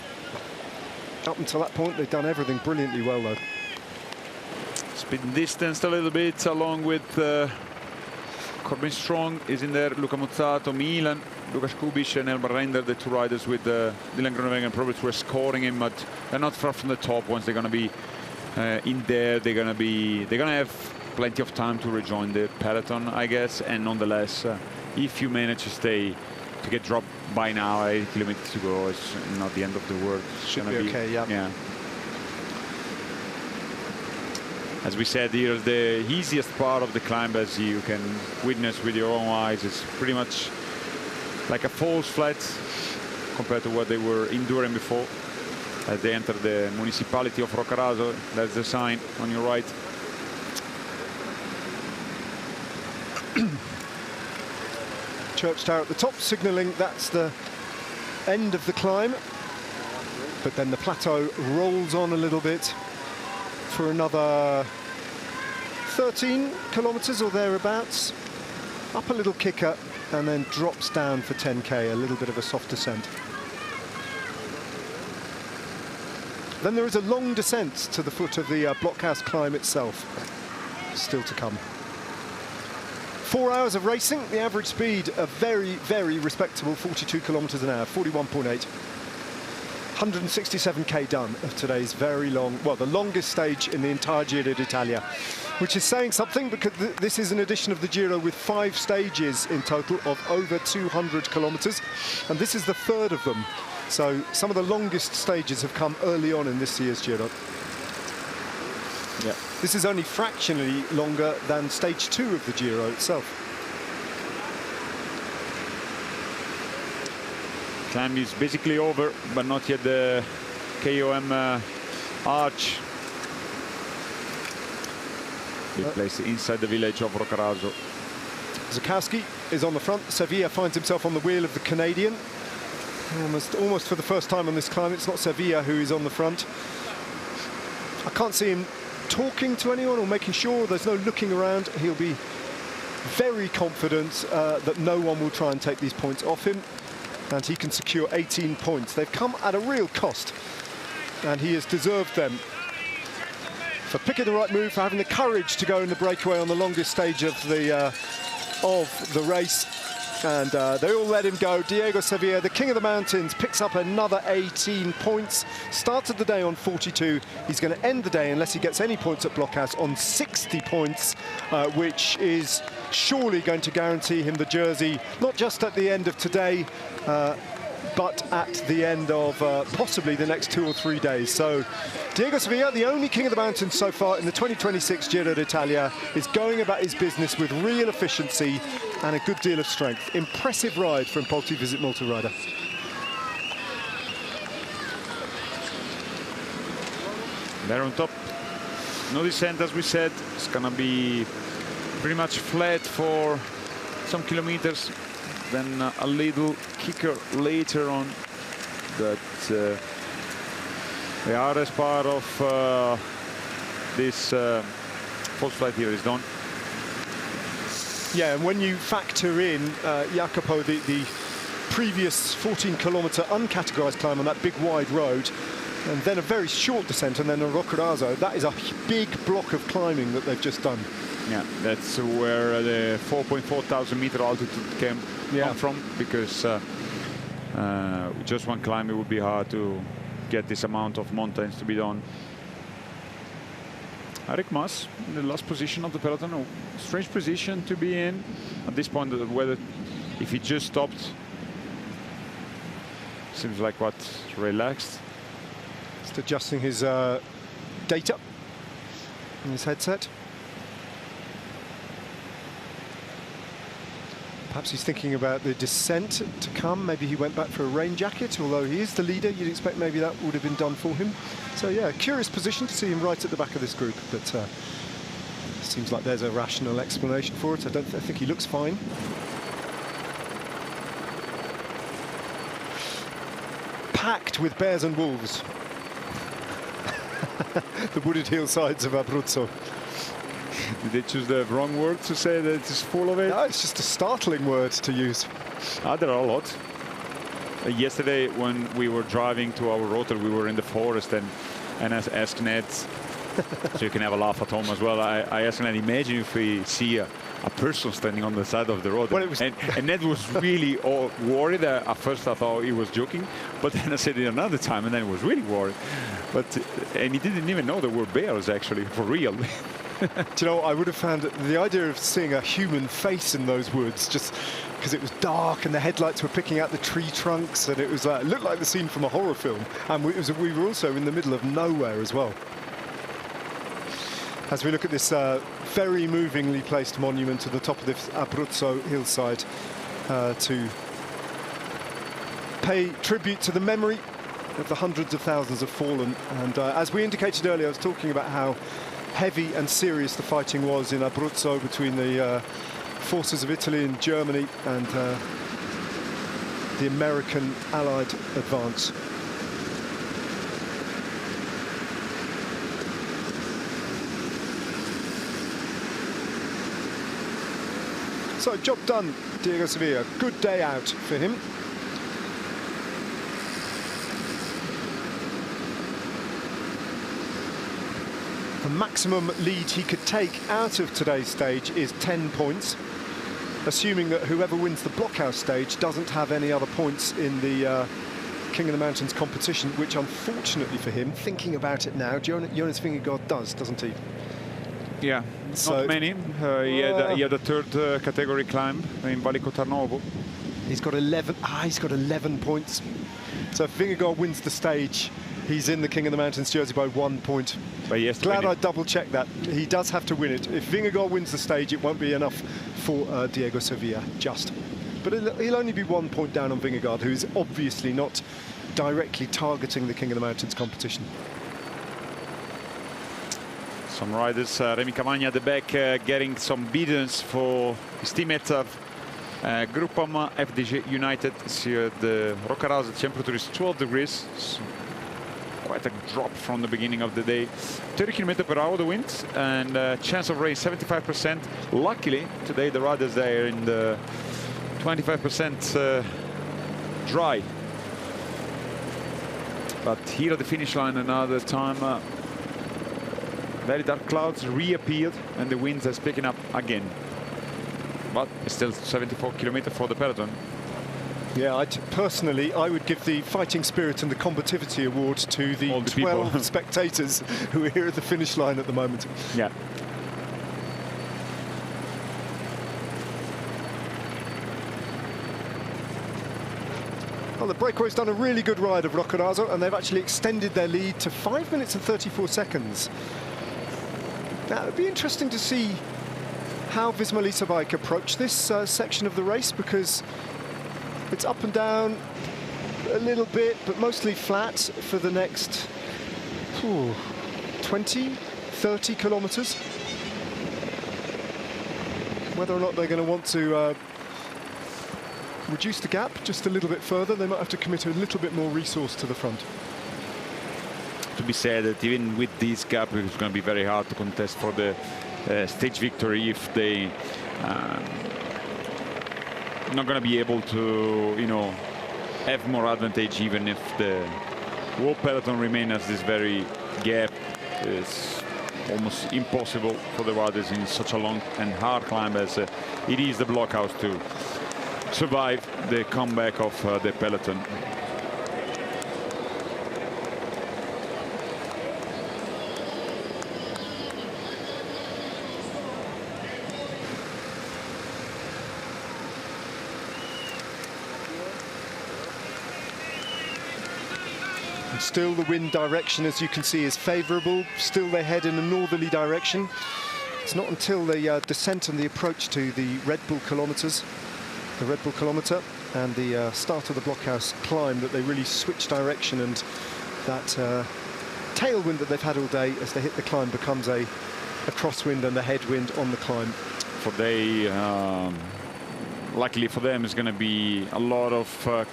Up until that point, they've done everything brilliantly well, though. It's been distanced a little bit along with Corbin Strong is in there, Luca Mozzato, Milan, Lukas Kubic and Elmar Reinder, the two riders with Dylan Groenewegen probably were scoring him, but they're not far from the top. Once they're going to be in there, they're going to have plenty of time to rejoin the peloton, I guess. And nonetheless, if you manage to stay, to get dropped by now, 8 kilometers to go, it's not the end of the world. Should be okay, yeah. As we said here, the easiest part of the climb, as you can witness with your own eyes, is pretty much like a false flat compared to what they were enduring before. As they enter the municipality of Roccaraso, that's the sign on your right. Church tower at the top, signalling that's the end of the climb. But then the plateau rolls on a little bit for another 13 kilometers or thereabouts. Up a little kicker and then drops down for 10k, a little bit of a soft descent. Then there is a long descent to the foot of the blockhouse climb itself, still to come. 4 hours of racing, the average speed a very, very respectable 42 kilometers an hour, 41.8. 167k done of today's very long, well, the longest stage in the entire Giro d'Italia, which is saying something because this is an edition of the Giro with 5 stages in total of over 200 kilometers, and this is the third of them. So some of the longest stages have come early on in this year's Giro. Yeah. This is only fractionally longer than stage 2 of the Giro itself. Climb is basically over, but not yet the KOM arch. They place inside the village of Roccaraso. Zakowski is on the front. Sevilla finds himself on the wheel of the Canadian. Almost for the first time on this climb, it's not Sevilla who is on the front. I can't see him talking to anyone or making sure there's no looking around. He'll be very confident that no one will try and take these points off him, and he can secure 18 points. They've come at a real cost, and he has deserved them for picking the right move, for having the courage to go in the breakaway on the longest stage of the race. And they all let him go. Diego Sevilla, the king of the mountains, picks up another 18 points. Started the day on 42. He's going to end the day, unless he gets any points at Blockhouse, on 60 points, which is surely going to guarantee him the jersey, not just at the end of today, but at the end of possibly the next 2 or 3 days. So Diego Sevilla, the only king of the mountains so far in the 2026 Giro d'Italia, is going about his business with real efficiency and a good deal of strength. Impressive ride from Polti Visit Malta rider. There on top, no descent, as we said. It's gonna be pretty much flat for some kilometers, then a little kicker later on. But the hardest part of this false flight here is done. Yeah, and when you factor in, Jacopo, the previous 14-kilometer uncategorized climb on that big wide road, And then a very short descent, and then a Roccaraso. That is a big block of climbing that they've just done. Yeah, that's where the 4.4 thousand meter altitude come from, because just one climb, it would be hard to get this amount of mountains to be done. Eric Mas in the last position of the peloton. A strange position to be in at this point. Whether if he just stopped, seems like what, relaxed. Just adjusting his data in his headset. Perhaps he's thinking about the descent to come. Maybe he went back for a rain jacket, although he is the leader. You'd expect maybe that would have been done for him. So yeah, curious position to see him right at the back of this group, but seems like there's a rational explanation for it. I think he looks fine. Packed with bears and wolves. The wooded hillsides of Abruzzo. Did they choose the wrong word to say that it's full of it? No, it's just a startling word to use. There are a lot. Yesterday, when we were driving to our rotor, we were in the forest, and I asked Ned, so you can have a laugh at home as well. I asked Ned, imagine if we see a person standing on the side of the road. Well, and Ned was really worried. At first, I thought he was joking, but then I said it another time, and then he was really worried. And he didn't even know there were bears, actually, for real. Do you know, I would have found the idea of seeing a human face in those woods, just because it was dark and the headlights were picking out the tree trunks, and it looked like the scene from a horror film. And we were also in the middle of nowhere as well. As we look at this very movingly placed monument at the top of this Abruzzo hillside to pay tribute to the memory of the hundreds of thousands of fallen. And as we indicated earlier, I was talking about how heavy and serious the fighting was in Abruzzo between the forces of Italy and Germany and the American Allied advance. So job done, Diego Sevilla. Good day out for him. The maximum lead he could take out of today's stage is 10 points, assuming that whoever wins the blockhouse stage doesn't have any other points in the King of the Mountains competition, which unfortunately for him, thinking about it now, Jonas Vingegaard does, doesn't he? Yeah, so, not many. He had a third category climb in Valico Tarnovo. He's got 11. He's got 11 points. So if Vingegaard wins the stage, he's in the King of the Mountains jersey by 1 point. Glad I double-checked that. He does have to win it. If Vingegaard wins the stage, it won't be enough for Diego Sevilla, just. But he'll only be 1 point down on Vingegaard, who's obviously not directly targeting the King of the Mountains competition. Some riders, Remy Cavagna at the back, getting some beatings for his teammate of Groupama FDJ United. See the Roccaraso temperature is 12 degrees. So quite a drop from the beginning of the day. 30 km/h the wind, and chance of rain 75%. Luckily today the riders there in the 25% dry. But here at the finish line another time, very dark clouds reappeared and the wind is picking up again. But it's still 74 km for the peloton. Yeah, personally, I would give the fighting spirit and the combativity award to the 12 spectators who are here at the finish line at the moment. Yeah. Well, the breakaway's done a really good ride of Roccaraso, and they've actually extended their lead to 5 minutes and 34 seconds. Now, it'd be interesting to see how Visma Lease Bike approach this section of the race, because it's up and down a little bit, but mostly flat for the next 20, 30 kilometers. Whether or not they're going to want to reduce the gap just a little bit further, they might have to commit a little bit more resource to the front. To be said that even with this gap, it's going to be very hard to contest for the stage victory if they not going to be able to, you know, have more advantage even if the whole peloton remain as this very gap. It's almost impossible for the riders in such a long and hard climb as it is the blockhouse to survive the comeback of the peloton. Still the wind direction, as you can see, is favourable. Still they head in a northerly direction. It's not until the descent and the approach to the Red Bull kilometres, the Red Bull kilometre, and the start of the blockhouse climb that they really switch direction, and that tailwind that they've had all day as they hit the climb becomes a crosswind and a headwind on the climb. For they, luckily for them, is going to be a lot of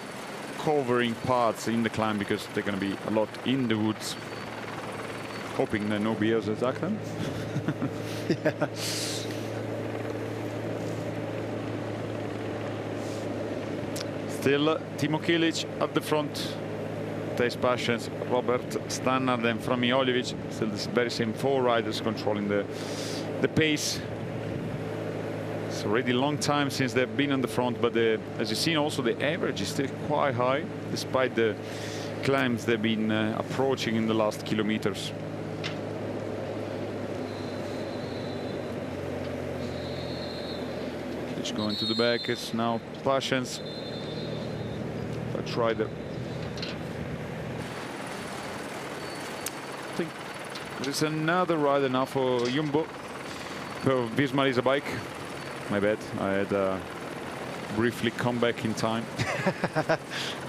covering parts in the climb because they're going to be a lot in the woods, hoping that nobody else attacks them. Yeah. Still Timo Kilic at the front. Thijs Paschens, Robert Stannard and Framioljevic. Still the very same 4 riders controlling the pace. It's already a long time since they've been on the front, but as you've seen, also the average is still quite high, despite the climbs they've been approaching in the last kilometers. Kilic going to the back. It's now Paschens. Dutch rider. I think there's another rider now for Jumbo, for Visma bike. My bad, I had briefly come back in time.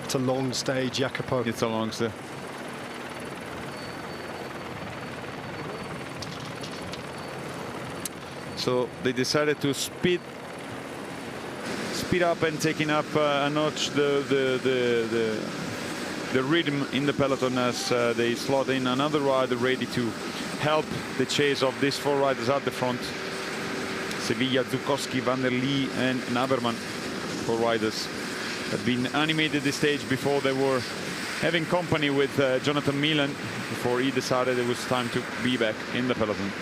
It's a long stage, Jacopo. It's a long stage. So they decided to speed up and taking up a notch the rhythm in the peloton as they slot in another rider ready to help the chase of these 4 riders at the front. Sevilla, Zukowski, Van der Lee and Naberman, 4 riders have been animated the stage before they were having company with Jonathan Milan before he decided it was time to be back in the peloton.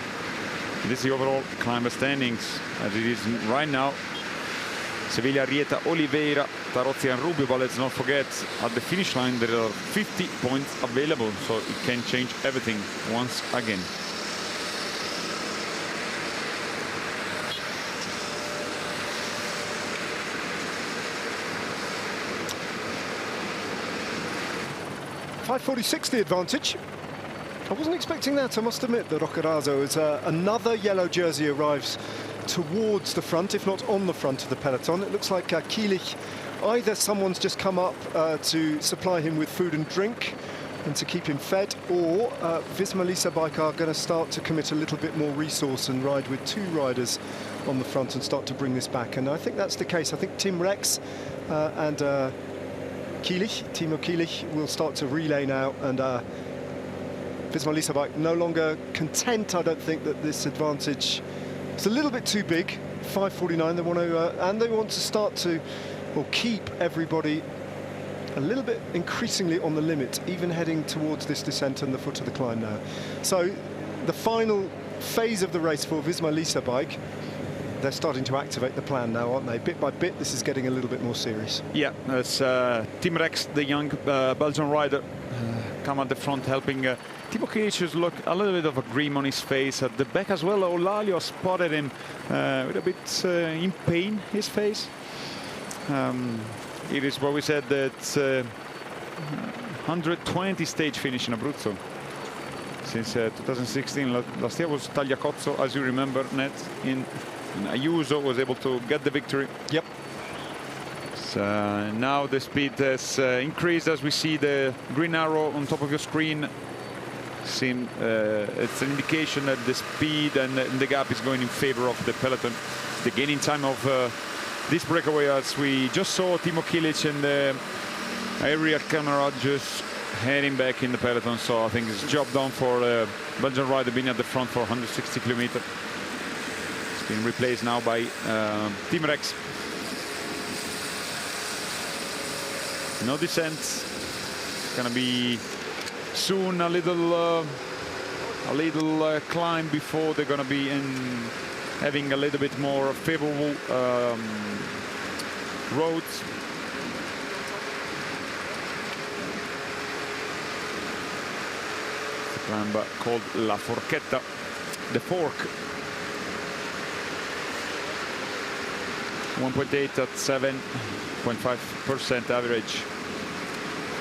This is the overall climber standings as it is right now. Sevilla, Rieta, Oliveira, Tarozzi and Rubio, but let's not forget at the finish line there are 50 points available, so it can change everything once again. .546 the advantage. I wasn't expecting that, I must admit, that Roccaraso as another yellow jersey arrives towards the front, if not on the front of the peloton. It looks like Kilic, either someone's just come up to supply him with food and drink and to keep him fed, or Visma Lease bike are going to start to commit a little bit more resource and ride with 2 riders on the front and start to bring this back. And I think that's the case. I think Tim Rex and Timo Kilic will start to relay now, and Visma Lease bike no longer content, I don't think, that this advantage is a little bit too big. 5:49, they want to and they want to start to, or keep everybody a little bit increasingly on the limit, even heading towards this descent and the foot of the climb now. So the final phase of the race for Visma Lease bike, they're starting to activate the plan now, aren't they? Bit by bit, this is getting a little bit more serious. Yeah, it's Tim Rex, the young Belgian rider, come at the front, helping Timo Kilic look a little bit of a grin on his face. At the back as well, Olalio spotted him with a bit in pain, his face. It is what we said, that 120 stage finish in Abruzzo since 2016. Last year was Tagliacozzo, as you remember, Ned, in Ayuso was able to get the victory. Yep. So now the speed has increased, as we see the green arrow on top of your screen. It's an indication that the speed and the gap is going in favor of the peloton. The gaining time of this breakaway, as we just saw Timo Kilic and the area camera just heading back in the peloton. So I think it's a job done for Belgian rider being at the front for 160 kilometers. It's been replaced now by Tim Rex. No descent. It's gonna be soon a little climb before they're going to be having a little bit more favorable roads. The climb called La Forchetta, the fork. 1.8 at 7.5% average.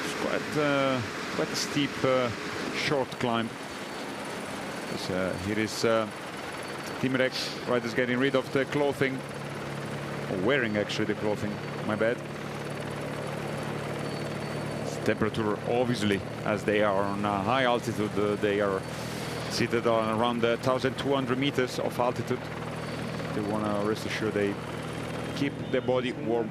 It's quite a steep short climb. Here is Team Rex riders getting rid of the clothing, or wearing actually the clothing, my bad. Temperature, obviously, as they are on a high altitude, they are seated on around 1,200 meters of altitude. They want to rest assured they keep their body warm.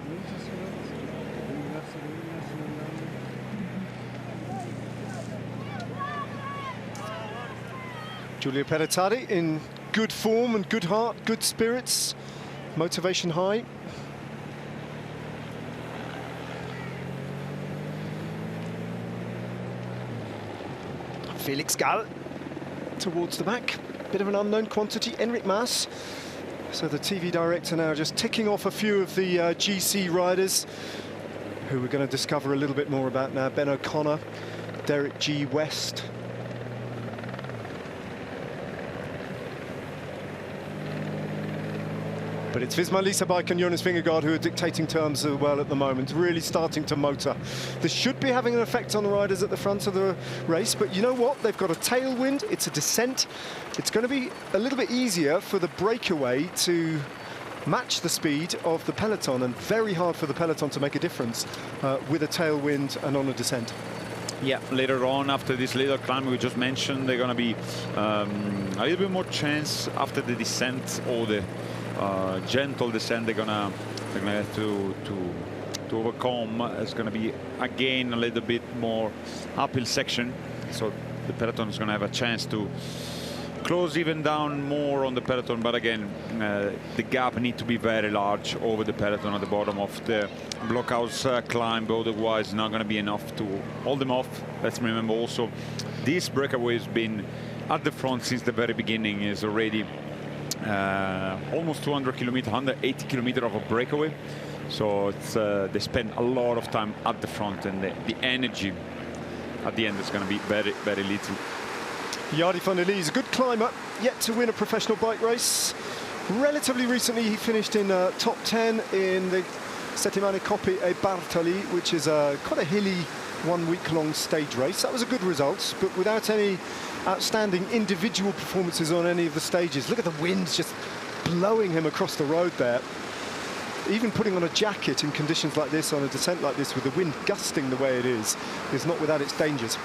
Giulio Perettari in good form and good heart, good spirits, motivation high. Felix Gall towards the back, bit of an unknown quantity, Enric Mas. So the TV director now just ticking off a few of the GC riders who we're going to discover a little bit more about now. Ben O'Connor, Derek G. West. But it's Visma Leasabike and Jonas Vingegaard who are dictating terms as well at the moment, really starting to motor. This should be having an effect on the riders at the front of the race, but you know what? They've got a tailwind, it's a descent. It's going to be a little bit easier for the breakaway to match the speed of the peloton, and very hard for the peloton to make a difference with a tailwind and on a descent. Yeah, later on, after this little climb we just mentioned, they're going to be a little bit more chance after the descent, or the gentle descent they're gonna have to overcome. It's gonna be again a little bit more uphill section, so the peloton is gonna have a chance to close even down more on the peloton. But again, the gap need to be very large over the peloton at the bottom of the blockhouse climb, otherwise not gonna be enough to hold them off. Let's remember also this breakaway has been at the front since the very beginning, is already almost 200 kilometers, 180 kilometers of a breakaway. So it's, they spend a lot of time at the front, and the energy at the end is going to be very, very little. Yardi van der Lee is a good climber, yet to win a professional bike race. Relatively recently, he finished in top 10 in the Settimane Coppe e Bartali, which is quite a hilly, one-week-long stage race. That was a good result, but without any outstanding individual performances on any of the stages. Look at the wind just blowing him across the road there. Even putting on a jacket in conditions like this, on a descent like this, with the wind gusting the way it is not without its dangers.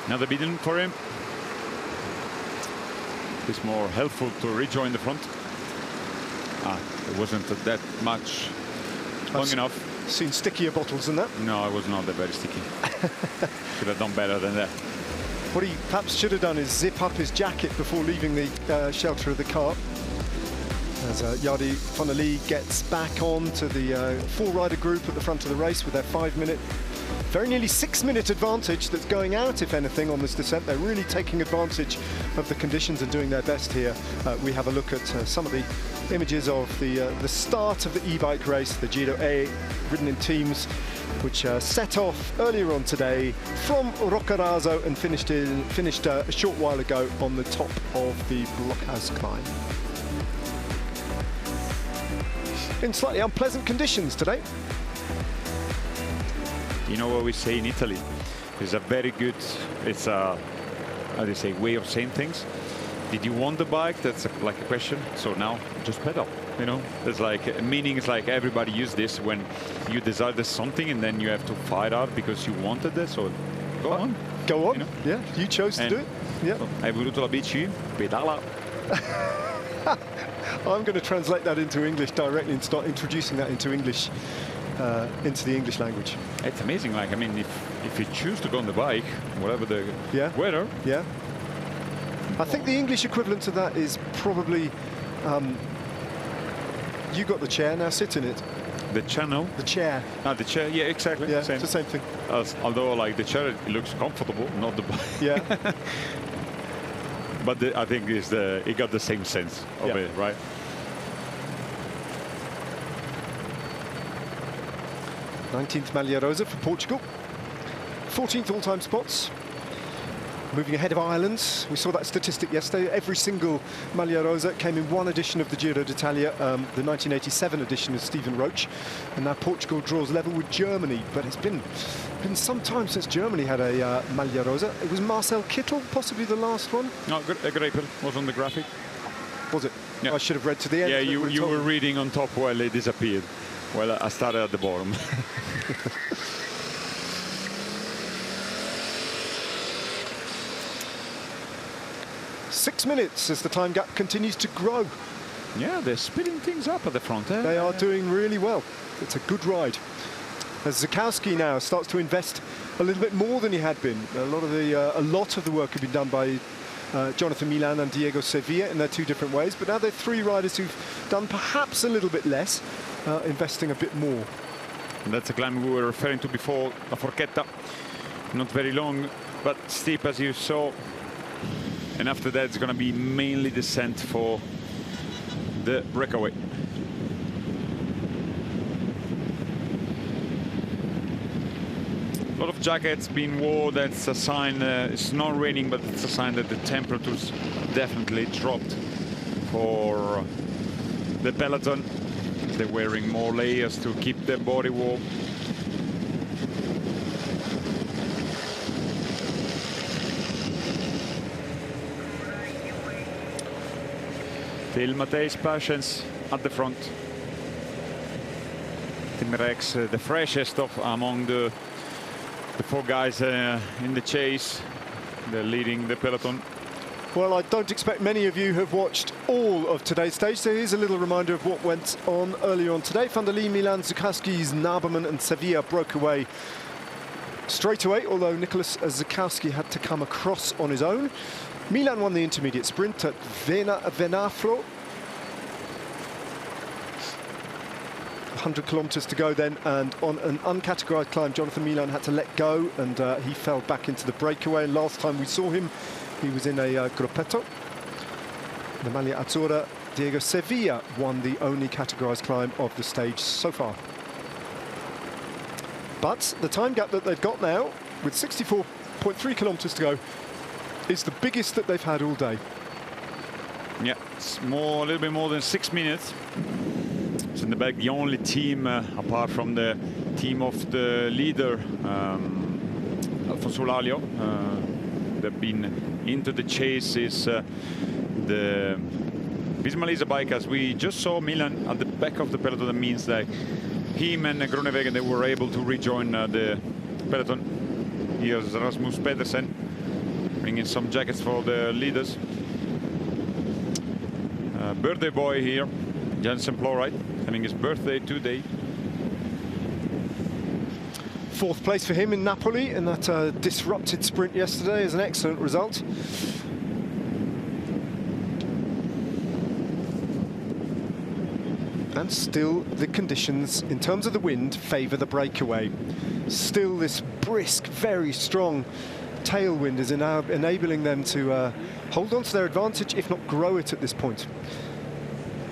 Another beaten for him. It's more helpful to rejoin the front. It wasn't that much long enough. Seen stickier bottles than that. No, it was not that very sticky. Should have done better than that. What he perhaps should have done is zip up his jacket before leaving the shelter of the car. As Yardi van der Lee gets back on to the four-rider group at the front of the race with their 5-minute, very nearly 6-minute advantage that's going out, if anything, on this descent. They're really taking advantage of the conditions and doing their best here. We have a look at some of the images of the start of the e-bike race, the Giro A, ridden in teams, which set off earlier on today from Roccaraso and finished a short while ago on the top of the blockhouse climb. In slightly unpleasant conditions today. You know what we say in Italy? It's a very good, it's a, how do you say, way of saying things. Did you want the bike? That's like a question. So now just pedal, you know? It's like, meaning it's like everybody use this when you desire something and then you have to fight out because you wanted this. So go on. Go on, you know? Yeah, you chose to do it. Yeah. Hai voluto la bici? Pedala. I'm going to translate that into English directly and start introducing that into English into the English language. It's amazing. Like, I mean, if you choose to go on the bike, whatever the weather. Yeah. I think the English equivalent to that is probably, you got the chair, now sit in it. The channel? The chair. Ah, the chair, yeah, exactly. Yeah, same. it's the same thing. Although, like, the chair, it looks comfortable, not the bike. Yeah. But I think it got the same sense of it, right? '19th Maglia Rosa for Portugal. 14th all-time spots. Moving ahead of Ireland. We saw that statistic yesterday. Every single Maglia Rosa came in one edition of the Giro d'Italia, the 1987 edition of Stephen Roach. And now Portugal draws level with Germany. But it's been some time since Germany had a Maglia Rosa. It was Marcel Kittel, possibly the last one. No, Greipel was on the graphic. Was it? Yeah. I should have read to the end. Yeah, you were reading on top while it disappeared. Well, I started at the bottom. 6 minutes as the time gap continues to grow. Yeah, they're speeding things up at the front. They are doing really well. It's a good ride. As Zukowski now starts to invest a little bit more than he had been. A lot of the work had been done by Jonathan Milan and Diego Sevilla in their two different ways, but now they're three riders who've done perhaps a little bit less, investing a bit more. And that's a climb we were referring to before, La Forchetta. Not very long, but steep as you saw. And after that, it's going to be mainly descent for the breakaway. A lot of jackets being worn. That's a sign. It's not raining, but it's a sign that the temperatures definitely dropped for the peloton. They're wearing more layers to keep their body warm. Still Matthijs Paschens at the front. Tim Rex, the freshest of among the four guys in the chase. They're leading the peloton. Well, I don't expect many of you have watched all of today's stage, so here's a little reminder of what went on earlier on today. Van der Lee, Milan, Zukowski's, Naberman and Sevilla broke away straight away, although Nicholas Zukowski had to come across on his own. Milan won the intermediate sprint at Venafro. 100 kilometres to go then, and on an uncategorised climb, Jonathan Milan had to let go, and he fell back into the breakaway. And last time we saw him, he was in a gruppetto. The Maglia Azzurra, Diego Sevilla won the only categorised climb of the stage so far. But the time gap that they've got now, with 64.3 kilometres to go, is the biggest that they've had all day. Yeah, it's a little bit more than 6 minutes. It's in the back, the only team, apart from the team of the leader, Alfonso Lalio, they've been into the chase, is the Visma bike, as we just saw Milan at the back of the peloton. That means that him and Groenewegen, they were able to rejoin the peloton. Here's Rasmus Pedersen bringing some jackets for the leaders. Birthday boy here, Jensen Plowright, having his birthday today. 4th place for him in Napoli in that disrupted sprint yesterday is an excellent result. And still the conditions in terms of the wind favour the breakaway. Still this brisk, very strong tailwind is now enabling them to hold on to their advantage, if not grow it at this point.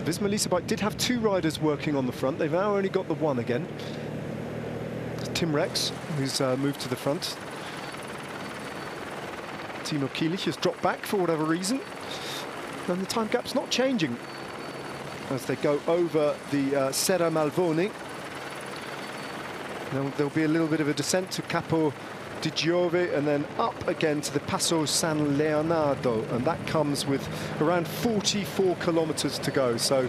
Visma Lease bike did have 2 riders working on the front. They've now only got the one again. Tim Rex, who's moved to the front. Timo Kielich has dropped back for whatever reason. And the time gap's not changing as they go over the Serra Malvoni. Now there'll be a little bit of a descent to Capo di Giove and then up again to the Passo San Leonardo, and that comes with around 44 kilometers to go. So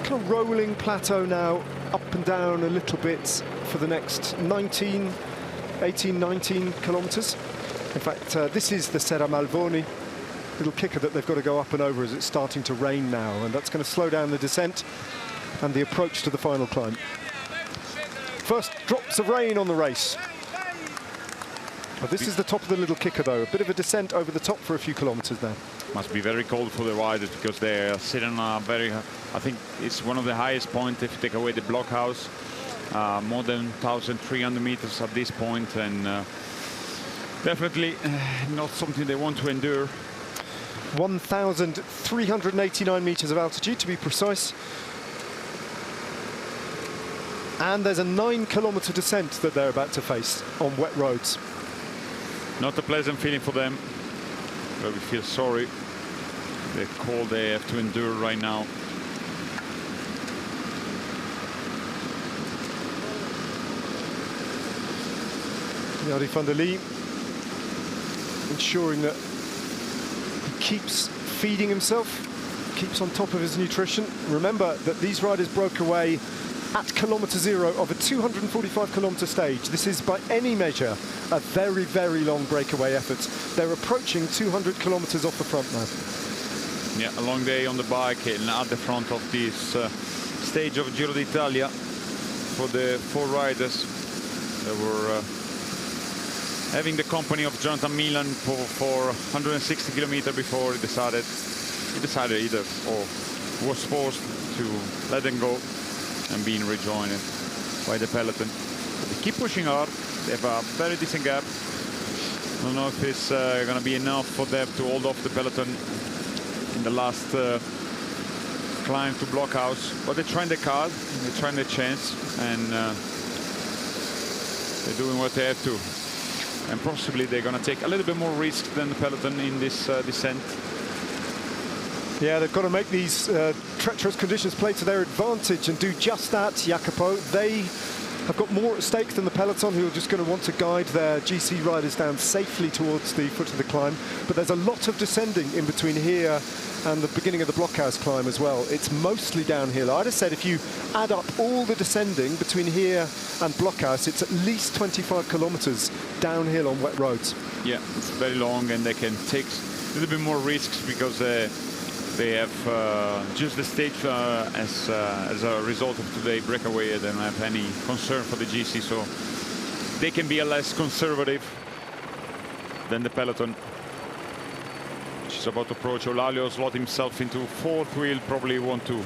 kind of rolling plateau now, up and down a little bit for the next 18, 19 kilometers. In fact, this is the Serra Malvoni, little kicker that they've got to go up and over as it's starting to rain now, and that's going to slow down the descent and the approach to the final climb. First drops of rain on the race. But this is the top of the little kicker, though. A bit of a descent over the top for a few kilometers now. Must be very cold for the riders because they're sitting on a very, I think it's one of the highest points if you take away the blockhouse. More than 1,300 meters at this point, and definitely not something they want to endure. 1,389 meters of altitude, to be precise. And there's a 9-kilometer descent that they're about to face on wet roads. Not a pleasant feeling for them, but we feel sorry. The cold they have to endure right now. Jari van der Lee ensuring that he keeps feeding himself, keeps on top of his nutrition. Remember that these riders broke away at kilometre zero of a 245-kilometre stage. This is, by any measure, a very, very long breakaway effort. They're approaching 200 kilometres off the front now. Yeah, a long day on the bike and at the front of this stage of Giro d'Italia for the 4 riders. They were having the company of Jonathan Milan for 160 kilometers before he decided either or was forced to let them go and being rejoined by the peloton. But they keep pushing hard. They have a very decent gap. I don't know if it's going to be enough for them to hold off the peloton in the last climb to blockhouse. But they're trying their card, they're trying their chance, and they're doing what they have to. And possibly they're going to take a little bit more risk than the peloton in this descent. Yeah, they've got to make these treacherous conditions play to their advantage and do just that, Jacopo. They have got more at stake than the peloton, who are just going to want to guide their GC riders down safely towards the foot of the climb. But there's a lot of descending in between here and the beginning of the blockhouse climb as well. It's mostly downhill. I'd have said if you add up all the descending between here and blockhouse, it's at least 25 kilometers downhill on wet roads. Yeah, it's very long, and they can take a little bit more risks because they have just the stage as a result of today breakaway. They don't have any concern for the GC, so they can be a less conservative than the peloton, which is about to approach. Eulalio slot himself into 4th wheel, probably want to.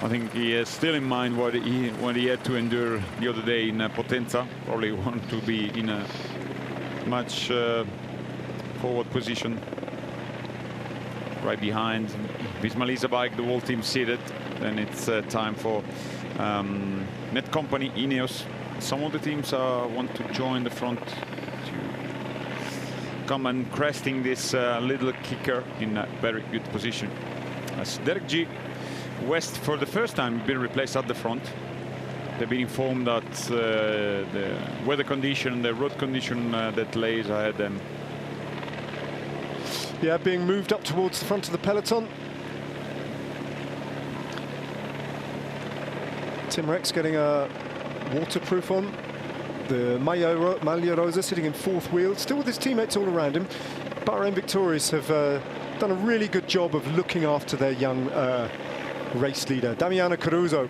I think he has still in mind what he had to endure the other day in Potenza. Probably want to be in a much forward position. Right behind Visma bike, the whole team seated. Then it's time for Netcompany, Ineos. Some of the teams want to join the front to come and cresting this little kicker in a very good position. As Derek G. West, for the first time, been replaced at the front. They've been informed that the weather condition, the road condition that lays ahead them. Yeah, being moved up towards the front of the peloton. Tim Rex getting a waterproof on. The Maglia Rosa sitting in 4th wheel, still with his teammates all around him. Bahrain Victorious have done a really good job of looking after their young race leader. Damiano Caruso,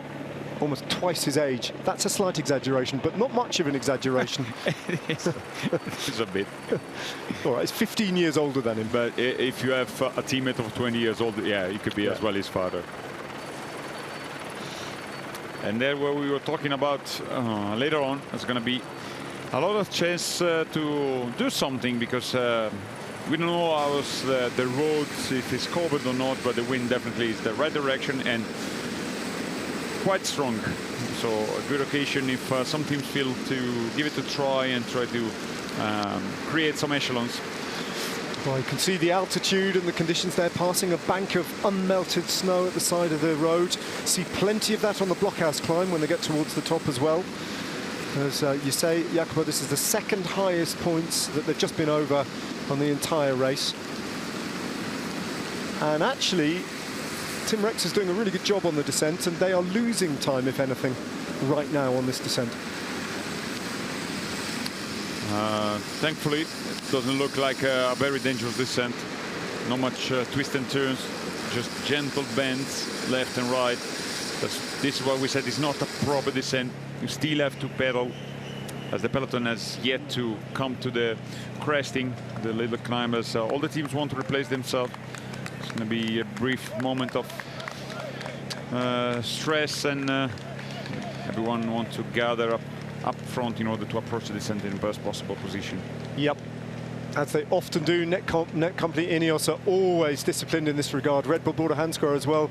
almost twice his age. That's a slight exaggeration, but not much of an exaggeration. It's a bit. All right, it's 15 years older than him. But if you have a teammate of 20 years old, yeah, he could be as well his father. And there, where we were talking about later on, there's going to be a lot of chance to do something, because we don't know how the road, if it's covered or not, but the wind definitely is the right direction and quite strong. So a good occasion if some teams feel to give it a try and try to create some echelons. Well, you can see the altitude and the conditions there, passing a bank of unmelted snow at the side of the road. See plenty of that on the blockhouse climb when they get towards the top as well. As you say, Jacopo, this is the 2nd highest points that they've just been over on the entire race. And actually, Tim Rex is doing a really good job on the descent, and they are losing time, if anything, right now on this descent. Thankfully, it doesn't look like a very dangerous descent. Not much twists and turns, just gentle bends left and right. This is what we said, it's not a proper descent. You still have to pedal, as the peloton has yet to come to the cresting, the little climbers. All the teams want to replace themselves. It's going to be a brief moment of stress, and everyone wants to gather up front in order to approach the descent in the best possible position. Yep. As they often do, Net Company Ineos are always disciplined in this regard. Red Bull Border Hansgrohe as well,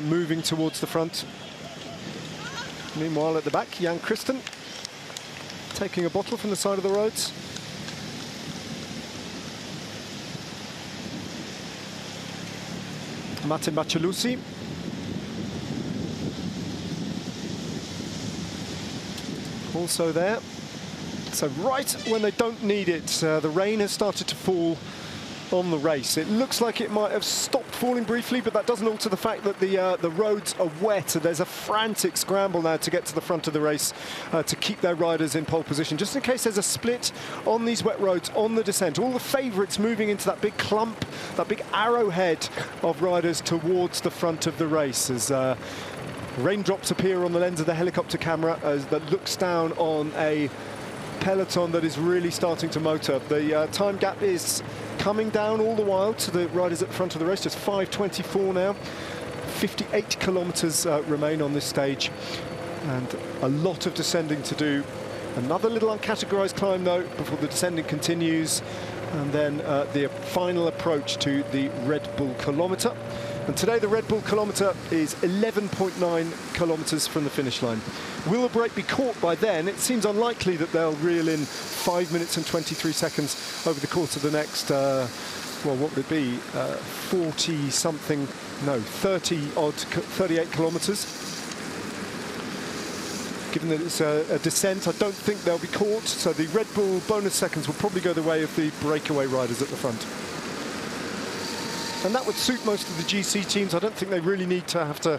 moving towards the front. Meanwhile, at the back, Jan Christen taking a bottle from the side of the roads. Martin Bacialusi. Also there. So right when they don't need it, the rain has started to fall on the race. It looks like it might have stopped falling briefly, but that doesn't alter the fact that the roads are wet. There's a frantic scramble now to get to the front of the race to keep their riders in pole position, just in case there's a split on these wet roads on the descent. All the favourites moving into that big clump, that big arrowhead of riders towards the front of the race as raindrops appear on the lens of the helicopter camera as that looks down on a peloton that is really starting to motor. The time gap is coming down all the while to the riders at the front of the race, just 5:24 now. 58 kilometres remain on this stage, and a lot of descending to do. Another little uncategorised climb though before the descending continues, and then the final approach to the Red Bull kilometre. And today the Red Bull kilometre is 11.9 kilometres from the finish line. Will the break be caught by then? It seems unlikely that they'll reel in 5 minutes and 23 seconds over the course of the next, well, what would it be? 40-something, no, 30-odd, 38 kilometres. Given that it's a descent, I don't think they'll be caught. So the Red Bull bonus seconds will probably go the way of the breakaway riders at the front. And that would suit most of the GC teams. I don't think they really need to have to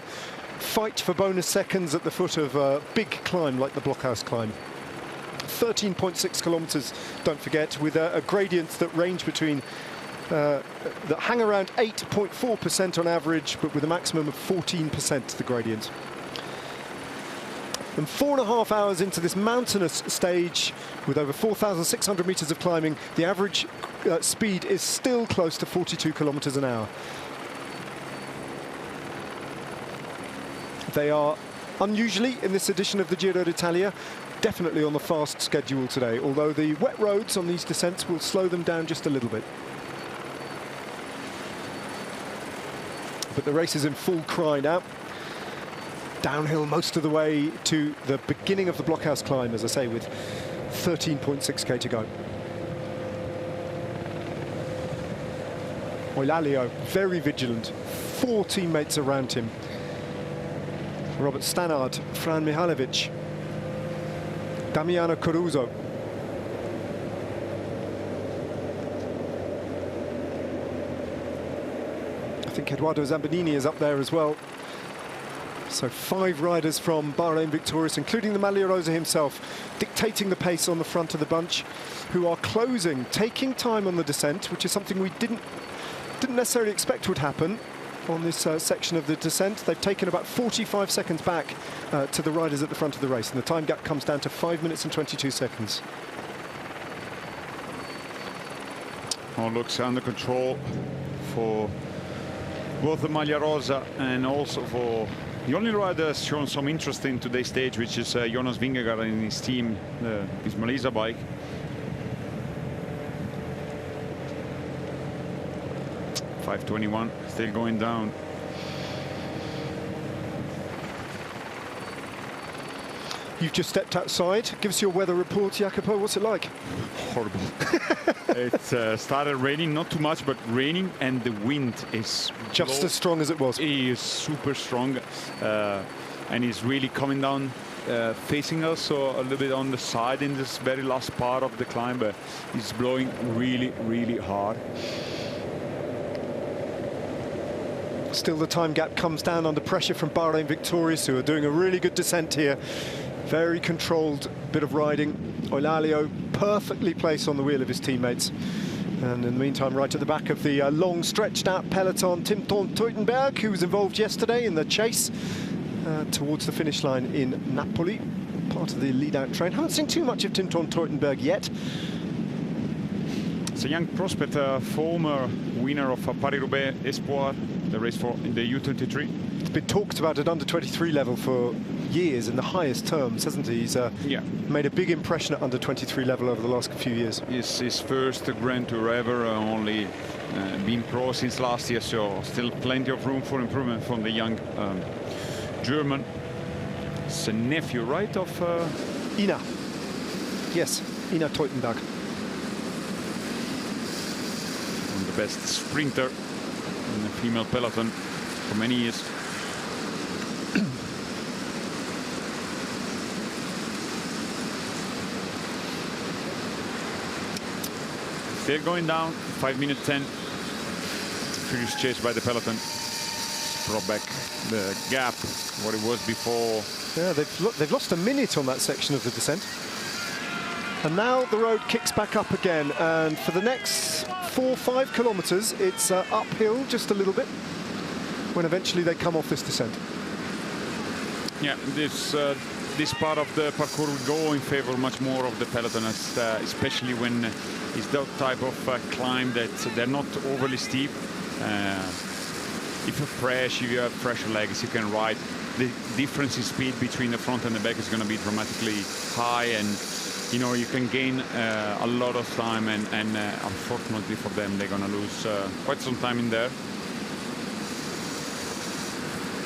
fight for bonus seconds at the foot of a big climb like the Blockhouse climb. 13.6 kilometres, don't forget, with a gradient that range between, that hang around 8.4% on average, but with a maximum of 14% the gradient. And 4.5 hours into this mountainous stage, with over 4,600 metres of climbing, the average speed is still close to 42 kilometres an hour. They are unusually, in this edition of the Giro d'Italia, definitely on the fast schedule today, although the wet roads on these descents will slow them down just a little bit. But the race is in full cry now. Downhill most of the way to the beginning of the Blockhouse climb, as I say, with 13.6k to go. Eulalia, very vigilant, 4 teammates around him. Robert Stannard, Fran Mihalovic, Damiano Caruso. I think Eduardo Zambonini is up there as well. So 5 riders from Bahrain Victorious, including the Maglia Rosa himself, dictating the pace on the front of the bunch, who are closing, taking time on the descent, which is something we didn't necessarily expect would happen on this section of the descent. They've taken about 45 seconds back to the riders at the front of the race, and the time gap comes down to 5 minutes and 22 seconds. All looks under control for both the Maglia Rosa and also for the only rider that's shown some interest in today's stage, which is Jonas Vingegaard and his team, his Melisa bike. .521, still going down. You've just stepped outside. Give us your weather report, Jacopo. What's it like? Horrible. It started raining, not too much, but raining, and the wind is just as strong as it was. It is super strong, and it's really coming down, facing us, so a little bit on the side in this very last part of the climb, but it's blowing really, really hard. Still, the time gap comes down under pressure from Bahrain Victorious, who are doing a really good descent here. Very controlled bit of riding. Eulalia perfectly placed on the wheel of his teammates. And in the meantime, right at the back of the long stretched out peloton, Tim Teutenberg, who was involved yesterday in the chase towards the finish line in Napoli, part part of the lead-out train. Haven't seen too much of Tim van Teutenberg yet. It's a young prospect, former winner of Paris-Roubaix Espoir, the race for in the U23. It's been talked about at under-23 level for years in the highest terms, hasn't he? He's made a big impression at under-23 level over the last few years. It's his first Grand Tour ever, only been pro since last year, so still plenty of room for improvement from the young German. It's a nephew, right, of Ina. Yes, Ina Teutenberg. The best sprinter in the female peloton for many years. Still going down, 5 minutes 10. Furious chase by the peloton. Brought back the gap, what it was before. Yeah, they've lost a minute on that section of the descent. And now the road kicks back up again, and for the next 4-5 kilometers, it's uphill just a little bit when eventually they come off this descent. Yeah, this part of the parcours will go in favor much more of the peloton, especially when it's that type of climb that they're not overly steep. If you're fresh, if you have fresh legs, you can ride. The difference in speed between the front and the back is going to be dramatically high, and you know, you can gain a lot of time, and unfortunately for them, they're going to lose quite some time in there.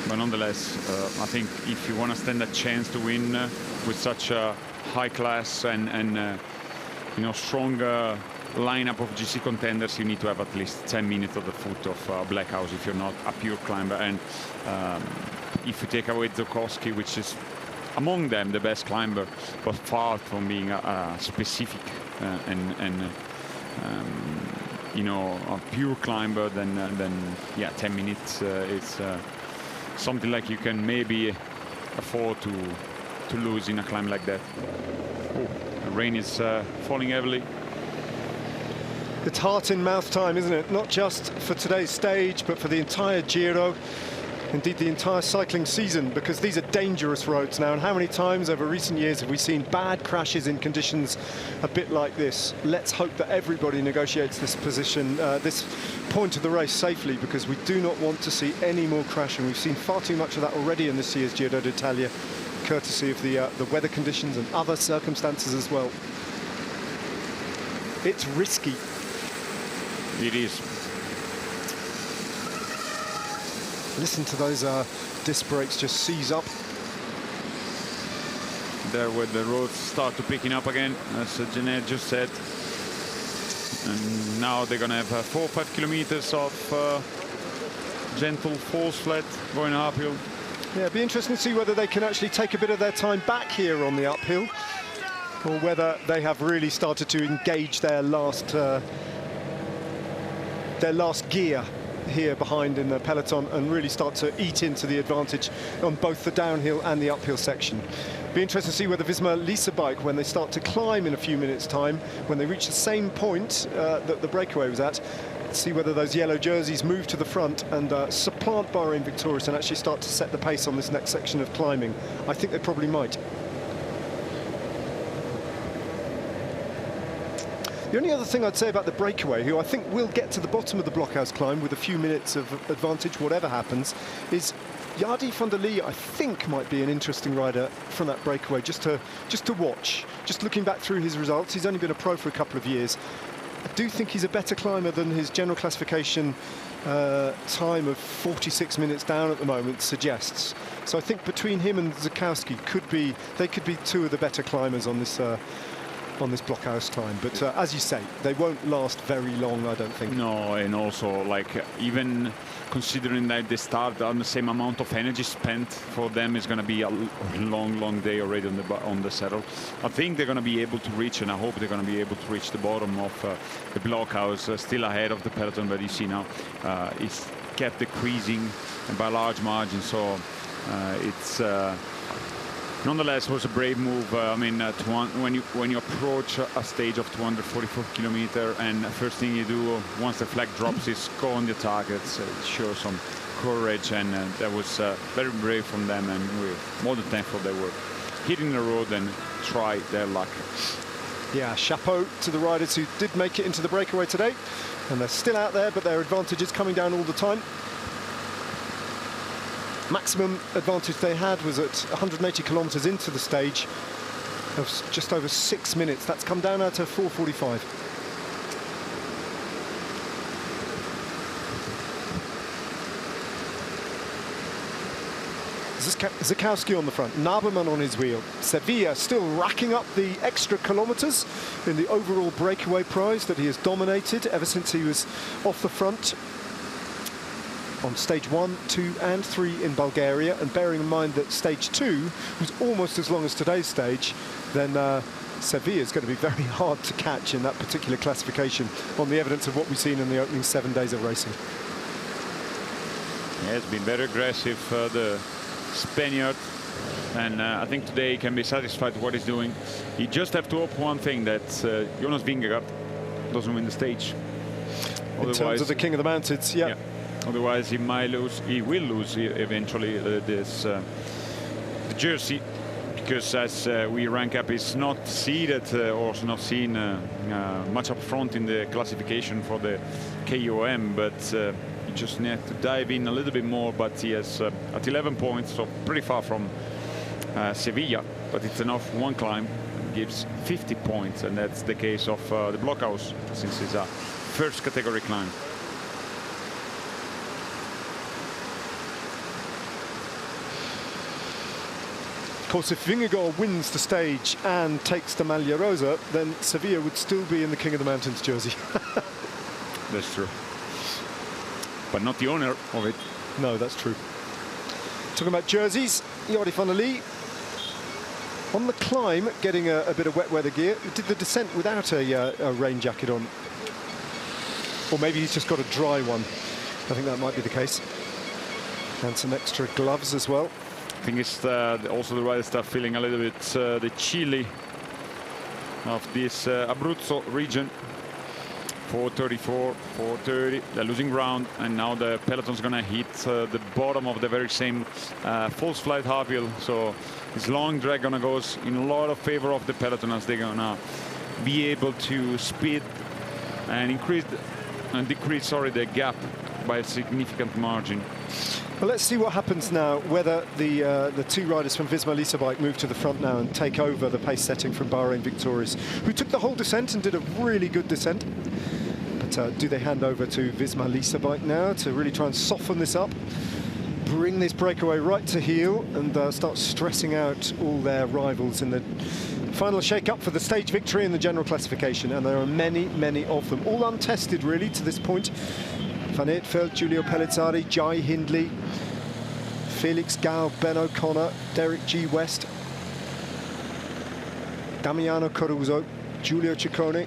But nonetheless, I think if you want to stand a chance to win with such a high class and you know, strong lineup of GC contenders, you need to have at least 10 minutes at the foot of Black House if you're not a pure climber. And if you take away Zokowski, which is among them the best climber, but far from being a specific you know, a pure climber, then yeah, 10 minutes is something like you can maybe afford to lose in a climb like that. Oh, the rain is falling heavily. It's heart in mouth time, isn't it? Not just for today's stage, but for the entire Giro. Indeed, the entire cycling season, because these are dangerous roads now. And how many times over recent years have we seen bad crashes in conditions a bit like this? Let's hope that everybody negotiates this position, this point of the race safely, because we do not want to see any more crashing. We've seen far too much of that already in this year's Giro d'Italia, courtesy of the weather conditions and other circumstances as well. It's risky. It is. Listen to those disc brakes just seize up. There where the roads start to picking up again, as Jeanette just said. And now they're going to have 4 or 5 kilometers of gentle false flat going uphill. Yeah, it'd be interesting to see whether they can actually take a bit of their time back here on the uphill, or whether they have really started to engage their last gear here behind in the peloton and really start to eat into the advantage on both the downhill and the uphill section. Be interesting to see whether Visma Lease bike, when they start to climb in a few minutes' time, when they reach the same point that the breakaway was at, see whether those yellow jerseys move to the front and supplant Bahrain Victorious and actually start to set the pace on this next section of climbing. I think they probably might. The only other thing I'd say about the breakaway, who I think will get to the bottom of the blockhouse climb with a few minutes of advantage, whatever happens, is Yardi van der Lee. I think might be an interesting rider from that breakaway, just to watch. Just looking back through his results, he's only been a pro for a couple of years. I do think he's a better climber than his general classification time of 46 minutes down at the moment suggests. So I think between him and Zukowski they could be two of the better climbers on this blockhouse climb. But as you say, they won't last very long, I don't think. No, and also, like, even considering that they start on the same amount of energy spent, for them is going to be a long day already on the saddle. I think they're going to be able to reach, and I hope they're going to be able to reach the bottom of the blockhouse, still ahead of the peloton. But you see now, it's kept decreasing by a large margin, so it's nonetheless was a brave move. I mean, when you approach a stage of 244 kilometers, and the first thing you do once the flag drops is go on the targets. It shows some courage, and that was very brave from them, and we're more than thankful they were. hitting the road and try their luck. Yeah, chapeau to the riders who did make it into the breakaway today. And they're still out there, but their advantage is coming down all the time. Maximum advantage they had was at 180 kilometres into the stage of just over 6 minutes. That's come down now to 4:45. Zukowski on the front, Naberman on his wheel. Sevilla still racking up the extra kilometres in the overall breakaway prize that he has dominated ever since he was off the front on stage 1, 2 and 3 in Bulgaria. And bearing in mind that stage 2 was almost as long as today's stage, then Sevilla is going to be very hard to catch in that particular classification on the evidence of what we've seen in the opening 7 days of racing. Yeah, it's been very aggressive, the Spaniard, and I think today he can be satisfied with what he's doing. He just have to hope one thing, that Jonas Vingegaard doesn't win the stage. In terms of the King of the Mountains, yeah. Otherwise he might lose, he will lose eventually the jersey, because as we rank up, he's not seeded or not seen much up front in the classification for the KOM, but you just need to dive in a little bit more. But he has at 11 points, so pretty far from Sevilla, but it's enough. One climb gives 50 points, and that's the case of the blockhouse, since it's a first category climb. Of course, if Vingegaard wins the stage and takes the Maglia Rosa, then Sevilla would still be in the King of the Mountains jersey. That's true. But not the owner of it. No, that's true. Talking about jerseys, Jordi van der Lee on the climb, getting a bit of wet weather gear. Did the descent without a rain jacket on. Or maybe he's just got a dry one. I think that might be the case. And some extra gloves as well. I think it's also the riders start feeling a little bit the chilly of this Abruzzo region. 4:34, 4:30, they're losing ground, and now the peloton's gonna hit the bottom of the very same false flight half hill. So this long drag gonna goes in a lot of favor of the peloton, as they're gonna be able to speed and decrease the gap by a significant margin. Well, let's see what happens now, whether the two riders from Visma Lease Bike move to the front now and take over the pace setting from Bahrain Victorious, who took the whole descent and did a really good descent. But do they hand over to Visma Lease Bike now to really try and soften this up, bring this breakaway right to heel, and start stressing out all their rivals in the final shake-up for the stage victory in the general classification? And there are many, many of them, all untested really to this point. Van Eertveld, Giulio Pellizzari, Jai Hindley, Felix Gall, Ben O'Connor, Derek G. West, Damiano Caruso, Giulio Ciccone.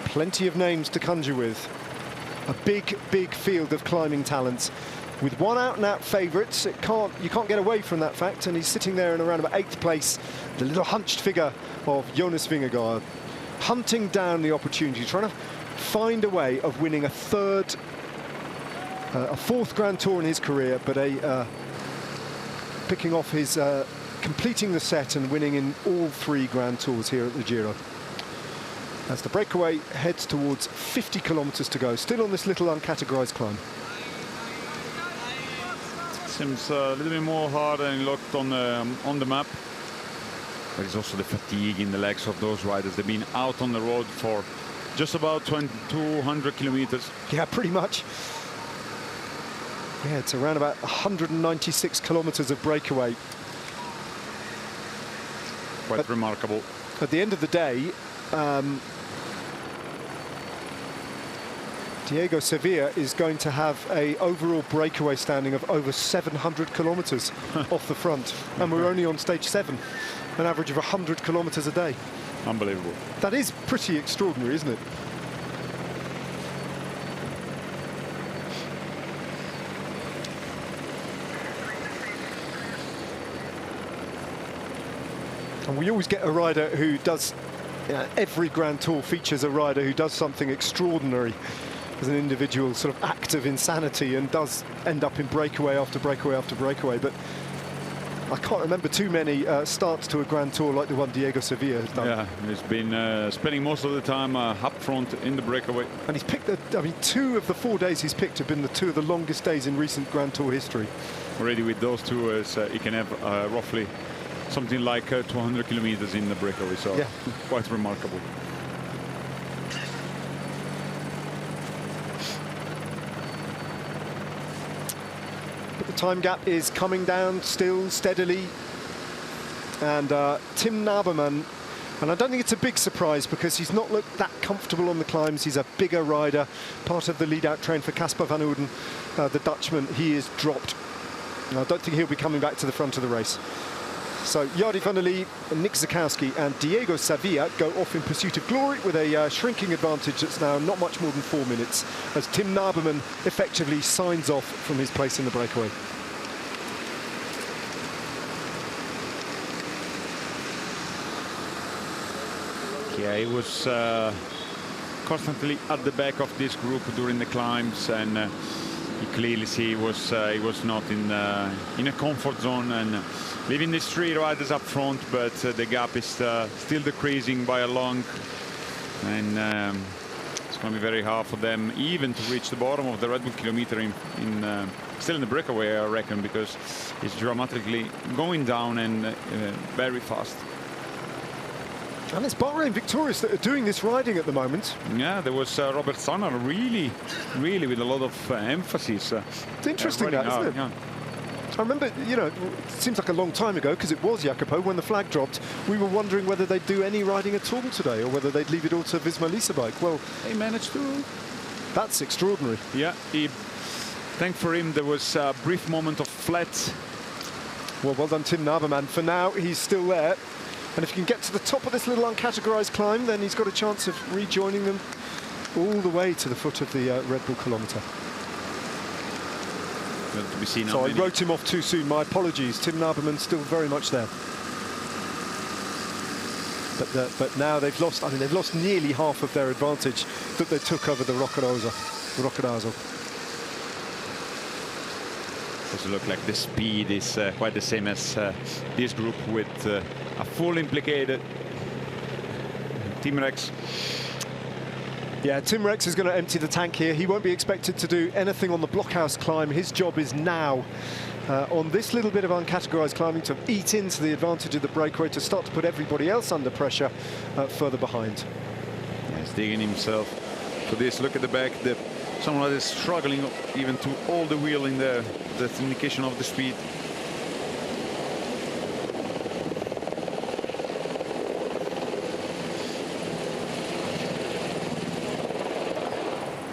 Plenty of names to conjure with. A big, big field of climbing talents. With one out-and-out favourites, you can't get away from that fact, and he's sitting there in around about 8th place, the little hunched figure of Jonas Vingegaard, hunting down the opportunity, trying to find a way of winning a fourth Grand Tour in his career, but picking off his completing the set and winning in all 3 Grand Tours here at the Giro. As the breakaway heads towards 50 kilometres to go, still on this little uncategorised climb. Seems a little bit more hard and locked on the map. But it's also the fatigue in the legs of those riders. They've been out on the road for just about 200 kilometers. Yeah, pretty much. Yeah, it's around about 196 kilometers of breakaway. Quite remarkable. At the end of the day, Diego Sevilla is going to have a overall breakaway standing of over 700 kilometers off the front. And we're only on stage 7, an average of 100 kilometers a day. Unbelievable. That is pretty extraordinary, isn't it? And we always get a rider who does, every Grand Tour features a rider who does something extraordinary as an individual, sort of act of insanity, and does end up in breakaway after breakaway after breakaway. But I can't remember too many starts to a Grand Tour like the one Diego Sevilla has done. Yeah, he's been spending most of the time up front in the breakaway. And he's picked, I mean, 2 of the 4 days he's picked have been the 2 of the longest days in recent Grand Tour history. Already with those 2, he can have roughly something like 200 kilometers in the breakaway, so yeah. Quite remarkable. But the time gap is coming down still steadily. And Tim Naberman, and I don't think it's a big surprise because he's not looked that comfortable on the climbs. He's a bigger rider, part of the lead-out train for Casper van Ouden, the Dutchman. He is dropped. And I don't think he'll be coming back to the front of the race. So Jardy van der Lee, Nick Zakowski and Diego Sevilla go off in pursuit of glory with a shrinking advantage that's now not much more than 4 minutes as Tim Naberman effectively signs off from his place in the breakaway. Yeah, he was constantly at the back of this group during the climbs, and you clearly see he was not in a comfort zone, and leaving these 3 riders up front, but the gap is still decreasing by a long, and it's going to be very hard for them even to reach the bottom of the Red Bull kilometer still in the breakaway, I reckon, because it's dramatically going down and very fast. And it's Bahrain victorious that are doing this riding at the moment. Yeah, there was Robert Sanner really with a lot of emphasis. It's interesting that, isn't it? Yeah. I remember, you know, it seems like a long time ago because it was Jacopo when the flag dropped. We were wondering whether they'd do any riding at all today or whether they'd leave it all to Visma Leasebike. Well, they managed to. That's extraordinary. Yeah, thank for him. There was a brief moment of flat. Well done, Tim Naberman. For now, he's still there. And if he can get to the top of this little uncategorised climb, then he's got a chance of rejoining them all the way to the foot of the Red Bull kilometre. To be seen. So I wrote him off too soon. My apologies. Tim Naberman still very much there. But now they've lost. I mean, they've lost nearly half of their advantage that they took over the Roccaraso. Does look like the speed is quite the same as this group with a full implicated Team Rex. Yeah, Tim Rex is going to empty the tank here. He won't be expected to do anything on the blockhouse climb. His job is now on this little bit of uncategorised climbing to eat into the advantage of the breakaway to start to put everybody else under pressure further behind. Yeah, he's digging himself for this. Look at the back. Someone that is struggling even to hold the wheel in there. That's an indication of the speed.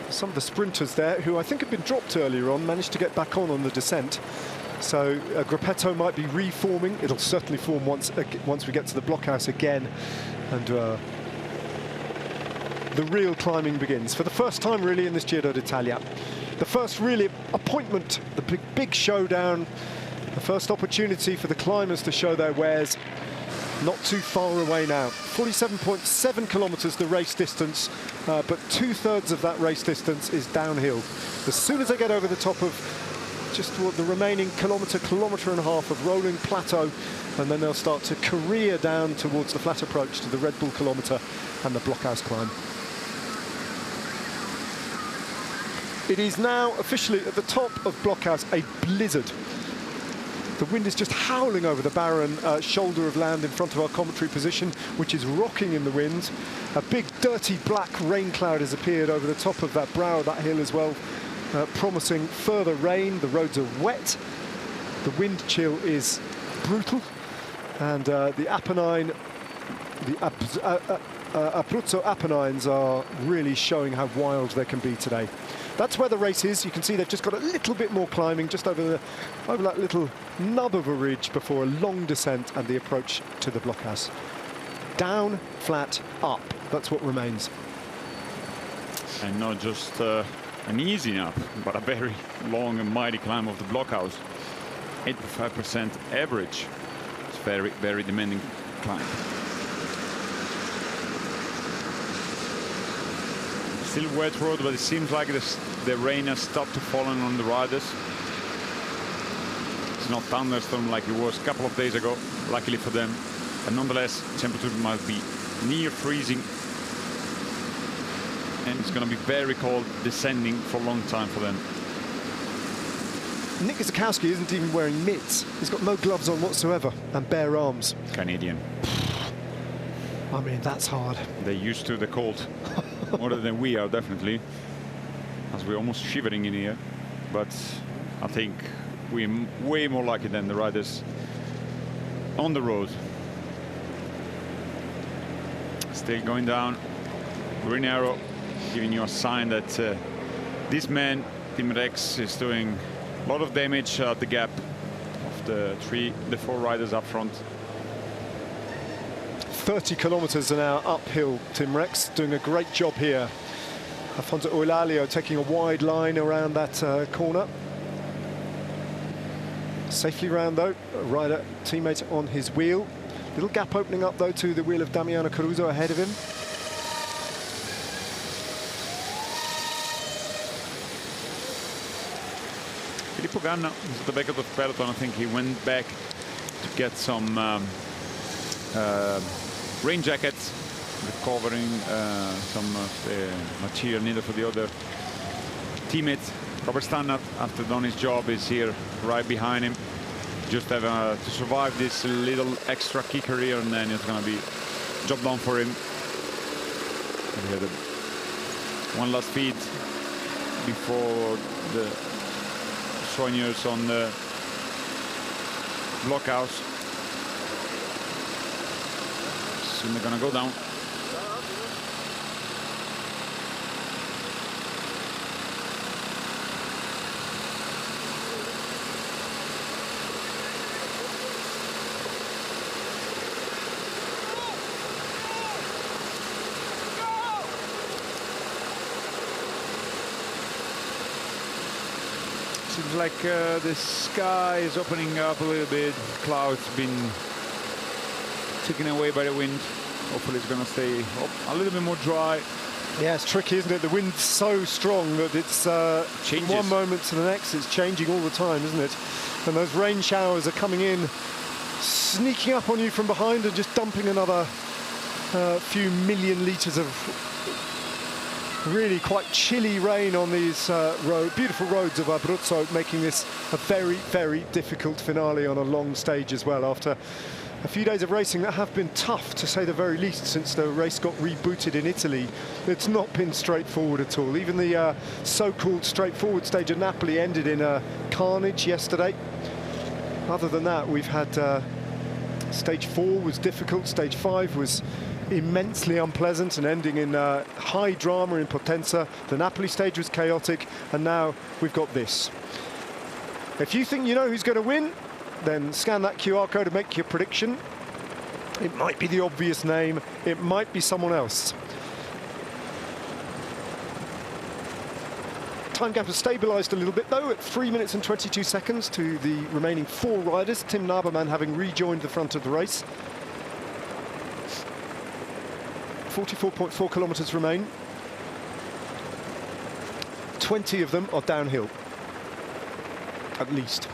Some of the sprinters there, who I think had been dropped earlier on, managed to get back on the descent. So Gruppetto might be reforming. It'll certainly form once we get to the blockhouse again. And the real climbing begins. For the first time, really, in this Giro d'Italia. The first really appointment, the big showdown. The first opportunity for the climbers to show their wares. Not too far away now. 47.7 kilometres the race distance, but 2/3 of that race distance is downhill. As soon as they get over the top of just the remaining kilometre and a half of rolling plateau, and then they'll start to career down towards the flat approach to the Red Bull kilometre and the blockhouse climb. It is now officially at the top of blockhouse a blizzard. The wind is just howling over the barren shoulder of land in front of our commentary position, which is rocking in the wind. A big, dirty, black rain cloud has appeared over the top of that brow of that hill as well, promising further rain. The roads are wet. The wind chill is brutal. And the Apennine, the Abruzzo Apennines are really showing how wild they can be today. That's where the race is. You can see they've just got a little bit more climbing just over that little nub of a ridge before a long descent and the approach to the blockhouse. Down, flat, up. That's what remains. And not just an easy up, but a very long and mighty climb of the blockhouse. 85% average. It's very, very demanding climb. Still wet road, but it seems like the rain has stopped falling on the riders. It's not thunderstorm like it was a couple of days ago, luckily for them. But nonetheless, temperature must be near freezing. And it's going to be very cold descending for a long time for them. Nick Zukowski isn't even wearing mitts. He's got no gloves on whatsoever and bare arms. Canadian. I mean, that's hard. They're used to the cold more than we are, definitely. As we're almost shivering in here. But I think we're way more lucky than the riders on the road. Still going down. Green arrow giving you a sign that this man, Team Rex, is doing a lot of damage at the gap of the four riders up front. 30 kilometers an hour uphill, Team Rex doing a great job here. Alfonso Eulalio taking a wide line around that corner. Safely round though, a rider, teammate on his wheel. Little gap opening up though to the wheel of Damiano Caruso ahead of him. Filippo Ganna is at the back of the peloton. I think he went back to get some rain jackets, covering some of the material needed for the other teammates. Robert Stannard, after done his job, is here right behind him. Just have to survive this little extra kicker here, and then it's going to be job done for him. And he had one last feed before the soigneurs on the blockhouse. Soon they're going to go down. Seems like the sky is opening up a little bit. Clouds been taken away by the wind. Hopefully it's going to stay a little bit more dry. Yeah, it's tricky, isn't it? The wind's so strong that it's from one moment to the next, it's changing all the time, isn't it? And those rain showers are coming in, sneaking up on you from behind and just dumping another few million litres of really quite chilly rain on these beautiful roads of Abruzzo, making this a very, very difficult finale on a long stage as well, after a few days of racing that have been tough, to say the very least, since the race got rebooted in Italy. It's not been straightforward at all. Even the so-called straightforward stage at Napoli ended in carnage yesterday. Other than that, we've had stage 4 was difficult, stage 5 was immensely unpleasant and ending in high drama in Potenza. The Napoli stage was chaotic, and now we've got this. If you think you know who's going to win, then scan that QR code and make your prediction. It might be the obvious name, it might be someone else. Time gap has stabilised a little bit though, at 3 minutes and 22 seconds to the remaining 4 riders, Tim Naberman having rejoined the front of the race. 44.4 kilometres remain. 20 of them are downhill, at least.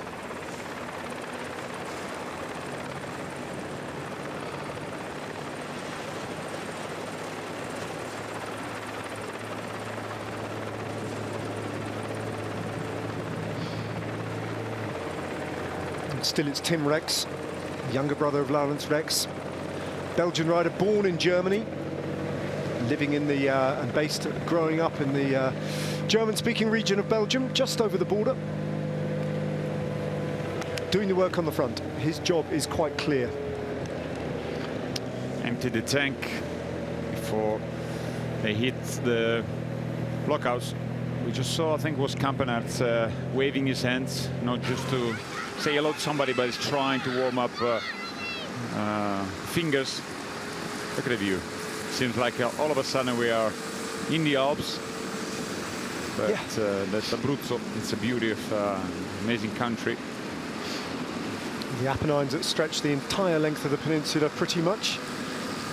And still it's Tim Rex, younger brother of Laurens Rex. Belgian rider born in Germany, living in the and based, growing up in the German-speaking region of Belgium, just over the border. Doing the work on the front. His job is quite clear. Empty the tank before they hit the blockhouse. We just saw, I think it was Campenart waving his hands, not just to say hello to somebody, but he's trying to warm up fingers. Look at the view. Seems like all of a sudden we are in the Alps. But yeah, that's Abruzzo. It's a beauty of amazing country. The Apennines that stretch the entire length of the peninsula pretty much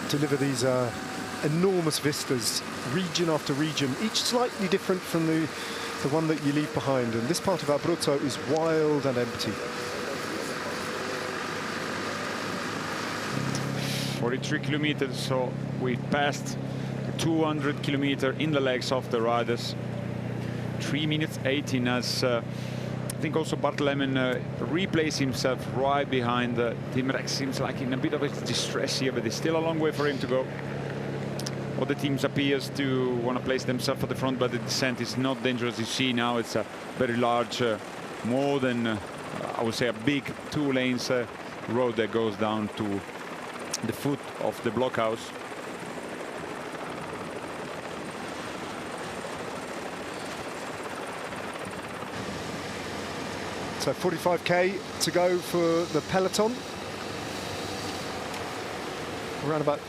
deliver these enormous vistas, region after region, each slightly different from the one that you leave behind. And this part of Abruzzo is wild and empty. 43 kilometers, so we passed 200 kilometers in the legs of the riders. 3 minutes 18 as I think also Bartlemen replaced himself right behind Team Rex. Seems like in a bit of a distress here, but there's still a long way for him to go. Other teams appears to want to place themselves at the front, but the descent is not dangerous. You see now it's a very large, more than I would say a big 2 lanes road that goes down to the foot of the blockhouse. So 45k to go for the peloton. Around about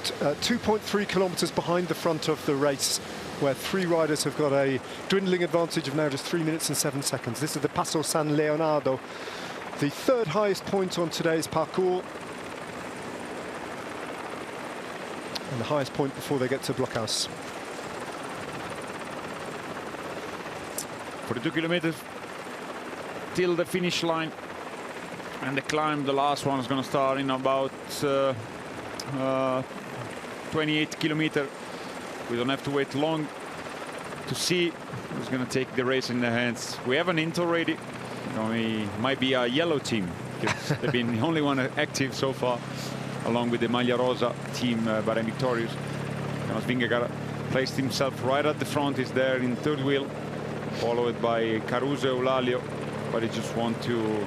2.3 kilometers behind the front of the race, where 3 riders have got a dwindling advantage of now just 3 minutes and 7 seconds. This is the Passo San Leonardo, the 3rd highest point on today's parcours, and the highest point before they get to Blockhouse. 42 kilometers till the finish line, and the climb, the last one, is going to start in about 28 kilometers. We don't have to wait long to see who's going to take the race in their hands. We have an hint already. We might be a yellow team, because they've been the only one active so far, along with the Maglia Rosa team, Bahrain Victorious. Jonas Vingegaard placed himself right at the front. He's there in 3rd wheel, followed by Caruso, Eulalio, but he just want to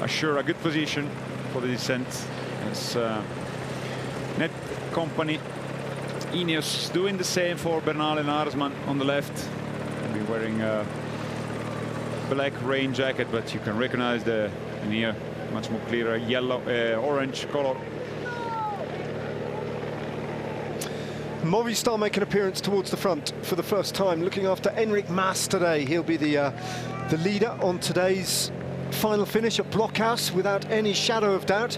assure a good position for the descent. As Net Company, Ineos doing the same for Bernal and Arsman on the left. They'll be wearing a black rain jacket, but you can recognize the in here much more clearer yellow, orange color. Movistar make an appearance towards the front for the first time, looking after Enric Mas today. He'll be the leader on today's final finish at Blockhouse, without any shadow of doubt.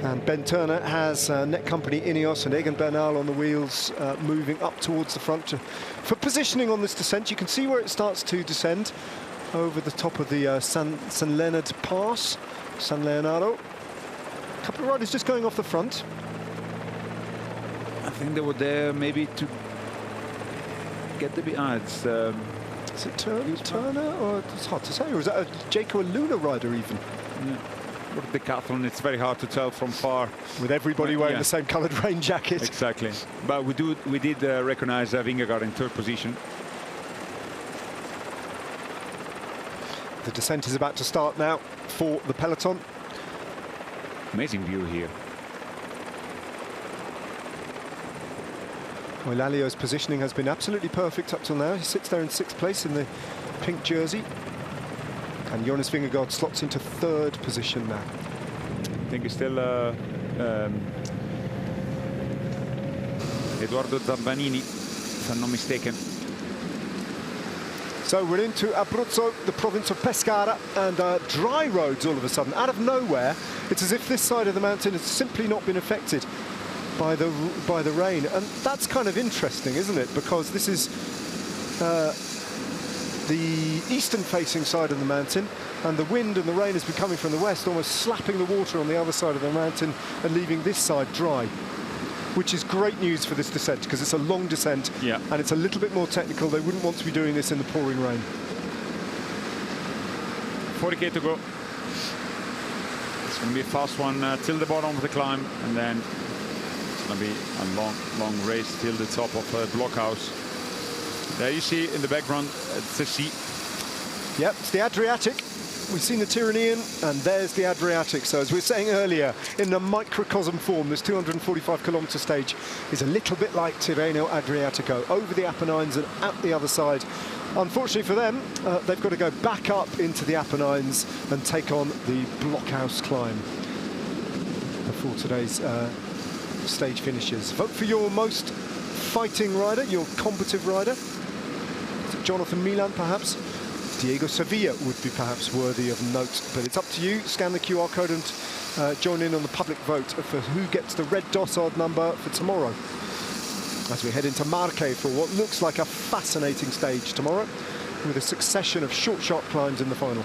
And Ben Turner has Net Company, Ineos, and Egan Bernal on the wheels, moving up towards the front for positioning on this descent. You can see where it starts to descend over the top of the San Leonard Pass, San Leonardo. A couple of riders just going off the front. I think they were there maybe to get the behind. Is it Turner, or it's hard to say, or is that a Jaco Luna rider even? Yeah. With the decathlon, it's very hard to tell from far. With everybody wearing the same coloured rain jacket. Exactly. But we did recognize Vingegaard in 3rd position. The descent is about to start now for the peloton. Amazing view here. Eulalio's positioning has been absolutely perfect up till now. He sits there in 6th place in the pink jersey. And Jonas Vingegaard slots into 3rd position now. I think it's still Edoardo Zambanini, if I'm not mistaken. So we're into Abruzzo, the province of Pescara, and dry roads all of a sudden. Out of nowhere, it's as if this side of the mountain has simply not been affected by the rain. And that's kind of interesting, isn't it? Because this is the eastern-facing side of the mountain, and the wind and the rain has been coming from the west, almost slapping the water on the other side of the mountain and leaving this side dry, which is great news for this descent, because it's a long descent, and it's a little bit more technical. They wouldn't want to be doing this in the pouring rain. 40k to go. It's going to be a fast one till the bottom of the climb, and then it's going to be a long race till the top of Blockhouse. There you see in the background, it's the sea. Yep, it's the Adriatic. We've seen the Tyrrhenian, and there's the Adriatic. So as we were saying earlier, in the microcosm form, this 245-kilometre stage is a little bit like Tirreno Adriatico, over the Apennines and out the other side. Unfortunately for them, they've got to go back up into the Apennines and take on the Blockhouse climb before today's stage finishes. Vote for your most fighting rider, your combative rider. Is it Jonathan Milan, perhaps? Diego Sevilla would be perhaps worthy of note, but it's up to you. Scan the QR code and join in on the public vote for who gets the red dossard number for tomorrow, as we head into Marche for what looks like a fascinating stage tomorrow, with a succession of short, sharp climbs in the final.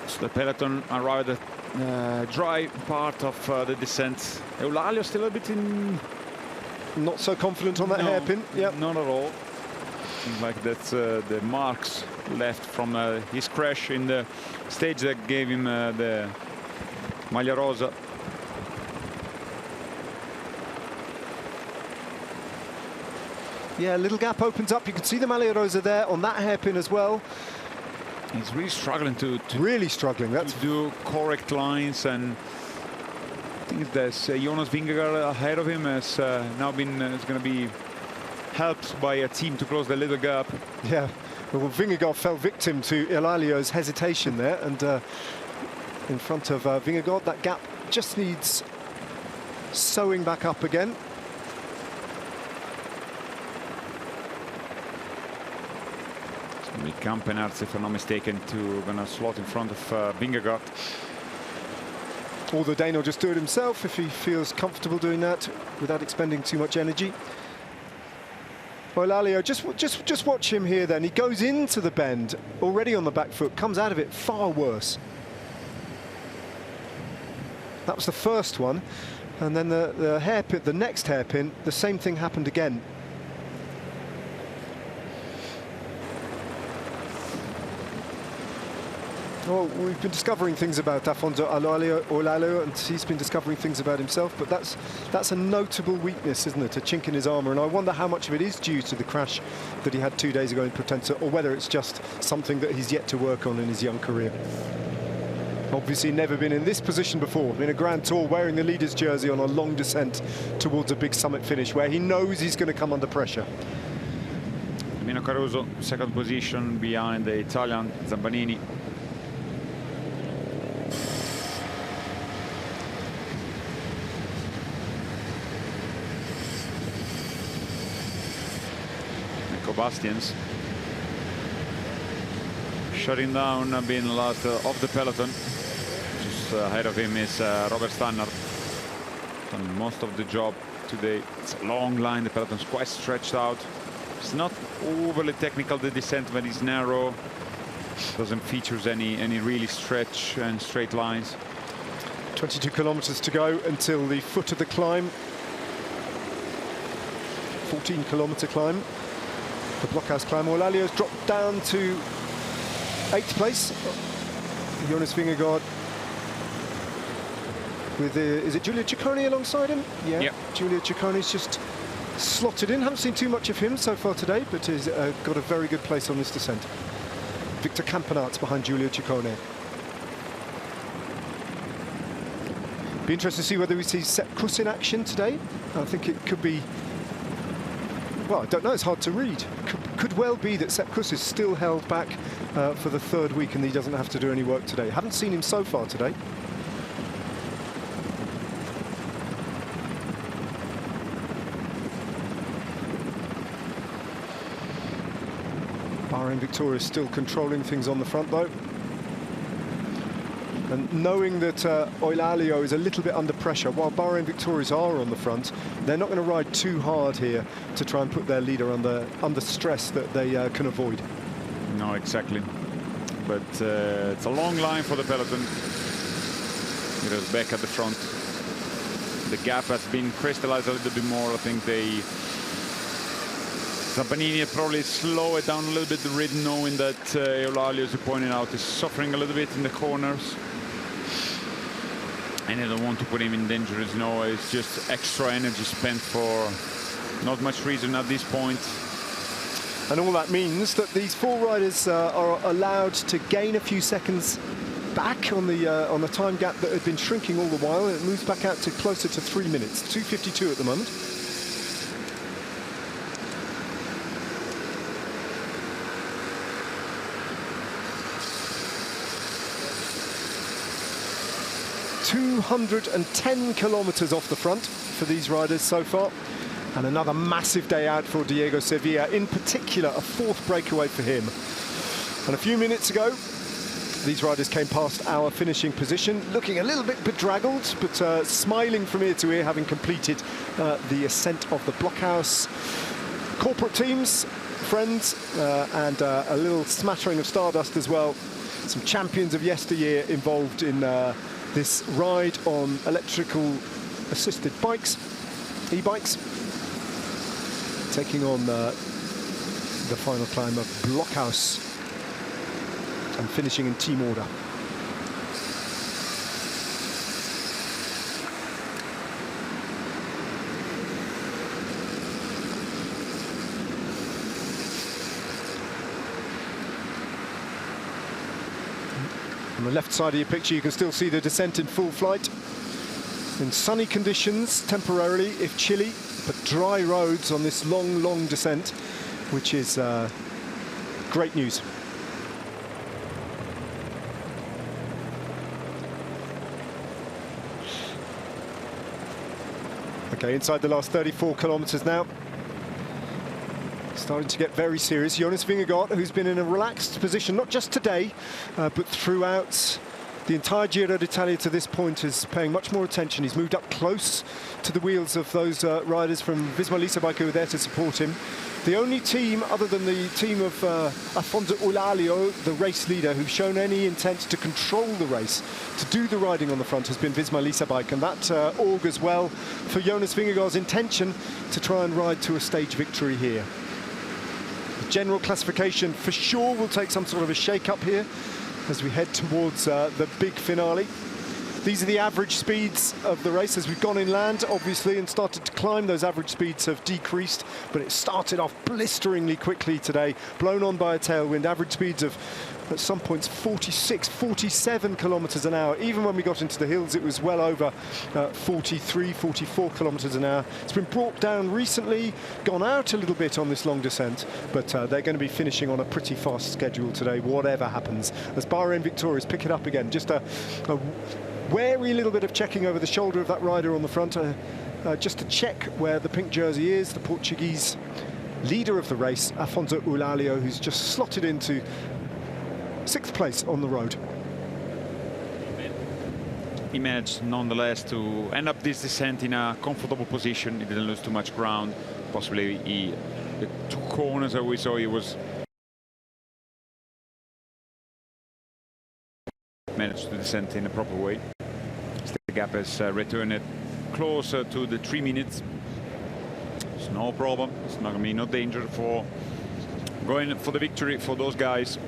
So the peloton arrived dry part of the descent. Eulalia still a bit in... Not so confident on that hairpin. Yeah, not at all. Seems like that's the marks left from his crash in the stage that gave him the Maglia Rosa. Yeah, a little gap opens up. You can see the Maglia Rosa there on that hairpin as well. He's really struggling to really struggling. That's to do correct lines, and I think there's Jonas Vingegaard ahead of him has now been is going to be helped by a team to close the little gap. Yeah, well, Vingegaard fell victim to Eulalio's hesitation there, and in front of Vingegaard, that gap just needs sewing back up again. Campenarts, if I'm not mistaken, gonna slot in front of Vingegaard. Or the Dane will just do it himself if he feels comfortable doing that without expending too much energy. Eulalio, just watch him here then. He goes into the bend already on the back foot, comes out of it far worse. That was the first one, and then the hairpin, the next hairpin, the same thing happened again. Well, we've been discovering things about Afonso Eulalio, and he's been discovering things about himself, but that's a notable weakness, isn't it? A chink in his armour, and I wonder how much of it is due to the crash that he had 2 days ago in Potenza, or whether it's just something that he's yet to work on in his young career. Obviously never been in this position before, in a Grand Tour, wearing the leader's jersey on a long descent towards a big summit finish, where he knows he's going to come under pressure. Mino Caruso, second position behind the Italian Zambanini. Bastians shutting down, being last of the peloton. Just ahead of him is Robert Stannard. Done most of the job today. It's a long line, the peloton's quite stretched out. It's not overly technical, the descent, but it's narrow. Doesn't feature any really stretch and straight lines. 22 kilometers to go until the foot of the climb. 14-kilometer climb. The blockhouse climb. Eulalio's dropped down to 8th place. Jonas Vingegaard with is it Giulio Ciccone alongside him? Yeah. Yep. Giulio Ciccone's just slotted in. Haven't seen too much of him so far today, but he's got a very good place on this descent. Victor Campenarts behind Giulio Ciccone. Be interested to see whether we see Sepp Kuss in action today. I think it could be. Well, I don't know, it's hard to read. Could well be that Sepp Kuss is still held back for the 3rd week and he doesn't have to do any work today. Haven't seen him so far today. Bahrain Victoria is still controlling things on the front though. And knowing that Eulalio is a little bit under pressure, while Bahrain Victorias are on the front, they're not going to ride too hard here to try and put their leader under stress that they can avoid. No, exactly. But it's a long line for the peloton. It is back at the front. The gap has been crystallized a little bit more. I think Zambanini probably slow it down a little bit, the rhythm, knowing that Eulalio, as you pointed out, is suffering a little bit in the corners. And they don't want to put him in danger. You know, it's just extra energy spent for not much reason at this point. And all that means that these 4 riders are allowed to gain a few seconds back on the time gap that had been shrinking all the while. It moves back out to closer to 3 minutes, 2:52 at the moment. ...210 kilometers off the front for these riders so far. And another massive day out for Diego Sevilla, in particular a 4th breakaway for him. And a few minutes ago, these riders came past our finishing position, looking a little bit bedraggled, but smiling from ear to ear, having completed the ascent of the blockhouse. Corporate teams, friends, and a little smattering of stardust as well. Some champions of yesteryear involved in this ride on electrical assisted bikes, e-bikes, taking on the final climb of Blockhaus and finishing in team order. On the left side of your picture, you can still see the descent in full flight. In sunny conditions, temporarily, if chilly, but dry roads on this long, long descent, which is great news. Okay, inside the last 34 kilometers now. Starting to get very serious. Jonas Vingegaard, who's been in a relaxed position, not just today, but throughout the entire Giro d'Italia to this point, is paying much more attention. He's moved up close to the wheels of those riders from Visma Lease Bike who are there to support him. The only team, other than the team of Afonso Oulalio, the race leader, who've shown any intent to control the race, to do the riding on the front, has been Visma Lease Bike, and that augurs well for Jonas Vingegaard's intention to try and ride to a stage victory here. The general classification for sure will take some sort of a shake-up here as we head towards the big finale. These are the average speeds of the race. As we've gone inland, obviously, and started to climb, those average speeds have decreased, but it started off blisteringly quickly today, blown on by a tailwind. Average speeds of, at some points, 46, 47 kilometers an hour. Even when we got into the hills, it was well over 43, 44 kilometers an hour. It's been brought down recently, gone out a little bit on this long descent, but they're going to be finishing on a pretty fast schedule today, whatever happens. As Bahrain victorious, pick it up again. Just a wary little bit of checking over the shoulder of that rider on the front, just to check where the pink jersey is, the Portuguese leader of the race, Afonso Oulalio, who's just slotted into 6th place on the road. He managed nonetheless to end up this descent in a comfortable position. He didn't lose too much ground. Possibly the 2 corners that we saw, he was managed to descend in a proper way. The gap has returned closer to the 3 minutes. It's no problem. It's not going to be no danger for going for the victory for those guys.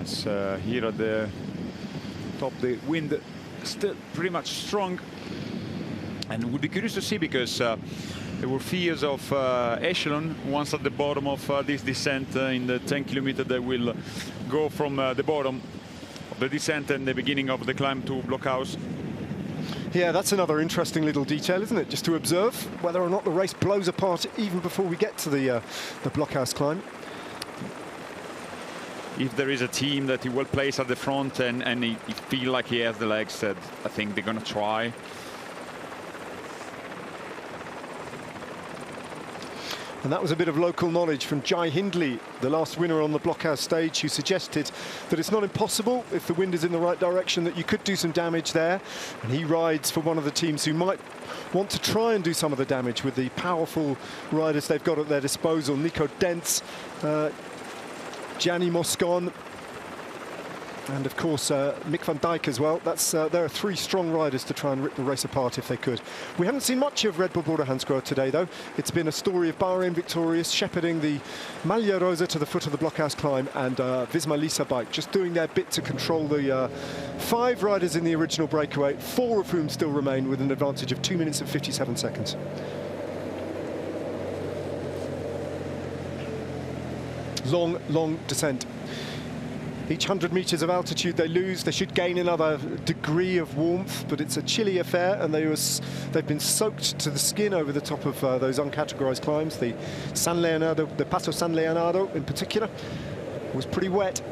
As here at the top, the wind still pretty much strong, and we'll be curious to see, because there were fears of echelon once at the bottom of this descent in the 10 kilometers that will go from the bottom of the descent and the beginning of the climb to Blockhaus. Yeah, that's another interesting little detail, isn't it? Just to observe whether or not the race blows apart even before we get to the Blockhaus climb. If there is a team that he will place at the front and he feel like he has the legs, I think they're going to try. And that was a bit of local knowledge from Jai Hindley, the last winner on the Blockhaus stage, who suggested that it's not impossible, if the wind is in the right direction, that you could do some damage there. And he rides for one of the teams who might want to try and do some of the damage with the powerful riders they've got at their disposal. Nico Dents, Gianni Moscon, and of course Mick van Dijk as well. There are 3 strong riders to try and rip the race apart if they could. We haven't seen much of Red Bull Border Hansgrohe today, though. It's been a story of Bahrain victorious, shepherding the Maglia Rosa to the foot of the Blockhaus climb, and Visma Lease Bike just doing their bit to control the 5 riders in the original breakaway, 4 of whom still remain with an advantage of 2 minutes and 57 seconds. Long, long descent. Each 100 meters of altitude they lose, they should gain another degree of warmth, but it's a chilly affair, and they've been soaked to the skin over the top of those uncategorized climbs. The San Leonardo, the Passo San Leonardo in particular, was pretty wet.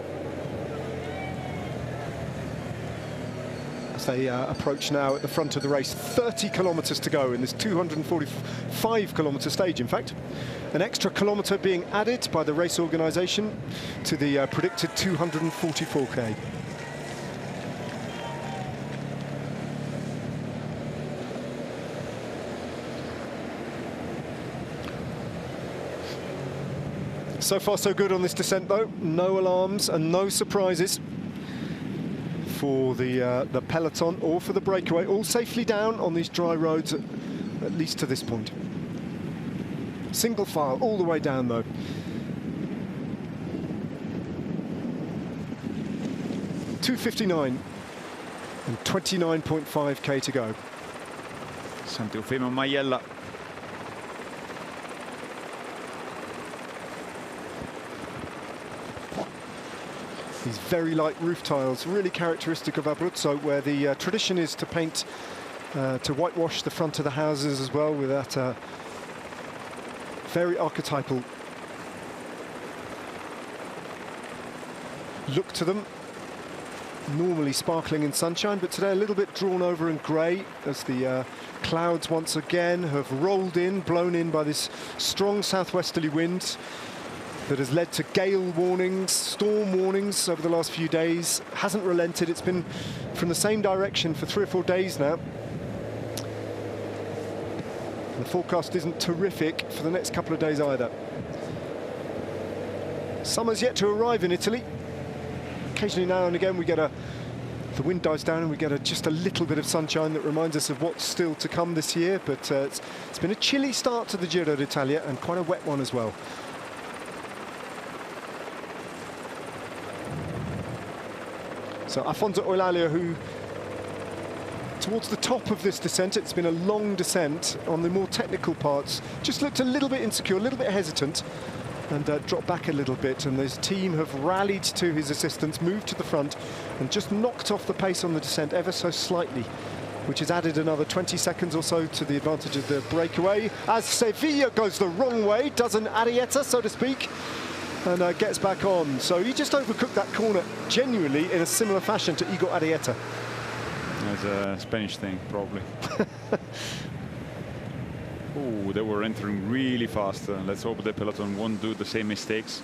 As they approach now at the front of the race, 30 kilometers to go in this 245 kilometer stage, in fact. An extra kilometre being added by the race organisation to the predicted 244k. So far so good on this descent though. No alarms and no surprises. for the peloton or for the breakaway, all safely down on these dry roads, at least to this point. Single file all the way down, though. .259 and 29.5k to go. Sant'Eufemio Maiella. These very light roof tiles, really characteristic of Abruzzo, where the tradition is to paint, to whitewash the front of the houses as well, with that very archetypal look to them. Normally sparkling in sunshine, but today a little bit drawn over in grey as the clouds once again have rolled in, blown in by this strong southwesterly wind that has led to gale warnings, storm warnings over the last few days. Hasn't relented. It's been from the same direction for 3 or 4 days now. And the forecast isn't terrific for the next couple of days either. Summer's yet to arrive in Italy. Occasionally now and again we get the wind dies down and we get just a little bit of sunshine that reminds us of what's still to come this year, but it's been a chilly start to the Giro d'Italia and quite a wet one as well. So Afonso Eulalia, who towards the top of this descent, it's been a long descent, on the more technical parts, just looked a little bit insecure, a little bit hesitant, and dropped back a little bit, and his team have rallied to his assistance, moved to the front, and just knocked off the pace on the descent ever so slightly, which has added another 20 seconds or so to the advantage of the breakaway. As Sevilla goes the wrong way, does an Arrieta, so to speak, and gets back on. So he just overcooked that corner genuinely in a similar fashion to Igor Arrieta. That's a Spanish thing, probably. Oh, they were entering really fast. Let's hope the peloton won't do the same mistakes.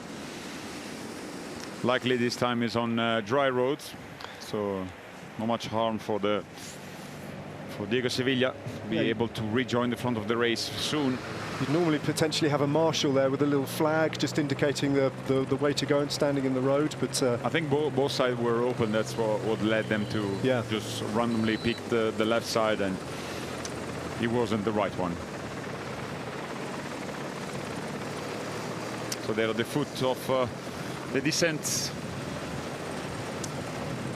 Likely this time is on dry roads, so not much harm for Diego Sevilla to be able to rejoin the front of the race soon. You'd normally potentially have a marshal there with a little flag just indicating the way to go and standing in the road, but I think both sides were open. That's what led them to just randomly pick the left side, and it wasn't the right one. So they're at the foot of the descent.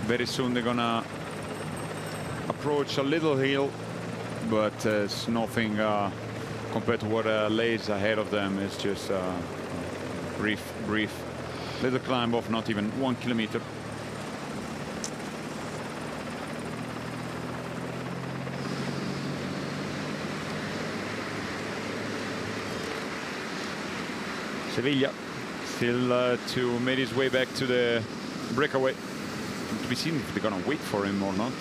Very soon they're gonna approach a little hill, but it's nothing compared to what lays ahead of them. It's just brief little climb of not even 1 kilometer. Sevilla still to make his way back to the breakaway. To be seen if they're gonna wait for him or not.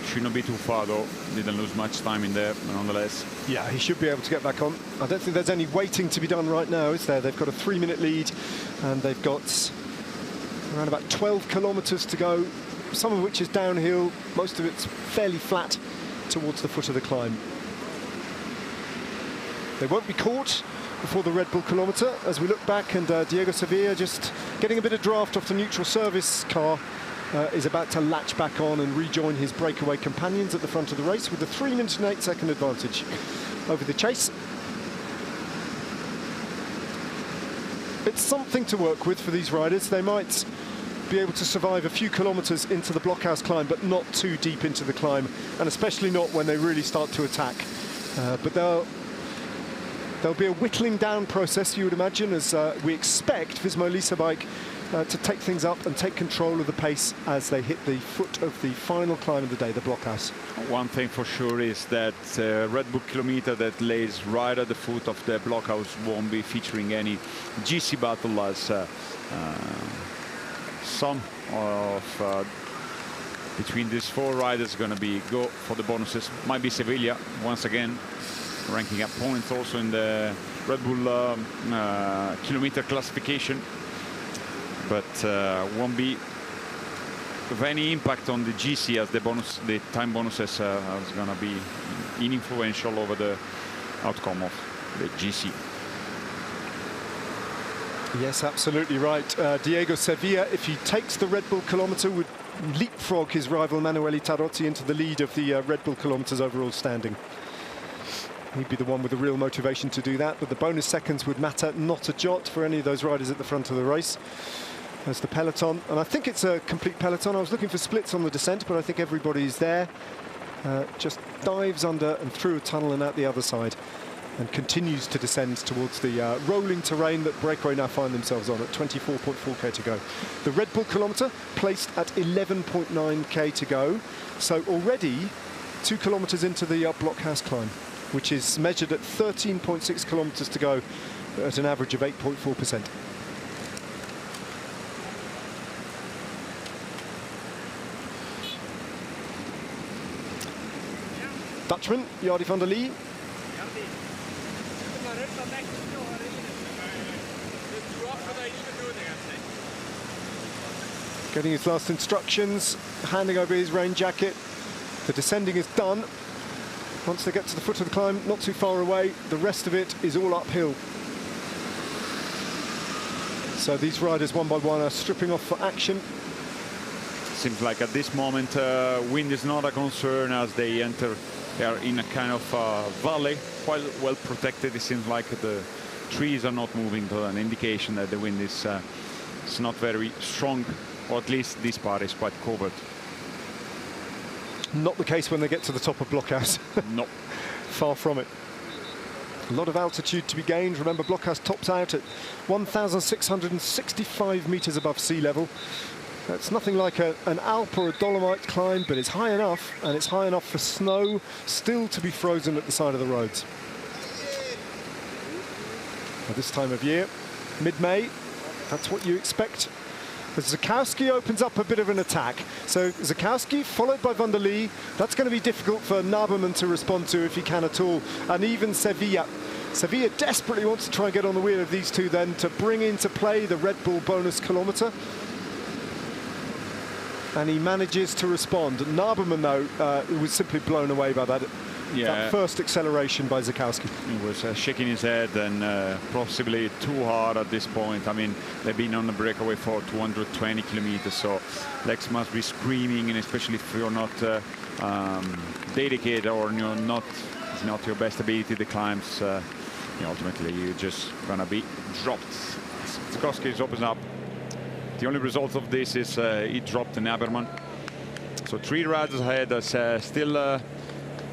Should not be too far though. Didn't lose much time in there, nonetheless. Yeah, he should be able to get back on. I don't think there's any waiting to be done right now, is there? They've got a 3-minute lead, and they've got around about 12 kilometers to go, some of which is downhill, most of it's fairly flat towards the foot of the climb. They won't be caught before the Red Bull kilometre as we look back, and Diego Sevilla just getting a bit of draft off the neutral service car is about to latch back on and rejoin his breakaway companions at the front of the race with a 3-minute and 8-second advantage over the chase. It's something to work with for these riders. They might be able to survive a few kilometres into the blockhouse climb, but not too deep into the climb, and especially not when they really start to attack. But there'll be a whittling down process, you would imagine, as we expect Visma Lease bike to take things up and take control of the pace as they hit the foot of the final climb of the day, the blockhouse. One thing for sure is that Red Bull kilometer that lays right at the foot of the blockhouse won't be featuring any GC battle, as some of between these 4 riders are going to be go for the bonuses. Might be Sevilla once again, ranking up points also in the Red Bull kilometer classification, but won't be of any impact on the GC, as the time bonuses is going to be influential over the outcome of the GC. Yes, absolutely right. Diego Sevilla, if he takes the Red Bull kilometre, would leapfrog his rival Manuele Tarozzi into the lead of the Red Bull kilometres overall standing. He'd be the one with the real motivation to do that, but the bonus seconds would matter not a jot for any of those riders at the front of the race. There's the peloton, and I think it's a complete peloton. I was looking for splits on the descent, but I think everybody's there. Just dives under and through a tunnel and out the other side, and continues to descend towards the rolling terrain that Breakaway now find themselves on at 24.4k to go. The Red Bull kilometre placed at 11.9k to go, so already 2 kilometres into the blockhouse climb, which is measured at 13.6 kilometres to go at an average of 8.4%. Dutchman, Jardi van der Lee. Getting his last instructions, handing over his rain jacket. The descending is done. Once they get to the foot of the climb, not too far away, the rest of it is all uphill. So these riders, one by one, are stripping off for action. Seems like at this moment, wind is not a concern as they enter. They are in a kind of valley, quite well protected. It seems like the trees are not moving, to an indication that the wind is not very strong, or at least this part is quite covered. Not the case when they get to the top of Blockhouse. No. Far from it. A lot of altitude to be gained. Remember, Blockhouse tops out at 1,665 meters above sea level. That's nothing like an Alp or a Dolomite climb, but it's high enough, and it's high enough for snow still to be frozen at the side of the roads. At this time of year, mid-May, that's what you expect. As Zakowski opens up a bit of an attack. So Zakowski followed by van der Lee. That's going to be difficult for Naberman to respond to if he can at all. And even Sevilla. Sevilla desperately wants to try and get on the wheel of these two then to bring into play the Red Bull bonus kilometre. And he manages to respond. Naberman, though, was simply blown away by that. Yeah. That first acceleration by Zakowski. He was shaking his head and possibly too hard at this point. I mean, they've been on the breakaway for 220 kilometers, so legs must be screaming, and especially if you're not dedicated or you're not your best ability, the climbs, ultimately you're just gonna be dropped. Zakowski opens up. The only result of this is he dropped Naberman. So 3 riders ahead. There's still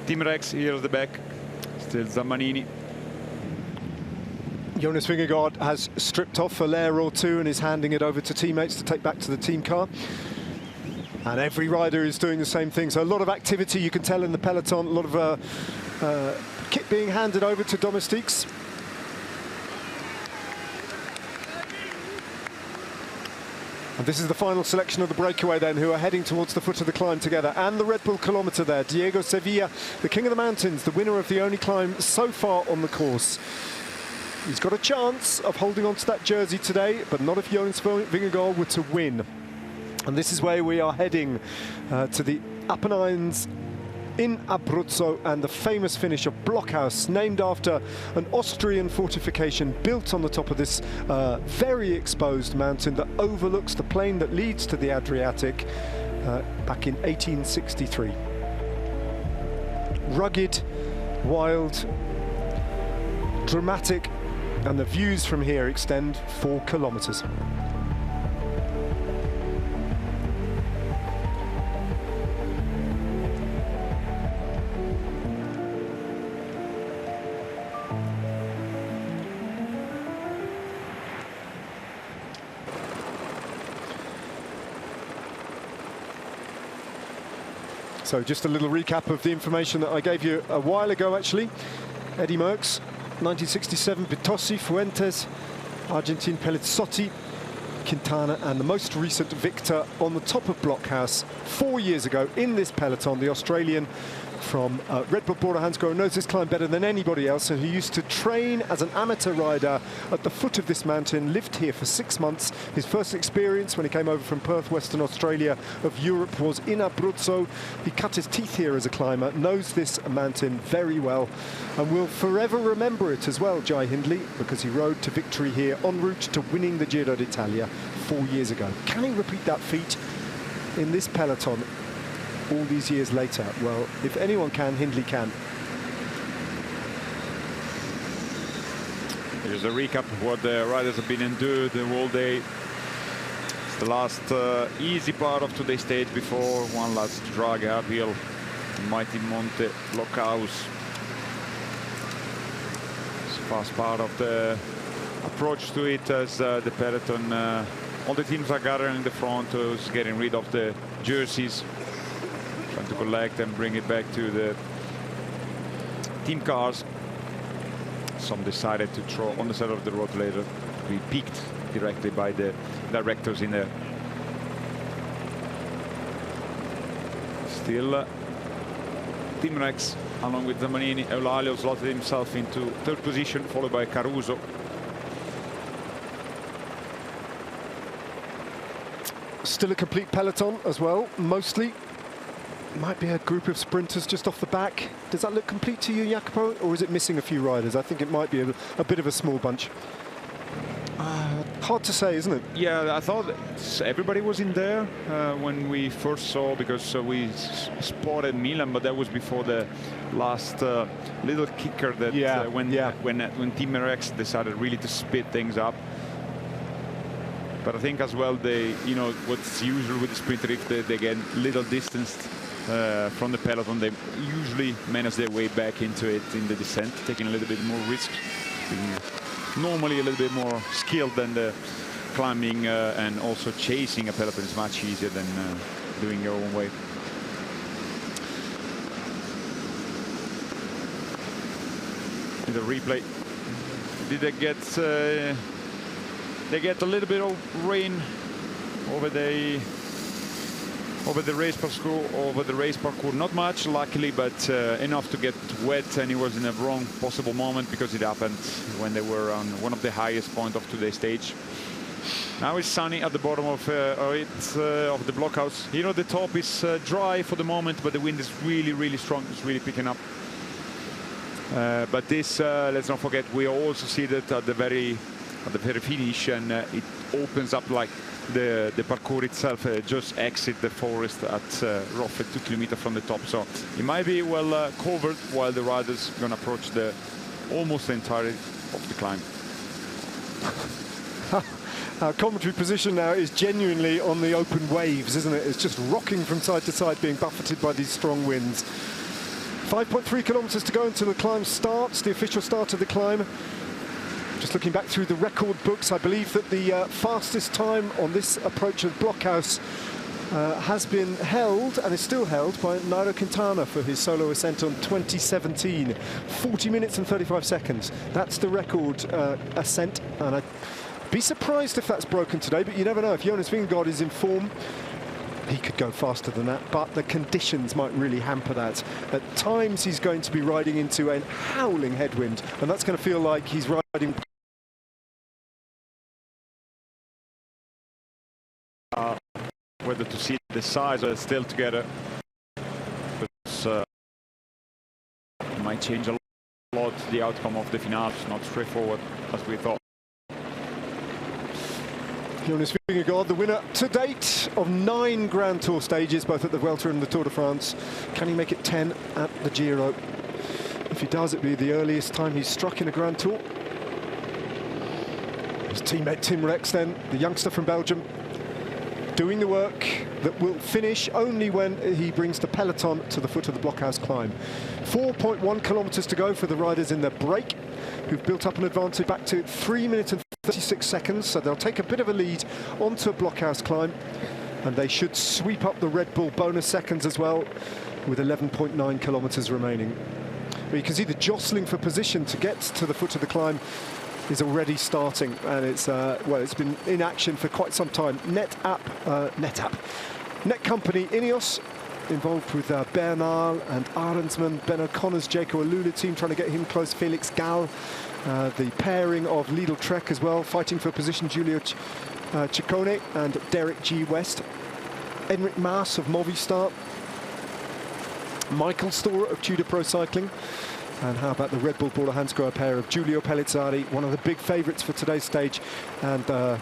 Team Rex here at the back, still Zammanini. Jonas Vingegaard has stripped off a layer or two and is handing it over to teammates to take back to the team car. And every rider is doing the same thing. So a lot of activity, you can tell, in the peloton, a lot of kit being handed over to domestiques. And this is the final selection of the breakaway then, who are heading towards the foot of the climb together. And the Red Bull kilometre there, Diego Sevilla, the king of the mountains, the winner of the only climb so far on the course. He's got a chance of holding on to that jersey today, but not if Jonas Vingegaard were to win. And this is where we are heading to the Apennines in Abruzzo, and the famous finish of Blockhouse, named after an Austrian fortification built on the top of this very exposed mountain that overlooks the plain that leads to the Adriatic back in 1863. Rugged, wild, dramatic, and the views from here extend 4 kilometers. So just a little recap of the information that I gave you a while ago, actually. Eddy Merckx, 1967, Vitossi, Fuentes, Argentine Pelizzotti, Quintana, and the most recent victor on the top of Blockhouse 4 years ago in this peloton, the Australian from Red Bull Borderhandsgrow, who knows this climb better than anybody else, and who used to train as an amateur rider at the foot of this mountain, lived here for 6 months. His first experience when he came over from Perth, Western Australia of Europe, was in Abruzzo. He cut his teeth here as a climber, knows this mountain very well, and will forever remember it as well, Jai Hindley, because he rode to victory here en route to winning the Giro d'Italia 4 years ago. Can he repeat that feat in this peloton all these years later? Well, if anyone can, Hindley can. Here's a recap of what the riders have been endured the whole day. It's the last easy part of today's stage before one last drag uphill, mighty Monte Blockhouse. It's the fast part of the approach to it as the peloton, all the teams are gathering in the front, getting rid of the jerseys, trying to collect and bring it back to the team cars. Some decided to throw on the side of the road later, to be picked directly by the directors in there. Still, Team Rex, along with Zamanini, Eulalio slotted himself into third position, followed by Caruso. Still a complete peloton as well, mostly. Might be a group of sprinters just off the back. Does that look complete to you, Jacopo, or is it missing a few riders? I think it might be a bit of a small bunch. Hard to say, isn't it? Yeah, I thought everybody was in there when we first saw, because we spotted Milan, but that was before the last little kicker that when Team Rex decided really to speed things up. But I think as well, you know, what's usual with the sprinter, if they get little distanced from the peloton, they usually manage their way back into it in the descent, taking a little bit more risk. Normally a little bit more skilled than the climbing and also chasing a peloton is much easier than doing your own way. In the replay, did they get a little bit of rain over the race parcours, not much luckily, but enough to get wet, and he was in a wrong possible moment because it happened when they were on one of the highest points of today's stage. Now it's sunny at the bottom of the blockhouse. You know, the top is dry for the moment, but the wind is really strong. It's really picking up. But this, let's not forget, we also see that at the very finish, and it opens up like the parcours itself just exit the forest at roughly 2 kilometers from the top, so it might be well covered while the riders gonna approach the almost the entirety of the climb. Our commentary position now is genuinely on the open waves, isn't it? It's just rocking from side to side, being buffeted by these strong winds. 5.3 kilometers to go until the climb starts, the official start of the climb. Just looking back through the record books, I believe that the fastest time on this approach of Blockhouse has been held, and is still held, by Nairo Quintana for his solo ascent on 2017. 40 minutes and 35 seconds. That's the record ascent, and I'd be surprised if that's broken today, but you never know. If Jonas Vingegaard is in form, he could go faster than that, but the conditions might really hamper that. At times, he's going to be riding into a howling headwind, and that's going to feel like he's riding... whether to see the size or still together, because it might change a lot the outcome of the finale. It's not straightforward as we thought. Jonas Vingegaard, the winner to date of 9 Grand Tour stages, both at the Vuelta and the Tour de France. Can he make it 10 at the Giro? If he does, it'll be the earliest time he's struck in a Grand Tour. His teammate Tim Rex then, the youngster from Belgium, doing the work that will finish only when he brings the peloton to the foot of the Blockhouse climb. 4.1 kilometers to go for the riders in the break, who've built up an advantage back to 3 minutes and 36 seconds, so they'll take a bit of a lead onto a Blockhouse climb, and they should sweep up the Red Bull bonus seconds as well, with 11.9 kilometers remaining. But you can see the jostling for position to get to the foot of the climb is already starting, and it's well, it's been in action for quite some time. Net Company Ineos involved with Bernal and Arendsman, Ben O'Connor's Jaco Alula team trying to get him close, Felix Gall, the pairing of Lidl Trek as well, fighting for position, Giulio Ciccone and Derek G. West, Enric Mas of Movistar, Michael Storer of Tudor Pro Cycling, and how about the Red Bull Border Hansgrohe pair of Giulio Pellizzari, one of the big favourites for today's stage, and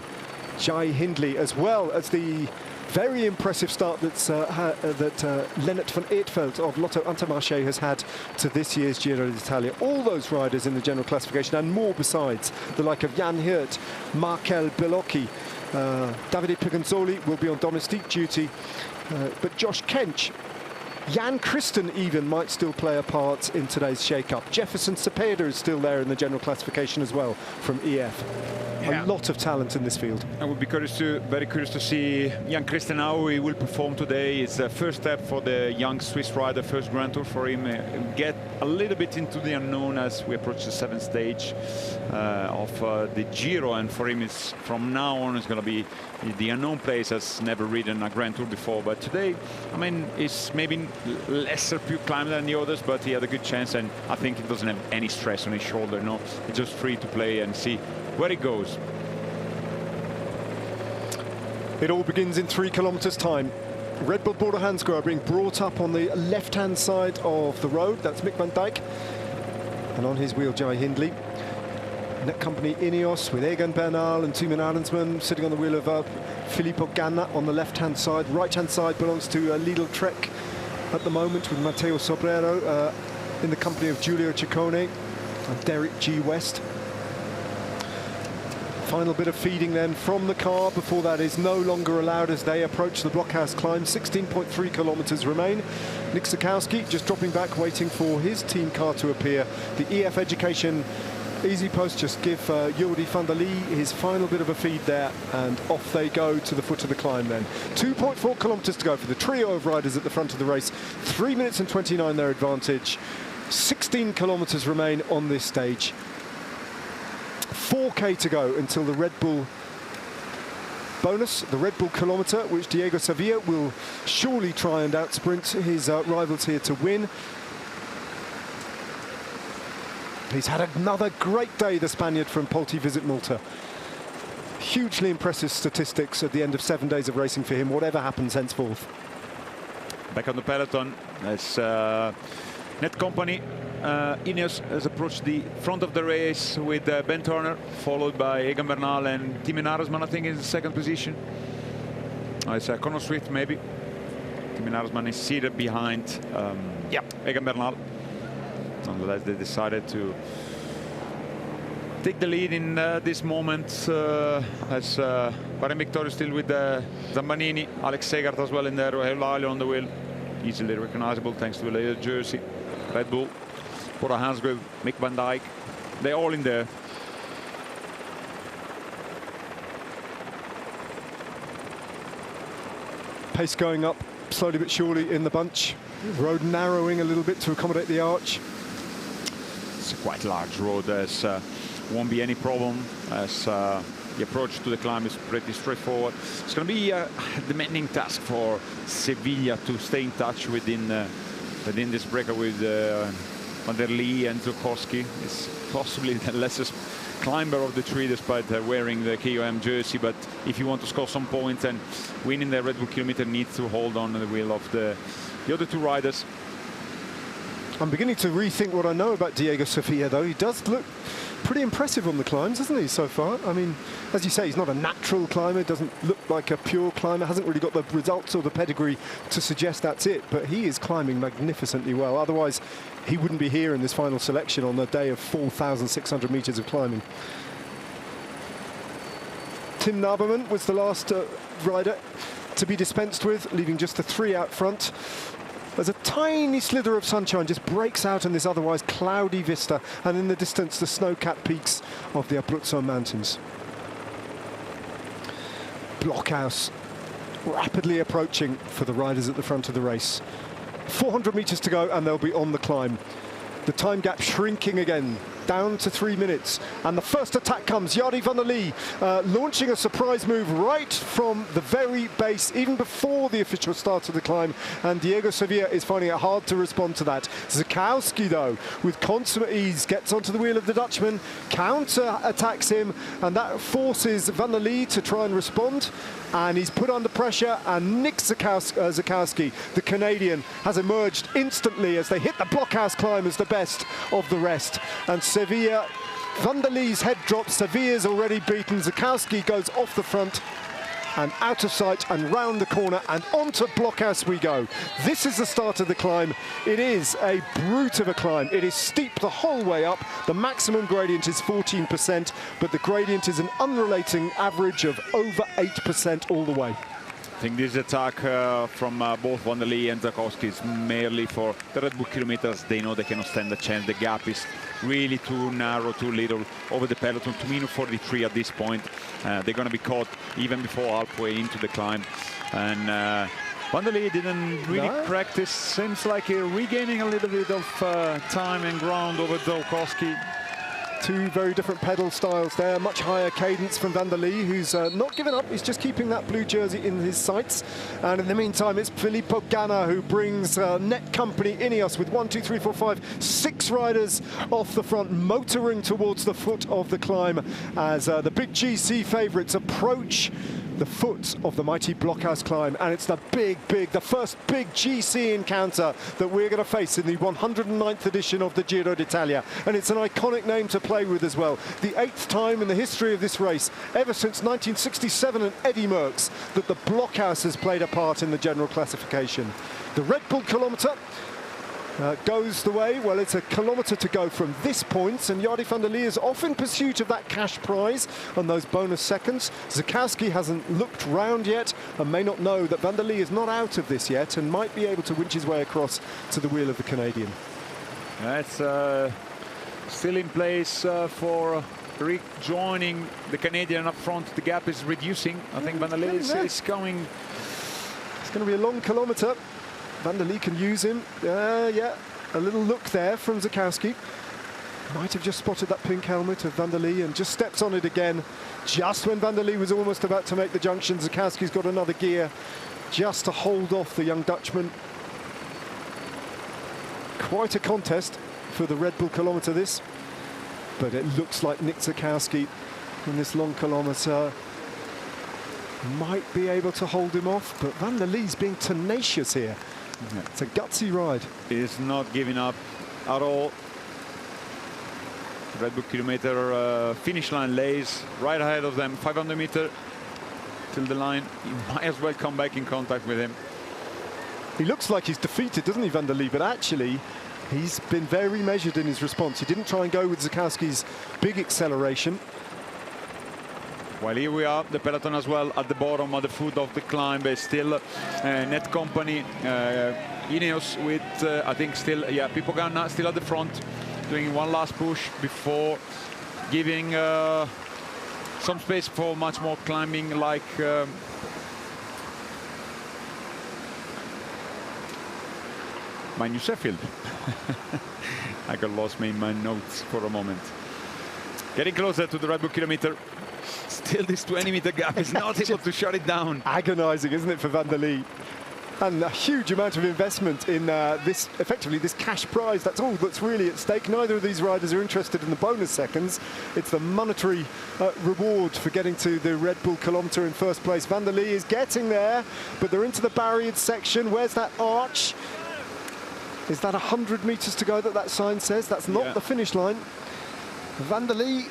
Jai Hindley, as well as the very impressive start that Lennart van Eertveld of Lotto Intermarché has had to this year's Giro d'Italia. All those riders in the general classification and more besides, the like of Jan Hirt, Markel Bellocchi, Davide Piganzoli will be on domestique duty, but Josh Kench, Jan Christen even might still play a part in today's shake-up. Jefferson Cepeda is still there in the general classification as well from EF. Yeah. A lot of talent in this field. I would be very curious to see Jan Christen how he will perform today. It's the first step for the young Swiss rider, first Grand Tour for him. Get a little bit into the unknown as we approach the 7th stage of the Giro, and for him, it's from now on it's going to be the unknown place. Has never ridden a Grand Tour before, but today, I mean, it's maybe lesser pure climber than the others, but he had a good chance, and I think he doesn't have any stress on his shoulder. No, he's just free to play and see where it goes. It all begins in 3 kilometers time. Red Bull Border Hansgrohe being brought up on the left-hand side of the road. That's Mick van Dijk, and on his wheel Jai Hindley. Net company Ineos with Egan Bernal and Thymen Arendsman sitting on the wheel of Filippo Ganna on the left-hand side. Right-hand side belongs to Lidl Trek at the moment, with Matteo Sobrero in the company of Giulio Ciccone and Derek G. West. Final bit of feeding then from the car before that is no longer allowed as they approach the blockhouse climb. 16.3 kilometers remain. Nick Zakowski just dropping back, waiting for his team car to appear. The EF Education Easy Post just give Jordi van der Lee his final bit of a feed there, and off they go to the foot of the climb then. 2.4 kilometers to go for the trio of riders at the front of the race. 3 minutes and 29 their advantage. 16 kilometers remain on this stage. 4K to go until the Red Bull bonus, the Red Bull kilometre, which Diego Sevilla will surely try and outsprint his rivals here to win. He's had another great day, the Spaniard from Polti Visit Malta. Hugely impressive statistics at the end of 7 days of racing for him, whatever happens henceforth. Back on the peloton, as Net Company, Ineos has approached the front of the race with Ben Turner, followed by Egan Bernal and Thymen Arendsman, I think, in the second position. It's Connor Swift, maybe. Thymen Arendsman is seated behind Egan Bernal. Nonetheless, they decided to take the lead in this moment, as Bahrain Victoria still with Zambanini, Alex Segart as well in there, Eulalia on the wheel, easily recognizable thanks to the later jersey. Red Bull, Border Hansgrohe, Mick van Dijk, they're all in there. Pace going up slowly but surely in the bunch. Road narrowing a little bit to accommodate the arch. It's a quite large road, as won't be any problem, as the approach to the climb is pretty straightforward. It's going to be a demanding task for Sevilla to stay in touch within this breaker with Van der Lee and Zakowski. It's possibly the lesser climber of the three, despite wearing the KOM jersey. But if you want to score some points and win in the Red Bull kilometer, needs to hold on to the wheel of the other two riders. I'm beginning to rethink what I know about Diego Sevilla, though. He does look pretty impressive on the climbs, doesn't he, so far? I mean, as you say, he's not a natural climber, doesn't look like a pure climber, hasn't really got the results or the pedigree to suggest that's it, but he is climbing magnificently well. Otherwise, he wouldn't be here in this final selection on the day of 4,600 meters of climbing. Tim Naberman was the last rider to be dispensed with, leaving just the three out front. There's a tiny slither of sunshine just breaks out in this otherwise cloudy vista, and in the distance the snow-capped peaks of the Abruzzo Mountains. Blockhouse rapidly approaching for the riders at the front of the race. 400 meters to go and they'll be on the climb. The time gap shrinking again down to 3 minutes. And the first attack comes. Yardi van der Lee launching a surprise move right from the very base, even before the official start of the climb. And Diego Sevilla is finding it hard to respond to that. Zakowski, though, with consummate ease, gets onto the wheel of the Dutchman, counter-attacks him, and that forces van der Lee to try and respond. And he's put under pressure, and Nick Zakowski, the Canadian, has emerged instantly as they hit the blockhouse climb as the best of the rest. And Sevilla, van der Lee's head drops, Sevilla's already beaten, Zakowski goes off the front and out of sight and round the corner and onto blockhouse we go. This is the start of the climb. It is a brute of a climb. It is steep the whole way up. The maximum gradient is 14%, but the gradient is an unrelating average of over 8% all the way. I think this attack from both van der Lee and Zakowski is merely for the Red Bull kilometers. They know they cannot stand a chance. The gap is really too narrow, too little over the peloton. 2 minutes 43 at this point. They're going to be caught even before halfway into the climb. And van der Lee didn't really practice. Seems like he's regaining a little bit of time and ground over Zakowski. Two very different pedal styles there. Much higher cadence from van der Lee, who's not given up. He's just keeping that blue jersey in his sights. And in the meantime, it's Filippo Ganna who brings net company Ineos with 1, 2, 3, 4, 5, 6 riders off the front, motoring towards the foot of the climb as the big GC favourites approach the foot of the mighty blockhouse climb. And it's the first big GC encounter that we're going to face in the 109th edition of the Giro d'Italia. And it's an iconic name to play with as well. The 8th time in the history of this race, ever since 1967 and Eddy Merckx, that the blockhouse has played a part in the general classification. The Red Bull kilometre goes the way. Well, it's a kilometre to go from this point, and Yardi van der Lee is off in pursuit of that cash prize on those bonus seconds. Zakowski hasn't looked round yet and may not know that van der Lee is not out of this yet and might be able to winch his way across to the wheel of the Canadian. That's still in place for rejoining the Canadian up front. The gap is reducing. I think van der Lee is going. It's going to be a long kilometre. Van der Lee can use him. Yeah, a little look there from Zakowski. Might have just spotted that pink helmet of van der Lee and just steps on it again. Just when van der Lee was almost about to make the junction, Zakowski's got another gear just to hold off the young Dutchman. Quite a contest for the Red Bull kilometre this. But it looks like Nick Zakowski in this long kilometre might be able to hold him off. But van der Lee's being tenacious here. Yeah. It's a gutsy ride. He's not giving up at all. Red Bull kilometer finish line lays right ahead of them, 500 meters till the line. You might as well come back in contact with him. He looks like he's defeated, doesn't he, van der Lee? But actually, he's been very measured in his response. He didn't try and go with Zakowski's big acceleration. Well, here we are, the peloton as well at the bottom, at the foot of the climb. But still net company, Ineos with, I think still, Filippo Ganna still at the front, doing one last push before giving some space for much more climbing, like my new Sheffield. I got lost in my notes for a moment. Getting closer to the Red Bull kilometer. Still, this 20-meter gap is not able to shut it down. Agonising, isn't it, for van der Lee? And a huge amount of investment in this, effectively, this cash prize. That's all that's really at stake. Neither of these riders are interested in the bonus seconds. It's the monetary reward for getting to the Red Bull kilometre in first place. Van der Lee is getting there, but they're into the barriered section. Where's that arch? Is that 100 metres to go that sign says? That's not the finish line. Van der Lee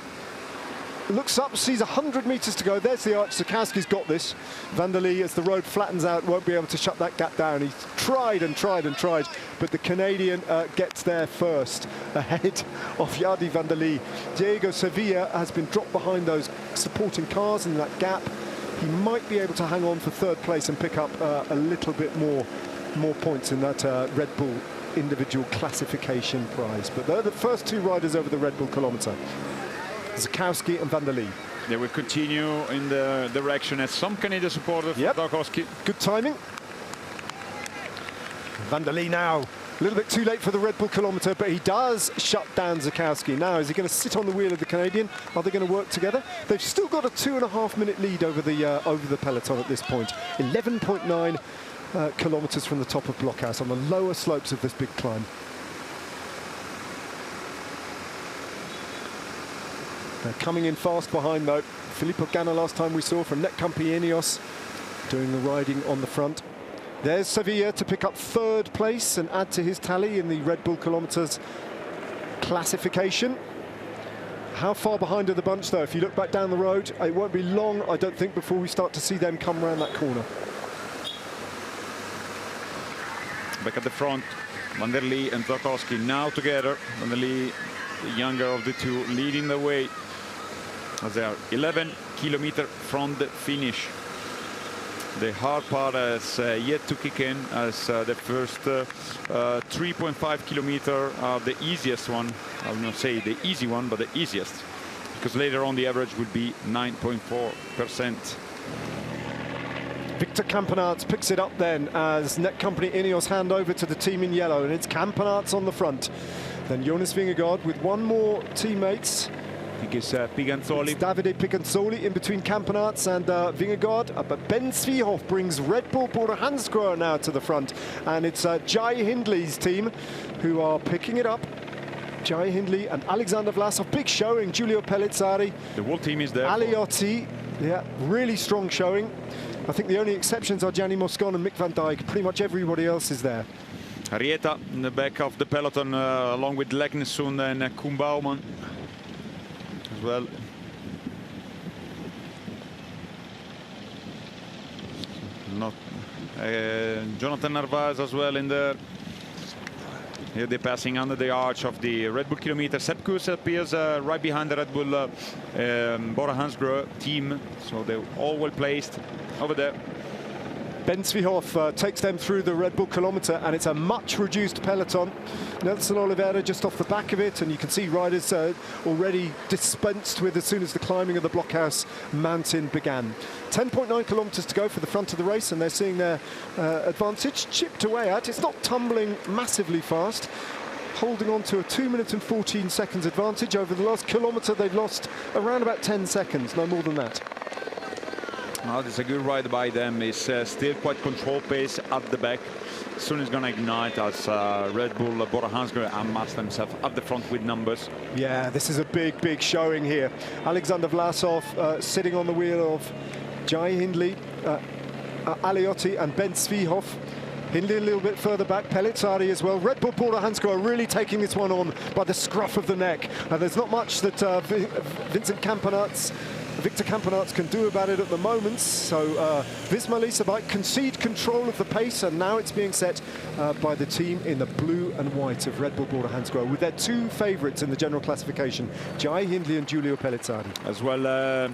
looks up, sees 100 metres to go. There's the arch. Zakowski's got this. Van der Lee, as the road flattens out, won't be able to shut that gap down. He's tried and tried and tried, but the Canadian gets there first, ahead of Yardi van der Lee. Diego Sevilla has been dropped behind those supporting cars in that gap. He might be able to hang on for third place and pick up a little bit more points in that Red Bull individual classification prize. But they're the first two riders over the Red Bull kilometre. Zakowski and van der Lee. They will continue in the direction as some Canadian supporters. Zakowski. Good timing. Van der Lee now A little bit too late for the Red Bull kilometre, but he does shut down Zakowski. Now, is he going to sit on the wheel of the Canadian? Are they going to work together? They've still got a 2.5-minute lead over the peloton at this point. 11.9 kilometres from the top of Blockhouse on the lower slopes of this big climb. They're coming in fast behind, though. Filippo Ganna, last time we saw from Netcompany Ineos, doing the riding on the front. There's Sevilla to pick up 3rd place and add to his tally in the Red Bull kilometres classification. How far behind are the bunch, though? If you look back down the road, it won't be long, I don't think, before we start to see them come around that corner. Back at the front, Van der Lee and Zakowski now together. Van der Lee, the younger of the two, leading the way as they are 11 kilometers from the finish. The hard part has yet to kick in, as the first 3.5 kilometers are the easiest one. I will not say the easy one, but the easiest, because later on the average will be 9.4%. Victor Campenaerts picks it up then as Netcompany Ineos hand over to the team in yellow, and it's Campenaerts on the front. Then Jonas Vingegaard with one more teammates. I think it's Piganzoli. It's Davide Piganzoli in between Campenaerts and Vingegaard. But Ben Svihov brings Red Bull Bora Hansgrohe now to the front. And it's Jai Hindley's team who are picking it up. Jai Hindley and Alexander Vlasov, big showing. Giulio Pellizzari. The whole team is there. Aliotti, yeah, really strong showing. I think the only exceptions are Gianni Moscon and Mick van Dijk. Pretty much everybody else is there. Arrieta in the back of the peloton, along with Leknesund and Koen Bouwman as well. Not Jonathan Narvaez as well in there. Here they're passing under the arch of the Red Bull kilometer. Sepp Kuss appears right behind the Red Bull Bora Hansgrohe team, so they're all well placed over there. Ben Svihov takes them through the Red Bull kilometer, and it's a much reduced peloton. Nelson Oliveira just off the back of it, and you can see riders already dispensed with as soon as the climbing of the Blockhouse mountain began. 10.9 kilometers to go for the front of the race, and they're seeing their advantage chipped away at. It's not tumbling massively fast, holding on to a 2 minutes and 14 seconds advantage. Over the last kilometer, they've lost around about 10 seconds, no more than that. Oh, there's a good ride by them. It's still quite control pace at the back. Soon it's going to ignite as Red Bull Bora Hansgrohe amass themselves at the front with numbers. Yeah, this is a big showing here. Alexander Vlasov sitting on the wheel of Jai Hindley, Aliotti and Ben Svihov. Hindley a little bit further back, Pellizzari as well. Red Bull Bora Hansgrohe really taking this one on by the scruff of the neck. There's not much that Victor Campenaerts can do about it at the moment. So Visma Lease concede control of the pace, and now it's being set by the team in the blue and white of Red Bull Bora Hansgrohe, with their two favourites in the general classification, Jai Hindley and Giulio Pellizzari. As well,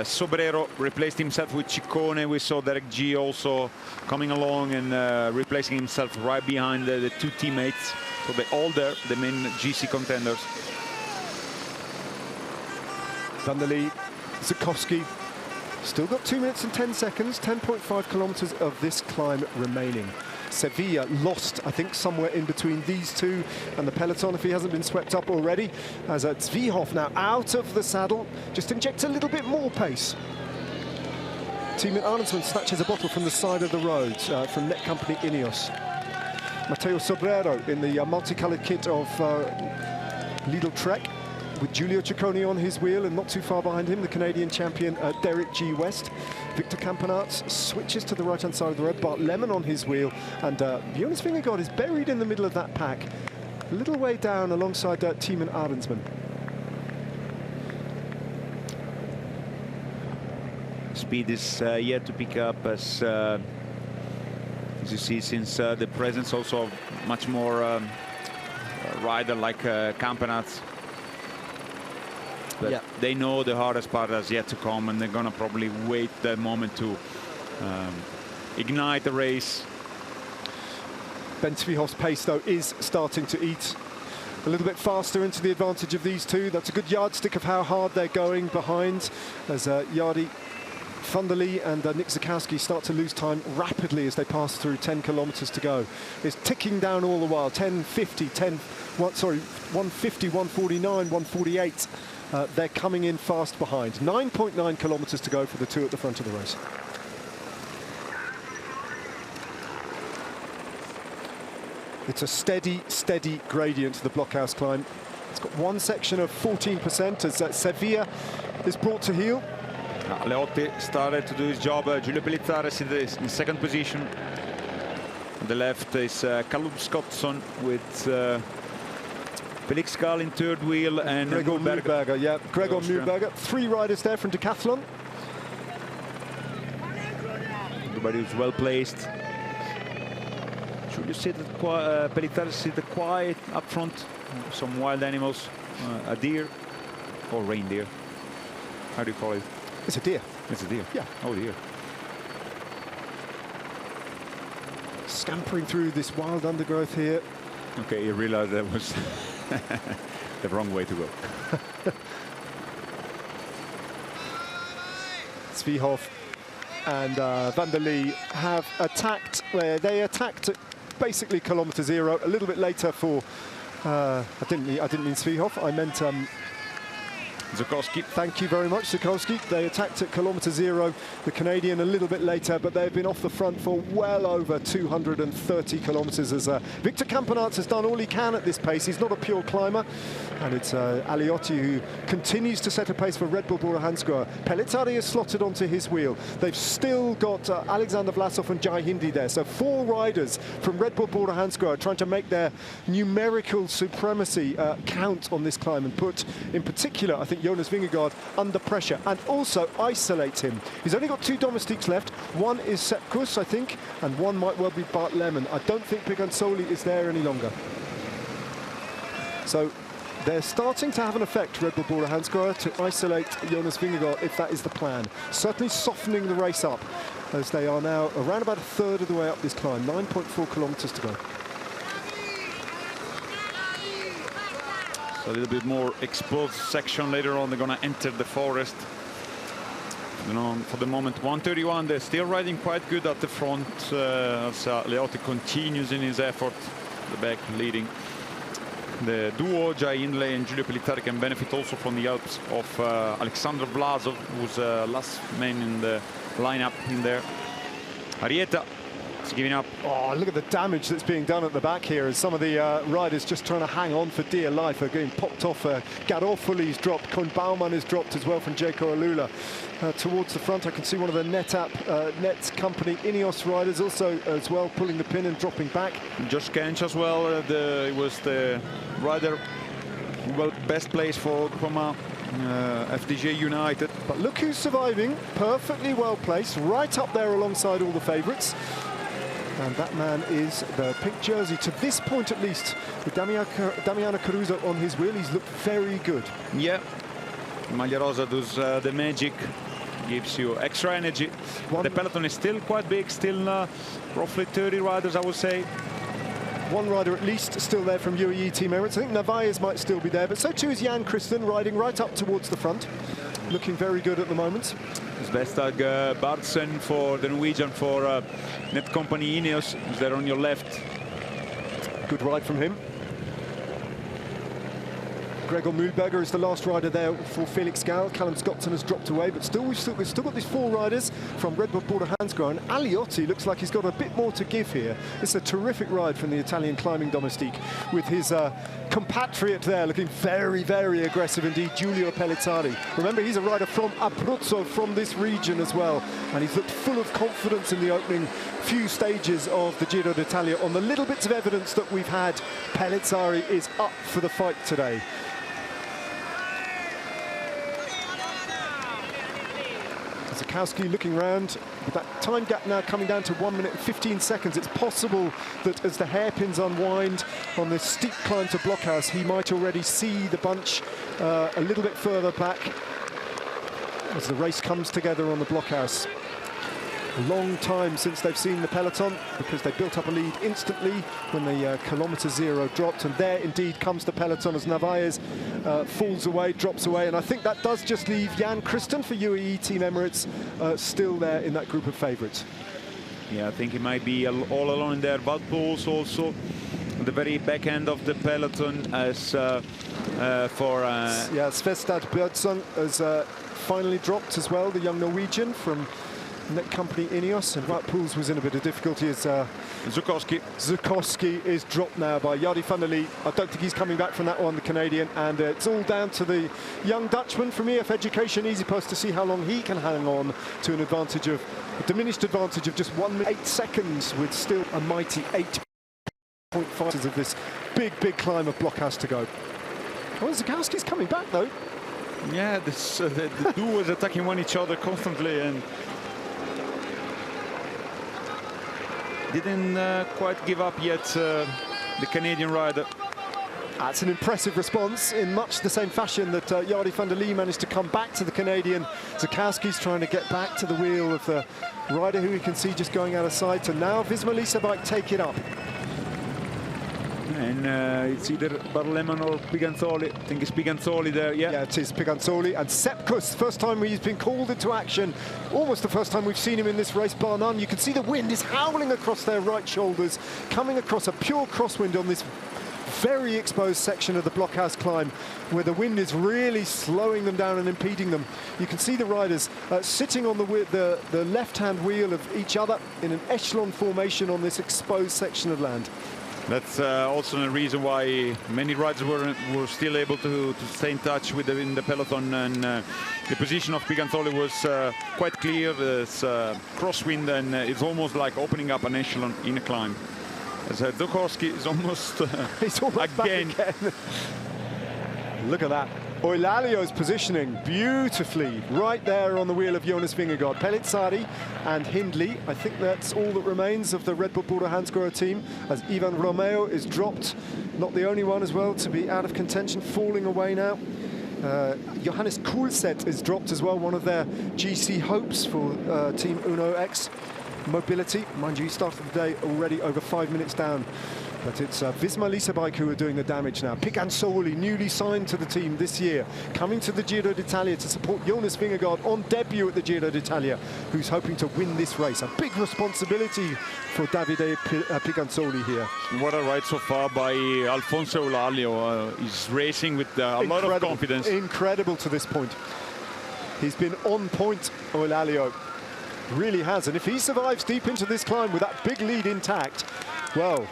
Sobrero replaced himself with Ciccone. We saw Derek G also coming along and replacing himself right behind the two teammates. So they're all there, the main GC contenders. Van der Lee, Zakowski, still got 2 minutes and 10 seconds, 10.5 kilometers of this climb remaining. Sevilla lost, I think, somewhere in between these two and the peloton, if he hasn't been swept up already, as Zvihov now out of the saddle, just injects a little bit more pace. Team at Arnsman snatches a bottle from the side of the road from Netcompany Ineos. Matteo Sobrero in the multicolored kit of Lidl Trek, with Giulio Ciccone on his wheel, and not too far behind him, the Canadian champion Derek G. West. Victor Campenaerts switches to the right-hand side of the road, Bart Lemon on his wheel, and Jonas Vingegaard is buried in the middle of that pack, a little way down alongside Tiemann Arensman. Speed is yet to pick up, as you see, since the presence also of much more rider like Campenaerts. But they know the hardest part has yet to come, and they're going to probably wait that moment to ignite the race. Ben Svihov's pace, though, is starting to eat a little bit faster into the advantage of these two. That's a good yardstick of how hard they're going behind, as Yardi Van der Lee and Nick Zakowski start to lose time rapidly as they pass through 10 kilometers to go. It's ticking down all the while. 150, 149, 148. They're coming in fast behind. 9.9 kilometers to go for the two at the front of the race. It's a steady gradient to the blockhouse climb. It's got one section of 14% as Sevilla is brought to heel. Leotti started to do his job. Giulio Pellizzari is in second position. On the left is Callum Scottson with Felix Gall in third wheel and Gregor Mühlberger. Yeah, Gregor Mühlberger. Three riders there from Decathlon. Everybody is well placed. Should you sit Pellizzari sit quiet up front? Some wild animals, a deer or reindeer. How do you call it? It's a deer. It's a deer. Yeah. Oh dear. Scampering through this wild undergrowth here. Okay, you realize that was the wrong way to go. Svihov and Van der Lee have attacked where they attacked at basically kilometer zero. A little bit later for I didn't mean Svihov. I meant Zakowski. Thank you very much, Zakowski. They attacked at kilometer zero, the Canadian a little bit later, but they've been off the front for well over 230 kilometers as Victor Campenaerts has done all he can at this pace. He's not a pure climber, and it's Aliotti who continues to set a pace for Red Bull Bora Hansgrohe. Pellizzari is slotted onto his wheel. They've still got Alexander Vlasov and Jai Hindi there, so four riders from Red Bull Bora Hansgrohe trying to make their numerical supremacy count on this climb and put, in particular, I think, Jonas Vingegaard under pressure and also isolate him. He's only got two domestiques left. One is Sepp Kuss, I think, and one might well be Bart Lemon. I don't think Pigansoli is there any longer. So they're starting to have an effect, Red Bull Bora Hansgrohe, to isolate Jonas Vingegaard if that is the plan. Certainly softening the race up as they are now around about a third of the way up this climb, 9.4 kilometers to go. A little bit more exposed section later on. They're going to enter the forest. You know, for the moment, 131. They're still riding quite good at the front. As Leotti continues in his effort. The back leading. The duo Jai Hindley and Giulio Pellizzari can benefit also from the helps of Alexander Vlasov, who's last man in the lineup in there. Arieta is giving up. Oh, look at the damage that's being done at the back here as some of the riders just trying to hang on for dear life are getting popped off. Garofoli's dropped, Koen Bouwman is dropped as well from Jeko Alula. Towards the front, I can see one of the Net Company Ineos riders also as well pulling the pin and dropping back. Josh Kench as well. It was the rider best place for Groupama FDJ United. But look who's surviving, perfectly well placed, right up there alongside all the favourites. And that man is the pink jersey, to this point at least, with Damiano Caruso on his wheel. He's looked very good. Yeah, Maglia Rosa does the magic, gives you extra energy. The peloton is still quite big, still roughly 30 riders, I would say. One rider at least still there from UAE Team Emirates. I think Narvaez might still be there, but so too is Jan Christen, riding right up towards the front. Looking very good at the moment. Vestag Bartsen for the Norwegian, for Net Company Ineos is there on your left. Good ride from him. Gregor Mühlberger is the last rider there for Felix Gall. Callum Scottson has dropped away, but we've still got these four riders from Red Bull Bora Hansgrohe. And Aliotti looks like he's got a bit more to give here. It's a terrific ride from the Italian climbing domestique with his compatriot there looking very, very aggressive indeed, Giulio Pellizzari. Remember, he's a rider from Abruzzo, from this region as well. And he's looked full of confidence in the opening few stages of the Giro d'Italia. On the little bits of evidence that we've had, Pellizzari is up for the fight today. Zakowski looking round, with that time gap now coming down to 1 minute and 15 seconds. It's possible that as the hairpins unwind on this steep climb to Blockhouse, he might already see the bunch a little bit further back as the race comes together on the Blockhouse. A long time since they've seen the peloton, because they built up a lead instantly when the kilometre zero dropped, and there indeed comes the peloton as Narvaez falls away, drops away, and I think that does just leave Jan Christen for UAE Team Emirates still there in that group of favourites. Yeah, I think he might be all alone there. Wout Poels also at the very back end of the peloton as yeah, Svestad Bjørnson has finally dropped as well, the young Norwegian from net company Ineos, and Wout Poels was in a bit of difficulty as Zukowski is dropped now by Jardy van der Lee. I don't think he's coming back from that one, the Canadian, and it's all down to the young Dutchman from EF Education, Easy Post, to see how long he can hang on to an advantage of, a diminished advantage of just 1 minute 8 seconds, with still a mighty 8.5 of this big climb of Blockhouse to go. Well, Zukowski's coming back though. Yeah, this, the duo is attacking each other constantly, and didn't quite give up yet, the Canadian rider. That's an impressive response, in much the same fashion that Jardy van der Lee managed to come back to the Canadian. Zukowski's trying to get back to the wheel of the rider who we can see just going out of sight, and now Visma Leasebike take it up. And it's either Barleman or Piganzoli. I think it's Piganzoli there, yeah. Yeah, it is Piganzoli. And Sepkus, first time he's been called into action, almost the first time we've seen him in this race, bar none. You can see the wind is howling across their right shoulders, coming across a pure crosswind on this very exposed section of the Blockhouse climb, where the wind is really slowing them down and impeding them. You can see the riders sitting on the left-hand wheel of each other in an echelon formation on this exposed section of land. That's also a reason why many riders were still able to stay in touch with in the peloton, and the position of Piganzoli was quite clear. It's crosswind, and it's almost like opening up an echelon in a climb. As Zukowski is almost, he's almost again. Back again. Look at that. Eulalio's positioning beautifully right there on the wheel of Jonas Vingegaard. Pellizzari and Hindley, I think that's all that remains of the Red Bull Bora Hansgrohe team, as Ivan Romeo is dropped, not the only one as well to be out of contention, falling away now. Johannes Kuhlset is dropped as well, one of their GC hopes for Team Uno X Mobility. Mind you, he started the day already over 5 minutes down. But it's Visma Leasebike who are doing the damage now. Piganzoli, newly signed to the team this year, coming to the Giro d'Italia to support Jonas Vingegaard on debut at the Giro d'Italia, who's hoping to win this race. A big responsibility for Davide Piganzoli here. What a ride so far by Alfonso Eulalio. He's racing with a lot of confidence. Incredible to this point. He's been on point, Eulalio. Really has. And if he survives deep into this climb with that big lead intact, well,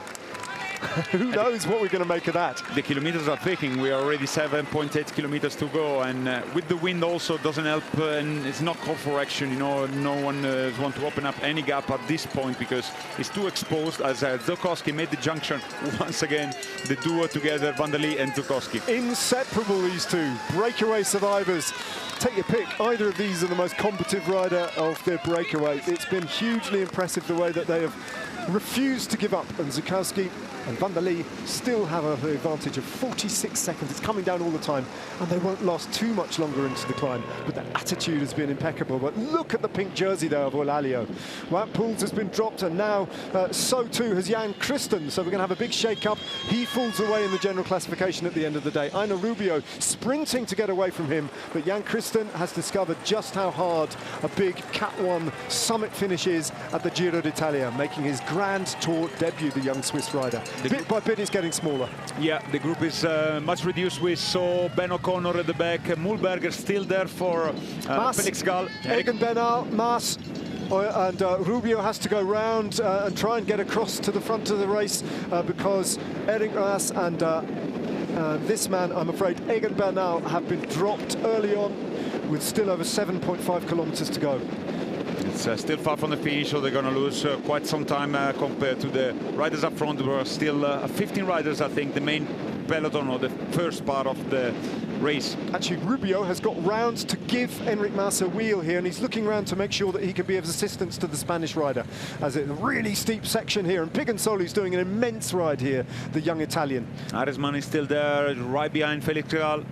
who knows what we're going to make of that. The kilometers are ticking. We are already 7.8 kilometers to go, and with the wind also doesn't help, and it's not call for action. You know, no one wants to open up any gap at this point because it's too exposed, as Zukowski made the junction once again, the duo together, Van der Lee and Zukowski. Inseparable, these two breakaway survivors. Take your pick. Either of these are the most combative rider of their breakaway. It's been hugely impressive the way that they have refused to give up, and Zukowski and Van der Lee still have an advantage of 46 seconds. It's coming down all the time, and they won't last too much longer into the climb, but the attitude has been impeccable. But look at the pink jersey there of Eulalio. Wout Poels has been dropped, and now so too has Jan Christen, so we're going to have a big shake-up. He falls away in the general classification at the end of the day. Aina Rubio sprinting to get away from him, but Jan Christen has discovered just how hard a big Cat 1 summit finish is at the Giro d'Italia, making his Grand Tour debut, the young Swiss rider. Bit by bit, it's getting smaller. Yeah, the group is much reduced. We saw Ben O'Connor at the back, Mühlberger still there for Felix Gall. Egan Bernal, Maas, and Rubio has to go round and try and get across to the front of the race because Eric Maas and this man, I'm afraid, Egan Bernal, have been dropped early on with still over 7.5 kilometers to go. It's still far from the finish, so they're going to lose quite some time compared to the riders up front. There were still 15 riders, I think, the main peloton or the first part of the race. Actually, Rubio has got round to give Enric Mas a wheel here, and he's looking around to make sure that he can be of assistance to the Spanish rider, as it's a really steep section here, and Piganzoli's doing an immense ride here, the young Italian. Aresman is still there, right behind Felix Gall.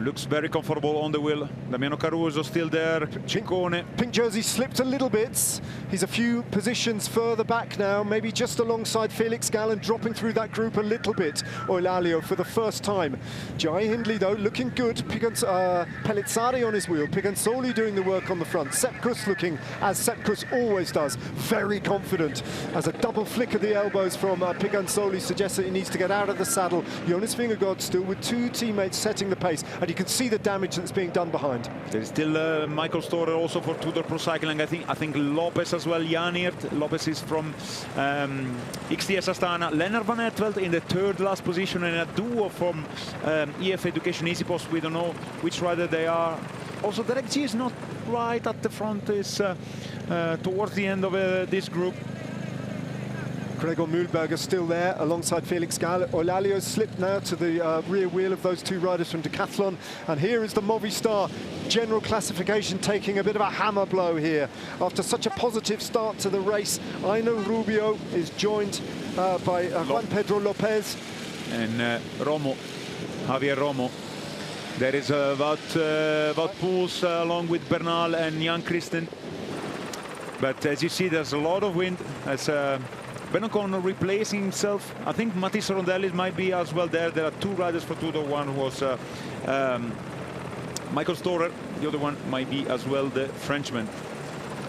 looks very comfortable on the wheel. Damiano Caruso still there. Ciccone. Pink jersey slipped a little bit. He's a few positions further back now, maybe just alongside Felix Gall and dropping through that group a little bit. Eulalia for the first time. Jai Hindley, though, looking good. Pellizzari on his wheel. Pigansoli doing the work on the front. Sepp Kuss looking, as Sepp Kuss always does, very confident. As a double flick of the elbows from Pigansoli suggests that he needs to get out of the saddle. Jonas Vingegaard still with two teammates setting the pace, and you can see the damage that's being done behind. There's still Michael Storer also for Tudor Pro Cycling. I think Lopez as well. Jan Eert. Lopez is from XDS Astana. Lennart van Etveld in the third last position, and a duo from EF Education Easy Post. We don't know which rider they are. Also, Derek G is not right at the front. Is towards the end of this group. Gregor Mühlberger still there alongside Felix Gall. Eulalia slipped now to the rear wheel of those two riders from Decathlon. And here is the Movistar general classification taking a bit of a hammer blow here. After such a positive start to the race, Aino Rubio is joined by Juan Pedro Lopez. And Javier Romo. There is Wout Poels along with Bernal and Jan Christen. But as you see, there's a lot of wind. As Ben O'Connor replacing himself. I think Matisse Rondelli might be as well there. There are two riders for Tudor. One was Michael Storer. The other one might be as well the Frenchman.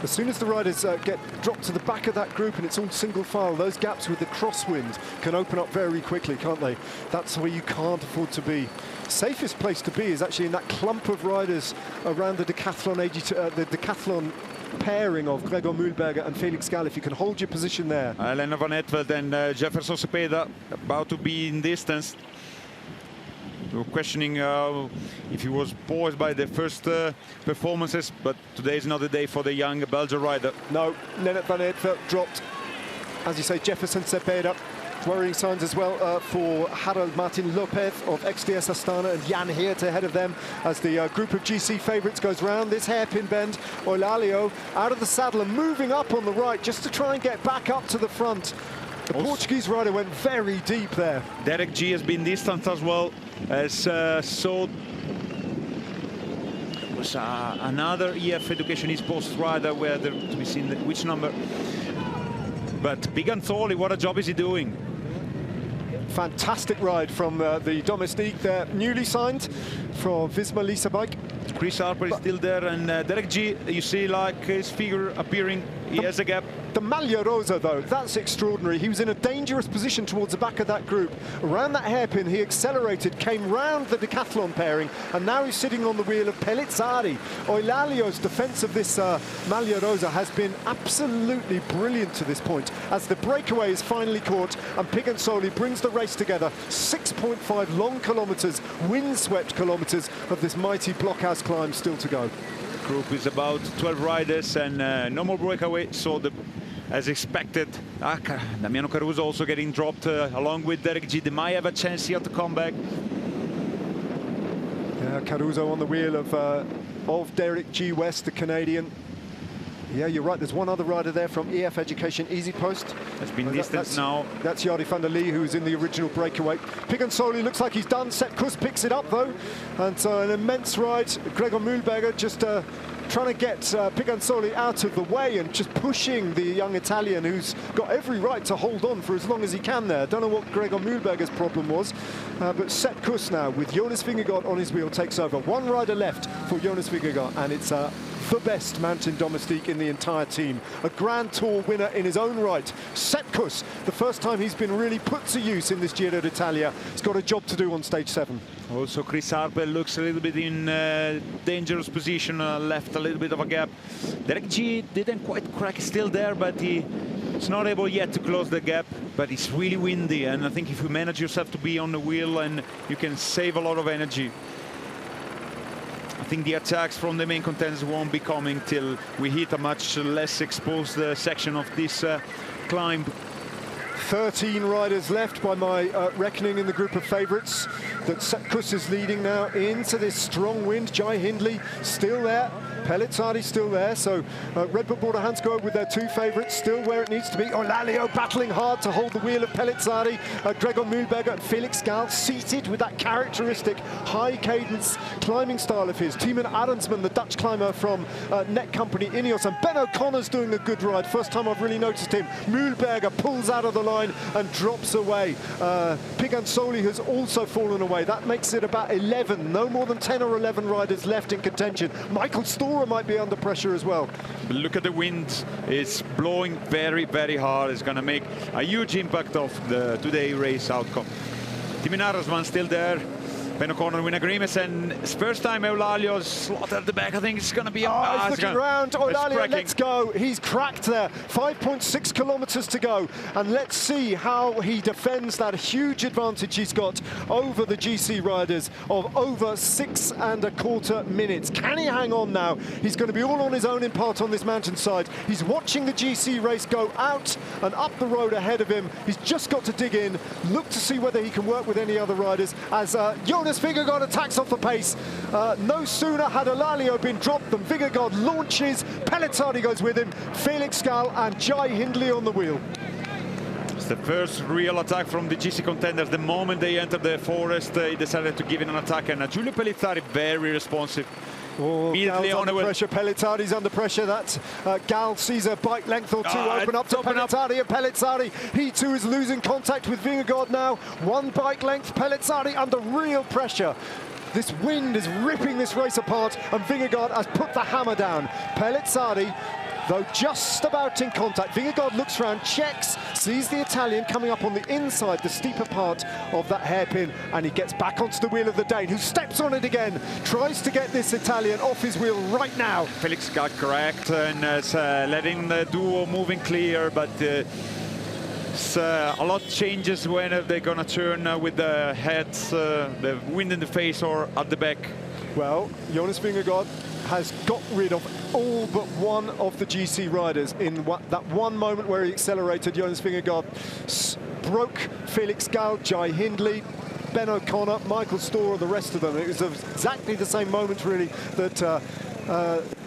As soon as the riders get dropped to the back of that group and it's all single file, those gaps with the crosswind can open up very quickly, can't they? That's where you can't afford to be. Safest place to be is actually in that clump of riders around the Decathlon pairing of Gregor Mühlberger and Felix Gall. If you can hold your position there. Lennart van Etveld and Jefferson Cepeda about to be in distance. We were questioning if he was poised by the first performances, but today is not the day for the young Belgian rider. No, Lennart van Etveld dropped. As you say, Jefferson Cepeda. Worrying signs as well for Harold Martin Lopez of XDS Astana and Jan Hirt ahead of them as the group of GC favourites goes round this hairpin bend. Eulalia out of the saddle and moving up on the right just to try and get back up to the front. The Portuguese rider went very deep there. Derek G has been distanced as well as so was another EF Education East Post rider where to be seen which number. But Pigansoli, what a job is he doing? Fantastic ride from the Domestique there, newly signed from Visma Lisa Bike. Chris Harper is still there, and Derek G, you see like his figure appearing. He has a gap. The Maglia Rosa, though, that's extraordinary. He was in a dangerous position towards the back of that group. Around that hairpin, he accelerated, came round the Decathlon pairing, and now he's sitting on the wheel of Pellizzari. Eulalio's defence of this Maglia Rosa has been absolutely brilliant to this point, as the breakaway is finally caught, and Pigansoli brings the race together. 6.5 long kilometres, windswept kilometres of this mighty blockhouse climb still to go. Group is about 12 riders and no more breakaway, so as expected, Damiano Caruso also getting dropped along with Derek G. They might have a chance here to come back. Yeah, Caruso on the wheel of Derek G. West, the Canadian. Yeah, you're right. There's one other rider there from EF Education Easy Post. Has been distanced now. That's Jari van der Lee, who was in the original breakaway. Pigansoli looks like he's done. Sepp Kuss picks it up, though. And so an immense ride. Gregor Mühlberger just trying to get Pigansoli out of the way and just pushing the young Italian who's got every right to hold on for as long as he can there. Don't know what Gregor Mühlberger's problem was, but Sepp Kuss now with Jonas Vingegaard on his wheel takes over. One rider left for Jonas Vingegaard, and it's the best mountain domestique in the entire team. A Grand Tour winner in his own right. Sepp Kuss, the first time he's been really put to use in this Giro d'Italia. He's got a job to do on stage 7. Also, Chris Harper looks a little bit in dangerous position, left a little bit of a gap. Derek G didn't quite crack, still there, but he's not able yet to close the gap. But it's really windy, and I think if you manage yourself to be on the wheel, and you can save a lot of energy. I think the attacks from the main contenders won't be coming till we hit a much less exposed section of this climb. 13 riders left by my reckoning in the group of favourites. That Sepp Kuss is leading now into this strong wind. Jai Hindley still there. Pellizzari's still there, so Red Bull Border Hansgrohe with their two favourites still where it needs to be. Eulalia battling hard to hold the wheel of Pellizzari. Gregor Mühlberger and Felix Gall seated with that characteristic high cadence climbing style of his. Tiemann Arendsman, the Dutch climber from net company Ineos, and Ben O'Connor's doing a good ride. First time I've really noticed him. Mühlberger pulls out of the line and drops away. Pigansoli has also fallen away. That makes it about 11, no more than 10 or 11 riders left in contention. Michael Storer might be under pressure as well. Look at the wind. It's blowing very, very hard. It's going to make a huge impact of the today race outcome. Tiemann Arendsman still there. Ben O'Connor win agreements, and it's first time Eulalio's slaughtered the back. I think it's going to be he's looking around. Eulalia, let's go. He's cracked there. 5.6 kilometers to go, and let's see how he defends that huge advantage he's got over the GC riders of over 6.25 minutes. Can he hang on now? He's going to be all on his own in part on this mountainside. He's watching the GC race go out and up the road ahead of him. He's just got to dig in, look to see whether he can work with any other riders as Jonas Vingegaard attacks off the pace. No sooner had Eulalia been dropped than Vingegaard launches. Pellizzari goes with him. Felix Gall and Jai Hindley on the wheel. It's the first real attack from the GC contenders. The moment they entered the forest, they decided to give in an attack, and Giulio Pellizzari very responsive. Immediately on under pressure. Pellizzari's under pressure. That Gall sees a bike length or two open up to Pellizzari, and Pellizzari, he too is losing contact with Vingegaard now. One bike length, Pellizzari under real pressure. This wind is ripping this race apart, and Vingegaard has put the hammer down. Pellizzari, though just about in contact. Vingegaard looks round, checks, sees the Italian coming up on the inside, the steeper part of that hairpin, and he gets back onto the wheel of the Dane, who steps on it again, tries to get this Italian off his wheel right now. Felix got correct and letting the duo moving clear, but a lot changes when they're going to turn with the heads, the wind in the face or at the back. Well, Jonas Vingegaard has got rid of all but one of the GC riders in that one moment where he accelerated. Jonas Vingegaard broke Felix Gall, Jai Hindley, Ben O'Connor, Michael Storer, the rest of them. It was exactly the same moment, really, that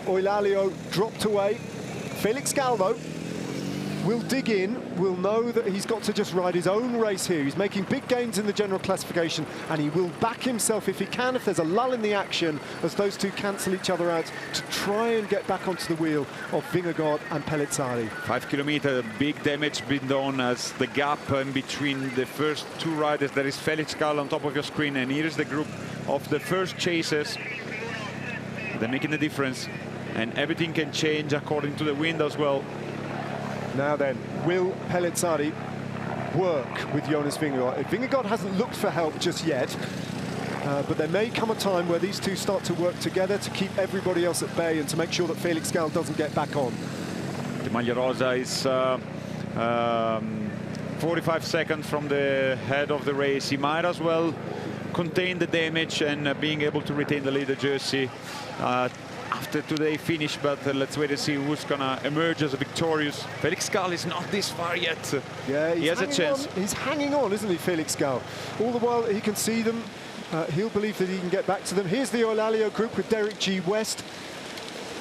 Eulalia dropped away. Felix Gall, though, will dig in, will know that he's got to just ride his own race here. He's making big gains in the general classification, and he will back himself if he can, if there's a lull in the action, as those two cancel each other out, to try and get back onto the wheel of Vingegaard and Pellizzari. 5 kilometers, big damage been done as the gap in between the first two riders. There is Felix Gall on top of your screen, and here is the group of the first chasers. They're making the difference, and everything can change according to the wind as well. Now then, will Pellizzari work with Jonas Vingegaard? Vingegaard hasn't looked for help just yet, but there may come a time where these two start to work together to keep everybody else at bay and to make sure that Felix Gall doesn't get back on. The Maglia Rosa is 45 seconds from the head of the race. He might as well contain the damage and being able to retain the leader jersey after today finish, but let's wait and see who's gonna emerge as a victorious. Felix Gall is not this far yet. Yeah, he has a chance. He's hanging on, isn't he, Felix Gall? All the while he can see them, he'll believe that he can get back to them. Here's the Eulalia group with Derek G. West.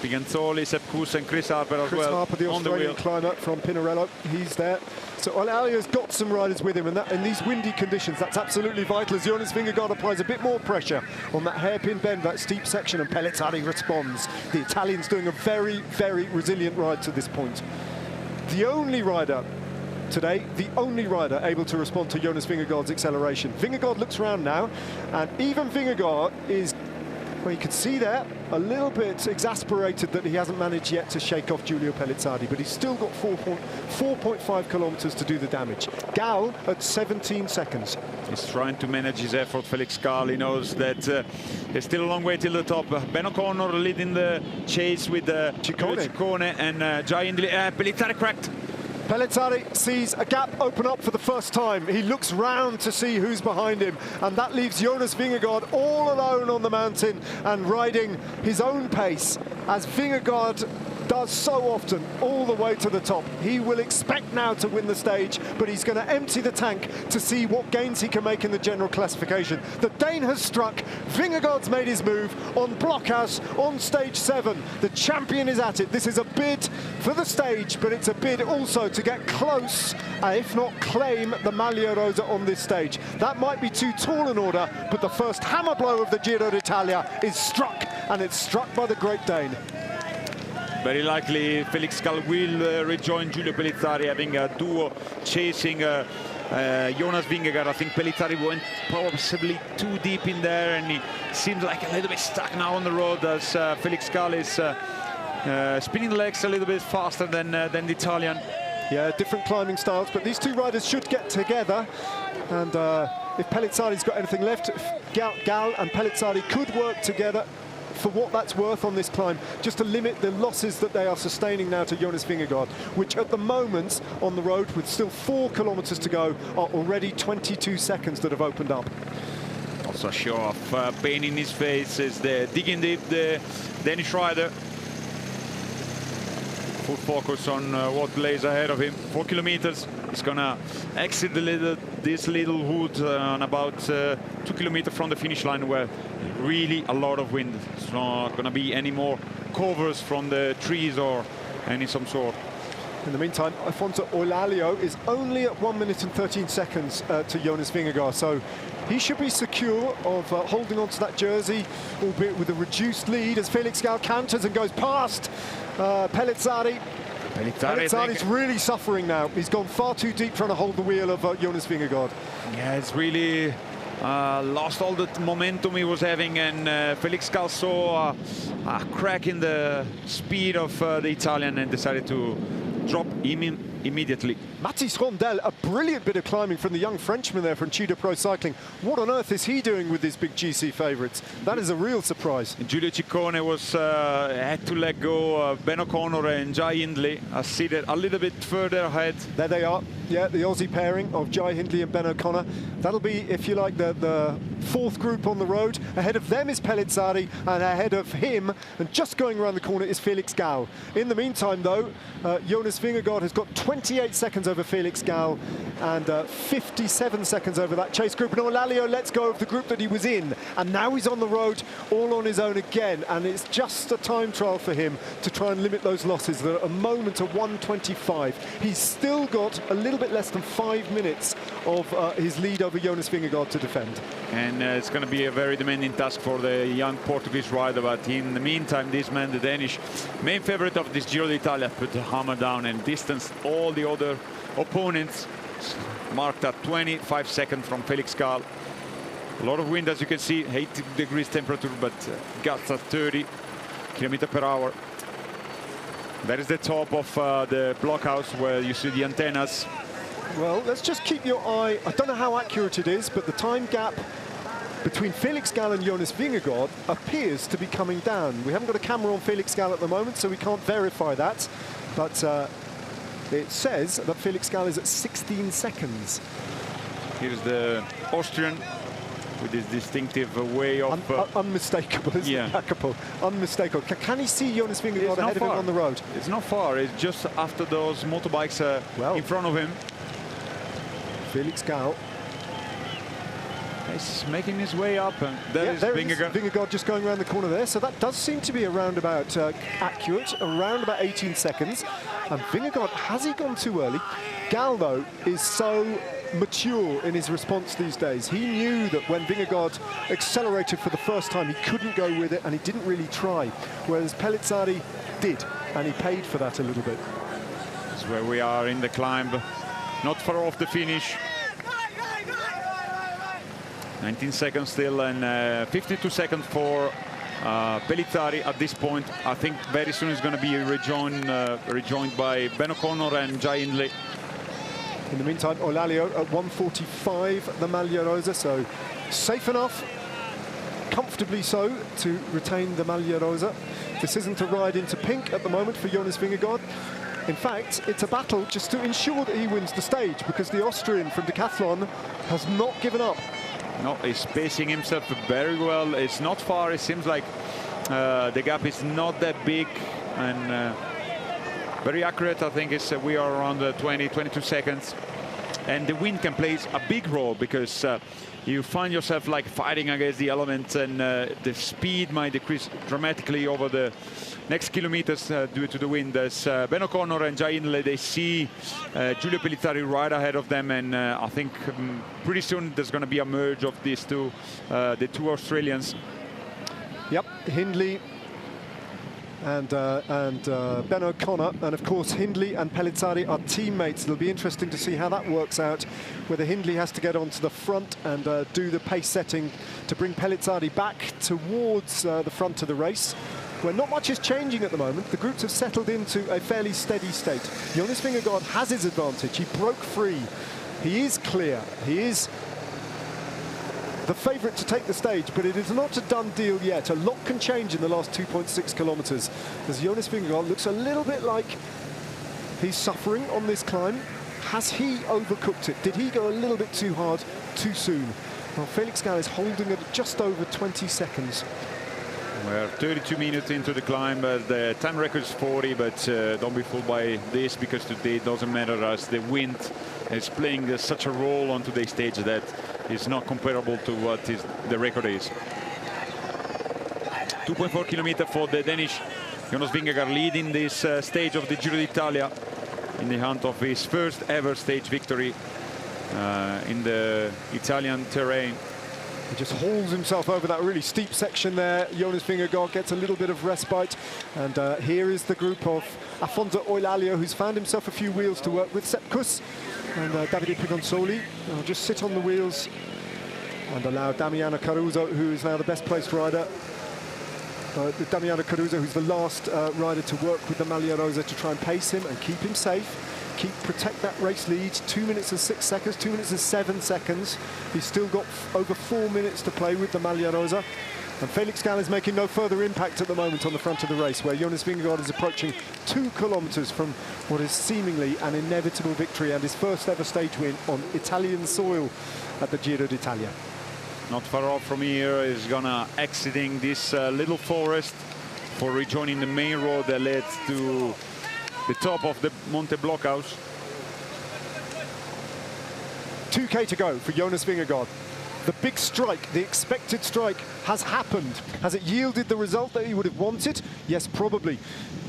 Piganzoli, Sepp Kuss and Chris Harper as well. Chris Harper, the Australian climber from Pinarello, he's there. So Eulalia's got some riders with him, and in these windy conditions, that's absolutely vital as Jonas Vingegaard applies a bit more pressure on that hairpin bend, that steep section, and Pellizzari responds. The Italian's doing a very, very resilient ride to this point. The only rider today, the only rider able to respond to Jonas Vingegaard's acceleration. Vingegaard looks around now, and even Vingegaard is, well, you can see there, a little bit exasperated that he hasn't managed yet to shake off Giulio Pellizzari, but he's still got 4.5 kilometers to do the damage. Gall at 17 seconds. He's trying to manage his effort, Felix Gall. He knows that there's still a long way till the top. Ben O'Connor leading the chase with Ciccone and Jai Hindley. Pellizzari cracked. Pellizzari sees a gap open up for the first time. He looks round to see who's behind him, and that leaves Jonas Vingegaard all alone on the mountain and riding his own pace as Vingegaard does so often, all the way to the top. He will expect now to win the stage, but he's going to empty the tank to see what gains he can make in the general classification. The Dane has struck. Vingegaard's made his move on Blockhouse on stage 7. The champion is at it. This is a bid for the stage, but it's a bid also to get close, if not claim, the Maglia Rosa on this stage. That might be too tall an order, but the first hammer blow of the Giro d'Italia is struck, and it's struck by the Great Dane. Very likely Felix Gall will rejoin Giulio Pellizzari, having a duo chasing Jonas Vingegaard. I think Pellizzari went possibly too deep in there, and he seems like a little bit stuck now on the road as Felix Gall is spinning the legs a little bit faster than the Italian. Yeah, different climbing styles, but these two riders should get together. And if Pellizzari's got anything left, Gall and Pellizzari could work together for what that's worth on this climb, just to limit the losses that they are sustaining now to Jonas Vingegaard, which at the moment on the road, with still 4 kilometers to go, are already 22 seconds that have opened up. Also show of pain in his face is the digging deep, the Danish rider. Full focus on what lays ahead of him. 4 kilometers. He's gonna exit this little wood on about 2 kilometers from the finish line, where really a lot of wind. It's not gonna be any more covers from the trees or any some sort. In the meantime, Afonso Olalio is only at 1 minute and 13 seconds to Jonas Vingegaard, so he should be secure of holding on to that jersey, albeit with a reduced lead, as Felix Gall counters and goes past Pellizzari. Pellizzari's really suffering now. He's gone far too deep trying to hold the wheel of Jonas Vingegaard. Yeah, it's really lost all the momentum he was having, and Felix Gall saw a crack in the speed of the Italian and decided to drop him immediately. Mathis Rondel, a brilliant bit of climbing from the young Frenchman there from Tudor Pro Cycling. What on earth is he doing with his big GC favourites? That is a real surprise. Giulio Ciccone was had to let go Ben O'Connor and Jai Hindley, seated a little bit further ahead. There they are. Yeah, the Aussie pairing of Jai Hindley and Ben O'Connor. That'll be, if you like, the fourth group on the road. Ahead of them is Pellizzari, and ahead of him, and just going around the corner, is Felix Gall. In the meantime, though, Jonas Vingegaard has got 28 seconds over Felix Gall and 57 seconds over that chase group. And Olalio lets go of the group that he was in, and now he's on the road all on his own again, and it's just a time trial for him to try and limit those losses. They're at a moment of 1:25. He's still got a little bit less than 5 minutes of his lead over Jonas Vingegaard to defend. And it's going to be a very demanding task for the young Portuguese rider, but in the meantime, this man, the Danish main favorite of this Giro d'Italia, put the hammer down and distanced all the other opponents, marked at 25 seconds from Felix Gall. A lot of wind, as you can see, 80 degrees temperature, but gusts at 30 kilometers per hour. That is the top of the blockhouse where you see the antennas. Well, let's just keep your eye. I don't know how accurate it is, but the time gap between Felix Gall and Jonas Vingegaard appears to be coming down. We haven't got a camera on Felix Gall at the moment, so we can't verify that. But it says that Felix Gall is at 16 seconds. Here's the Austrian with his distinctive way of... unmistakable, isn't it, Jacopo? Unmistakable. Can he see Jonas Vingegaard ahead of him on the road? It's not far. It's just after those motorbikes in front of him. Felix Gall. He's making his way up, and there is Vingegaard. Vingegaard just going around the corner there, so that does seem to be around about accurate, around about 18 seconds. And Vingegaard, has he gone too early? Gall, though, is so mature in his response these days. He knew that when Vingegaard accelerated for the first time, he couldn't go with it, and he didn't really try, whereas Pellizzari did, and he paid for that a little bit. That's where we are in the climb, not far off the finish. 19 seconds still, and 52 seconds for Pellizzari at this point. I think very soon he's going to be rejoined by Ben O'Connor and Jai Hindley. In the meantime, Olalio at 1:45, the Maglia Rosa, so safe enough, comfortably so, to retain the Maglia Rosa. This isn't a ride into pink at the moment for Jonas Vingegaard. In fact, it's a battle just to ensure that he wins the stage, because the Austrian from Decathlon has not given up. No, he's pacing himself very well. It's not far. It seems like the gap is not that big, and very accurate. I think it's we are around 22 seconds. And the wind can play a big role because you find yourself like fighting against the elements, and the speed might decrease dramatically over the next kilometers due to the wind. As Ben O'Connor and Jai Hindley, they see Giulio Pellizzari right ahead of them, and I think pretty soon there's going to be a merge of these two, the two Australians. Yep, Hindley and Ben O'Connor, and of course Hindley and Pellizzari are teammates. It'll be interesting to see how that works out, whether Hindley has to get onto the front and do the pace setting to bring Pellizzari back towards the front of the race, where not much is changing at the moment. The groups have settled into a fairly steady state. Jonas Vingegaard has his advantage. He broke free. He is clear. He is the favourite to take the stage, but it is not a done deal yet. A lot can change in the last 2.6 kilometres, as Jonas Vingegaard looks a little bit like he's suffering on this climb. Has he overcooked it? Did he go a little bit too hard too soon? Well, Felix Gall is holding it just over 20 seconds. We're 32 minutes into the climb. The time record is 40, but don't be fooled by this, because today it doesn't matter, as the wind is playing such a role on today's stage that is not comparable to what the record is. 2.4 kilometers for the Danish Jonas Vingegaard, leading this stage of the Giro d'Italia in the hunt of his first ever stage victory in the Italian terrain. He just hauls himself over that really steep section there. Jonas Vingegaard gets a little bit of respite. And here is the group of Afonso Eulalia, who's found himself a few wheels to work with. Sepp Kuss and Davide Pigonsoli. I'll just sit on the wheels and allow Damiano Caruso, who is now the best placed rider. Damiano Caruso, who's the last rider to work with the Maglia Rosa, to try and pace him and keep him safe. Protect that race lead. 2 minutes and 6 seconds, 2 minutes and 7 seconds. He's still got over 4 minutes to play with the Maglia Rosa. And Felix Gall is making no further impact at the moment on the front of the race, where Jonas Vingegaard is approaching 2 kilometers from what is seemingly an inevitable victory and his first ever stage win on Italian soil at the Giro d'Italia. Not far off from here, is gonna exiting this little forest for rejoining the main road that leads to the top of the Monte Blockhouse. 2K to go for Jonas Vingegaard. The big strike, the expected strike, has happened. Has it yielded the result that he would have wanted? Yes, probably.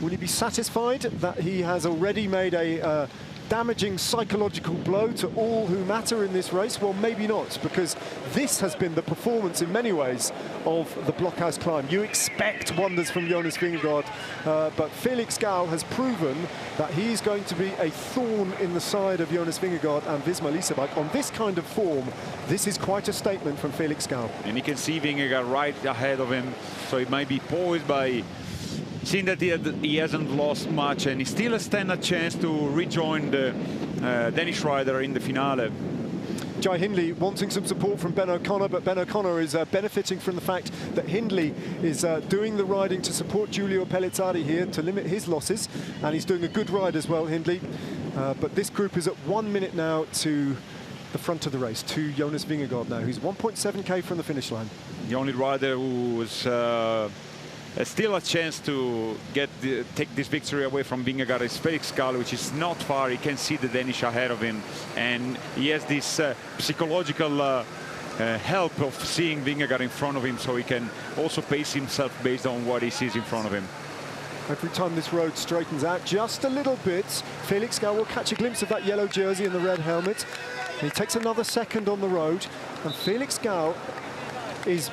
Will he be satisfied that he has already made a damaging psychological blow to all who matter in this race? Well, maybe not, because this has been the performance in many ways of the Blockhouse climb. You expect wonders from Jonas Vingegaard, but Felix Gall has proven that he's going to be a thorn in the side of Jonas Vingegaard and Visma Leasebike. On this kind of form, this is quite a statement from Felix Gall. And you can see Vingegaard right ahead of him, so it might be poised by seeing that he hasn't lost much, and he still stands a chance to rejoin the Danish rider in the finale. Jai Hindley wanting some support from Ben O'Connor, but Ben O'Connor is benefiting from the fact that Hindley is doing the riding to support Giulio Pellizzari here to limit his losses, and he's doing a good ride as well, Hindley. But this group is at 1 minute now to the front of the race, to Jonas Vingegaard now, who's 1.7k from the finish line. The only rider who was still a chance to take this victory away from Vingegaard is Felix Gall, which is not far. He can see the Danish ahead of him, and he has this psychological help of seeing Vingegaard in front of him, so he can also pace himself based on what he sees in front of him. Every time this road straightens out just a little bit, Felix Gall will catch a glimpse of that yellow jersey and the red helmet. And he takes another second on the road, and Felix Gall is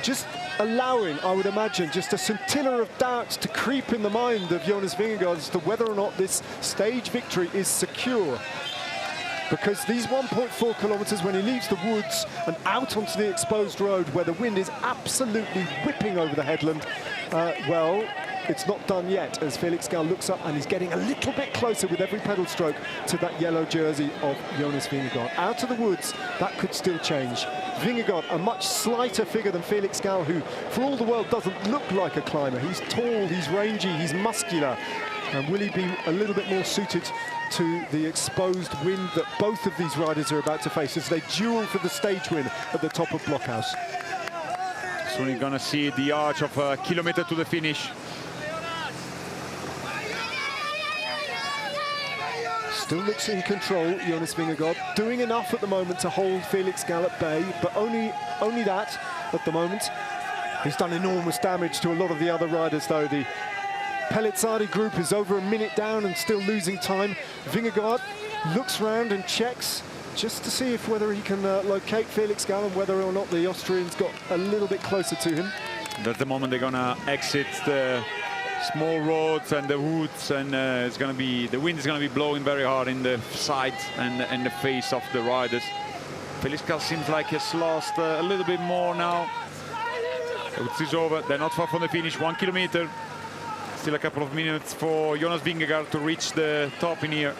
just allowing, I would imagine, just a scintilla of doubt to creep in the mind of Jonas Vingegaard as to whether or not this stage victory is secure. Because these 1.4 kilometers, when he leaves the woods and out onto the exposed road where the wind is absolutely whipping over the headland, well, it's not done yet, as Felix Gall looks up and he's getting a little bit closer with every pedal stroke to that yellow jersey of Jonas Vingegaard. Out of the woods, that could still change. Vingegaard, a much slighter figure than Felix Gall, who, for all the world, doesn't look like a climber. He's tall, he's rangy, he's muscular. And will he be a little bit more suited to the exposed wind that both of these riders are about to face as they duel for the stage win at the top of Blockhouse? Soon you're gonna see the arch of a kilometer to the finish. Still looks in control, Jonas Vingegaard. Doing enough at the moment to hold Felix Gall at bay, but only that at the moment. He's done enormous damage to a lot of the other riders, though. The Pellizzari group is over a minute down and still losing time. Vingegaard looks round and checks just to see if whether he can locate Felix Gall and whether or not the Austrians got a little bit closer to him. That's the moment they're gonna exit the small roads and the woods, and it's gonna be, the wind is gonna be blowing very hard in the side and the face of the riders. Felix Gall seems like he's lost a little bit more now. It's over. They're not far from the finish. 1 kilometer. Still a couple of minutes for Jonas Vingegaard to reach the top in here.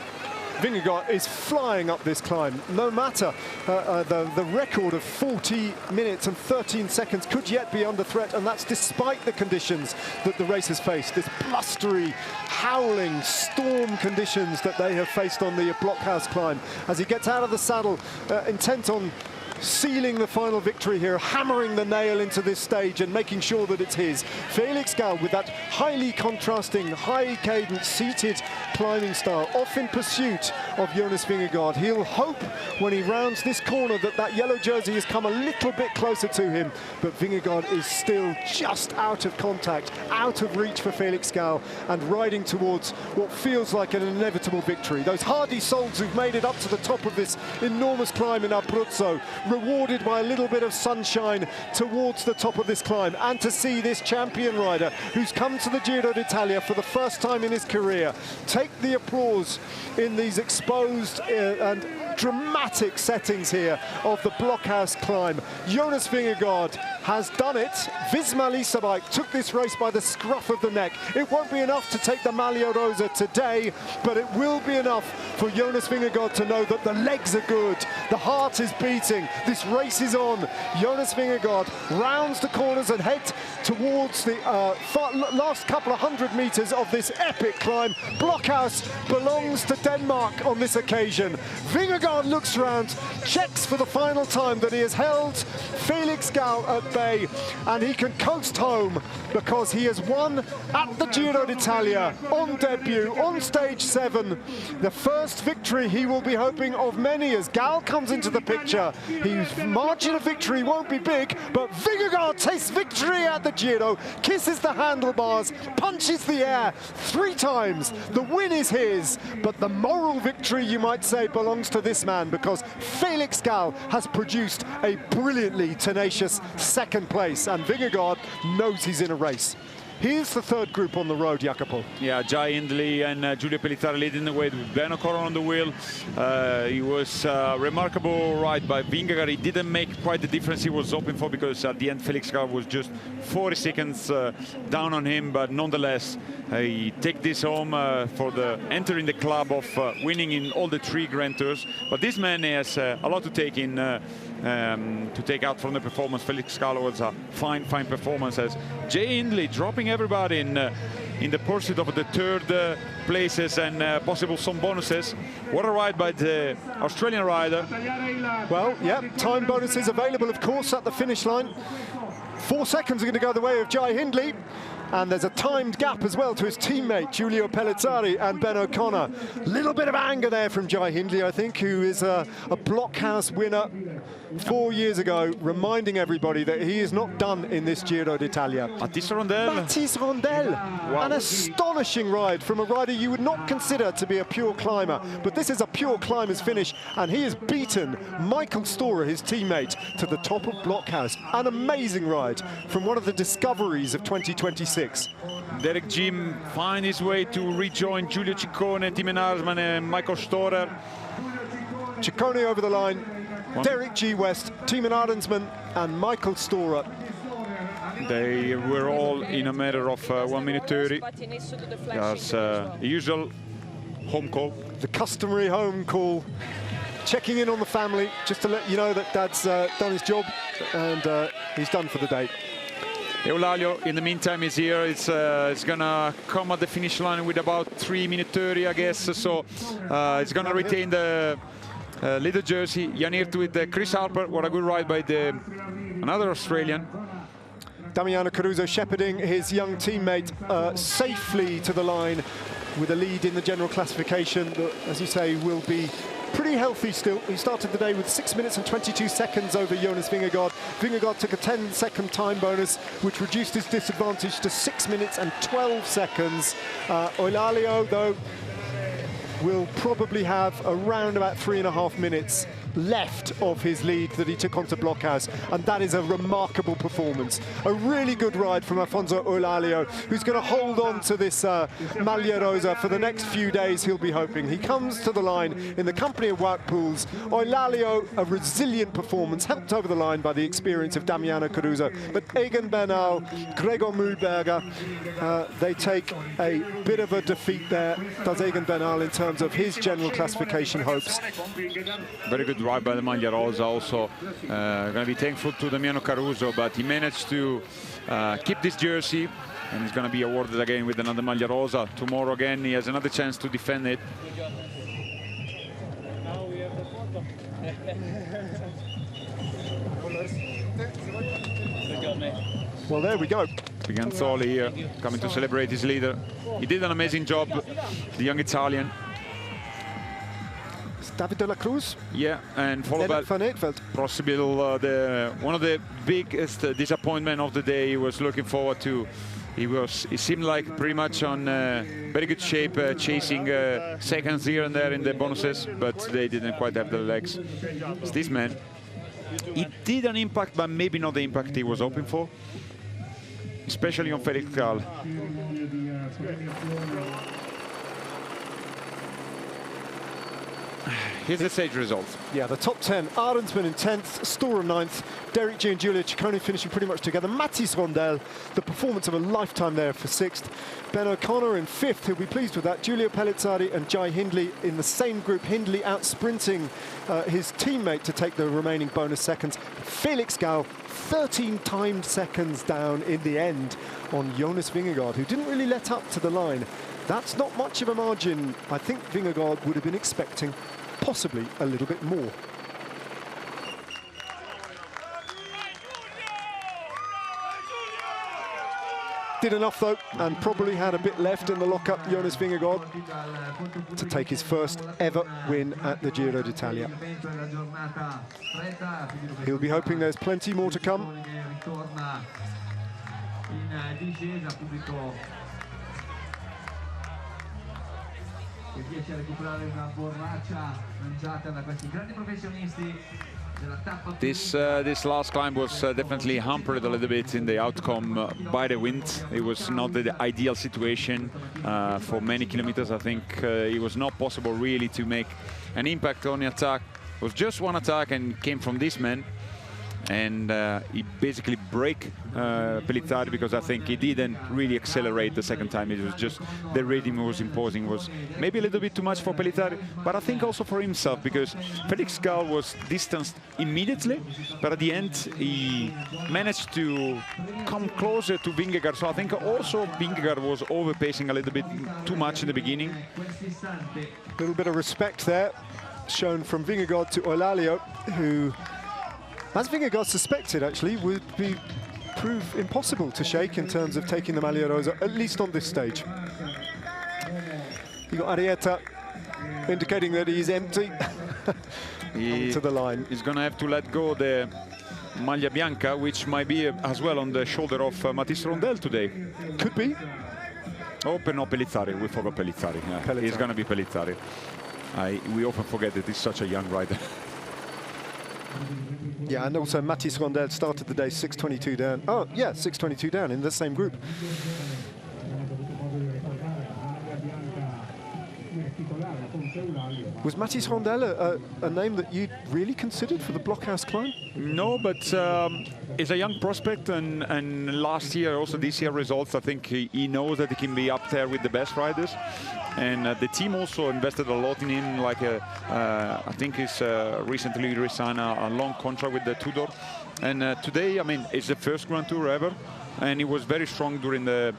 Vingegaard is flying up this climb. No matter the record of 40 minutes and 13 seconds could yet be under threat, and that's despite the conditions that the race has faced. This blustery, howling storm conditions that they have faced on the blockhouse climb. As he gets out of the saddle, intent on sealing the final victory here, hammering the nail into this stage and making sure that it's his. Felix Gall with that highly contrasting, high cadence, seated climbing style, off in pursuit of Jonas Vingegaard. He'll hope when he rounds this corner that that yellow jersey has come a little bit closer to him, but Vingegaard is still just out of contact, out of reach for Felix Gall, and riding towards what feels like an inevitable victory. Those hardy souls who've made it up to the top of this enormous climb in Abruzzo, rewarded by a little bit of sunshine towards the top of this climb, and to see this champion rider who's come to the Giro d'Italia for the first time in his career take the applause in these exposed and dramatic settings here of the blockhouse climb. Jonas Vingegaard has done it. Visma Leasabike took this race by the scruff of the neck. It won't be enough to take the Maglia Rosa today, but it will be enough for Jonas Vingegaard to know that the legs are good, the heart is beating, this race is on. Jonas Vingegaard rounds the corners and heads towards the last couple of 100 meters of this epic climb. Blockhouse belongs to Denmark on this occasion. Vingegaard looks round, checks for the final time that he has held Felix Gall at bay, and he can coast home because he has won at the Giro d'Italia on debut, on stage 7. The first victory he will be hoping of many as Gall comes into the picture. His margin of victory won't be big, but Vingegaard tastes victory at the Giro, kisses the handlebars, punches the air 3 times. The win is his, but the moral victory, you might say, belongs to this man, because Felix Gall has produced a brilliantly tenacious second place, and Vingegaard knows he's in a race. Here's the third group on the road, Jacopo. Yeah, Jai Hindley and Giulio Pellizzari leading the way with Ben O'Connor on the wheel. It was a remarkable ride by Vingegaard. He didn't make quite the difference he was hoping for, because at the end Felix Gall was just 40 seconds down on him, but nonetheless he take this home for the entering the club of winning in all the 3 Grand Tours. But this man has a lot to take in, to take out from the performance. Felix Gall was a fine performance, as Jai Hindley dropping everybody in the pursuit of the 3rd places and possible some bonuses. What a ride by the Australian rider. Well, yeah, time bonuses available, of course, at the finish line. 4 seconds are going to go the way of Jai Hindley. And there's a timed gap as well to his teammate, Giulio Pellizzari and Ben O'Connor. Little bit of anger there from Jai Hindley, I think, who is a blockhouse winner 4 years ago, reminding everybody that he is not done in this Giro d'Italia. Mathis Rondel. Mathis Rondel. Wow. An astonishing ride from a rider you would not consider to be a pure climber, but this is a pure climber's finish, and he has beaten Michael Storer, his teammate, to the top of Blockhouse. An amazing ride from one of the discoveries of 2026. Derek Jim find his way to rejoin Giulio Ciccone, Timo Arsman and Michael Storer. Ciccone over the line, Derek G. West, Timo Arsman and Michael Storer. They were all in a matter of 1 minute 30. That's usual home call. The customary home call. Checking in on the family, just to let you know that Dad's done his job and he's done for the day. Eulalio, in the meantime, is here. It's gonna come at the finish line with about 3 minute 30, I guess. So it's gonna retain the leader jersey. Jan Hirt with Chris Harper. What a good ride by another Australian. Damiano Caruso shepherding his young teammate safely to the line. with a lead in the general classification that, as you say, will be pretty healthy still. He started the day with 6 minutes and 22 seconds over Jonas Vingegaard. Vingegaard took a 10-second time bonus, which reduced his disadvantage to 6 minutes and 12 seconds. Eulalia, though, will probably have around about 3.5 minutes left of his lead that he took onto Blockhouse, and that is a remarkable performance. A really good ride from Afonso Eulalia, who's going to hold on to this Maglia Rosa for the next few days, he'll be hoping. He comes to the line in the company of Wout Poels. Eulalia, a resilient performance, helped over the line by the experience of Damiano Caruso, but Egan Bernal, Gregor Mühlberger, they take a bit of a defeat there, does Egan Bernal, in terms of his general classification hopes. Very good ride by the Maglia Rosa. Also going to be thankful to Damiano Caruso, but he managed to keep this jersey, and he's going to be awarded again with another Maglia Rosa. Tomorrow again he has another chance to defend it. Well, there we go. Piganzoli here coming to celebrate his leader. He did an amazing job, the young Italian. David de la Cruz. Yeah, and followed by possibly one of the biggest disappointment of the day. He was looking forward to. He seemed like pretty much on very good shape, chasing seconds here and there in the bonuses, but they didn't quite have the legs. It's this man. He did an impact, but maybe not the impact he was hoping for, especially on Felix Gall. Here's the stage results. Yeah, the top 10. Arendsman in 10th, Storer 9th, Derek G and Giulio Ciccone finishing pretty much together. Mathys Rondel, the performance of a lifetime there for 6th. Ben O'Connor in 5th, he'll be pleased with that. Giulio Pellizzari and Jai Hindley in the same group. Hindley out sprinting his teammate to take the remaining bonus seconds. Felix Gall, 13 timed seconds down in the end on Jonas Vingegaard, who didn't really let up to the line. That's not much of a margin. I think Vingegaard would have been expecting possibly a little bit more. Did enough though, and probably had a bit left in the lockup, Jonas Vingegaard, to take his first ever win at the Giro d'Italia. He'll be hoping there's plenty more to come. This last climb was definitely hampered a little bit in the outcome by the wind. It was not the ideal situation for many kilometers. I think it was not possible really to make an impact on the attack. It was just one attack and came from this man. And he basically break Pellizzari, because I think he didn't really accelerate the second time. It was just the rhythm he was imposing was maybe a little bit too much for Pellizzari, but I think also for himself, because Felix Gall was distanced immediately, but at the end he managed to come closer to Vingegaard. So I think also Vingegaard was overpacing a little bit too much in the beginning. A little bit of respect there shown from Vingegaard to Eulalia, who, as Vingegaard suspected, actually, would prove impossible to shake in terms of taking the Maglia Rosa, at least on this stage. You got Arrieta indicating that he's empty onto the line. He's going to have to let go the Maglia Bianca, which might be as well on the shoulder of Mathys Rondel today. Could be. Oh, but no, Pellizzari. We forgot Pellizzari. Yeah, Pellizzari. It's going to be Pellizzari. We often forget that he's such a young rider. Yeah, and also Mathys Rondel started the day 6:22 down. Oh, yeah, 6:22 down in the same group. Was Mathys Rondel a name that you'd really considered for the Blockhouse climb? No, but he's a young prospect, and last year, also this year results, I think he knows that he can be up there with the best riders. And the team also invested a lot in him, like I think he's recently resigned a long contract with the Tudor. And today, I mean, it's the first Grand Tour ever, and he was very strong during the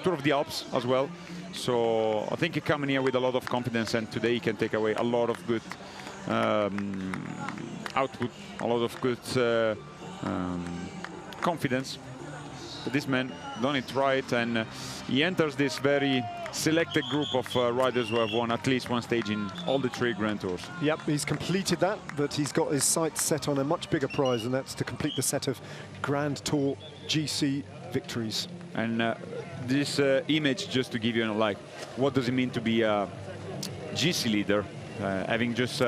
Tour of the Alps as well. So I think he's coming here with a lot of confidence, and today he can take away a lot of good output, a lot of good confidence. but this man done it right, and he enters this very selected group of riders who have won at least one stage in all the 3 Grand Tours. Yep, he's completed that, but he's got his sights set on a much bigger prize, and that's to complete the set of Grand Tour GC victories. And this image, just to give you like, what does it mean to be a GC leader, having just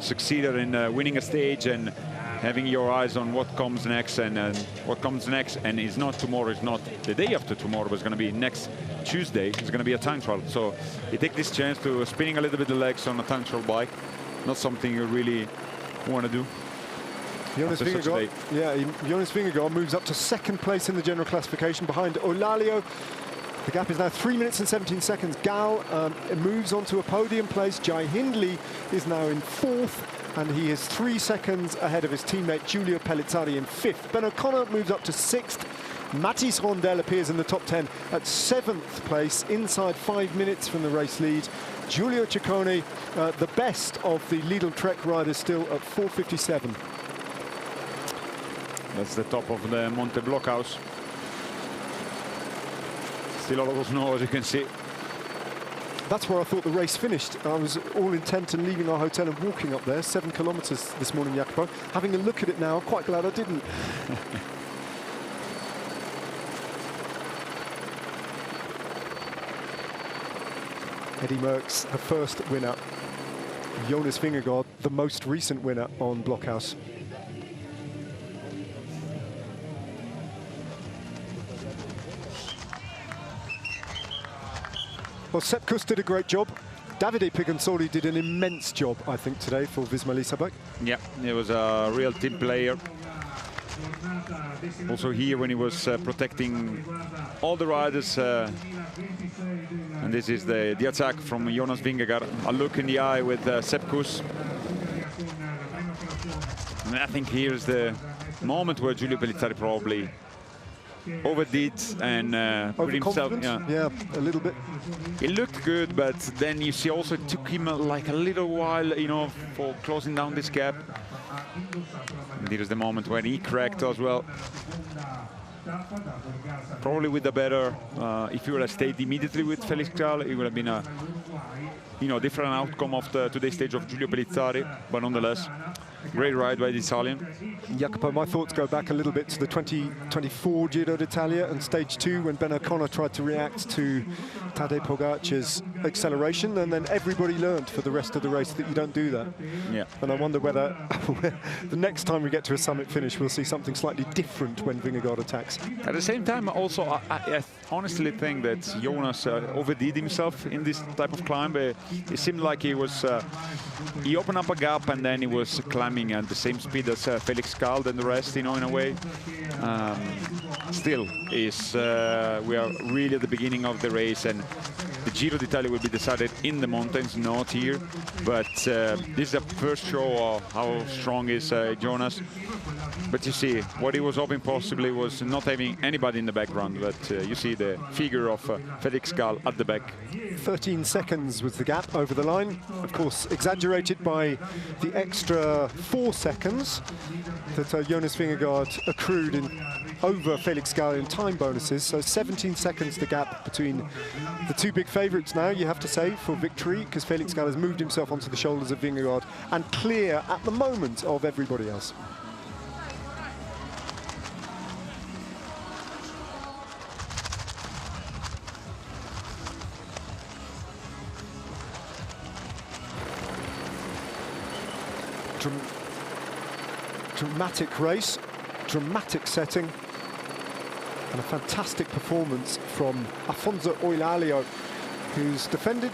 succeeded in winning a stage and having your eyes on what comes next, and what comes next, and it's not tomorrow, it's not the day after tomorrow, but it's going to be next Tuesday. It's going to be a time trial. So you take this chance to spinning a little bit the legs on a time trial bike, not something you really want to do. Jonas Vingegaard moves up to 2nd place in the general classification behind Eulalia. The gap is now 3 minutes and 17 seconds. Gal moves on to a podium place. Jai Hindley is now in 4th, and he is 3 seconds ahead of his teammate Giulio Pellizzari in 5th. Ben O'Connor moves up to 6th. Mathis Rondel appears in the top 10 at 7th place, inside 5 minutes from the race lead. Giulio Ciccone, the best of the Lidl Trek riders, still at 4:57. That's the top of the Monte Blockhouse. Still a lot of snow, as you can see. That's where I thought the race finished. I was all intent on leaving our hotel and walking up there, 7 kilometers this morning, Jacopo. Having a look at it now, I'm quite glad I didn't. Eddie Merckx, the first winner. Jonas Vingegaard, the most recent winner on Blockhouse. Well, Sepp Kuss did a great job. Davide Pigonsoli did an immense job, I think, today for Visma Lease bike. Yeah, he was a real team player. Also here when he was protecting all the riders. And this is the attack from Jonas Vingegaard. A look in the eye with Sepp Kuss. And I think here's the moment where Giulio Pellizzari probably overdid and put himself. Yeah, a little bit. It looked good, but then you see also it took him like a little while, you know, for closing down this gap. And here's the moment when he cracked as well. Probably with the better, if you would have stayed immediately with Felix Gall, it would have been a, different outcome of today's stage of Giulio Pellizzari, but nonetheless, great ride by the Italian. Jacopo, my thoughts go back a little bit to the 2024 Giro d'Italia and stage 2 when Ben O'Connor tried to react to Tadej Pogacar's acceleration, and then everybody learned for the rest of the race that you don't do that. Yeah. And I wonder whether the next time we get to a summit finish, we'll see something slightly different when Vingegaard attacks. At the same time, also, I honestly think that Jonas overdid himself in this type of climb. It seemed like he was, he opened up a gap and then he was climbing at the same speed as Felix Gall and the rest, in a way. Still, we are really at the beginning of the race, and the Giro d'Italia will be decided in the mountains, not here. But this is the first show of how strong is Jonas. But you see, what he was hoping possibly was not having anybody in the background. But you see the figure of Felix Gall at the back. 13 seconds was the gap over the line. Of course, exaggerated by the extra 4 seconds that Jonas Vingegaard accrued over Felix Gall in time bonuses. So 17 seconds the gap between the two big favourites now, you have to say, for victory, because Felix Gall has moved himself onto the shoulders of Vingegaard and clear at the moment of everybody else. Dramatic race, dramatic setting, and a fantastic performance from Afonso Eulalia, who's defended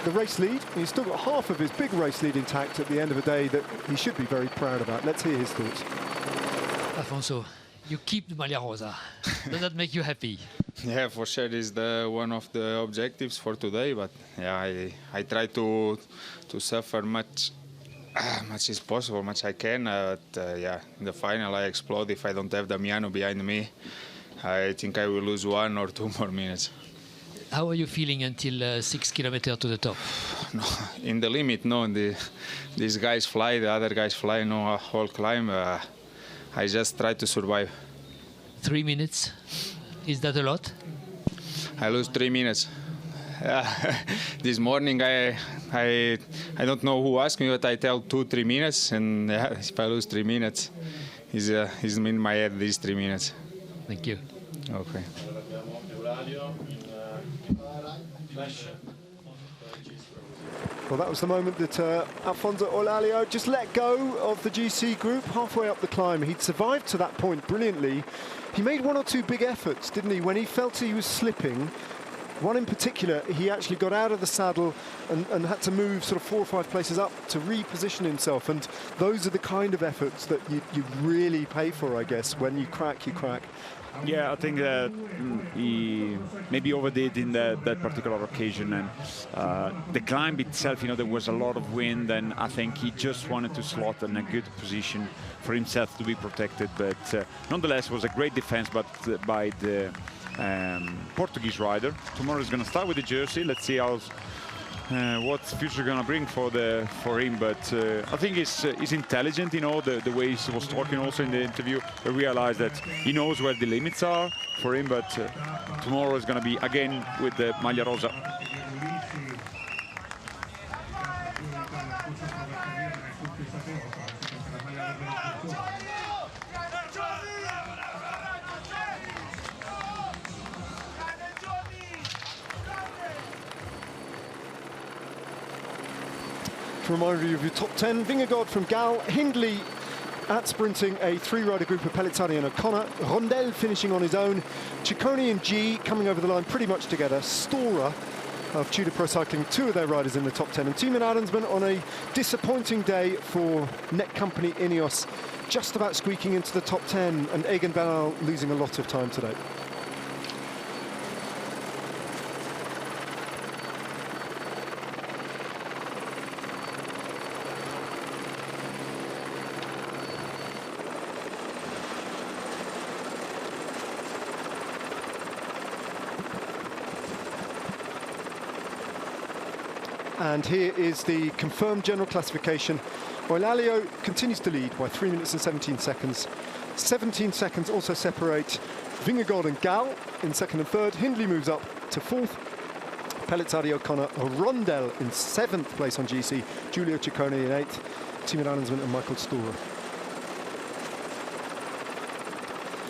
the race lead. He's still got half of his big race lead intact at the end of the day that he should be very proud about. Let's hear his thoughts. Afonso, you keep the Maglia Rosa. Does that make you happy? Yeah, for sure is one of the objectives for today, but yeah, I try to suffer much as possible, much I can. Yeah, in the final I explode if I don't have Damiano behind me. I think I will lose 1 or 2 more minutes. How are you feeling until 6 kilometers to the top? No, in the limit, no. These guys fly, the other guys fly, no, a whole climb. I just try to survive. 3 minutes. Is that a lot? I lose 3 minutes. This morning I don't know who asked me, but I tell 2-3 minutes, and if I lose 3 minutes, is in my head these 3 minutes. Thank you. Okay. Well, that was the moment that Alfonso Olalio just let go of the GC group halfway up the climb. He'd survived to that point brilliantly. He made one or two big efforts, didn't he? When he felt he was slipping, one in particular, he actually got out of the saddle and had to move sort of 4 or 5 places up to reposition himself. And those are the kind of efforts that you really pay for, I guess. When you crack, you crack. Yeah, I think that he maybe overdid in that particular occasion, and the climb itself, you know, there was a lot of wind, and I think he just wanted to slot in a good position for himself to be protected. But nonetheless, it was a great defense, but by the Portuguese rider. Tomorrow is going to start with the jersey. Let's see how what's future going to bring for him. But I think he's intelligent, you know, the way he was talking also in the interview. I realized that he knows where the limits are for him, but tomorrow is going to be again with the Maglia Rosa. To remind you of your top 10, Vingegaard from Gal, Hindley at sprinting a 3-rider group of Pellizzari and O'Connor, Rondel finishing on his own, Ciccone and G coming over the line pretty much together, Stora of Tudor Pro Cycling, 2 of their riders in the top 10, and Timo Adamsman on a disappointing day for net company Ineos, just about squeaking into the top 10, and Egan Bernal losing a lot of time today. And here is the confirmed general classification. Olalio continues to lead by 3 minutes and 17 seconds. 17 seconds also separate Vingegaard and Gal in second and third. Hindley moves up to fourth. Pellizzari, O'Connor, Rondel in 7th place on GC. Giulio Ciccone in 8th. Timo Adamsman and Michael Stora.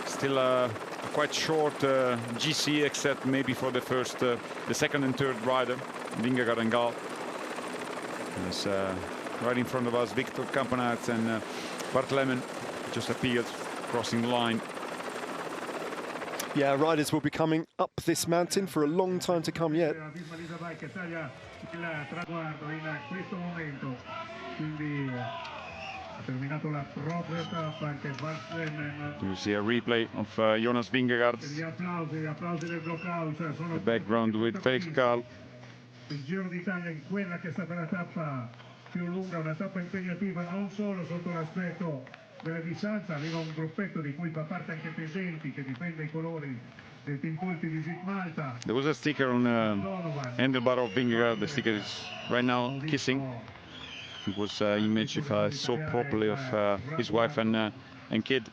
Still a quite short GC, except maybe for the first, the second and third rider, Vingegaard and Gal. There's right in front of us, Victor Campenaerts and Bart Lemmen just appeared, crossing the line. Yeah, riders will be coming up this mountain for a long time to come yet. You see a replay of Jonas Vingegaard. The background with Felix Karl. Il Giro d'Italia in quella che è stata la tappa più lunga, una tappa impegnativa non solo sotto l'aspetto della distanza, aveva un gruppetto di cui fa parte anche Pesenti che difende i colori del Team Pulti di Zit Malta. There was a sticker on the handlebar of Vingegaard. The sticker is right now kissing. It was an image, if I saw properly, of his wife and kid.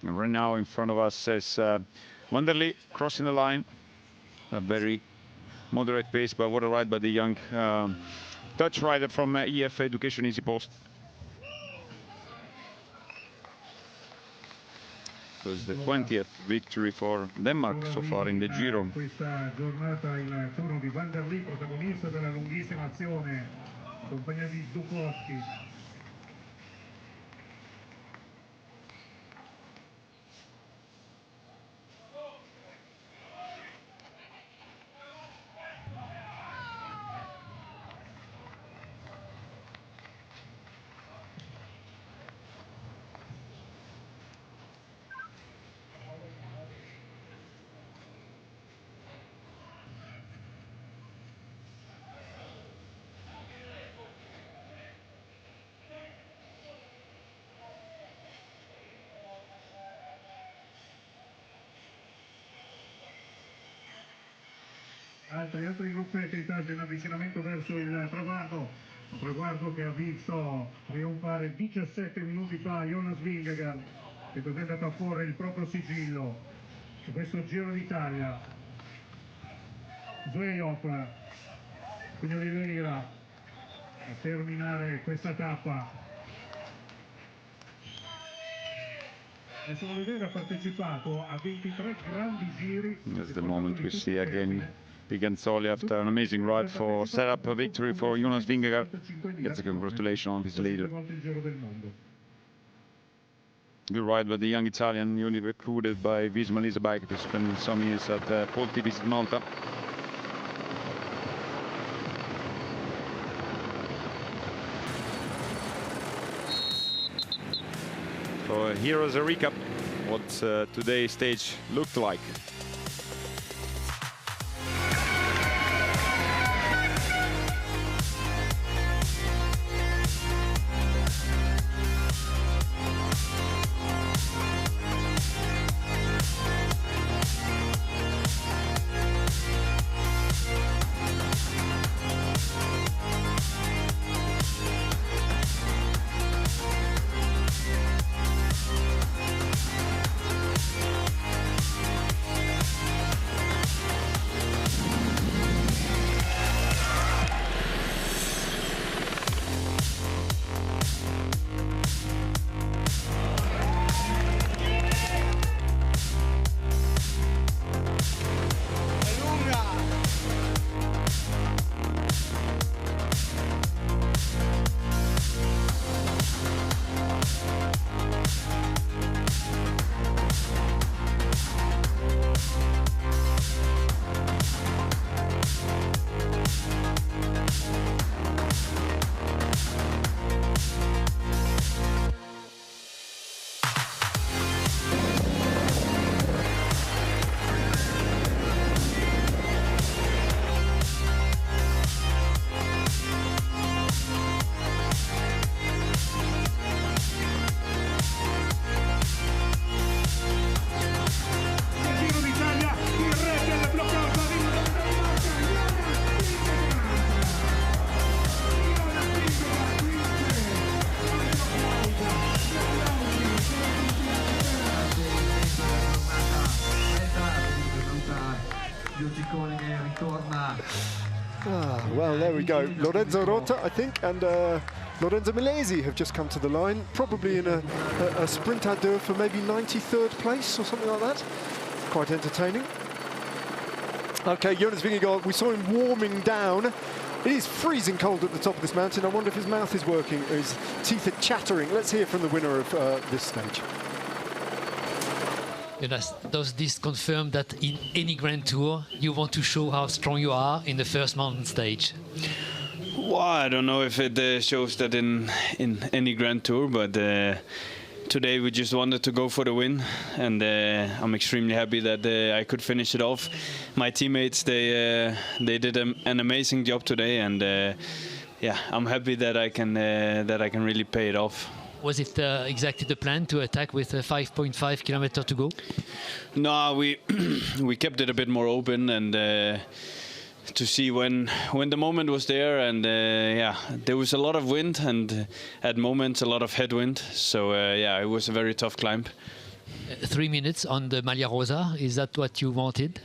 And right now in front of us is Wanderley crossing the line. A very moderate pace, but what a ride by the young Dutch rider from EF Education Easy Post. It was the 20th victory for Denmark so far in the Giro. Questa giornata il turno di Wanderley, protagonista della lunghissima azione, in compagnia di Dukowski. altri gruppetti intanto in avvicinamento verso il traguardo, un traguardo che ha visto trionfare 17 minuti fa Jonas Vingegaard, che così è andato a porre il proprio sigillo su questo Giro d'Italia. Zwejov, quindi Oliveira a terminare questa tappa. Adesso Oliveira ha partecipato a 23 grandi giri. That's the moment we see again Piganzoli after an amazing ride for set up a victory for Jonas Vingegaard. Gets a congratulation on his leader. Good ride by the young Italian, newly recruited by Visma Lease Bike, who spent some years at Polti Visit Malta. So here is a recap what today's stage looked like. Well, there we go. Lorenzo Rota, I think, and Lorenzo Milesi have just come to the line, probably in a sprint à deux for maybe 93rd place or something like that. Quite entertaining. Okay, Jonas Vingegaard, we saw him warming down. It is freezing cold at the top of this mountain. I wonder if his mouth is working, or his teeth are chattering. Let's hear from the winner of this stage. Jonas, does this confirm that in any Grand Tour you want to show how strong you are in the first mountain stage? Well, I don't know if it shows that in any Grand Tour, but today we just wanted to go for the win, and I'm extremely happy that I could finish it off. My teammates, they did an amazing job today, and yeah, I'm happy that I can really pay it off. Was it exactly the plan to attack with 5.5 kilometers to go? No, we kept it a bit more open, and to see when the moment was there, and yeah, there was a lot of wind and at moments a lot of headwind, so yeah, it was a very tough climb. 3 minutes on the Maglia Rosa, is that what you wanted?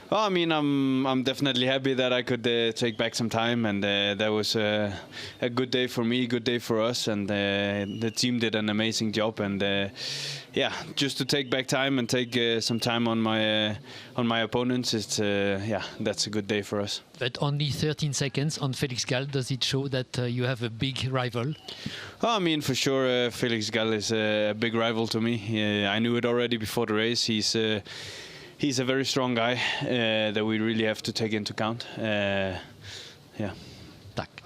Well, I mean, I'm definitely happy that I could take back some time, and that was a good day for me, good day for us, and the team did an amazing job. And yeah, just to take back time and take some time on my opponents, it's yeah, that's a good day for us. But only 13 seconds on Felix Gall. Does it show that you have a big rival? Oh, I mean, for sure, Felix Gall is a big rival to me. I knew it already before the race. He's a very strong guy that we really have to take into account. Yeah. Tack.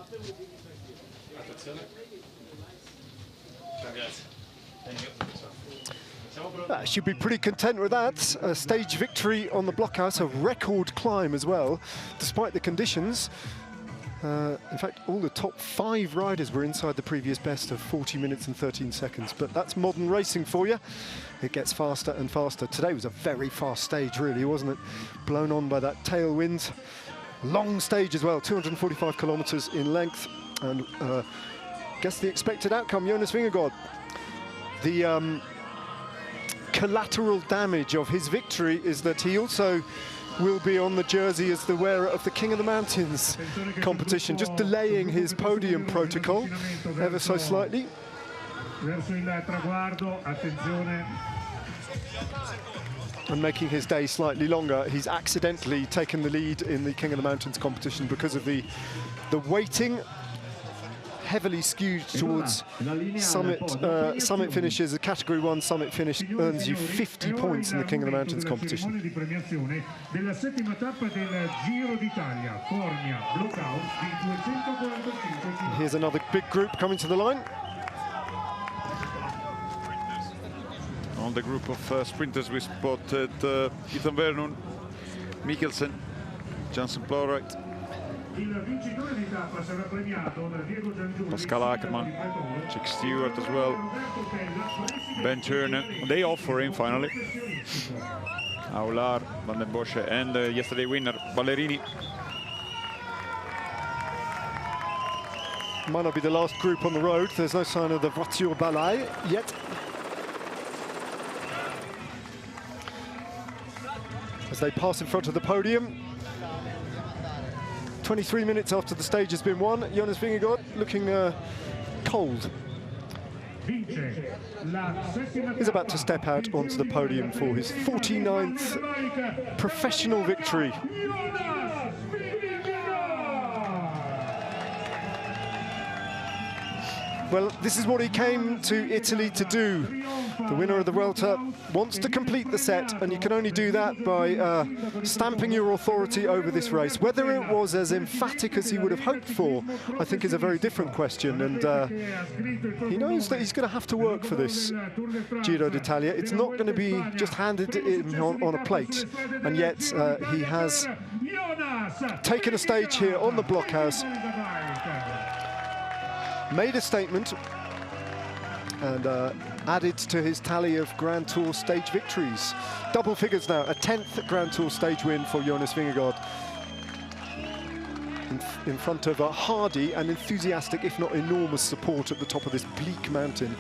Should be pretty content with that. A stage victory on the blockhouse, a record climb as well, despite the conditions. In fact, all the top 5 riders were inside the previous best of 40 minutes and 13 seconds. But that's modern racing for you. It gets faster and faster. Today was a very fast stage, really, wasn't it? Blown on by that tailwind. Long stage as well, 245 kilometers in length. And guess the expected outcome, Jonas Vingegaard. The collateral damage of his victory is that he also will be on the jersey as the wearer of the King of the Mountains competition, just delaying his podium protocol ever so slightly. And making his day slightly longer. He's accidentally taken the lead in the King of the Mountains competition because of the weighting, heavily skewed towards summit finishes. A Category 1 summit finish earns you 50 points in the King of the Mountains competition. And here's another big group coming to the line. On the group of sprinters, we spotted Ethan Vernon, Mikkelsen, Jansen Plowright, Pascal Ackermann, Chick Stewart as well, Ben Turner. They all for him finally. Aular, Van den Bosch, and yesterday winner Ballerini. Might not be the last group on the road. There's no sign of the Voiture Balai yet. As they pass in front of the podium. 23 minutes after the stage has been won, Jonas Vingegaard looking cold. He's about to step out onto the podium for his 49th professional victory. Well, this is what he came to Italy to do. The winner of the Vuelta wants to complete the set, and you can only do that by stamping your authority over this race. Whether it was as emphatic as he would have hoped for, I think is a very different question, and he knows that he's going to have to work for this Giro d'Italia. It's not going to be just handed in on a plate, and yet he has taken a stage here on the Blockhouse, made a statement, and added to his tally of Grand Tour stage victories. Double figures now, a 10th Grand Tour stage win for Jonas Vingegaard. In front of a hardy and enthusiastic, if not enormous, support at the top of this bleak mountain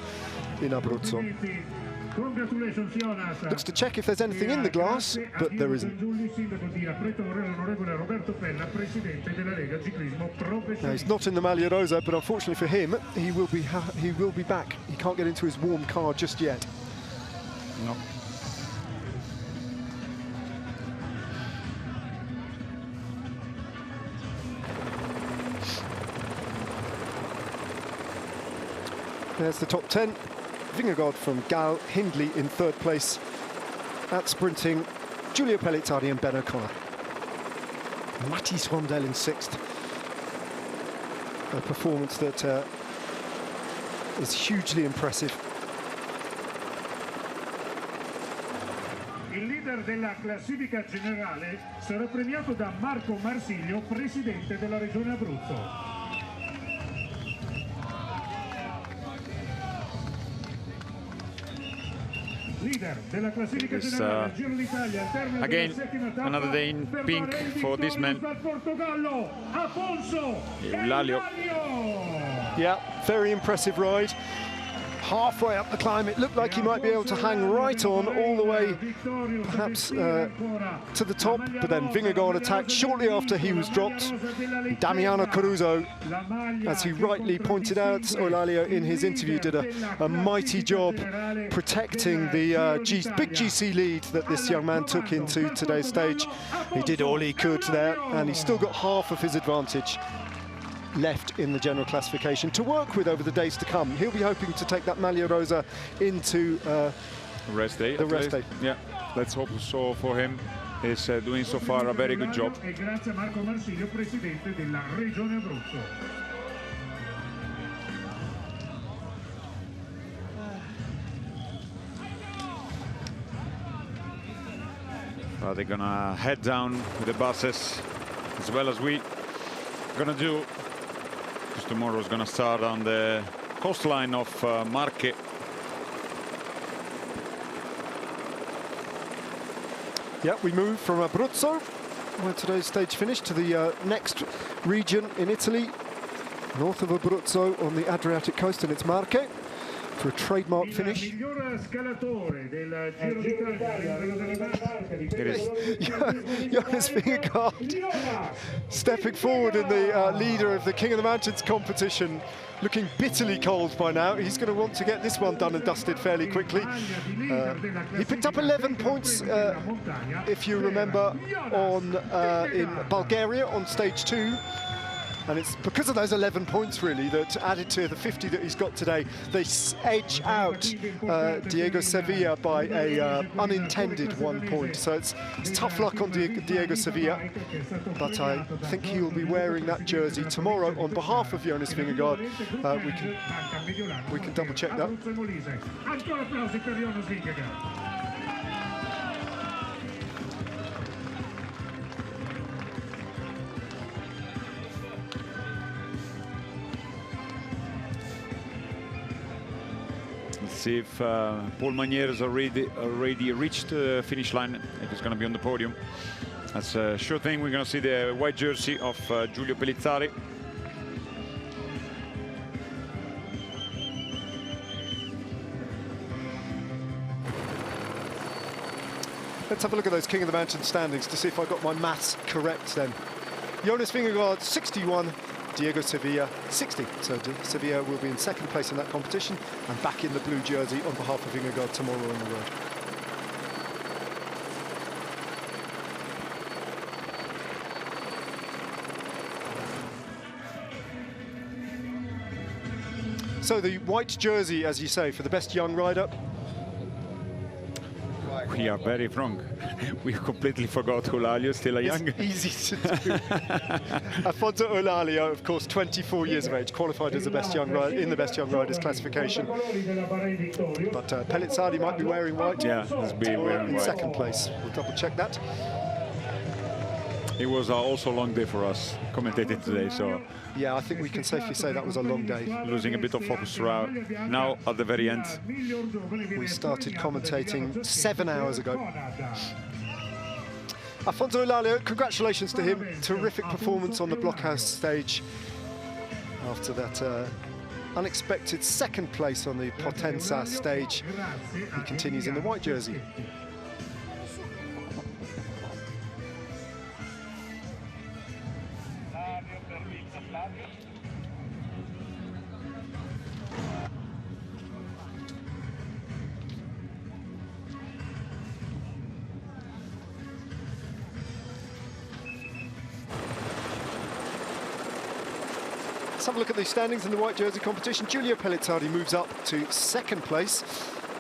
in Abruzzo. Looks to check if there's anything in the glass, but there isn't. Now, he's not in the Maglia Rosa, but unfortunately for him, he will be back. He can't get into his warm car just yet. No. There's the top 10. Vingegaard from Gal, Hindley in 3rd place. At sprinting, Giulio Pellizzari and Ben O'Connor. Mathis Rondel in 6th. A performance that is hugely impressive. Il leader della classifica generale sarà premiato da Marco Marsiglio, presidente della Regione Abruzzo. It's, again, another day in pink for this man. Eulalio. Yeah, very impressive ride. Halfway up the climb, it looked like he might be able to hang right on all the way, perhaps to the top, but then Vingegaard attacked shortly after he was dropped. Damiano Caruso, as he rightly pointed out, Eulalio in his interview did a mighty job protecting the big GC lead that this young man took into today's stage. He did all he could there, and he's still got half of his advantage left in the general classification to work with over the days to come. He'll be hoping to take that Maglia Rosa into rest day. The rest day. Yeah, let's hope so for him. He's doing so far a very good job. They're gonna head down with the buses as well as we. gonna do, because tomorrow's gonna start on the coastline of Marche. Yeah, we move from Abruzzo, where today's stage finished, to the next region in Italy, north of Abruzzo on the Adriatic coast, and it's Marche, for a trademark finish. Jonas Vingegaard stepping forward in the leader of the King of the Mountains competition, looking bitterly cold by now. He's going to want to get this one done and dusted fairly quickly. He picked up 11 points, if you remember, on in Bulgaria on stage 2. And it's because of those 11 points, really, that added to the 50 that he's got today, they edge out Diego Sevilla by a unintended 1 point. So it's tough luck on Diego Sevilla, but I think he will be wearing that jersey tomorrow on behalf of Jonas Vingegaard. We can double check that. See if Paul Magnier has already reached the finish line, if he's going to be on the podium. That's a sure thing. We're going to see the white jersey of Giulio Pellizzari. Let's have a look at those King of the Mountain standings to see if I got my maths correct then. Jonas Vingegaard, 61. Diego Sevilla, 60. So Sevilla will be in second place in that competition and back in the blue jersey on behalf of Vingegaard tomorrow on the road. So the white jersey, as you say, for the best young rider. We are very wrong. We completely forgot Eulalia, still a young. It's easy to do. Alfonso Eulalia, of course, 24 years of age, qualified as the best young rider in the best young riders classification. But Pellizzari might be wearing white. Yeah, he's been wearing white. Second place. We'll double check that. It was also a long day for us, commentating today, so... Yeah, I think we can safely say that was a long day. Losing a bit of focus throughout. Now, at the very end. We started commentating 7 hours ago. Alfonso Eulalia, congratulations to him. Terrific performance on the blockhouse stage after that unexpected second place on the Potenza stage. He continues in the white jersey. Let's have a look at the standings in the white jersey competition. Giulio Pellizzari moves up to second place,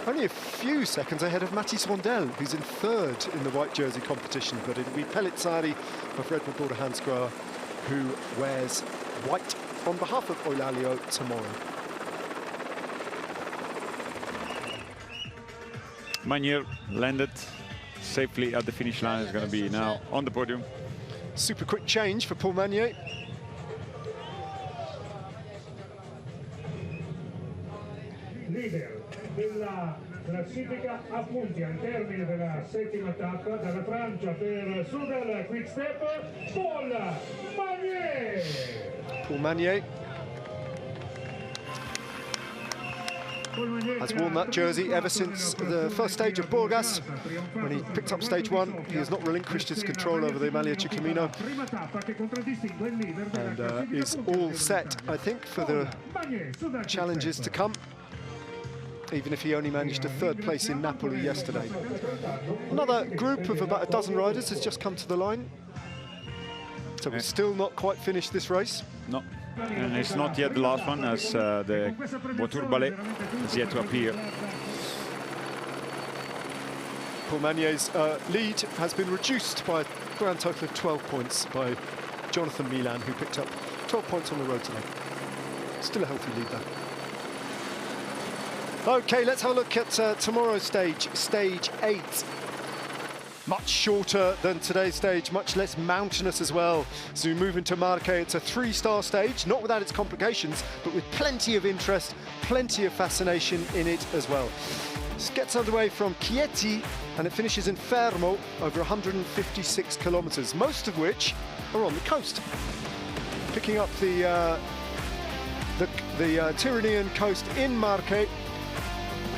only a few seconds ahead of Matty Swandell, who's in third in the white jersey competition. But it'll be Pellizzari of Red Bull Border Hansgrohe who wears white on behalf of Eulalia tomorrow. Magnier landed safely at the finish line. Is going to be now on the podium. Super quick change for Paul Magnier. Leader della classifica a punti al termine della settima tappa, dalla Francia per Soudal Quick Step, Paul Magnier. Paul Magnier has worn that jersey ever since the first stage of Burgas. When he picked up stage 1, he has not relinquished his control over the Maglia Ciclamino and is all set, I think, for the challenges to come, even if he only managed a third place in Napoli yesterday. Another group of about a dozen riders has just come to the line. So we're still not quite finished this race. No, and it's not yet the last one, as the Voiture Ballet is yet to appear. Paul Magnier's lead has been reduced by a grand total of 12 points by Jonathan Milan, who picked up 12 points on the road today. Still a healthy lead there. OK, let's have a look at tomorrow's stage, stage 8. Much shorter than today's stage, much less mountainous as well. As we move into Marche, it's a 3-star stage, not without its complications, but with plenty of interest, plenty of fascination in it as well. This gets underway from Chieti and it finishes in Fermo, over 156 kilometers, most of which are on the coast. Picking up the Tyrrhenian coast in Marche,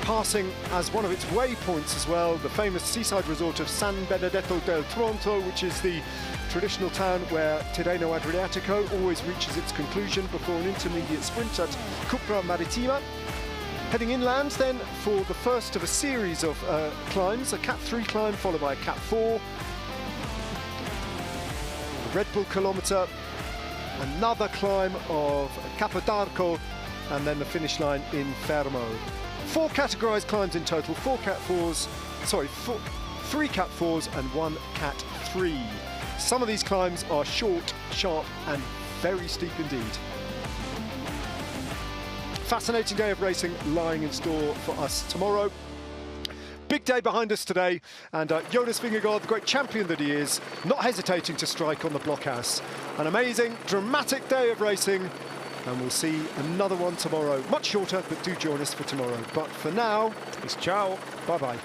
passing as one of its waypoints as well, the famous seaside resort of San Benedetto del Tronto, which is the traditional town where Tirreno Adriatico always reaches its conclusion before an intermediate sprint at Cupra Marittima. Heading inland then for the first of a series of climbs, a Cat 3 climb followed by a Cat 4, a Red Bull kilometre, another climb of Capodarco, and then the finish line in Fermo. 4 categorised climbs in total, 3 Cat 4s and 1 Cat 3. Some of these climbs are short, sharp and very steep indeed. Fascinating day of racing lying in store for us tomorrow. Big day behind us today, and Jonas Vingegaard, the great champion that he is, not hesitating to strike on the blockhouse. An amazing, dramatic day of racing, and we'll see another one tomorrow. Much shorter, but do join us for tomorrow. But for now, it's ciao, bye-bye.